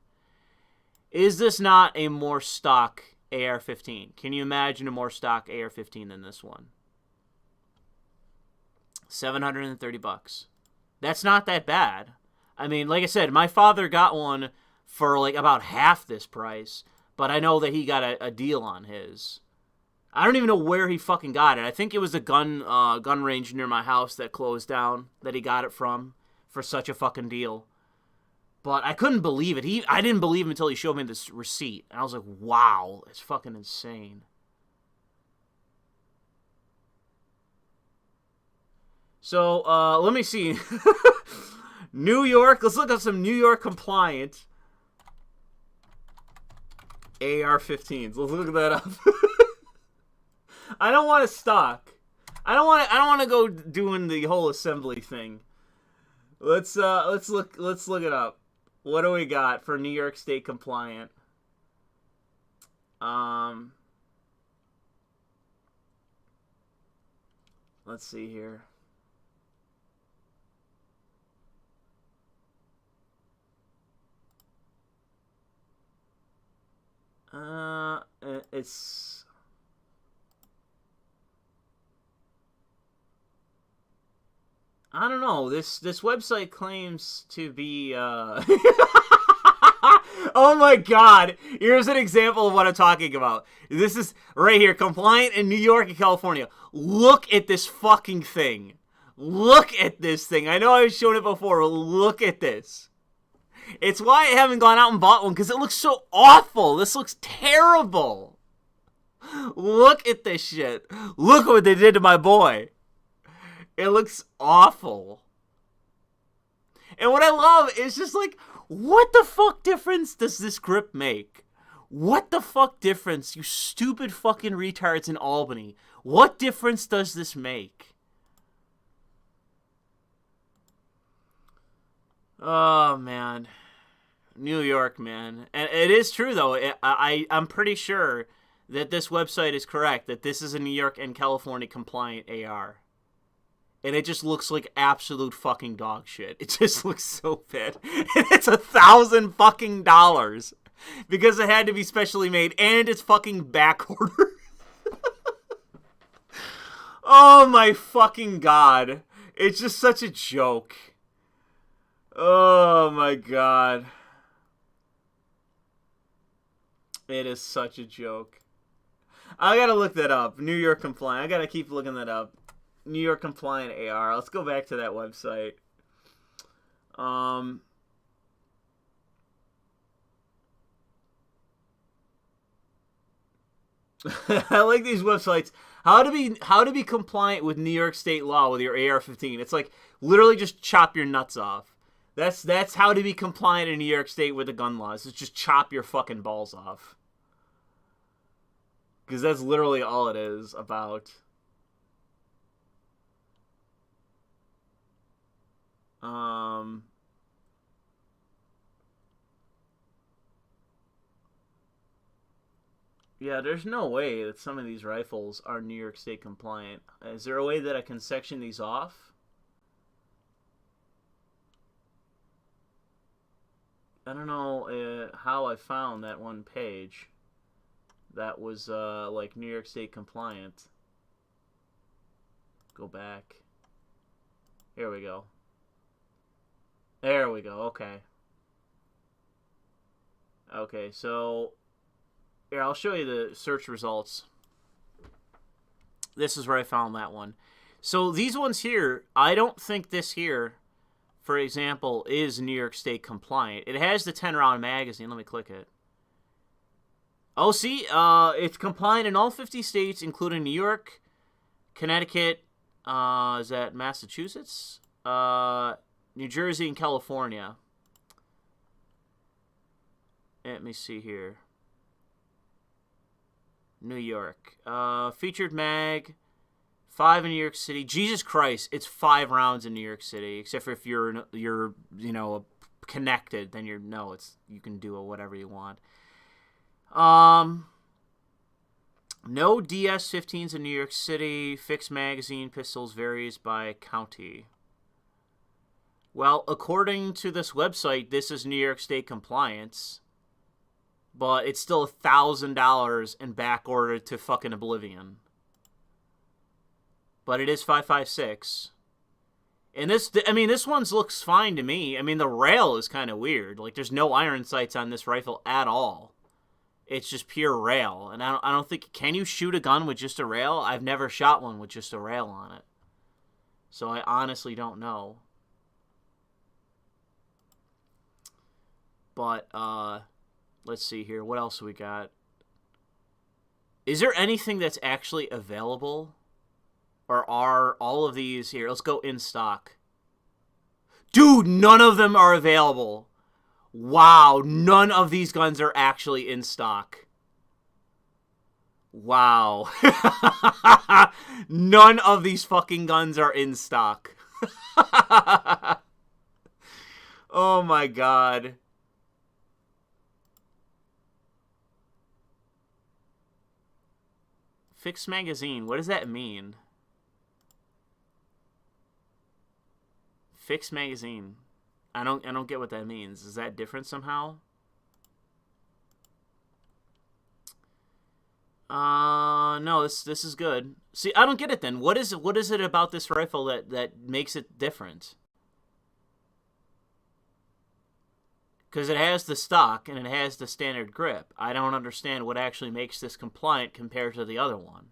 Is this not a more stock AR-15? Can you imagine a more stock AR-15 than this one? $730. That's not that bad. I mean, like I said, my father got one for like about half this price, but I know that he got a deal on his. I don't even know where he fucking got it. I think it was the gun range near my house that closed down that he got it from for such a fucking deal. But I couldn't believe it. I didn't believe him until he showed me this receipt. And I was like, wow, it's fucking insane. So, let me see. New York, let's look up some New York compliant AR-15s. Let's look that up. I don't want a stock. I don't want to go doing the whole assembly thing. Let's look it up. What do we got for New York State compliant? Let's see here. It's I don't know. This website claims to be Oh my god. Here's an example of what I'm talking about. This is right here, compliant in New York and California. Look at this fucking thing. Look at this thing. I know I've shown it before, but look at this. It's why I haven't gone out and bought one, because it looks so awful. This looks terrible. Look at this shit. Look what they did to my boy. It looks awful. And what I love is just like, what the fuck difference does this grip make? What the fuck difference, you stupid fucking retards in Albany? What difference does this make? Oh man, New York, man, and it is true though. I'm pretty sure that this website is correct. That this is a New York and California compliant AR. And it just looks like absolute fucking dog shit. It just looks so bad. And it's $1,000 fucking dollars because it had to be specially made, and it's fucking back order. Oh my fucking god. It's just such a joke. Oh my god. It is such a joke. I gotta look that up. New York compliant. I gotta keep looking that up. New York compliant AR. Let's go back to that website. I like these websites. How to be compliant with New York State law with your AR-15. It's like literally just chop your nuts off. That's how to be compliant in New York State with the gun laws. It's just chop your fucking balls off. Because that's literally all it is about. Yeah, there's no way that some of these rifles are New York State compliant. Is there a way that I can section these off? I don't know how I found that one page that was like New York State compliant. Go back. Here we go. There we go. Okay. Okay, so here, I'll show you the search results. This is where I found that one. So these ones here, I don't think this here, for example, is New York State compliant. It has the 10-round magazine. Let me click it. Oh, see, it's compliant in all 50 states, including New York, Connecticut, is that Massachusetts? New Jersey and California. Let me see here. New York. Featured mag. 5 in New York City. Jesus Christ, it's 5 rounds in New York City. Except for if you're you know, connected, then you can do whatever you want. No DS-15s in New York City. Fixed magazine pistols varies by county. Well, according to this website, this is New York State compliance. But it's still $1,000 and back ordered to fucking oblivion. But it is 5.56. And this one looks fine to me. I mean, the rail is kind of weird. Like, there's no iron sights on this rifle at all. It's just pure rail. And I don't think, can you shoot a gun with just a rail? I've never shot one with just a rail on it. So I honestly don't know. But, let's see here. What else we got? Is there anything that's actually available? Or are all of these here? Let's go in stock. Dude, none of them are available. Wow, none of these guns are actually in stock. Wow. None of these fucking guns are in stock. Oh my god. Fixed magazine, what does that mean? Fixed magazine. I don't get what that means. Is that different somehow? No, this is good. See, I don't get it then. What is it about this rifle that makes it different? Because it has the stock and it has the standard grip. I don't understand what actually makes this compliant compared to the other one.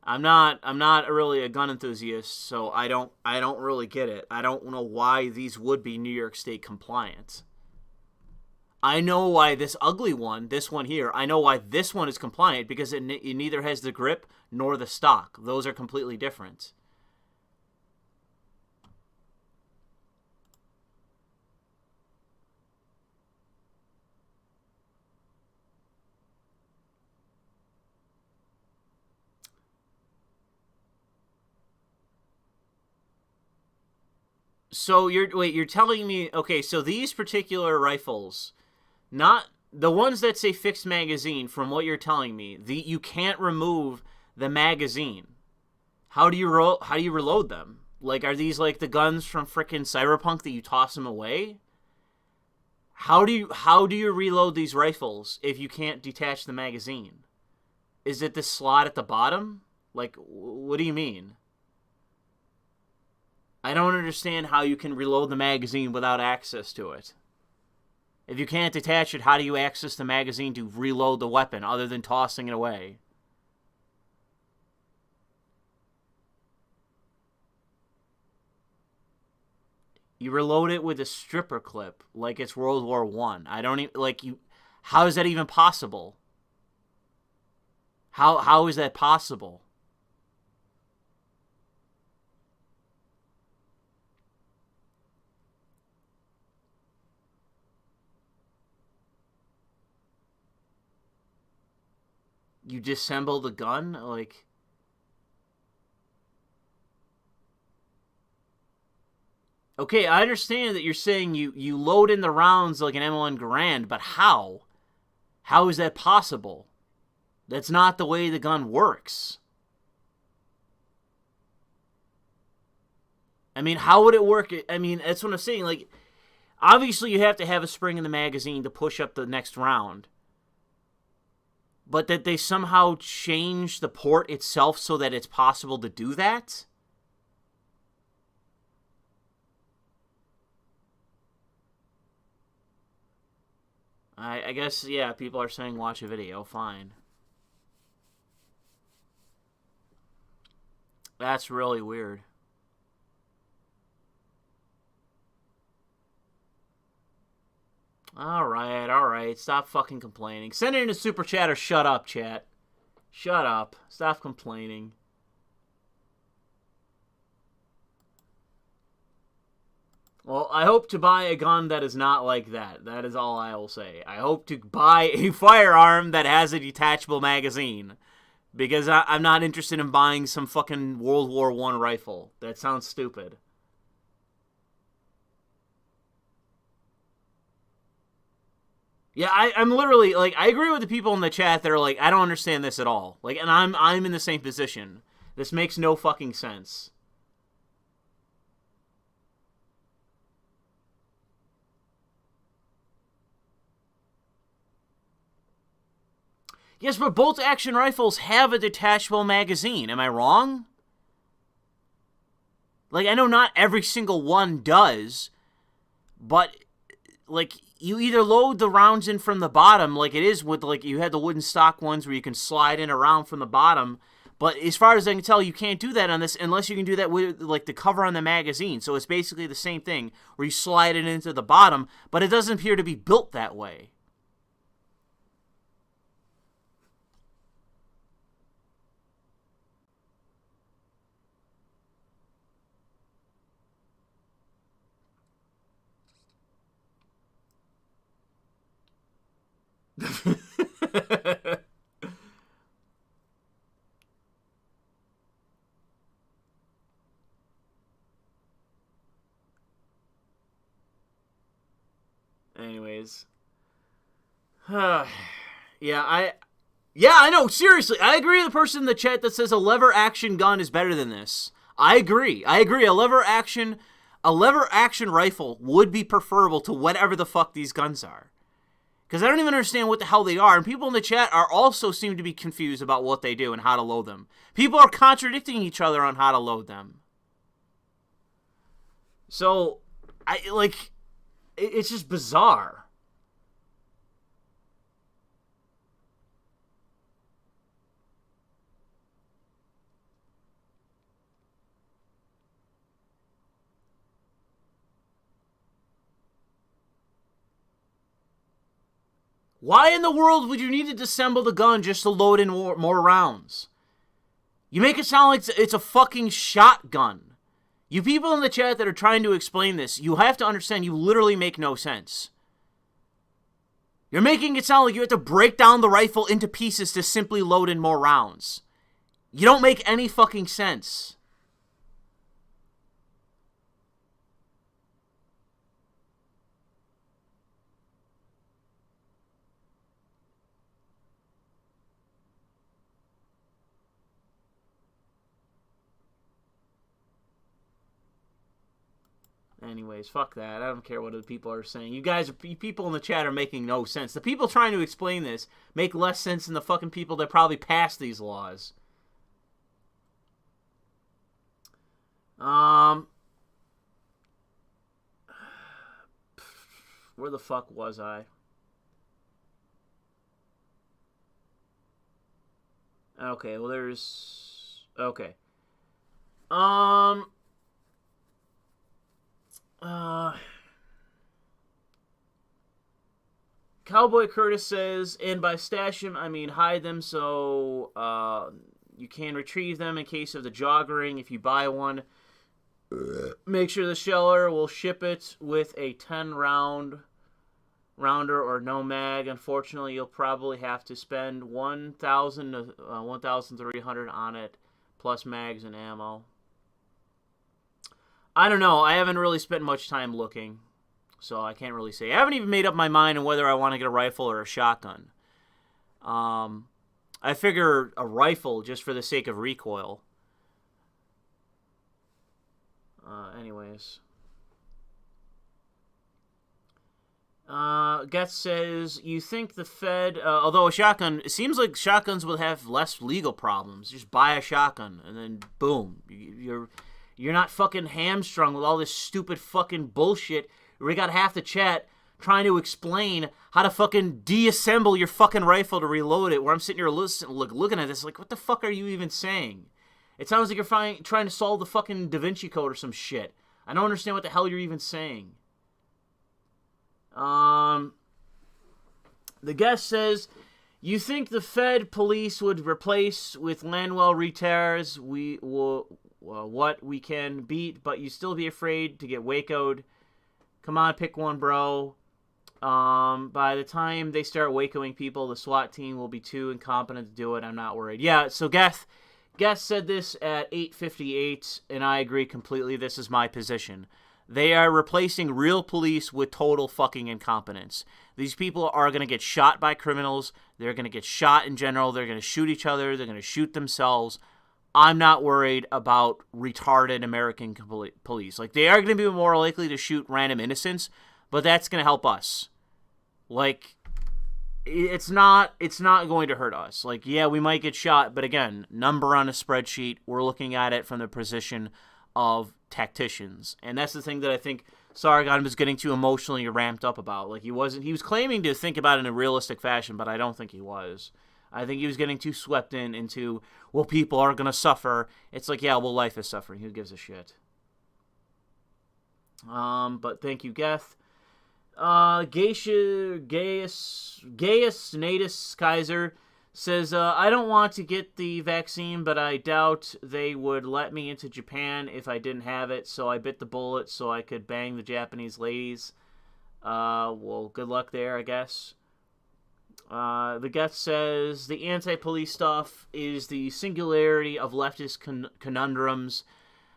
I'm not really a gun enthusiast, so I don't really get it. I don't know why these would be New York State compliant. I know why this ugly one, this one here, I know why this one is compliant because it neither has the grip nor the stock. Those are completely different. So you're telling me, okay, so these particular rifles, not the ones that say fixed magazine, from what you're telling me, you can't remove the magazine. How do you reload them? Like, are these like the guns from frickin' Cyberpunk that you toss them away? How do you reload these rifles if you can't detach the magazine? Is it the slot at the bottom? Like, what do you mean? I don't understand how you can reload the magazine without access to it. If you can't detach it, how do you access the magazine to reload the weapon other than tossing it away? You reload it with a stripper clip like it's World War I. I don't even, like, you. How is that even possible? How is that possible? You disassemble the gun? Like, okay, I understand that you're saying you load in the rounds like an M1 Garand, but how? How is that possible? That's not the way the gun works. I mean, how would it work? I mean, that's what I'm saying. Like, obviously you have to have a spring in the magazine to push up the next round. But that they somehow change the port itself so that it's possible to do that? I guess, yeah, people are saying watch a video. Fine. That's really weird. Alright. Stop fucking complaining. Send it in a super chat or shut up, chat. Shut up. Stop complaining. Well, I hope to buy a gun that is not like that. That is all I will say. I hope to buy a firearm that has a detachable magazine. Because I'm not interested in buying some fucking World War I rifle. That sounds stupid. Yeah, I'm literally, like, I agree with the people in the chat that are like, I don't understand this at all. Like, and I'm in the same position. This makes no fucking sense. Yes, but bolt-action rifles have a detachable magazine. Am I wrong? Like, I know not every single one does, but, like, you either load the rounds in from the bottom, like it is with, like, you had the wooden stock ones where you can slide in around from the bottom, but as far as I can tell, you can't do that on this unless you can do that with, like, the cover on the magazine. So it's basically the same thing, where you slide it into the bottom, but it doesn't appear to be built that way. Anyways. Yeah, I know, seriously. I agree with the person in the chat that says a lever action gun is better than this. I agree. A lever action rifle would be preferable to whatever the fuck these guns are. Because I don't even understand what the hell they are. And people in the chat are also seem to be confused about what they do and how to load them. People are contradicting each other on how to load them. So, it's just bizarre. Why in the world would you need to disassemble the gun just to load in more rounds? You make it sound like it's a fucking shotgun. You people in the chat that are trying to explain this, you have to understand you literally make no sense. You're making it sound like you have to break down the rifle into pieces to simply load in more rounds. You don't make any fucking sense. Anyways, fuck that. I don't care what other people are saying. You people in the chat are making no sense. The people trying to explain this make less sense than the fucking people that probably passed these laws. Where the fuck was I? Okay, well there's... Okay. Cowboy Curtis says, and by stash them, I mean hide them so you can retrieve them in case of the joggering if you buy one. Make sure the seller will ship it with a 10-rounder or no mag. Unfortunately, you'll probably have to spend $1,000 to $1,300 on it, plus mags and ammo. I don't know. I haven't really spent much time looking, so I can't really say. I haven't even made up my mind on whether I want to get a rifle or a shotgun. I figure a rifle just for the sake of recoil. Anyways. Gettr says, you think the Fed, although a shotgun, it seems like shotguns will have less legal problems. Just buy a shotgun, and then boom. You're not fucking hamstrung with all this stupid fucking bullshit. We got half the chat trying to explain how to fucking deassemble your fucking rifle to reload it, where I'm sitting here looking at this like, what the fuck are you even saying? It sounds like you're trying to solve the fucking Da Vinci Code or some shit. I don't understand what the hell you're even saying. The guest says, you think the Fed police would replace with Landwell retards what we can beat, but you still be afraid to get Waco'd? Come on, pick one, bro. By the time they start Wacoing people, the SWAT team will be too incompetent to do it. I'm not worried. Yeah, so Gettr said this at 8:58, and I agree completely. This is my position. They are replacing real police with total fucking incompetence. These people are going to get shot by criminals. They're going to get shot in general. They're going to shoot each other. They're going to shoot themselves. I'm not worried about retarded American police. Like, they are going to be more likely to shoot random innocents, but that's going to help us. Like, it's not going to hurt us. Like, yeah, we might get shot, but again, number on a spreadsheet. We're looking at it from the position of tacticians, and that's the thing that I think Sargon was getting too emotionally ramped up about. Like, he was claiming to think about it in a realistic fashion, but I don't think he was. I think he was getting too swept into, well, people are going to suffer. It's like, yeah, well, life is suffering. Who gives a shit? But thank you, Gettr. Gaius Natus Kaiser says, I don't want to get the vaccine, but I doubt they would let me into Japan if I didn't have it, so I bit the bullet so I could bang the Japanese ladies. Well, good luck there, I guess. The Gettr says, the anti-police stuff is the singularity of leftist conundrums.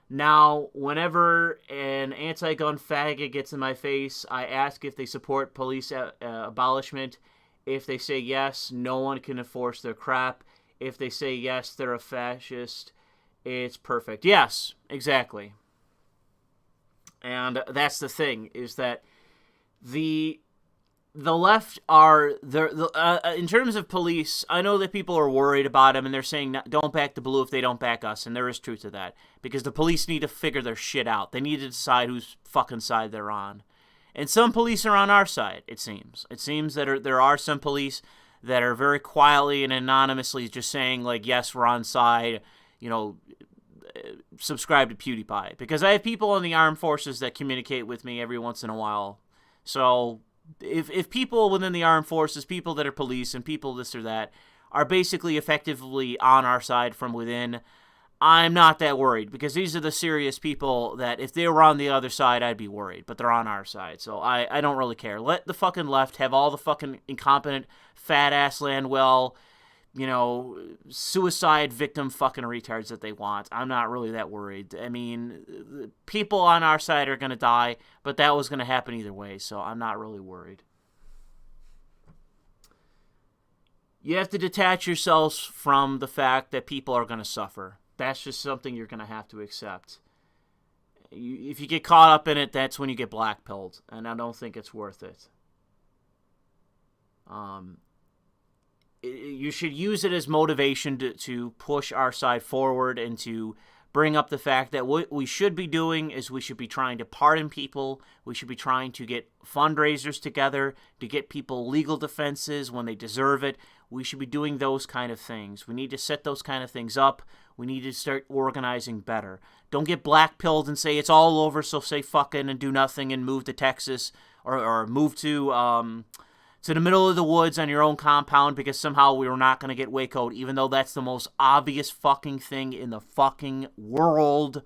Now, whenever an anti-gun faggot gets in my face, I ask if they support police abolishment. If they say yes, no one can enforce their crap. If they say yes, they're a fascist. It's perfect. Yes, exactly. And that's the thing, is that the left are in terms of police. I know that people are worried about them, and they're saying don't back the blue if they don't back us, and there is truth to that, because the police need to figure their shit out. They need to decide whose fucking side they're on, and some police are on our side. It seems that there are some police that are very quietly and anonymously just saying, like, yes, we're on side, subscribe to PewDiePie, because I have people in the armed forces that communicate with me every once in a while. So if people within the armed forces, people that are police and people this or that, are basically effectively on our side from within, I'm not that worried, because these are the serious people that if they were on the other side, I'd be worried, but they're on our side, so I don't really care. Let the fucking left have all the fucking incompetent, fat-ass Landwell, suicide victim fucking retards that they want. I'm not really that worried. I mean, people on our side are going to die, but that was going to happen either way, so I'm not really worried. You have to detach yourselves from the fact that people are going to suffer. That's just something you're going to have to accept. if you get caught up in it, that's when you get blackpilled, and I don't think it's worth it. You should use it as motivation to push our side forward and to bring up the fact that what we should be doing is we should be trying to pardon people. We should be trying to get fundraisers together to get people legal defenses when they deserve it. We should be doing those kind of things. We need to set those kind of things up. We need to start organizing better. Don't get blackpilled and say it's all over, so say fucking and do nothing and move to Texas or move to the middle of the woods on your own compound because somehow we were not going to get Waco'd, even though that's the most obvious fucking thing in the fucking world.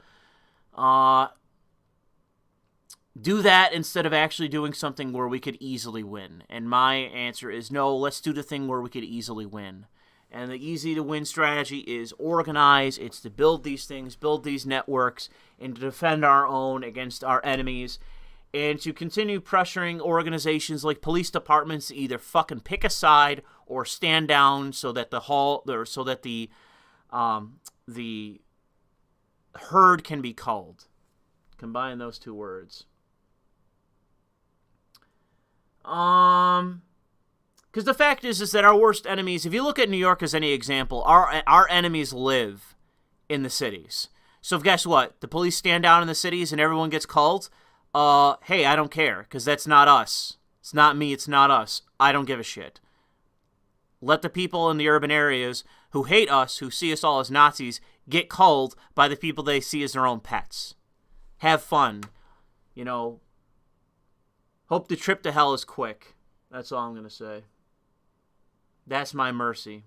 Do that instead of actually doing something where we could easily win. And my answer is no, let's do the thing where we could easily win. And the easy to win strategy is organize. It's to build these things, build these networks, and to defend our own against our enemies. And to continue pressuring organizations like police departments to either fucking pick a side or stand down so that the herd can be culled. Combine those two words. Because the fact is that our worst enemies, if you look at New York as any example, our enemies live in the cities. So guess what? The police stand down in the cities and everyone gets culled. Hey, I don't care, because that's not us. It's not me, it's not us. I don't give a shit. Let the people in the urban areas who hate us, who see us all as Nazis, get culled by the people they see as their own pets. Have fun. You know, hope the trip to hell is quick. That's all I'm going to say. That's my mercy.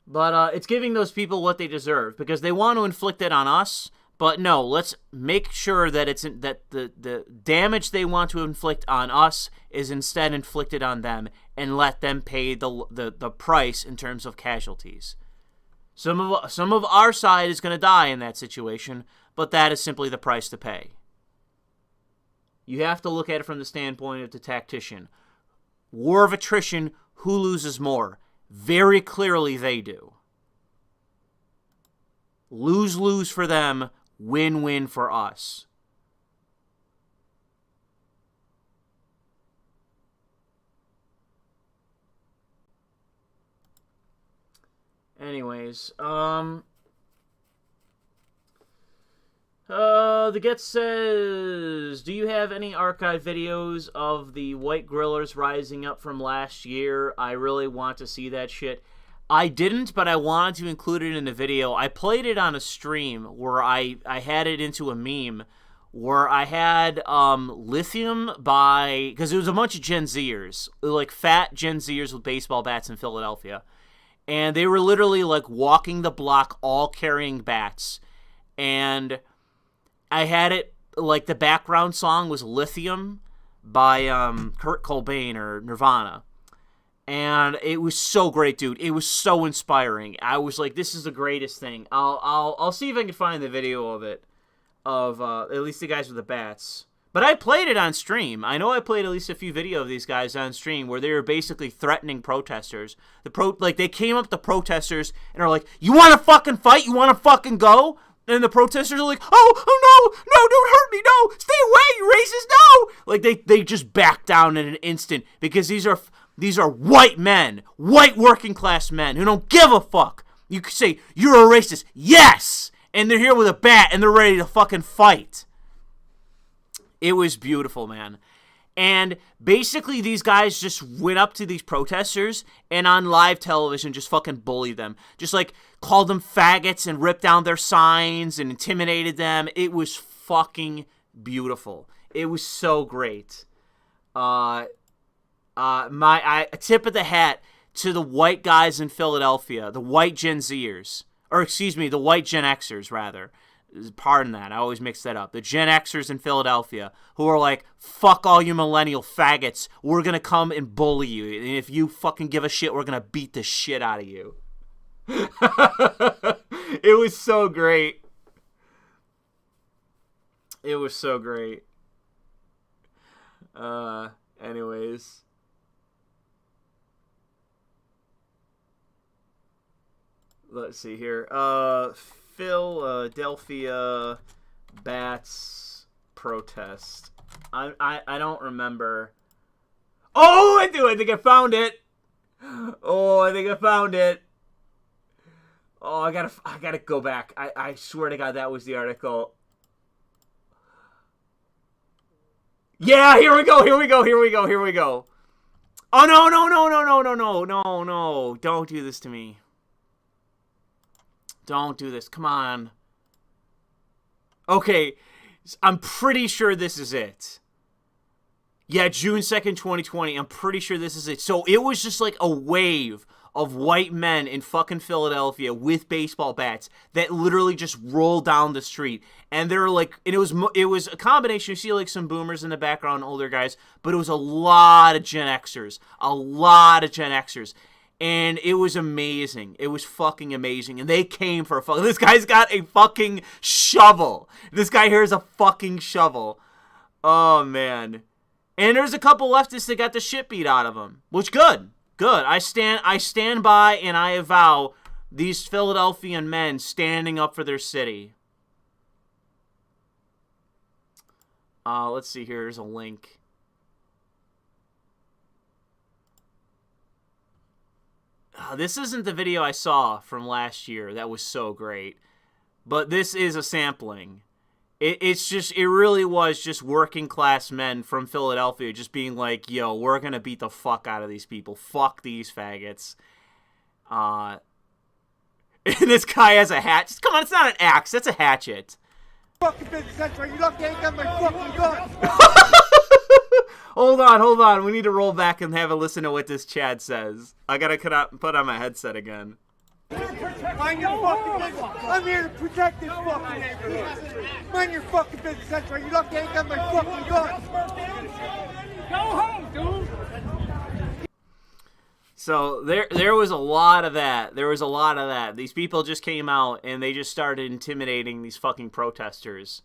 But it's giving those people what they deserve, because they want to inflict it on us. But no, let's make sure that the damage they want to inflict on us is instead inflicted on them, and let them pay the price in terms of casualties. Some of our side is going to die in that situation, but that is simply the price to pay. You have to look at it from the standpoint of the tactician. War of attrition, who loses more? Very clearly they do. Lose-lose for them. Win-win for us. Anyways, the Gettr says, do you have any archive videos of the white grillers rising up from last year? I really want to see that shit. I didn't, but I wanted to include it in the video. I played it on a stream where I had it into a meme where I had Lithium by... because it was a bunch of Gen Zers, like fat Gen Zers with baseball bats in Philadelphia. And they were literally like walking the block all carrying bats. And I had it, like the background song was Lithium by Kurt Cobain or Nirvana. And it was so great, dude. It was so inspiring. I was like, this is the greatest thing. I'll see if I can find the video of it, of at least the guys with the bats. But I played it on stream. I know I played at least a few videos of these guys on stream where they were basically threatening protesters. They came up to protesters and are like, you want to fucking fight? You want to fucking go? And the protesters are like, oh no, don't hurt me, no, stay away, you racist, no. Like they just back down in an instant because these are white men, white working class men who don't give a fuck. You could say, you're a racist. Yes! And they're here with a bat and they're ready to fucking fight. It was beautiful, man. And basically these guys just went up to these protesters and on live television just fucking bullied them. Just like called them faggots and ripped down their signs and intimidated them. It was fucking beautiful. It was so great. A tip of the hat to the white guys in Philadelphia, the white Gen Zers, or excuse me, the white Gen Xers rather. Pardon that, I always mix that up. The Gen Xers in Philadelphia who are like, fuck all you millennial faggots. We're going to come and bully you. And if you fucking give a shit, we're going to beat the shit out of you. It was so great. It was so great. Anyways. Let's see here. Phil Philadelphia Bats protest. I don't remember. Oh, I do. I think I found it. Oh, I think I found it. Oh, I gotta go back. I swear to God, that was the article. Yeah, here we go. Oh, no. Don't do this to me. Don't do this. Come on. Okay, I'm pretty sure this is it. Yeah, June 2nd, 2020. I'm pretty sure this is it. So it was just like a wave of white men in fucking Philadelphia with baseball bats that literally just rolled down the street. And they're like, and it was a combination. You see like some boomers in the background, older guys, but it was a lot of Gen Xers. And it was amazing. It was fucking amazing. And they came for a fucking... This guy's got a fucking shovel. This guy here is a fucking shovel. Oh, man. And there's a couple leftists that got the shit beat out of them. Which, good. Good. I stand by and I avow these Philadelphian men standing up for their city. Let's see here. There's a link. This isn't the video I saw from last year. That was so great. But this is a sampling. It really was just working class men from Philadelphia just being like, yo, we're going to beat the fuck out of these people. Fuck these faggots. And this guy has a hatchet. Come on, it's not an axe. That's a hatchet. Fucking business, that's right. You lucky I ain't got my fucking gun. Hold on. We need to roll back and have a listen to what this Chad says. I got to put on my headset again. Mind your fucking business. I'm here to protect this fucking neighborhood. Mind your fucking business, that's right. You lucky I ain't got my fucking gun. Go home, dude. So there was a lot of that. These people just came out and they just started intimidating these fucking protesters.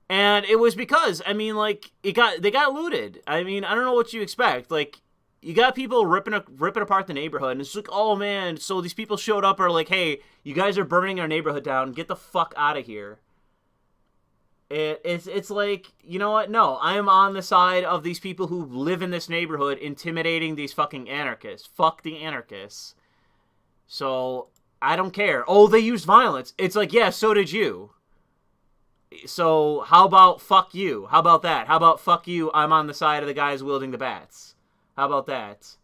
And it was because, I mean, like, they got looted. I mean, I don't know what you expect. Like, you got people ripping apart the neighborhood, and it's like, oh, man, so these people showed up are like, hey, you guys are burning our neighborhood down. Get the fuck out of here. It's like, you know what? No, I am on the side of these people who live in this neighborhood intimidating these fucking anarchists. Fuck the anarchists. So, I don't care. Oh, they used violence. It's like, yeah, so did you. So, how about fuck you? How about that? How about fuck you, I'm on the side of the guys wielding the bats? How about that?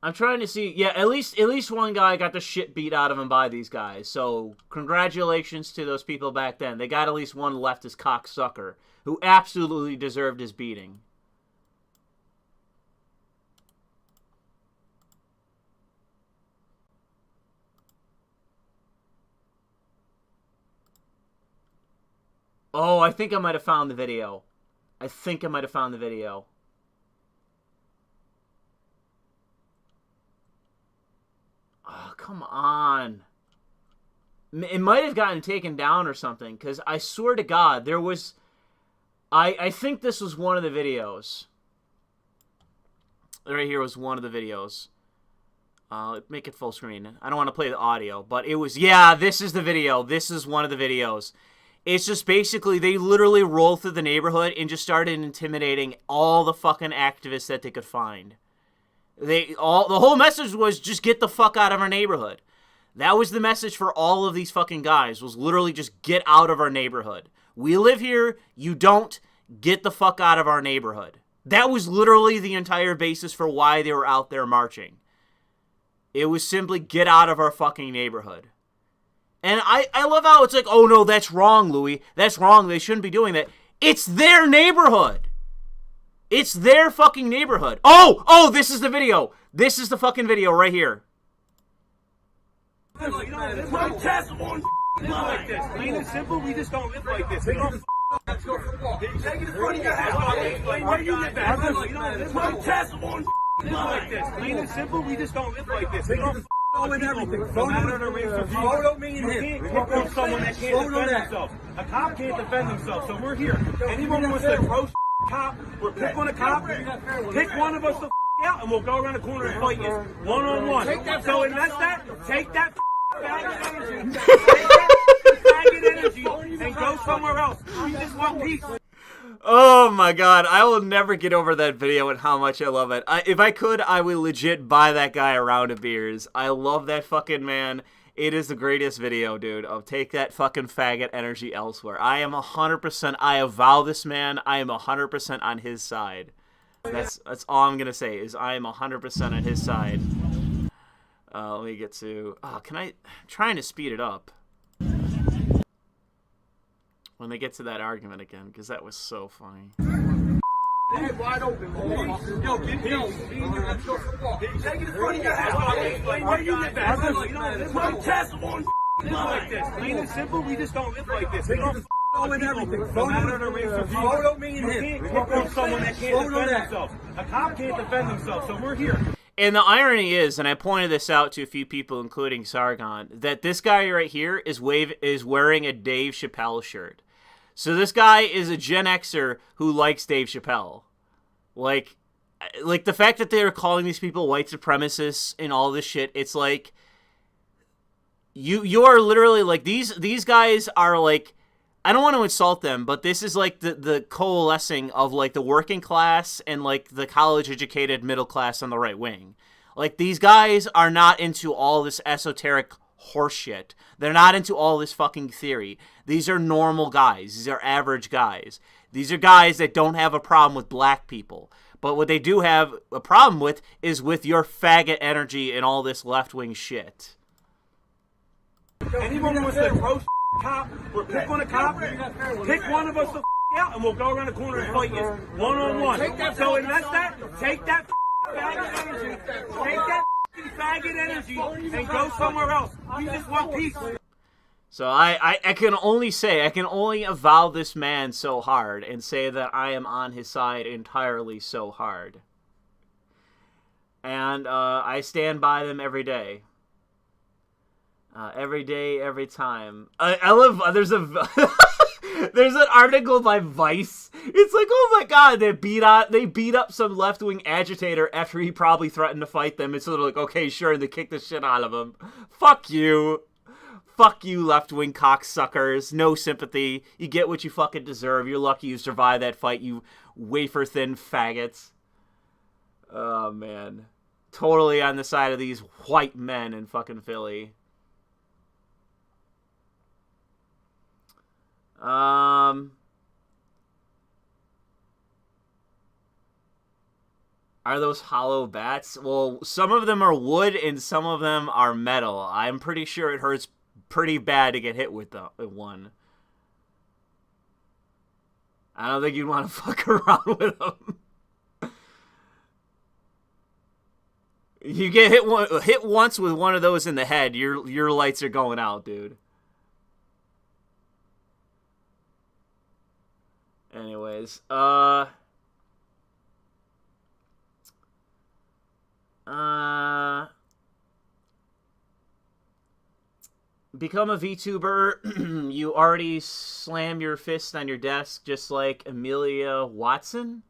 I'm trying to see. Yeah, at least one guy got the shit beat out of him by these guys. So, congratulations to those people back then. They got at least one leftist cocksucker who absolutely deserved his beating. Oh, I think I might have found the video. Oh, come on. It might have gotten taken down or something, because I swear to God, there was... I think this was one of the videos. Right here was one of the videos. Make it full screen. I don't want to play the audio, but it was... Yeah, this is the video. This is one of the videos. It's just basically they literally rolled through the neighborhood and just started intimidating all the fucking activists that they could find. The whole message was just get the fuck out of our neighborhood. That was the message for all of these fucking guys, was literally just get out of our neighborhood. We live here, you don't, get the fuck out of our neighborhood. That was literally the entire basis for why they were out there marching. It was simply get out of our fucking neighborhood. And I love how it's like, oh no, that's wrong, Louis. That's wrong. They shouldn't be doing that. It's their neighborhood. It's their fucking neighborhood. Oh, this is the video. This is the fucking video right here. Protest on like this. Plain and simple, we just don't live like this. We don't let's go for a walk. Take it in front of your house. Where do you live at? Protest on like this. Plain and simple, we just don't live like this. We don't with everything. No matter the race of photo me and him. Pick on someone that can't defend themselves. A cop can't defend himself, so we're here. Anyone who wants to roast a cop or pick on a cop, pick one of us to out and we'll go around the corner and fight you one-on-one. So unless that, take that faggot energy and go somewhere else. We just want peace. Oh my god, I will never get over that video and how much I love it. If I could, I would legit buy that guy a round of beers. I love that fucking man. It is the greatest video, dude, of take that fucking faggot energy elsewhere. I am 100%, I avow this man, I am 100% on his side. That's all I'm gonna say, is I am 100% on his side. Let me get to, I'm trying to speed it up when they get to that argument again, because that was so funny. Head wide open. Yo, let's go for a walk. Take it in front of your house. Where you live at? Protest on like this. Plain and simple, we just don't live like this. We don't with everything. No matter the race or photo me and him. Pick on someone that can't defend themselves. A cop can't defend himself, so we're here. And the irony is, and I pointed this out to a few people, including Sargon, that this guy right here is wearing a Dave Chappelle shirt. So this guy is a Gen Xer who likes Dave Chappelle. Like the fact that they're calling these people white supremacists and all this shit, it's like you are literally like these guys are like, I don't want to insult them, but this is like the coalescing of like the working class and like the college educated middle class on the right wing. Like these guys are not into all this esoteric horseshit. They're not into all this fucking theory. These are normal guys. These are average guys. These are guys that don't have a problem with black people. But what they do have a problem with is with your faggot energy and all this left-wing shit. Anyone who wants to roast cop or pick on a cop, pick one of us the out and we'll go around the corner and fight you one-on-one. So unless that, take that faggot energy, faggot energy and go somewhere else. We just want peace. So I can only say, I can only avow this man so hard and say that I am on his side entirely so hard. And I stand by them every day. Every day, every time. I love, there's an article by Vice. It's like, oh my god, they beat up some left-wing agitator after he probably threatened to fight them. It's sort of like, okay, sure, they kicked the shit out of him. Fuck you. Fuck you, left-wing cocksuckers. No sympathy. You get what you fucking deserve. You're lucky you survived that fight, you wafer-thin faggots. Oh, man. Totally on the side of these white men in fucking Philly. Are those hollow bats? Well, some of them are wood and some of them are metal. I'm pretty sure it hurts pretty bad to get hit with one. I don't think you'd want to fuck around with them. You get hit once with one of those in the head, your lights are going out, dude. Anyways, become a VTuber. You already slam your fist on your desk just like Amelia Watson?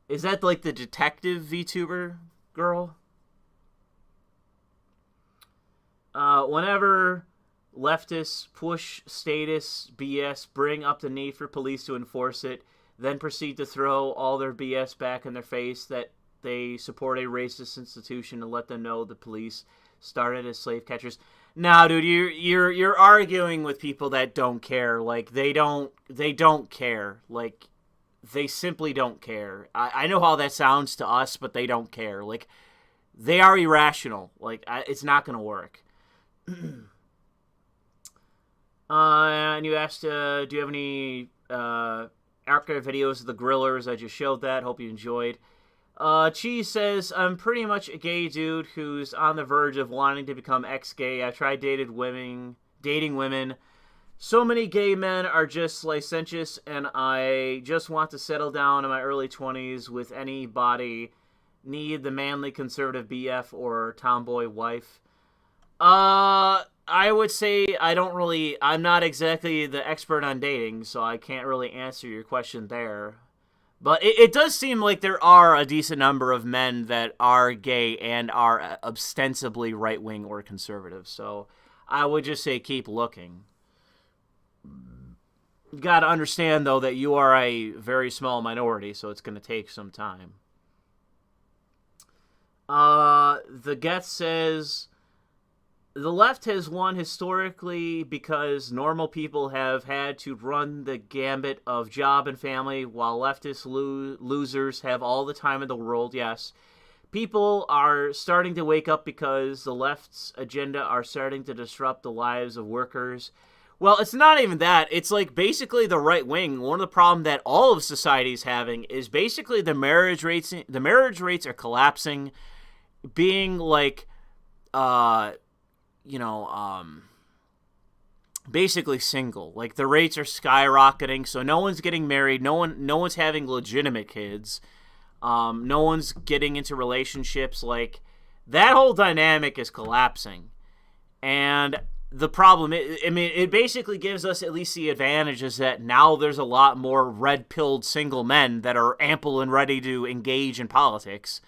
Is that like the detective VTuber girl? Whenever leftists push status BS, bring up the need for police to enforce it, then proceed to throw all their BS back in their face that they support a racist institution and let them know the police started as slave catchers. Now, dude, you're arguing with people that don't care. Like they don't care. Like they simply don't care. I know how that sounds to us, but they don't care. Like they are irrational. Like it's not gonna work. And you asked, do you have any archive videos of the grillers? I just showed that. Hope you enjoyed. Cheese says, I'm pretty much a gay dude who's on the verge of wanting to become ex-gay. I tried dating women. So many gay men are just licentious, and I just want to settle down in my early 20s with anybody. Need the manly conservative BF or tomboy wife. I would say I'm not exactly the expert on dating, so I can't really answer your question there. But it does seem like there are a decent number of men that are gay and are ostensibly right-wing or conservative. So I would just say keep looking. You got to understand, though, that you are a very small minority, so it's going to take some time. The Gettr says, the left has won historically because normal people have had to run the gambit of job and family, while leftist losers have all the time in the world. Yes, people are starting to wake up because the left's agenda are starting to disrupt the lives of workers. Well, it's not even that. It's like basically the right wing. One of the problems that all of society is having is basically the marriage rates. The marriage rates are collapsing, being like, basically single. Like the rates are skyrocketing, so no one's getting married. No one's having legitimate kids. No one's getting into relationships. Like that whole dynamic is collapsing, and the problem is, it basically gives us at least the advantage is that now there's a lot more red-pilled single men that are ample and ready to engage in politics.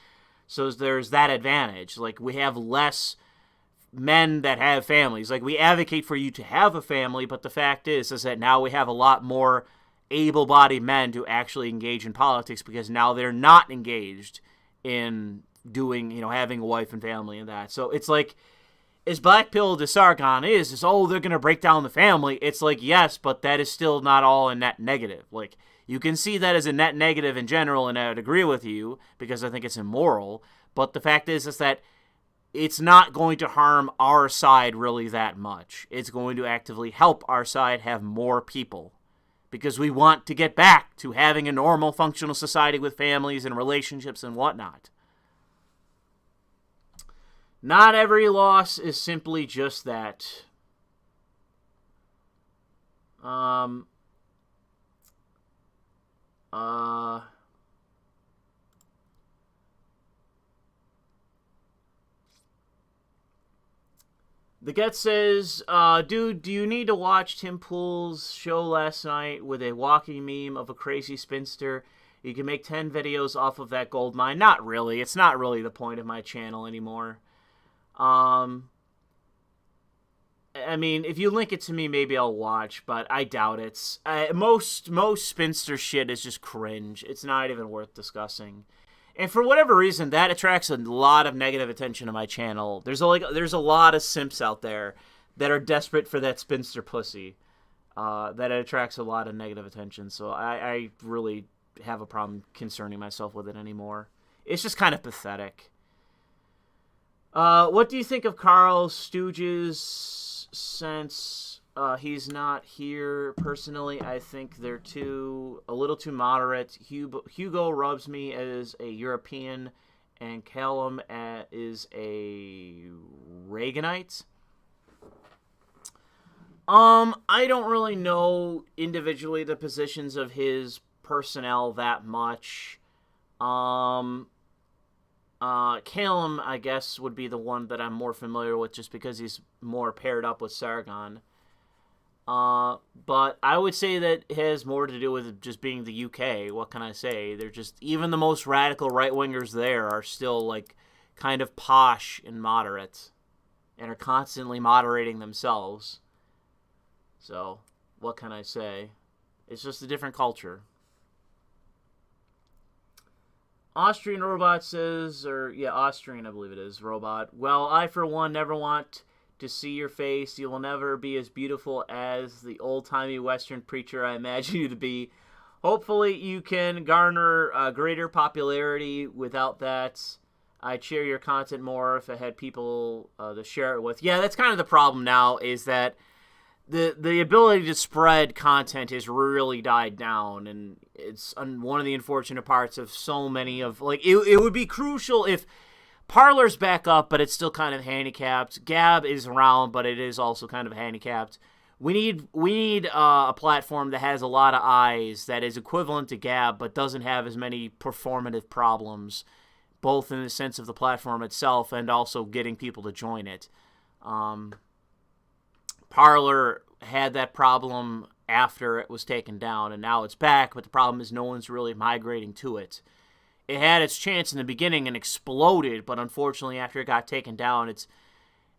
So there's that advantage. Like, we have less men that have families. Like, we advocate for you to have a family, but the fact is that now we have a lot more able-bodied men to actually engage in politics because now they're not engaged in doing, having a wife and family and that. So it's like, as black-pilled as Sargon is, they're going to break down the family. It's like, yes, but that is still not all a net negative. Like, you can see that as a net negative in general, and I would agree with you, because I think it's immoral. But the fact is that it's not going to harm our side really that much. It's going to actively help our side have more people, because we want to get back to having a normal, functional society with families and relationships and whatnot. Not every loss is simply just that. The Gettr says, dude, do you need to watch Tim Pool's show last night with a walking meme of a crazy spinster? You can make 10 videos off of that gold mine. Not really. It's not really the point of my channel anymore. If you link it to me, maybe I'll watch, but I doubt it. Most spinster shit is just cringe. It's not even worth discussing. And for whatever reason, that attracts a lot of negative attention to my channel. There's a lot of simps out there that are desperate for that spinster pussy. That attracts a lot of negative attention. So I really have a problem concerning myself with it anymore. It's just kind of pathetic. What do you think of Carl Stooges? Since he's not here, personally, I think they're a little too moderate. Hugo rubs me as a European, and Callum is a Reaganite. I don't really know individually the positions of his personnel that much. Callum, I guess, would be the one that I'm more familiar with just because he's more paired up with Sargon. But I would say that it has more to do with just being the UK. What can I say? They're just, even the most radical right-wingers there are still, like, kind of posh and moderate and are constantly moderating themselves. So, what can I say? It's just a different culture. Austrian Robot says, Austrian, I believe it is, Robot. Well, I, for one, never want to see your face. You will never be as beautiful as the old-timey Western preacher I imagine you to be. Hopefully, you can garner greater popularity without that. I'd share your content more if I had people to share it with. Yeah, that's kind of the problem now, is that the ability to spread content has really died down, and it's one of the unfortunate parts of so many of, like, it would be crucial if Parler's back up, but it's still kind of handicapped. Gab is around, but it is also kind of handicapped. We need a platform that has a lot of eyes, that is equivalent to Gab, but doesn't have as many performative problems, both in the sense of the platform itself and also getting people to join it. Parler had that problem after it was taken down, and now it's back, but the problem is no one's really migrating to it. It had its chance in the beginning and exploded, but unfortunately after it got taken down,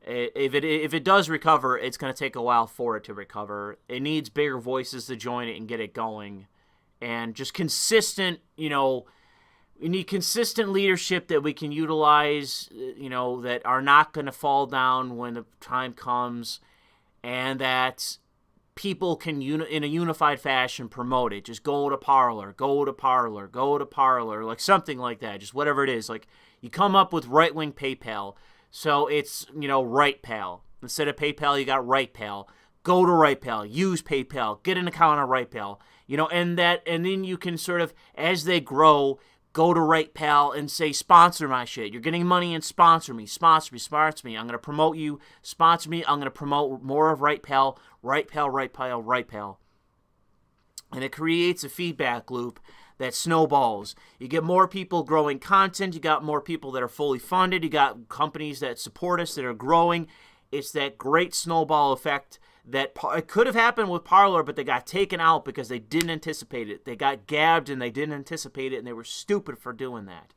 if it does recover, it's going to take a while for it to recover. It needs bigger voices to join it and get it going. And just consistent, we need consistent leadership that we can utilize, that are not going to fall down when the time comes, and that people can, in a unified fashion, promote it. Just go to Parler, like something like that, just whatever it is. Like, you come up with right-wing PayPal, so it's, RightPal. Instead of PayPal, you got RightPal. Go to RightPal, use PayPal, get an account on RightPal, and then you can sort of, as they grow, go to RightPal and say, sponsor my shit. You're getting money and sponsor me. I'm going to promote you. Sponsor me. I'm going to promote more of RightPal. And it creates a feedback loop that snowballs. You get more people growing content. You got more people that are fully funded. You got companies that support us that are growing. It's that great snowball effect that it could have happened with Parler, but they got taken out because they didn't anticipate it. They got gabbed and they didn't anticipate it, and they were stupid for doing that.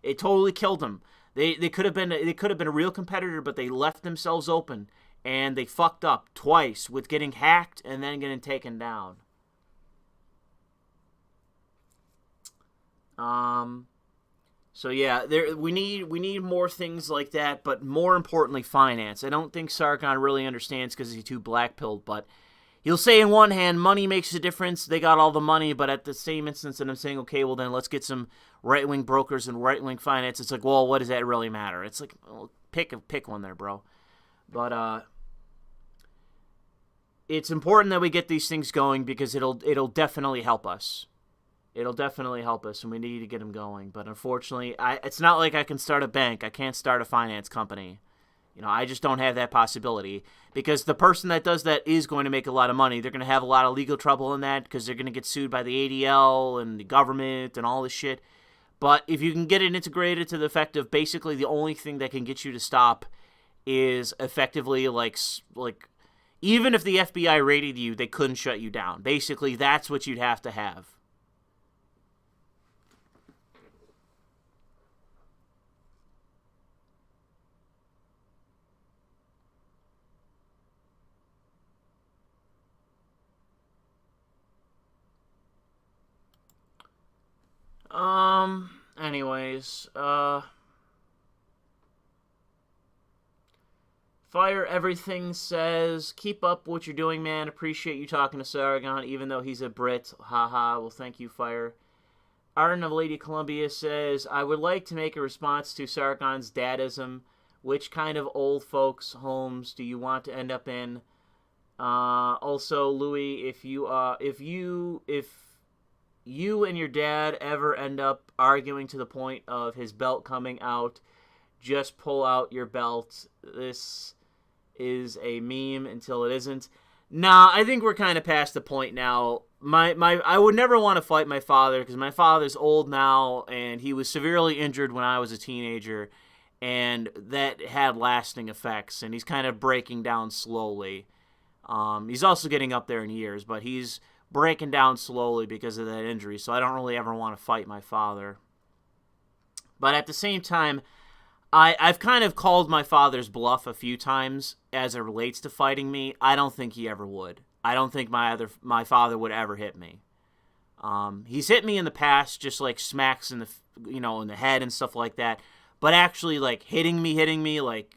It totally killed them. They could have been a real competitor, but they left themselves open, and they fucked up twice with getting hacked and then getting taken down. So yeah, we need more things like that, but more importantly, finance. I don't think Sargon really understands because he's too black-pilled, but he'll say in one hand, money makes a difference. They got all the money, but at the same instance that I'm saying, okay, well then let's get some right-wing brokers and right-wing finance. It's like, well, what does that really matter? It's like, well, pick one there, bro. But it's important that we get these things going because it'll definitely help us. It'll definitely help us, and we need to get them going. But unfortunately, it's not like I can start a bank. I can't start a finance company. I just don't have that possibility because the person that does that is going to make a lot of money. They're going to have a lot of legal trouble in that because they're going to get sued by the ADL and the government and all this shit. But if you can get it integrated to the effect of basically the only thing that can get you to stop is effectively like even if the FBI raided you, they couldn't shut you down. Basically, that's what you'd have to have. Anyways, Fire Everything says, keep up what you're doing, man. Appreciate you talking to Sargon, even though he's a Brit. Haha, well, thank you, Fire. Arden of Lady Columbia says, I would like to make a response to Sargon's dadism. Which kind of old folks' homes do you want to end up in? Also, Louis, if you and your dad ever end up arguing to the point of his belt coming out, just pull out your belt. This is a meme until it isn't. Nah, I think we're kind of past the point now. I would never want to fight my father because my father's old now and he was severely injured when I was a teenager, and that had lasting effects, and he's kind of breaking down slowly. He's also getting up there in years, but he's breaking down slowly because of that injury, so I don't really ever want to fight my father. But at the same time, I've kind of called my father's bluff a few times as it relates to fighting me. I don't think he ever would. I don't think my father would ever hit me. He's hit me in the past, just like smacks in the in the head and stuff like that. But actually, like hitting me, like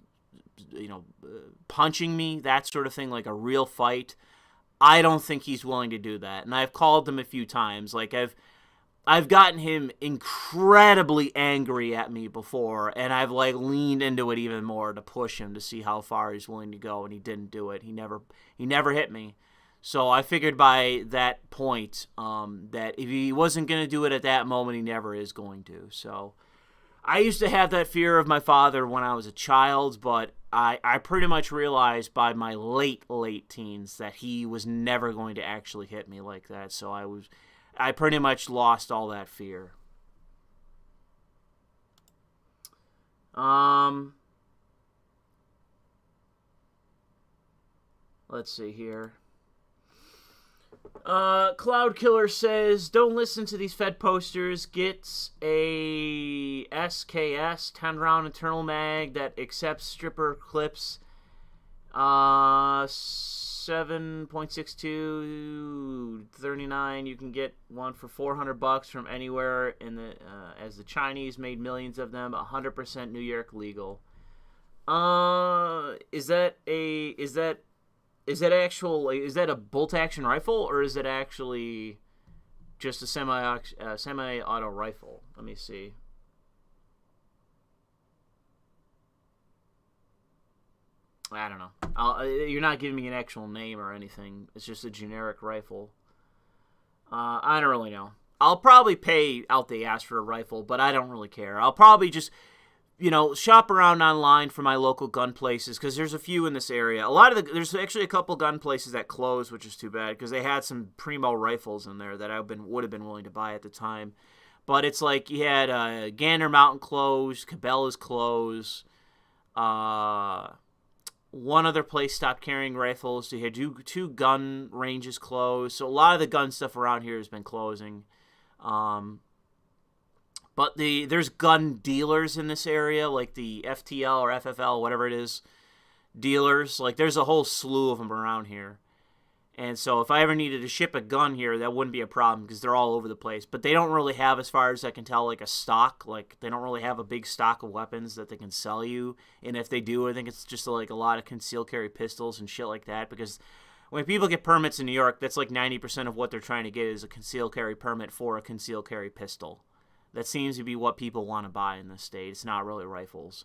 punching me, that sort of thing, like a real fight. I don't think he's willing to do that. And I've called him a few times. Like I've gotten him incredibly angry at me before, and I've like leaned into it even more to push him to see how far he's willing to go, and he didn't do it. He never hit me. So I figured by that point that if he wasn't going to do it at that moment, he never is going to. So I used to have that fear of my father when I was a child, but I pretty much realized by my late teens that he was never going to actually hit me like that. So I pretty much lost all that fear. Let's see here. Cloud Killer says, don't listen to these Fed posters. Get a SKS 10-round internal mag that accepts stripper clips. 7.62 39. You can get one for $400 from anywhere in the as the Chinese made millions of them. 100% New York legal. Is that a bolt action rifle, or is it actually just a semi-auto rifle? Let me see. I don't know. You're not giving me an actual name or anything. It's just a generic rifle. I don't really know. I'll probably pay out the ass for a rifle, but I don't really care. I'll probably just, shop around online for my local gun places, because there's a few in this area. There's actually a couple gun places that closed, which is too bad, because they had some primo rifles in there that I would have been willing to buy at the time. But it's like you had Gander Mountain closed, Cabela's closed, one other place stopped carrying rifles. You had two gun ranges closed. So a lot of the gun stuff around here has been closing. But there's gun dealers in this area, like the FTL or FFL, whatever it is, dealers. Like, there's a whole slew of them around here. And so if I ever needed to ship a gun here, that wouldn't be a problem, because they're all over the place. But they don't really have, as far as I can tell, like a stock. Like, they don't really have a big stock of weapons that they can sell you. And if they do, I think it's just like a lot of concealed carry pistols and shit like that. Because when people get permits in New York, that's like 90% of what they're trying to get is a concealed carry permit for a concealed carry pistol. That seems to be what people want to buy in this state. It's not really rifles.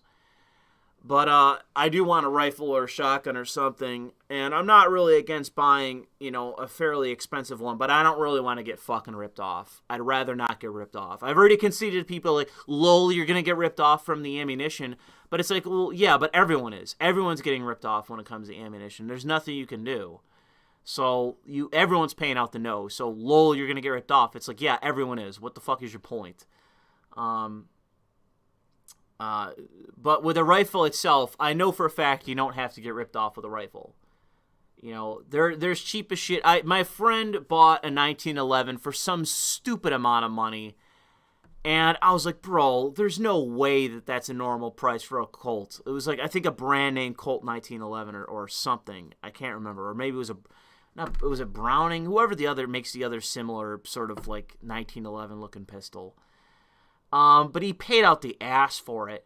But I do want a rifle or a shotgun or something, and I'm not really against buying, a fairly expensive one, but I don't really want to get fucking ripped off. I'd rather not get ripped off. I've already conceded to people like, lol, you're going to get ripped off from the ammunition, but it's like, well, yeah, but everyone is. Everyone's getting ripped off when it comes to ammunition. There's nothing you can do. So everyone's paying out the nose. So, lol, you're going to get ripped off. It's like, yeah, everyone is. What the fuck is your point? But with a rifle itself, I know for a fact you don't have to get ripped off with a rifle. There's cheap as shit. My friend bought a 1911 for some stupid amount of money, and I was like, bro, there's no way that's a normal price for a Colt. It was like, I think a brand name Colt 1911 or something. I can't remember. Or maybe it was a Browning, whoever makes the other similar sort of like 1911 looking pistol. But he paid out the ass for it.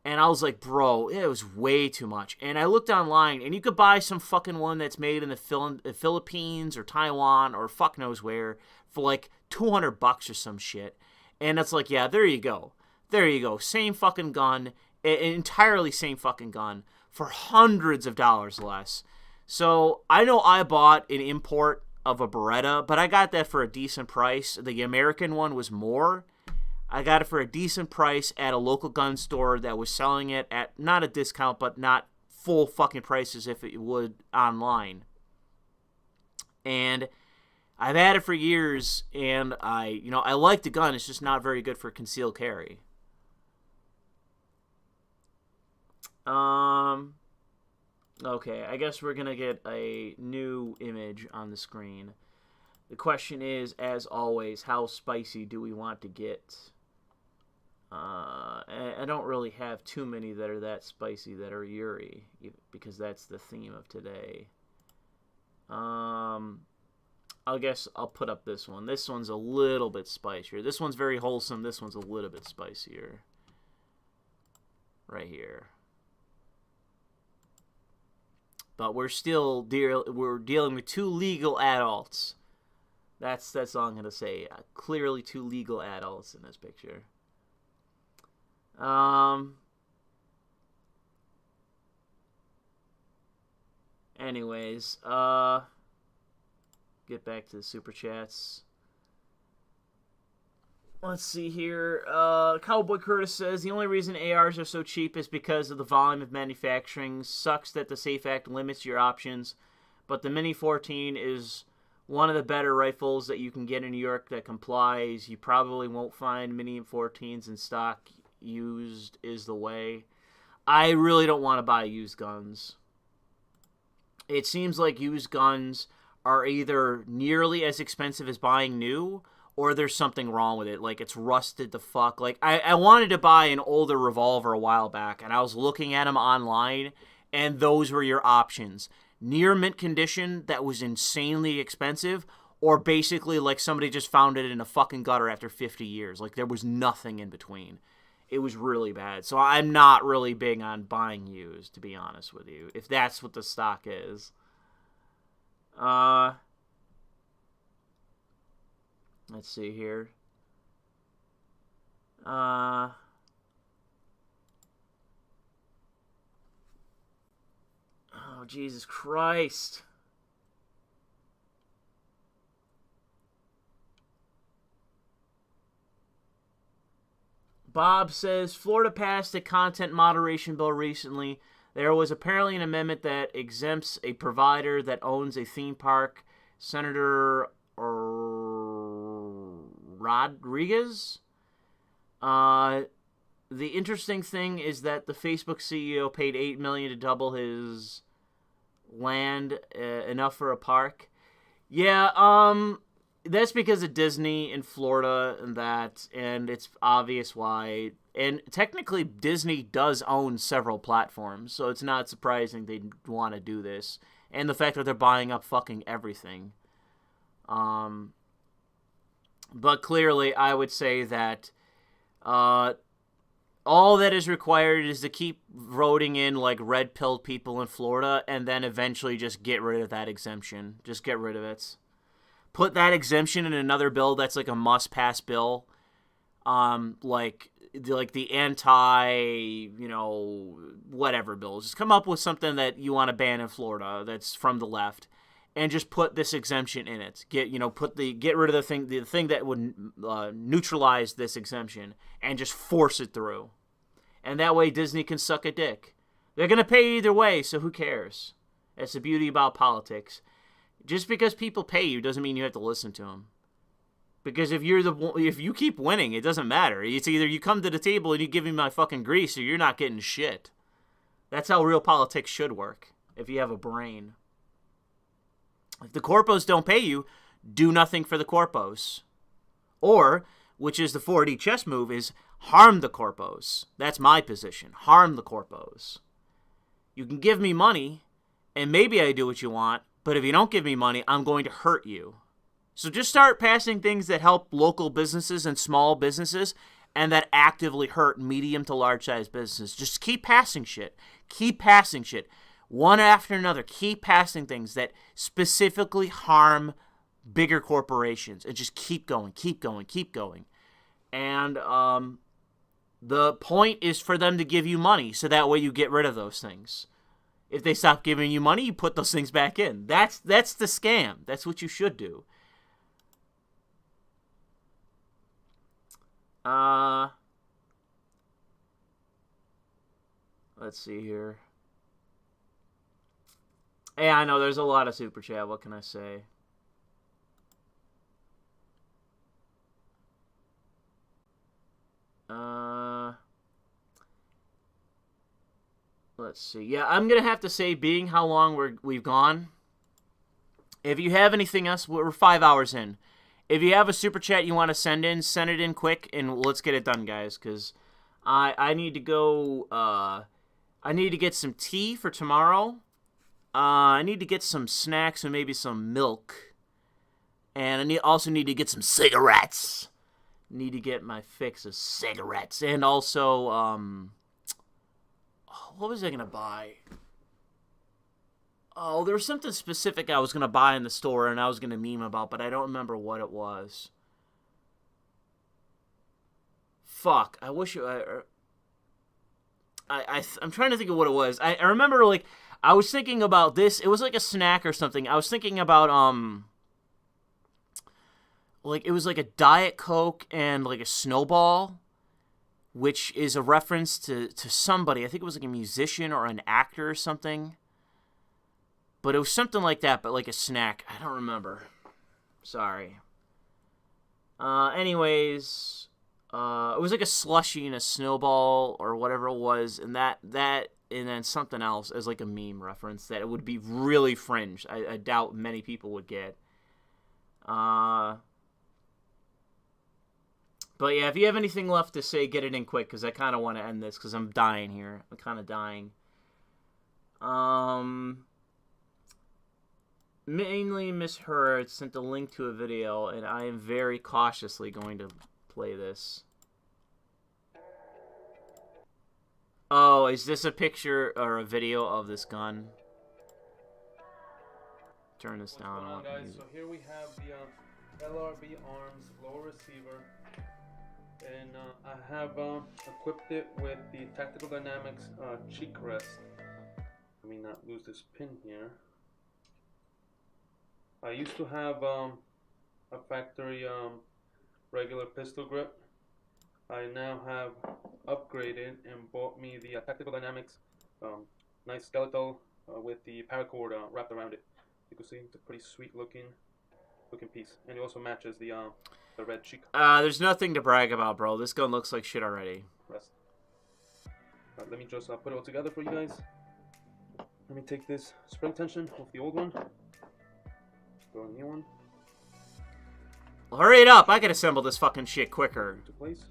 And I was like, bro, it was way too much. And I looked online, and you could buy some fucking one that's made in the Philippines or Taiwan or fuck knows where for like $200 or some shit. And it's like, yeah, there you go. There you go. Same fucking gun, entirely same fucking gun for hundreds of dollars less. So I know I bought an import of a Beretta, but I got that for a decent price. The American one was more. I got it for a decent price at a local gun store that was selling it at not a discount, but not full fucking prices if it would online. And I've had it for years, and I like the gun. It's just not very good for concealed carry. Okay, I guess we're gonna get a new image on the screen. The question is, as always, how spicy do we want to get? I don't really have too many that are that spicy that are Yuri, because that's the theme of today. I guess I'll put up this one. This one's a little bit spicier. This one's very wholesome. This one's a little bit spicier. Right here. But we're still dealing with two legal adults. That's all I'm gonna say. Clearly, two legal adults in this picture. Anyways, get back to the super chats. Let's see here. Cowboy Curtis says, the only reason ARs are so cheap is because of the volume of manufacturing. Sucks that the SAFE Act limits your options, but the Mini 14 is one of the better rifles that you can get in New York that complies. You probably won't find Mini 14s in stock. Used is the way. I really don't want to buy used guns. It seems like used guns are either nearly as expensive as buying new, or there's something wrong with it. Like, it's rusted the fuck. Like, I wanted to buy an older revolver a while back, and I was looking at them online, and those were your options. Near mint condition that was insanely expensive, or basically like somebody just found it in a fucking gutter after 50 years. Like, there was nothing in between. It was really bad. So I'm not really big on buying used, to be honest with you, if that's what the stock is. Let's see here. Oh, Jesus Christ. Bob says, Florida passed a content moderation bill recently. There was apparently an amendment that exempts a provider that owns a theme park. Senator Rodriguez? The interesting thing is that the Facebook CEO paid $8 million to double his land, enough for a park. Yeah, that's because of Disney in Florida and it's obvious why. And technically, Disney does own several platforms, so it's not surprising they'd want to do this. And the fact that they're buying up fucking everything. But clearly, I would say that all that is required is to keep voting in like red-pilled people in Florida, and then eventually just get rid of that exemption. Just get rid of it. Put that exemption in another bill that's like a must-pass bill, like the anti, whatever bill. Just come up with something that you want to ban in Florida that's from the left, and just put this exemption in it. Get rid of the thing that would neutralize this exemption, and just force it through. And that way Disney can suck a dick. They're gonna pay either way, so who cares? That's the beauty about politics. Just because people pay you doesn't mean you have to listen to them. Because if you keep winning, it doesn't matter. It's either you come to the table and you give me my fucking grease, or you're not getting shit. That's how real politics should work, if you have a brain. If the corpos don't pay you, do nothing for the corpos. Or, which is the 4D chess move, is harm the corpos. That's my position. Harm the corpos. You can give me money, and maybe I do what you want, but if you don't give me money, I'm going to hurt you. So just start passing things that help local businesses and small businesses, and that actively hurt medium to large size businesses. Just keep passing shit. Keep passing shit. One after another. Keep passing things that specifically harm bigger corporations. And just keep going, keep going, keep going. And the point is for them to give you money, so that way you get rid of those things. If they stop giving you money, you put those things back in. That's the scam. That's what you should do. Let's see here. Yeah, I know there's a lot of super chat. What can I say? Let's see. Yeah, I'm going to have to say, being how long we've gone, if you have anything else, we're 5 hours in. If you have a super chat you want to send it in quick, and let's get it done, guys, because I need to go, I need to get some tea for tomorrow. I need to get some snacks and maybe some milk. And I also need to get some cigarettes. Need to get my fix of cigarettes. And also, what was I going to buy? Oh, there was something specific I was going to buy in the store and I was going to meme about, but I don't remember what it was. Fuck. I wish I'm trying to think of what it was. I remember, like, I was thinking about this. It was like a snack or something. I was thinking about, like, it was like a Diet Coke and, like, a Snowball, which is a reference to somebody. I think it was like a musician or an actor or something. But it was something like that, but like a snack. I don't remember. Sorry. Anyways, it was like a slushie and a Snowball or whatever it was, and that and then something else as like a meme reference that it would be really fringe. I doubt many people would get. But yeah, if you have anything left to say, get it in quick, because I kind of want to end this, because I'm dying here. I'm kind of dying. Mainly misheard sent a link to a video, and I am very cautiously going to play this. Oh, is this a picture or a video of this gun? Turn this down. What's going on, guys? So here we have the LRB Arms lower receiver, and I have equipped it with the Tactical Dynamics cheek rest. Let me not lose this pin here. I used to have a factory regular pistol grip. I now have upgraded and bought me the Tactical Dynamics nice skeletal with the paracord wrapped around it. You can see it's a pretty sweet looking piece, and it also matches the red cheek. There's nothing to brag about, bro. This gun looks like shit already. Rest. Let me just put it all together for you guys. Let me take this spring tension off the old one. Throw a new one. Well, hurry it up! I can assemble this fucking shit quicker. Into place.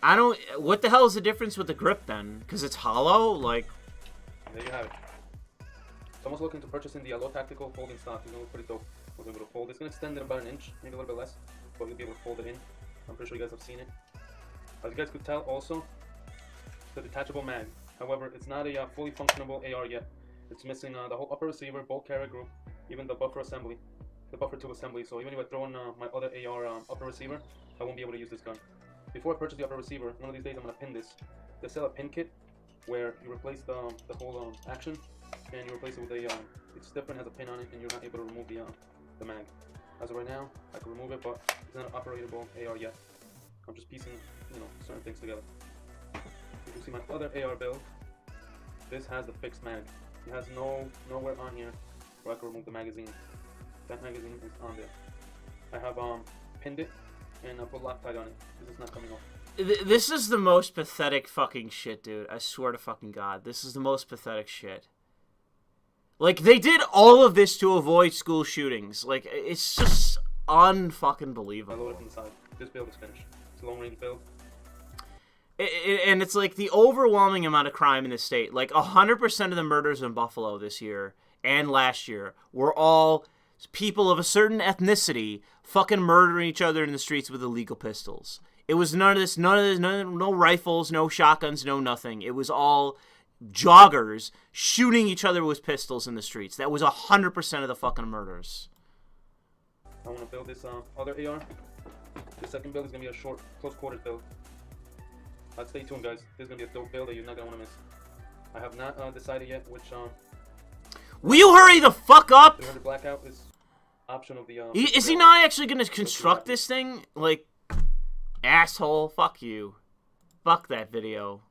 I don't... What the hell is the difference with the grip, then? Because it's hollow? Like... There you have it. Someone's looking to purchase in the low tactical folding stock. It's going to look pretty dope. We're able to fold. It's going to extend it about an inch, maybe a little bit less, but you'll be able to fold it in. I'm pretty sure you guys have seen it. As you guys could tell, also, the detachable mag. However, it's not a fully functionable AR yet. It's missing the whole upper receiver, bolt carrier group, even the buffer assembly, the buffer tube assembly. So even if I throw in my other AR upper receiver, I won't be able to use this gun. Before I purchase the upper receiver, one of these days I'm going to pin this. They sell a pin kit where you replace the whole action, and you replace it with a, it's different, has a pin on it, and you're not able to remove the mag. As of right now, I can remove it, but it's not an operatable AR yet. I'm just piecing, certain things together. You can see my other AR build. This has the fixed mag. It has nowhere on here where I can remove the magazine. That magazine is on there. I have pinned it and I put Loctite on it. This is not coming off. This is the most pathetic fucking shit, dude. I swear to fucking God. This is the most pathetic shit. Like, they did all of this to avoid school shootings. Like, it's just unfucking believable. I load it from the side. This build is finished. It's a long-range build. And it's like the overwhelming amount of crime in the state. Like, 100% of the murders in Buffalo this year and last year were all people of a certain ethnicity fucking murdering each other in the streets with illegal pistols. It was none of this, no rifles, no shotguns, no nothing. It was all joggers shooting each other with pistols in the streets. That was 100% of the fucking murders. I want to build this other AR. The second build is going to be a short, close quarters build. Stay tuned, guys. This is going to be a dope build that you're not going to want to miss. I have not decided yet which... Will you hurry the fuck up? 300 blackout is option of the... Is he not actually going to construct this thing? Like, asshole, fuck you. Fuck that video.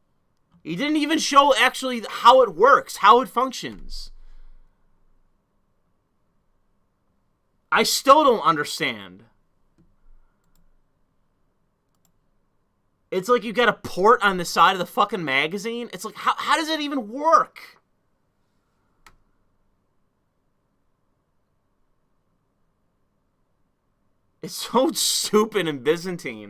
He didn't even show actually how it works, how it functions. I still don't understand. It's like you got a port on the side of the fucking magazine. It's like, how does it even work? It's so stupid and Byzantine.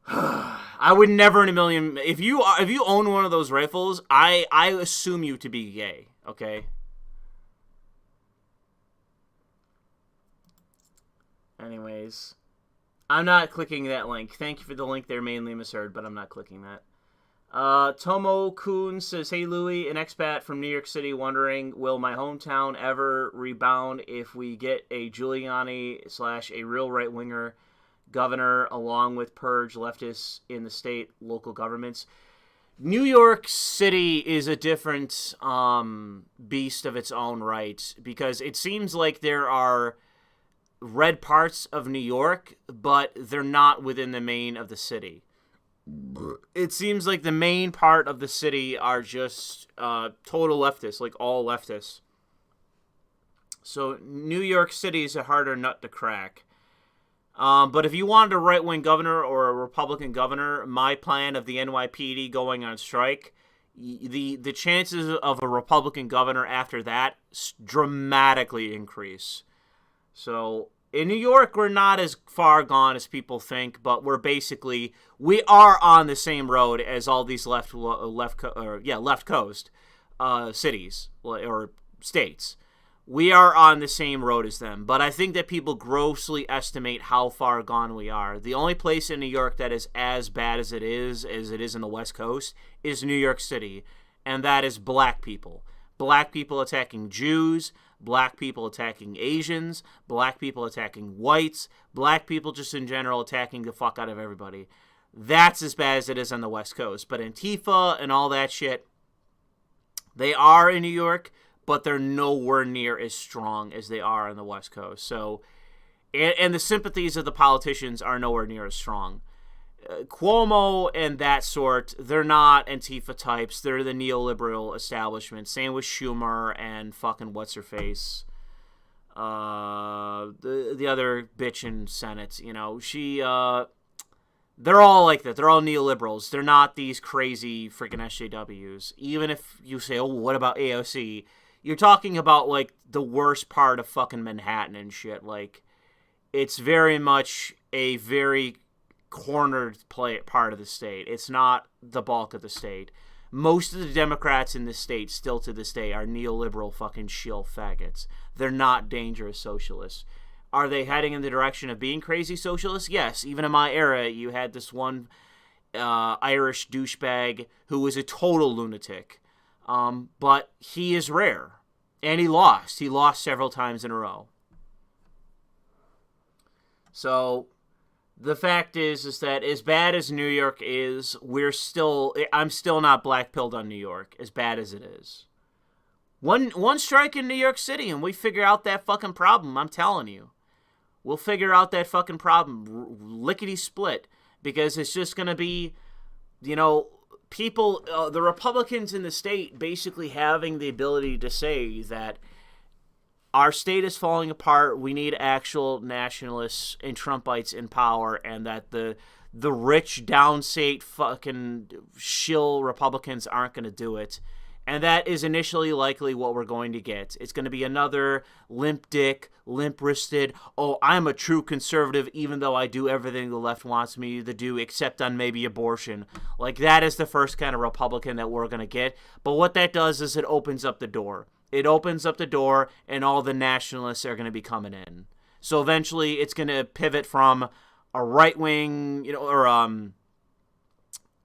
I would never in a million... If you own one of those rifles, I assume you to be gay, okay? Anyways, I'm not clicking that link. Thank you for the link there, mainly misheard, but I'm not clicking that. Tomo Kun says, "Hey Louis, an expat from New York City wondering, will my hometown ever rebound if we get a Giuliani / a real right-winger governor along with purge leftists in the state local governments?" New York City is a different beast of its own right, because it seems like there are red parts of New York, but they're not within the main of the city. it seems like the main part of the city are just total leftists, like all leftists. So New York City is a harder nut to crack. But if you wanted a right-wing governor or a Republican governor, my plan of the NYPD going on strike, the chances of a Republican governor after that dramatically increase. So in New York, we're not as far gone as people think, but we are on the same road as all these left coast cities or states. We are on the same road as them, but I think that people grossly estimate how far gone we are. The only place in New York that is as bad as it is in the West Coast is New York City, and that is black people. Black people attacking Jews, black people attacking Asians, black people attacking whites, black people just in general attacking the fuck out of everybody. That's as bad as it is on the West Coast. But Antifa and all that shit, they are in New York, but they're nowhere near as strong as they are on the West Coast. So, and the sympathies of the politicians are nowhere near as strong. Cuomo and that sort, they're not Antifa types. They're the neoliberal establishment. Same with Schumer and fucking what's-her-face. The other bitch in Senate, you know, they're all like that. They're all neoliberals. They're not these crazy freaking SJWs. Even if you say, oh, what about AOC? You're talking about, like, the worst part of fucking Manhattan and shit. Like, it's very much a very cornered part of the state. It's not the bulk of the state. Most of the Democrats in the state, still to this day, are neoliberal fucking shill faggots. They're not dangerous socialists. Are they heading in the direction of being crazy socialists? Yes. Even in my era, you had this one Irish douchebag who was a total lunatic. But he is rare. And he lost. He lost several times in a row. So the fact is that as bad as New York is, I'm still not black-pilled on New York, as bad as it is. One strike in New York City and we figure out that fucking problem, I'm telling you. We'll figure out that fucking problem, lickety-split, because it's just going to be, you know, people, the Republicans in the state basically having the ability to say that our state is falling apart, we need actual nationalists and Trumpites in power, and that the rich, downstate, fucking shill Republicans aren't going to do it. And that is initially likely what we're going to get. It's going to be another limp dick, limp-wristed, oh, I'm a true conservative even though I do everything the left wants me to do except on maybe abortion. Like, that is the first kind of Republican that we're going to get. But what that does is it opens up the door. It opens up the door and all the nationalists are going to be coming in. So eventually it's going to pivot from a right-wing, you know, or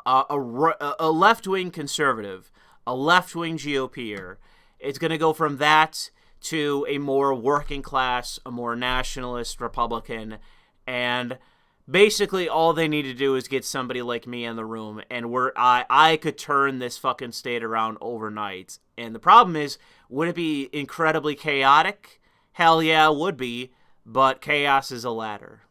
a left-wing conservative, a left-wing GOPer. It's going to go from that to a more working class, a more nationalist Republican, and basically all they need to do is get somebody like me in the room, and I could turn this fucking state around overnight. And the problem is, would it be incredibly chaotic? Hell yeah, it would be, but chaos is a ladder.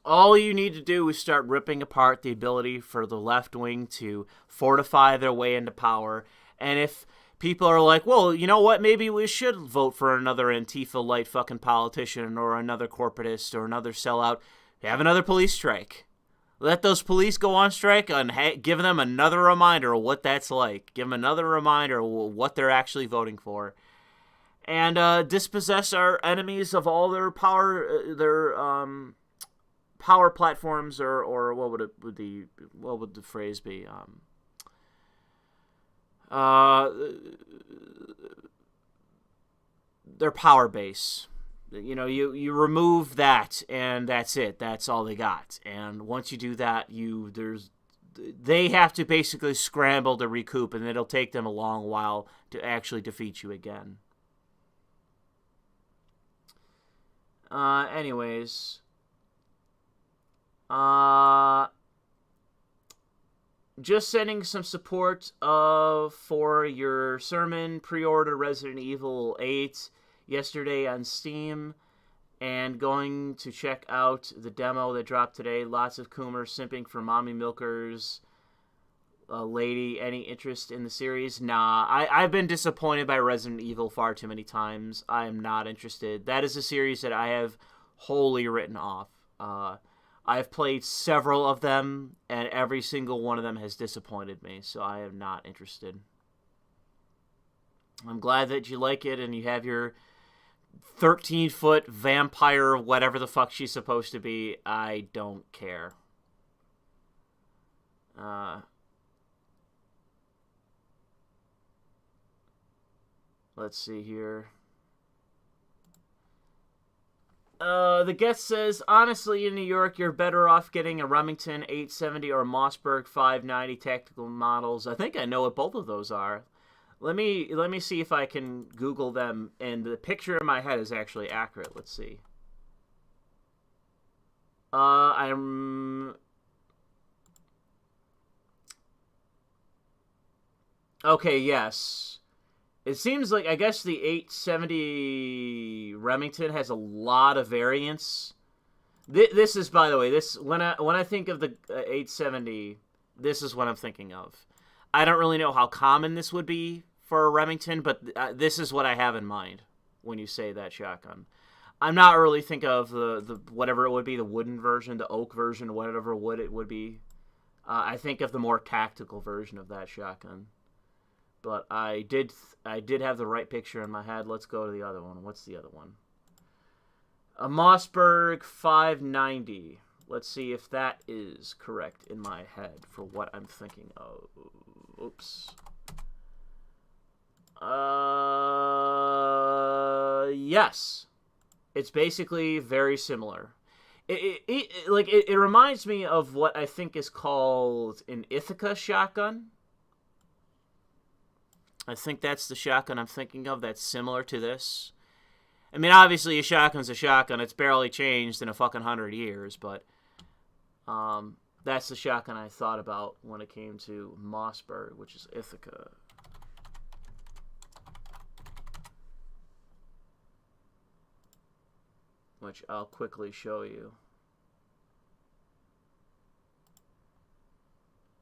All you need to do is start ripping apart the ability for the left wing to fortify their way into power. And if people are like, well, you know what, maybe we should vote for another Antifa-light fucking politician or another corporatist or another sellout, have another police strike. Let those police go on strike and give them another reminder of what that's like. Give them another reminder of what they're actually voting for. And dispossess our enemies of all their power, power platforms, or what would the phrase be? Their power base. You know, you remove that, and that's it. That's all they got. And once you do that, they have to basically scramble to recoup, and it'll take them a long while to actually defeat you again. Anyways. Just sending some support for your sermon. Pre-order Resident Evil 8 yesterday on Steam. And going to check out the demo that dropped today. Lots of Coomers simping for mommy milkers. Lady, any interest in the series? Nah, I've been disappointed by Resident Evil far too many times. I am not interested. That is a series that I have wholly written off. I've played several of them, and every single one of them has disappointed me, so I am not interested. I'm glad that you like it and you have your 13-foot vampire, whatever the fuck she's supposed to be. I don't care. Let's see here. The guest says, honestly, in New York, you're better off getting a Remington 870 or a Mossberg 590 tactical models. I think I know what both of those are. Let me see if I can Google them, and the picture in my head is actually accurate. Let's see. Okay, yes. It seems like, I guess the 870 Remington has a lot of variants. This is, by the way, when I think of the 870, this is what I'm thinking of. I don't really know how common this would be for a Remington, but this is what I have in mind when you say that shotgun. I'm not really thinking of the whatever it would be, the wooden version, the oak version, whatever wood it would be. I think of the more tactical version of that shotgun. But I did have the right picture in my head. Let's go to the other one. What's the other one? A Mossberg 590. Let's see if that is correct in my head for what I'm thinking of. Oops. Yes. It's basically very similar. It reminds me of what I think is called an Ithaca shotgun. I think that's the shotgun I'm thinking of that's similar to this. I mean, obviously a shotgun's a shotgun. It's barely changed in a fucking 100 years, but that's the shotgun I thought about when it came to Mossberg, which is Ithaca. Which I'll quickly show you.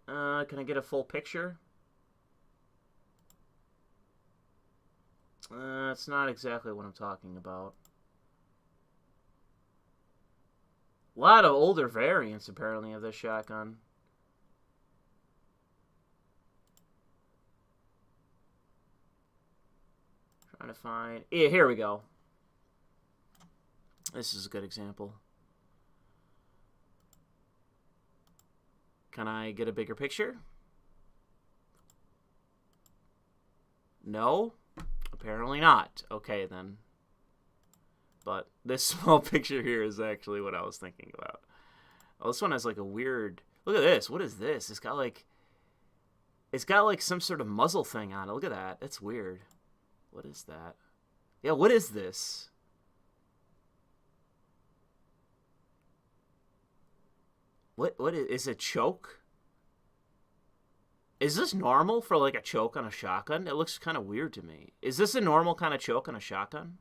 Can I get a full picture? It's not exactly what I'm talking about. A lot of older variants, apparently, of this shotgun. Trying to find... Yeah, here we go. This is a good example. Can I get a bigger picture? No? Apparently not. Okay, then. But this small picture here is actually what I was thinking about. Oh, this one has like a weird... Look at this. What is this? It's got like some sort of muzzle thing on it. Look at that. That's weird. What is that? Yeah, what is this? What is it? Choke? Is this normal for like a choke on a shotgun? It looks kind of weird to me. Is this a normal kind of choke on a shotgun?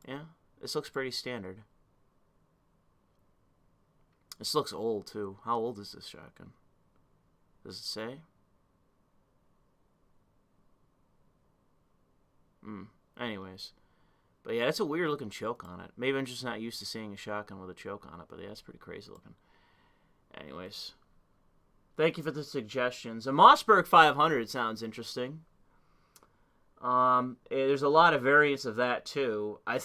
Yeah, this looks pretty standard. This looks old too. How old is this shotgun? Does it say? Anyways. But yeah, it's a weird looking choke on it. Maybe I'm just not used to seeing a shotgun with a choke on it, but yeah, it's pretty crazy looking. Anyways. Thank you for the suggestions. A Mossberg 500 sounds interesting. There's a lot of variants of that too. I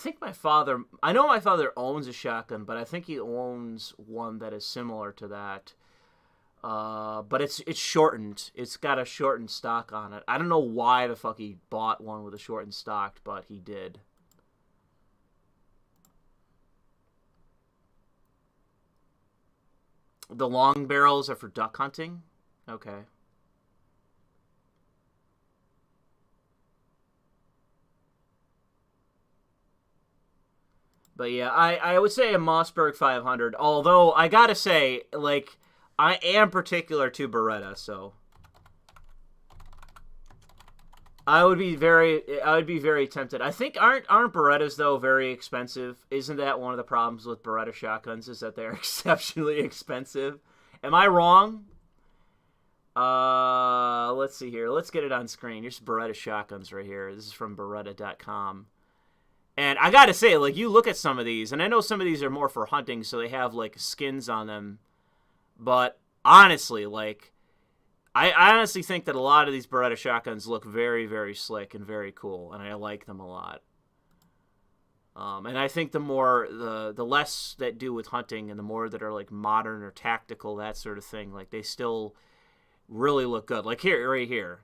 know my father owns a shotgun, but I think he owns one that is similar to that. But it's shortened. It's got a shortened stock on it. I don't know why the fuck he bought one with a shortened stock, but he did. The long barrels are for duck hunting? Okay. But yeah, I would say a Mossberg 500. Although, I gotta say, like, I am particular to Beretta, so... I would be very tempted. I think aren't Berettas though very expensive? Isn't that one of the problems with Beretta shotguns is that they're exceptionally expensive? Am I wrong? Let's see here. Let's get it on screen. Here's Beretta shotguns right here. This is from Beretta.com. And I gotta say, like, you look at some of these, and I know some of these are more for hunting, so they have, like, skins on them. But, honestly, like, I honestly think that a lot of these Beretta shotguns look very, very slick and very cool, and I like them a lot. And I think the less that do with hunting and the more that are, like, modern or tactical, that sort of thing, like, they still really look good. Like, here, right here.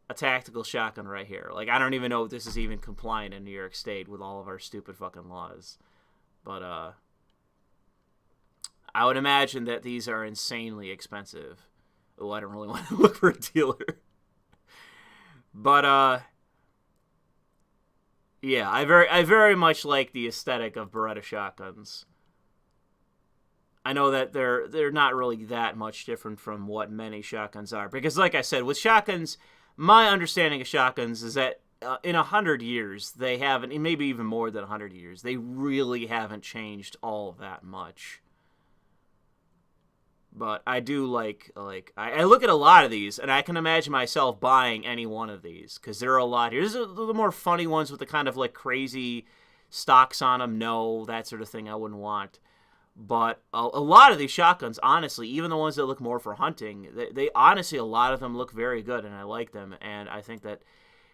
A tactical shotgun right here. Like, I don't even know if this is even compliant in New York State with all of our stupid fucking laws. But, I would imagine that these are insanely expensive. Oh, I don't really want to look for a dealer. But, yeah, I very much like the aesthetic of Beretta shotguns. I know that they're not really that much different from what many shotguns are. Because, like I said, with shotguns, my understanding of shotguns is that in 100 years, they haven't, maybe even more than 100 years, they really haven't changed all that much. But I do like I look at a lot of these, and I can imagine myself buying any one of these, because there are a lot here. There's the more funny ones with the kind of, like, crazy stocks on them, no, that sort of thing I wouldn't want. But a lot of these shotguns, honestly, even the ones that look more for hunting, they honestly, a lot of them look very good, and I like them. And I think that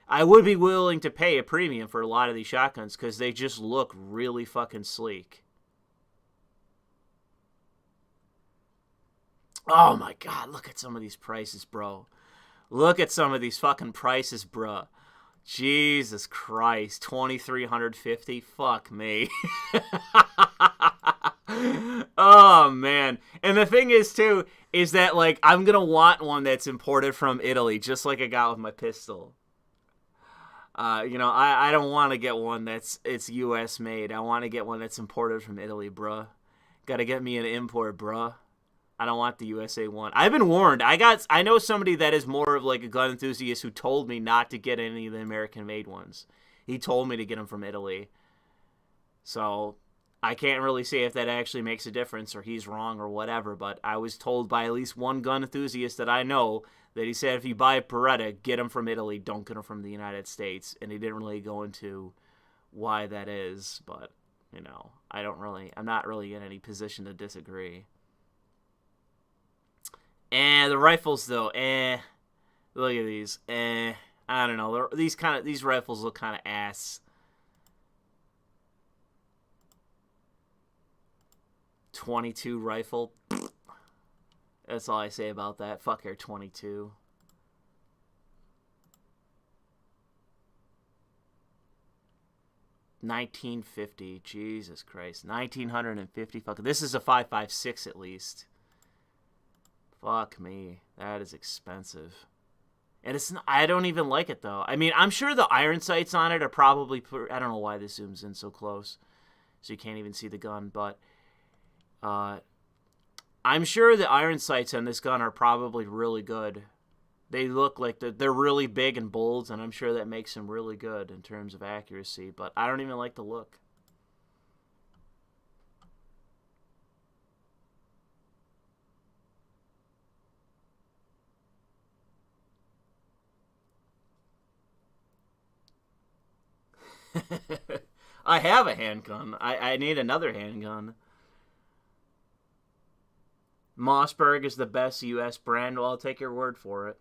I would be willing to pay a premium for a lot of these shotguns because they just look really fucking sleek. Oh my god, look at some of these prices, bro. Look at some of these fucking prices, bro. Jesus Christ, $2,350. Fuck me. Oh man. And the thing is too is that, like, I'm gonna want one that's imported from Italy, just like I got with my pistol. I don't want to get one it's US made. I want to get one that's imported from Italy, bruh. Gotta get me an import, bruh. I don't want the USA one. I've been warned. I know somebody that is more of, like, a gun enthusiast who told me not to get any of the American-made ones. He told me to get them from Italy. So I can't really say if that actually makes a difference or he's wrong or whatever, but I was told by at least one gun enthusiast that I know that he said if you buy a Beretta, get them from Italy, don't get them from the United States. And he didn't really go into why that is, but, I'm not really in any position to disagree. The rifles though, look at these, I don't know. These rifles look kind of ass. 22 rifle. That's all I say about that. Fuck your 22. $1,950. Jesus Christ. $1,950. Fuck. This is a 5.56 at least. Fuck me. That is expensive. And it's not, I don't even like it, though. I mean, I'm sure the iron sights on it are probably... I don't know why this zooms in so close. So you can't even see the gun, but... I'm sure the iron sights on this gun are probably really good. They look like they're really big and bold, and I'm sure that makes them really good in terms of accuracy, but I don't even like the look. I have a handgun. I need another handgun. Mossberg is the best U.S. brand. Well, I'll take your word for it.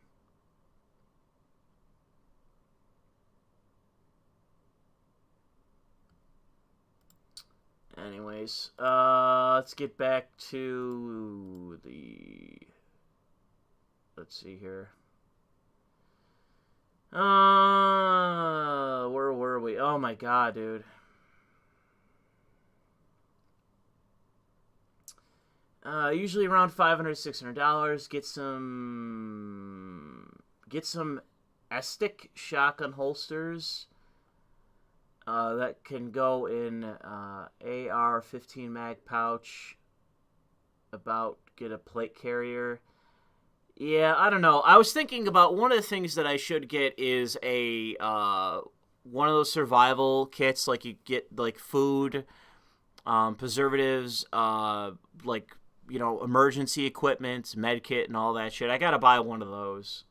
Anyways, let's get back to the... Let's see here. Where were we? Oh my god, dude. Usually around $500, $600. Get some Estic shotgun holsters that can go in AR-15 mag pouch. Get a plate carrier. Yeah, I don't know. I was thinking about one of the things that I should get is a one of those survival kits, like you get like food, preservatives, like emergency equipment, med kit, and all that shit. I gotta buy one of those.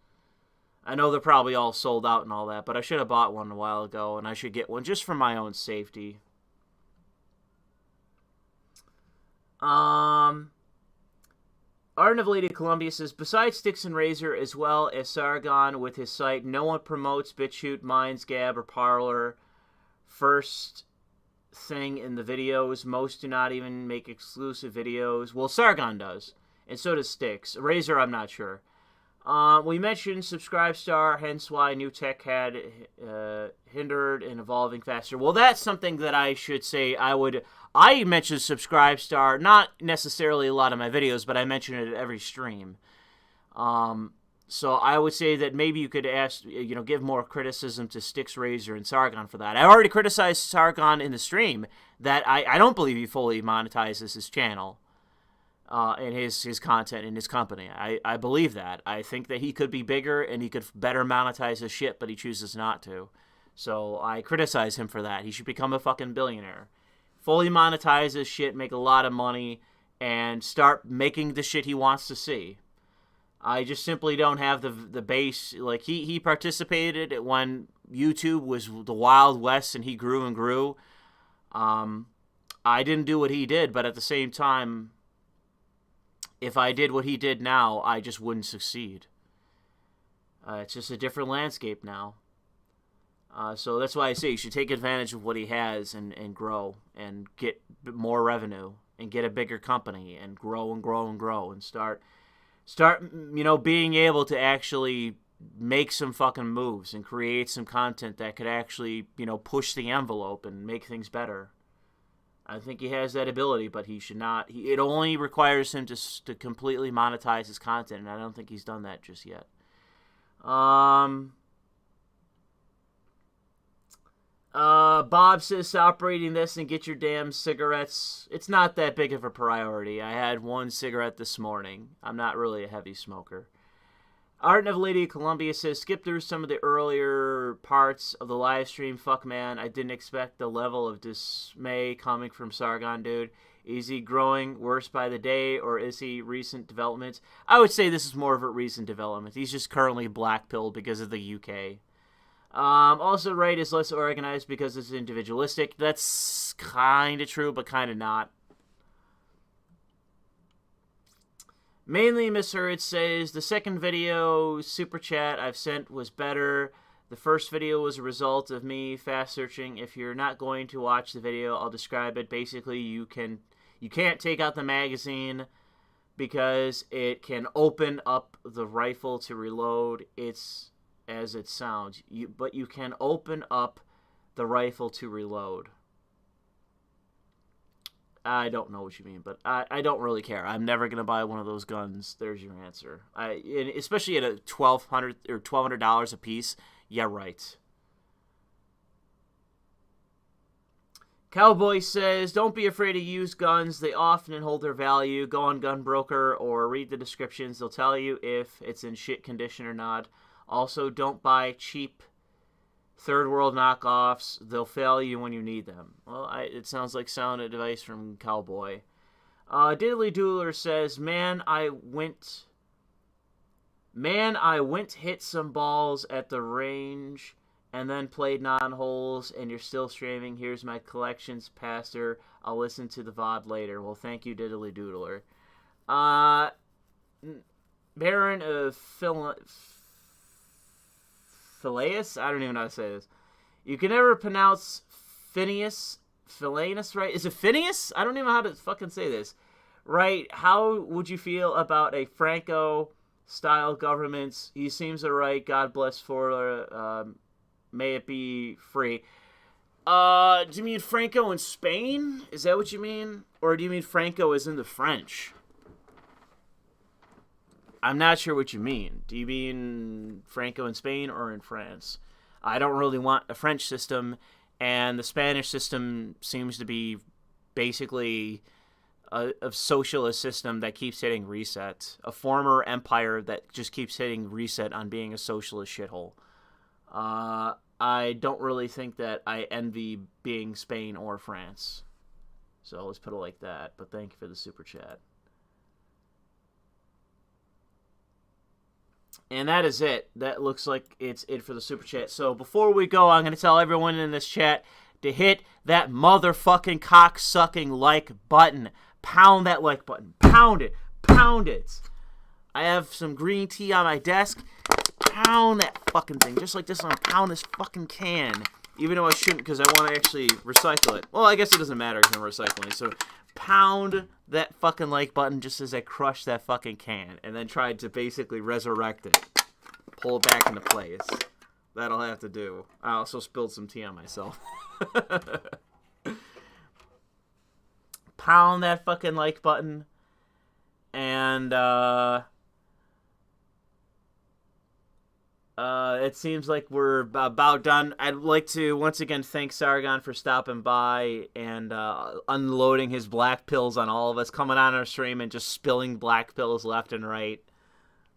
I know they're probably all sold out and all that, but I should have bought one a while ago, and I should get one just for my own safety. Art of Lady Columbia says, besides Styx and Razor, as well as Sargon with his site, no one promotes BitChute, Minds, Gab, or Parler. First thing in the videos, most do not even make exclusive videos. Well, Sargon does, and so does Styx. Razor, I'm not sure. We mentioned Subscribestar, hence why new tech had hindered and evolving faster. Well, that's something that I should say I mentioned Subscribestar, not necessarily a lot of my videos, but I mention it at every stream. So I would say that maybe you could give more criticism to Styx, Razor, and Sargon for that. I already criticized Sargon in the stream that I don't believe he fully monetizes his channel. And his content in his company. I believe that. I think that he could be bigger and he could better monetize his shit, but he chooses not to. So I criticize him for that. He should become a fucking billionaire. Fully monetize his shit, make a lot of money, and start making the shit he wants to see. I just simply don't have the base. Like, he participated when YouTube was the Wild West and he grew and grew. I didn't do what he did, but at the same time, if I did what he did now, I just wouldn't succeed. It's just a different landscape now. So that's why I say you should take advantage of what he has and grow and get more revenue and get a bigger company and grow and grow and grow and start being able to actually make some fucking moves and create some content that could actually, push the envelope and make things better. I think he has that ability, but he should not. It only requires him to completely monetize his content, and I don't think he's done that just yet. Bob says, stop reading this and get your damn cigarettes. It's not that big of a priority. I had one cigarette this morning. I'm not really a heavy smoker. Art of Lady Columbia says, skip through some of the earlier parts of the live stream. Fuck, man. I didn't expect the level of dismay coming from Sargon, dude. Is he growing worse by the day, or is he recent developments? I would say this is more of a recent development. He's just currently black-pilled because of the UK. Also, right is less organized because it's individualistic. That's kind of true, but kind of not. Mainly misheard says, the second video super chat I've sent was better. The first video was a result of me fast searching. If you're not going to watch the video, I'll describe it. Basically, you can't take out the magazine because it can open up the rifle to reload. It's as it sounds. But you can open up the rifle to reload. I don't know what you mean, but I don't really care. I'm never going to buy one of those guns. There's your answer. Especially at a $1,200 or $1,200 a piece. Yeah, right. Cowboy says, don't be afraid to use guns. They often hold their value. Go on Gunbroker or read the descriptions. They'll tell you if it's in shit condition or not. Also, don't buy cheap third world knockoffs. They'll fail you when you need them. Well, it sounds like sound advice from Cowboy. Diddly Doodler says, Man, I went hit some balls at the range and then played non-holes, and you're still streaming. Here's my collections, Pastor. I'll listen to the VOD later. Well, thank you, Diddly Doodler. Baron of Phileas? I don't even know how to say this. You can never pronounce Phineas, right? Is it Phineas? I don't even know how to fucking say this. Right? How would you feel about a Franco-style government? He seems alright. God bless Florida. May it be free. Do you mean Franco in Spain? Is that what you mean? Or do you mean Franco as in the French? I'm not sure what you mean. Do you mean Franco in Spain or in France? I don't really want a French system, and the Spanish system seems to be basically a socialist system that keeps hitting reset, a former empire that just keeps hitting reset on being a socialist shithole. I don't really think that I envy being Spain or France. So let's put it like that. But thank you for the super chat. And that is it. That looks like it's it for the super chat. So before we go, I'm going to tell everyone in this chat to hit that motherfucking cock-sucking like button. Pound that like button. Pound it. Pound it. I have some green tea on my desk. Pound that fucking thing. Just like this, I'm pound this fucking can. Even though I shouldn't because I want to actually recycle it. Well, I guess it doesn't matter because I'm recycling. So pound that fucking like button just as I crush that fucking can. And then try to basically resurrect it. Pull it back into place. That'll have to do. I also spilled some tea on myself. Pound that fucking like button. And, it seems like we're about done. I'd like to once again thank Sargon for stopping by and unloading his black pills on all of us, coming on our stream and just spilling black pills left and right.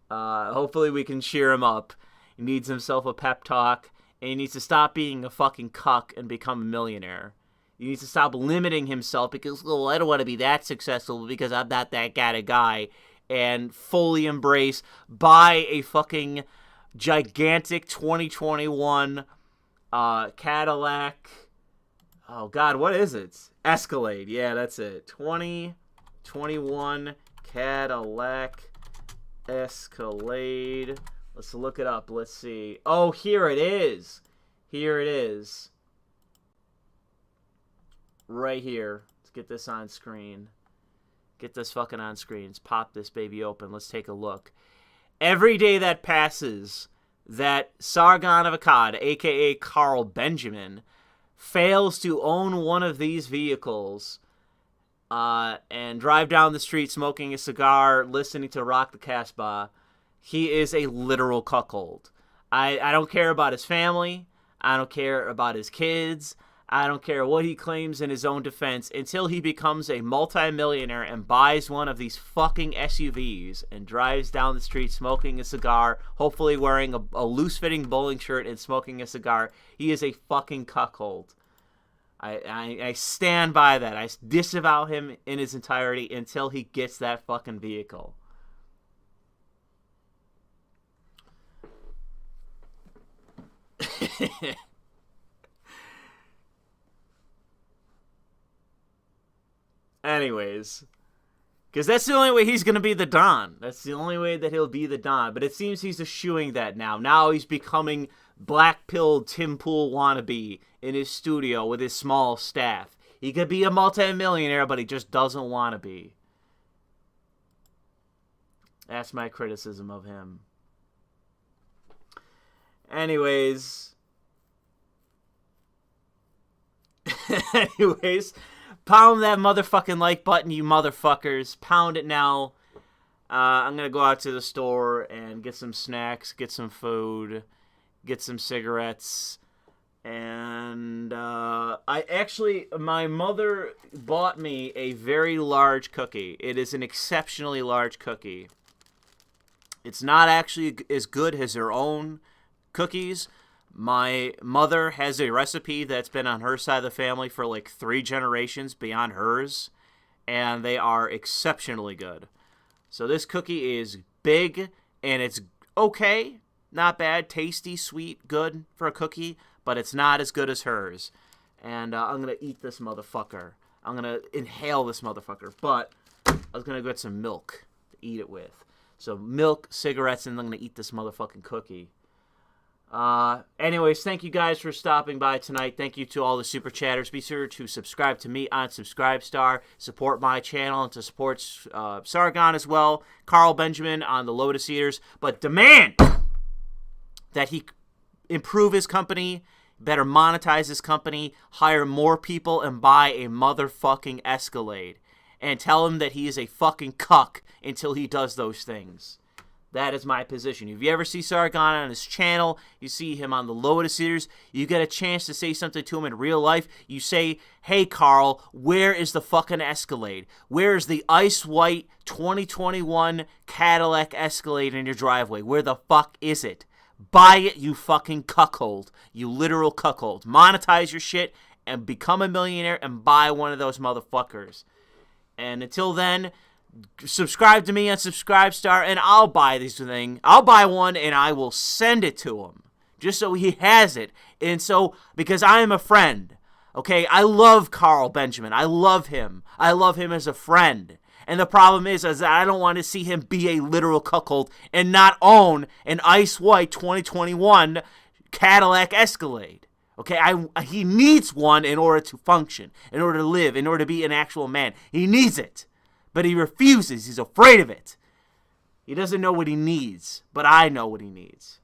Hopefully we can cheer him up. He needs himself a pep talk, and he needs to stop being a fucking cuck and become a millionaire. He needs to stop limiting himself because, well, I don't want to be that successful because I'm not that kind of guy, and fully embrace, buy a fucking gigantic 2021 Cadillac. Oh God, what is it? Escalade. Yeah, that's it. 2021 Cadillac Escalade. Let's look it up. Let's see. Oh, here it is. Here it is. Right here. Let's get this on screen. Get this fucking on screen. Let's pop this baby open. Let's take a look. Every day that passes, that Sargon of Akkad, a.k.a. Carl Benjamin, fails to own one of these vehicles and drive down the street smoking a cigar, listening to Rock the Casbah, he is a literal cuckold. I don't care about his family. I don't care about his kids. I don't care what he claims in his own defense until he becomes a multimillionaire and buys one of these fucking SUVs and drives down the street smoking a cigar, hopefully wearing a loose-fitting bowling shirt and smoking a cigar. He is a fucking cuckold. I stand by that. I disavow him in his entirety until he gets that fucking vehicle. Anyways, because that's the only way he's going to be the Don. That's the only way that he'll be the Don. But it seems he's eschewing that now. Now he's becoming black-pilled Tim Pool wannabe in his studio with his small staff. He could be a multi-millionaire, but he just doesn't want to be. That's my criticism of him. Anyways. Pound that motherfucking like button, you motherfuckers. Pound it now. I'm going to go out to the store and get some snacks, get some food, get some cigarettes. And my mother bought me a very large cookie. It is an exceptionally large cookie. It's not actually as good as her own cookies. My mother has a recipe that's been on her side of the family for like 3 generations beyond hers, and they are exceptionally good. So this cookie is big, and it's okay, not bad, tasty, sweet, good for a cookie, but it's not as good as hers. And I'm going to eat this motherfucker. I'm going to inhale this motherfucker, but I was going to get some milk to eat it with. So milk, cigarettes, and I'm going to eat this motherfucking cookie. Anyways, thank you guys for stopping by tonight. Thank you to all the super chatters. Be sure to subscribe to me on Subscribestar, support my channel, and to support Sargon as well, Carl Benjamin on the Lotus Eaters, but demand that he improve his company, better monetize his company, hire more people, and buy a motherfucking Escalade, and tell him that he is a fucking cuck until he does those things. That is my position. If you ever see Sargon on his channel, you see him on the Lotus Eaters, you get a chance to say something to him in real life, you say, hey, Carl, where is the fucking Escalade? Where is the ice white 2021 Cadillac Escalade in your driveway? Where the fuck is it? Buy it, you fucking cuckold. You literal cuckold. Monetize your shit and become a millionaire and buy one of those motherfuckers. And until then, subscribe to me on Subscribestar, and I'll buy this thing. I'll buy one, and I will send it to him, just so he has it. And so, because I am a friend, okay? I love Carl Benjamin. I love him. I love him as a friend. And the problem is that I don't want to see him be a literal cuckold and not own an ice white 2021 Cadillac Escalade. Okay, he needs one in order to function, in order to live, in order to be an actual man. He needs it, but he refuses. He's afraid of it. He doesn't know what he needs, but I know what he needs.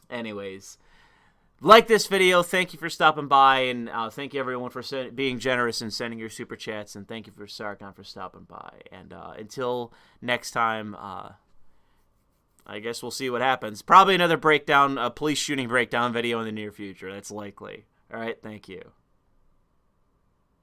Anyways, like this video. Thank you for stopping by, and thank you everyone for being generous and sending your super chats, and thank you for Sargon for stopping by. And until next time, I guess we'll see what happens. Probably another breakdown, a police shooting breakdown video in the near future. That's likely. All right, thank you.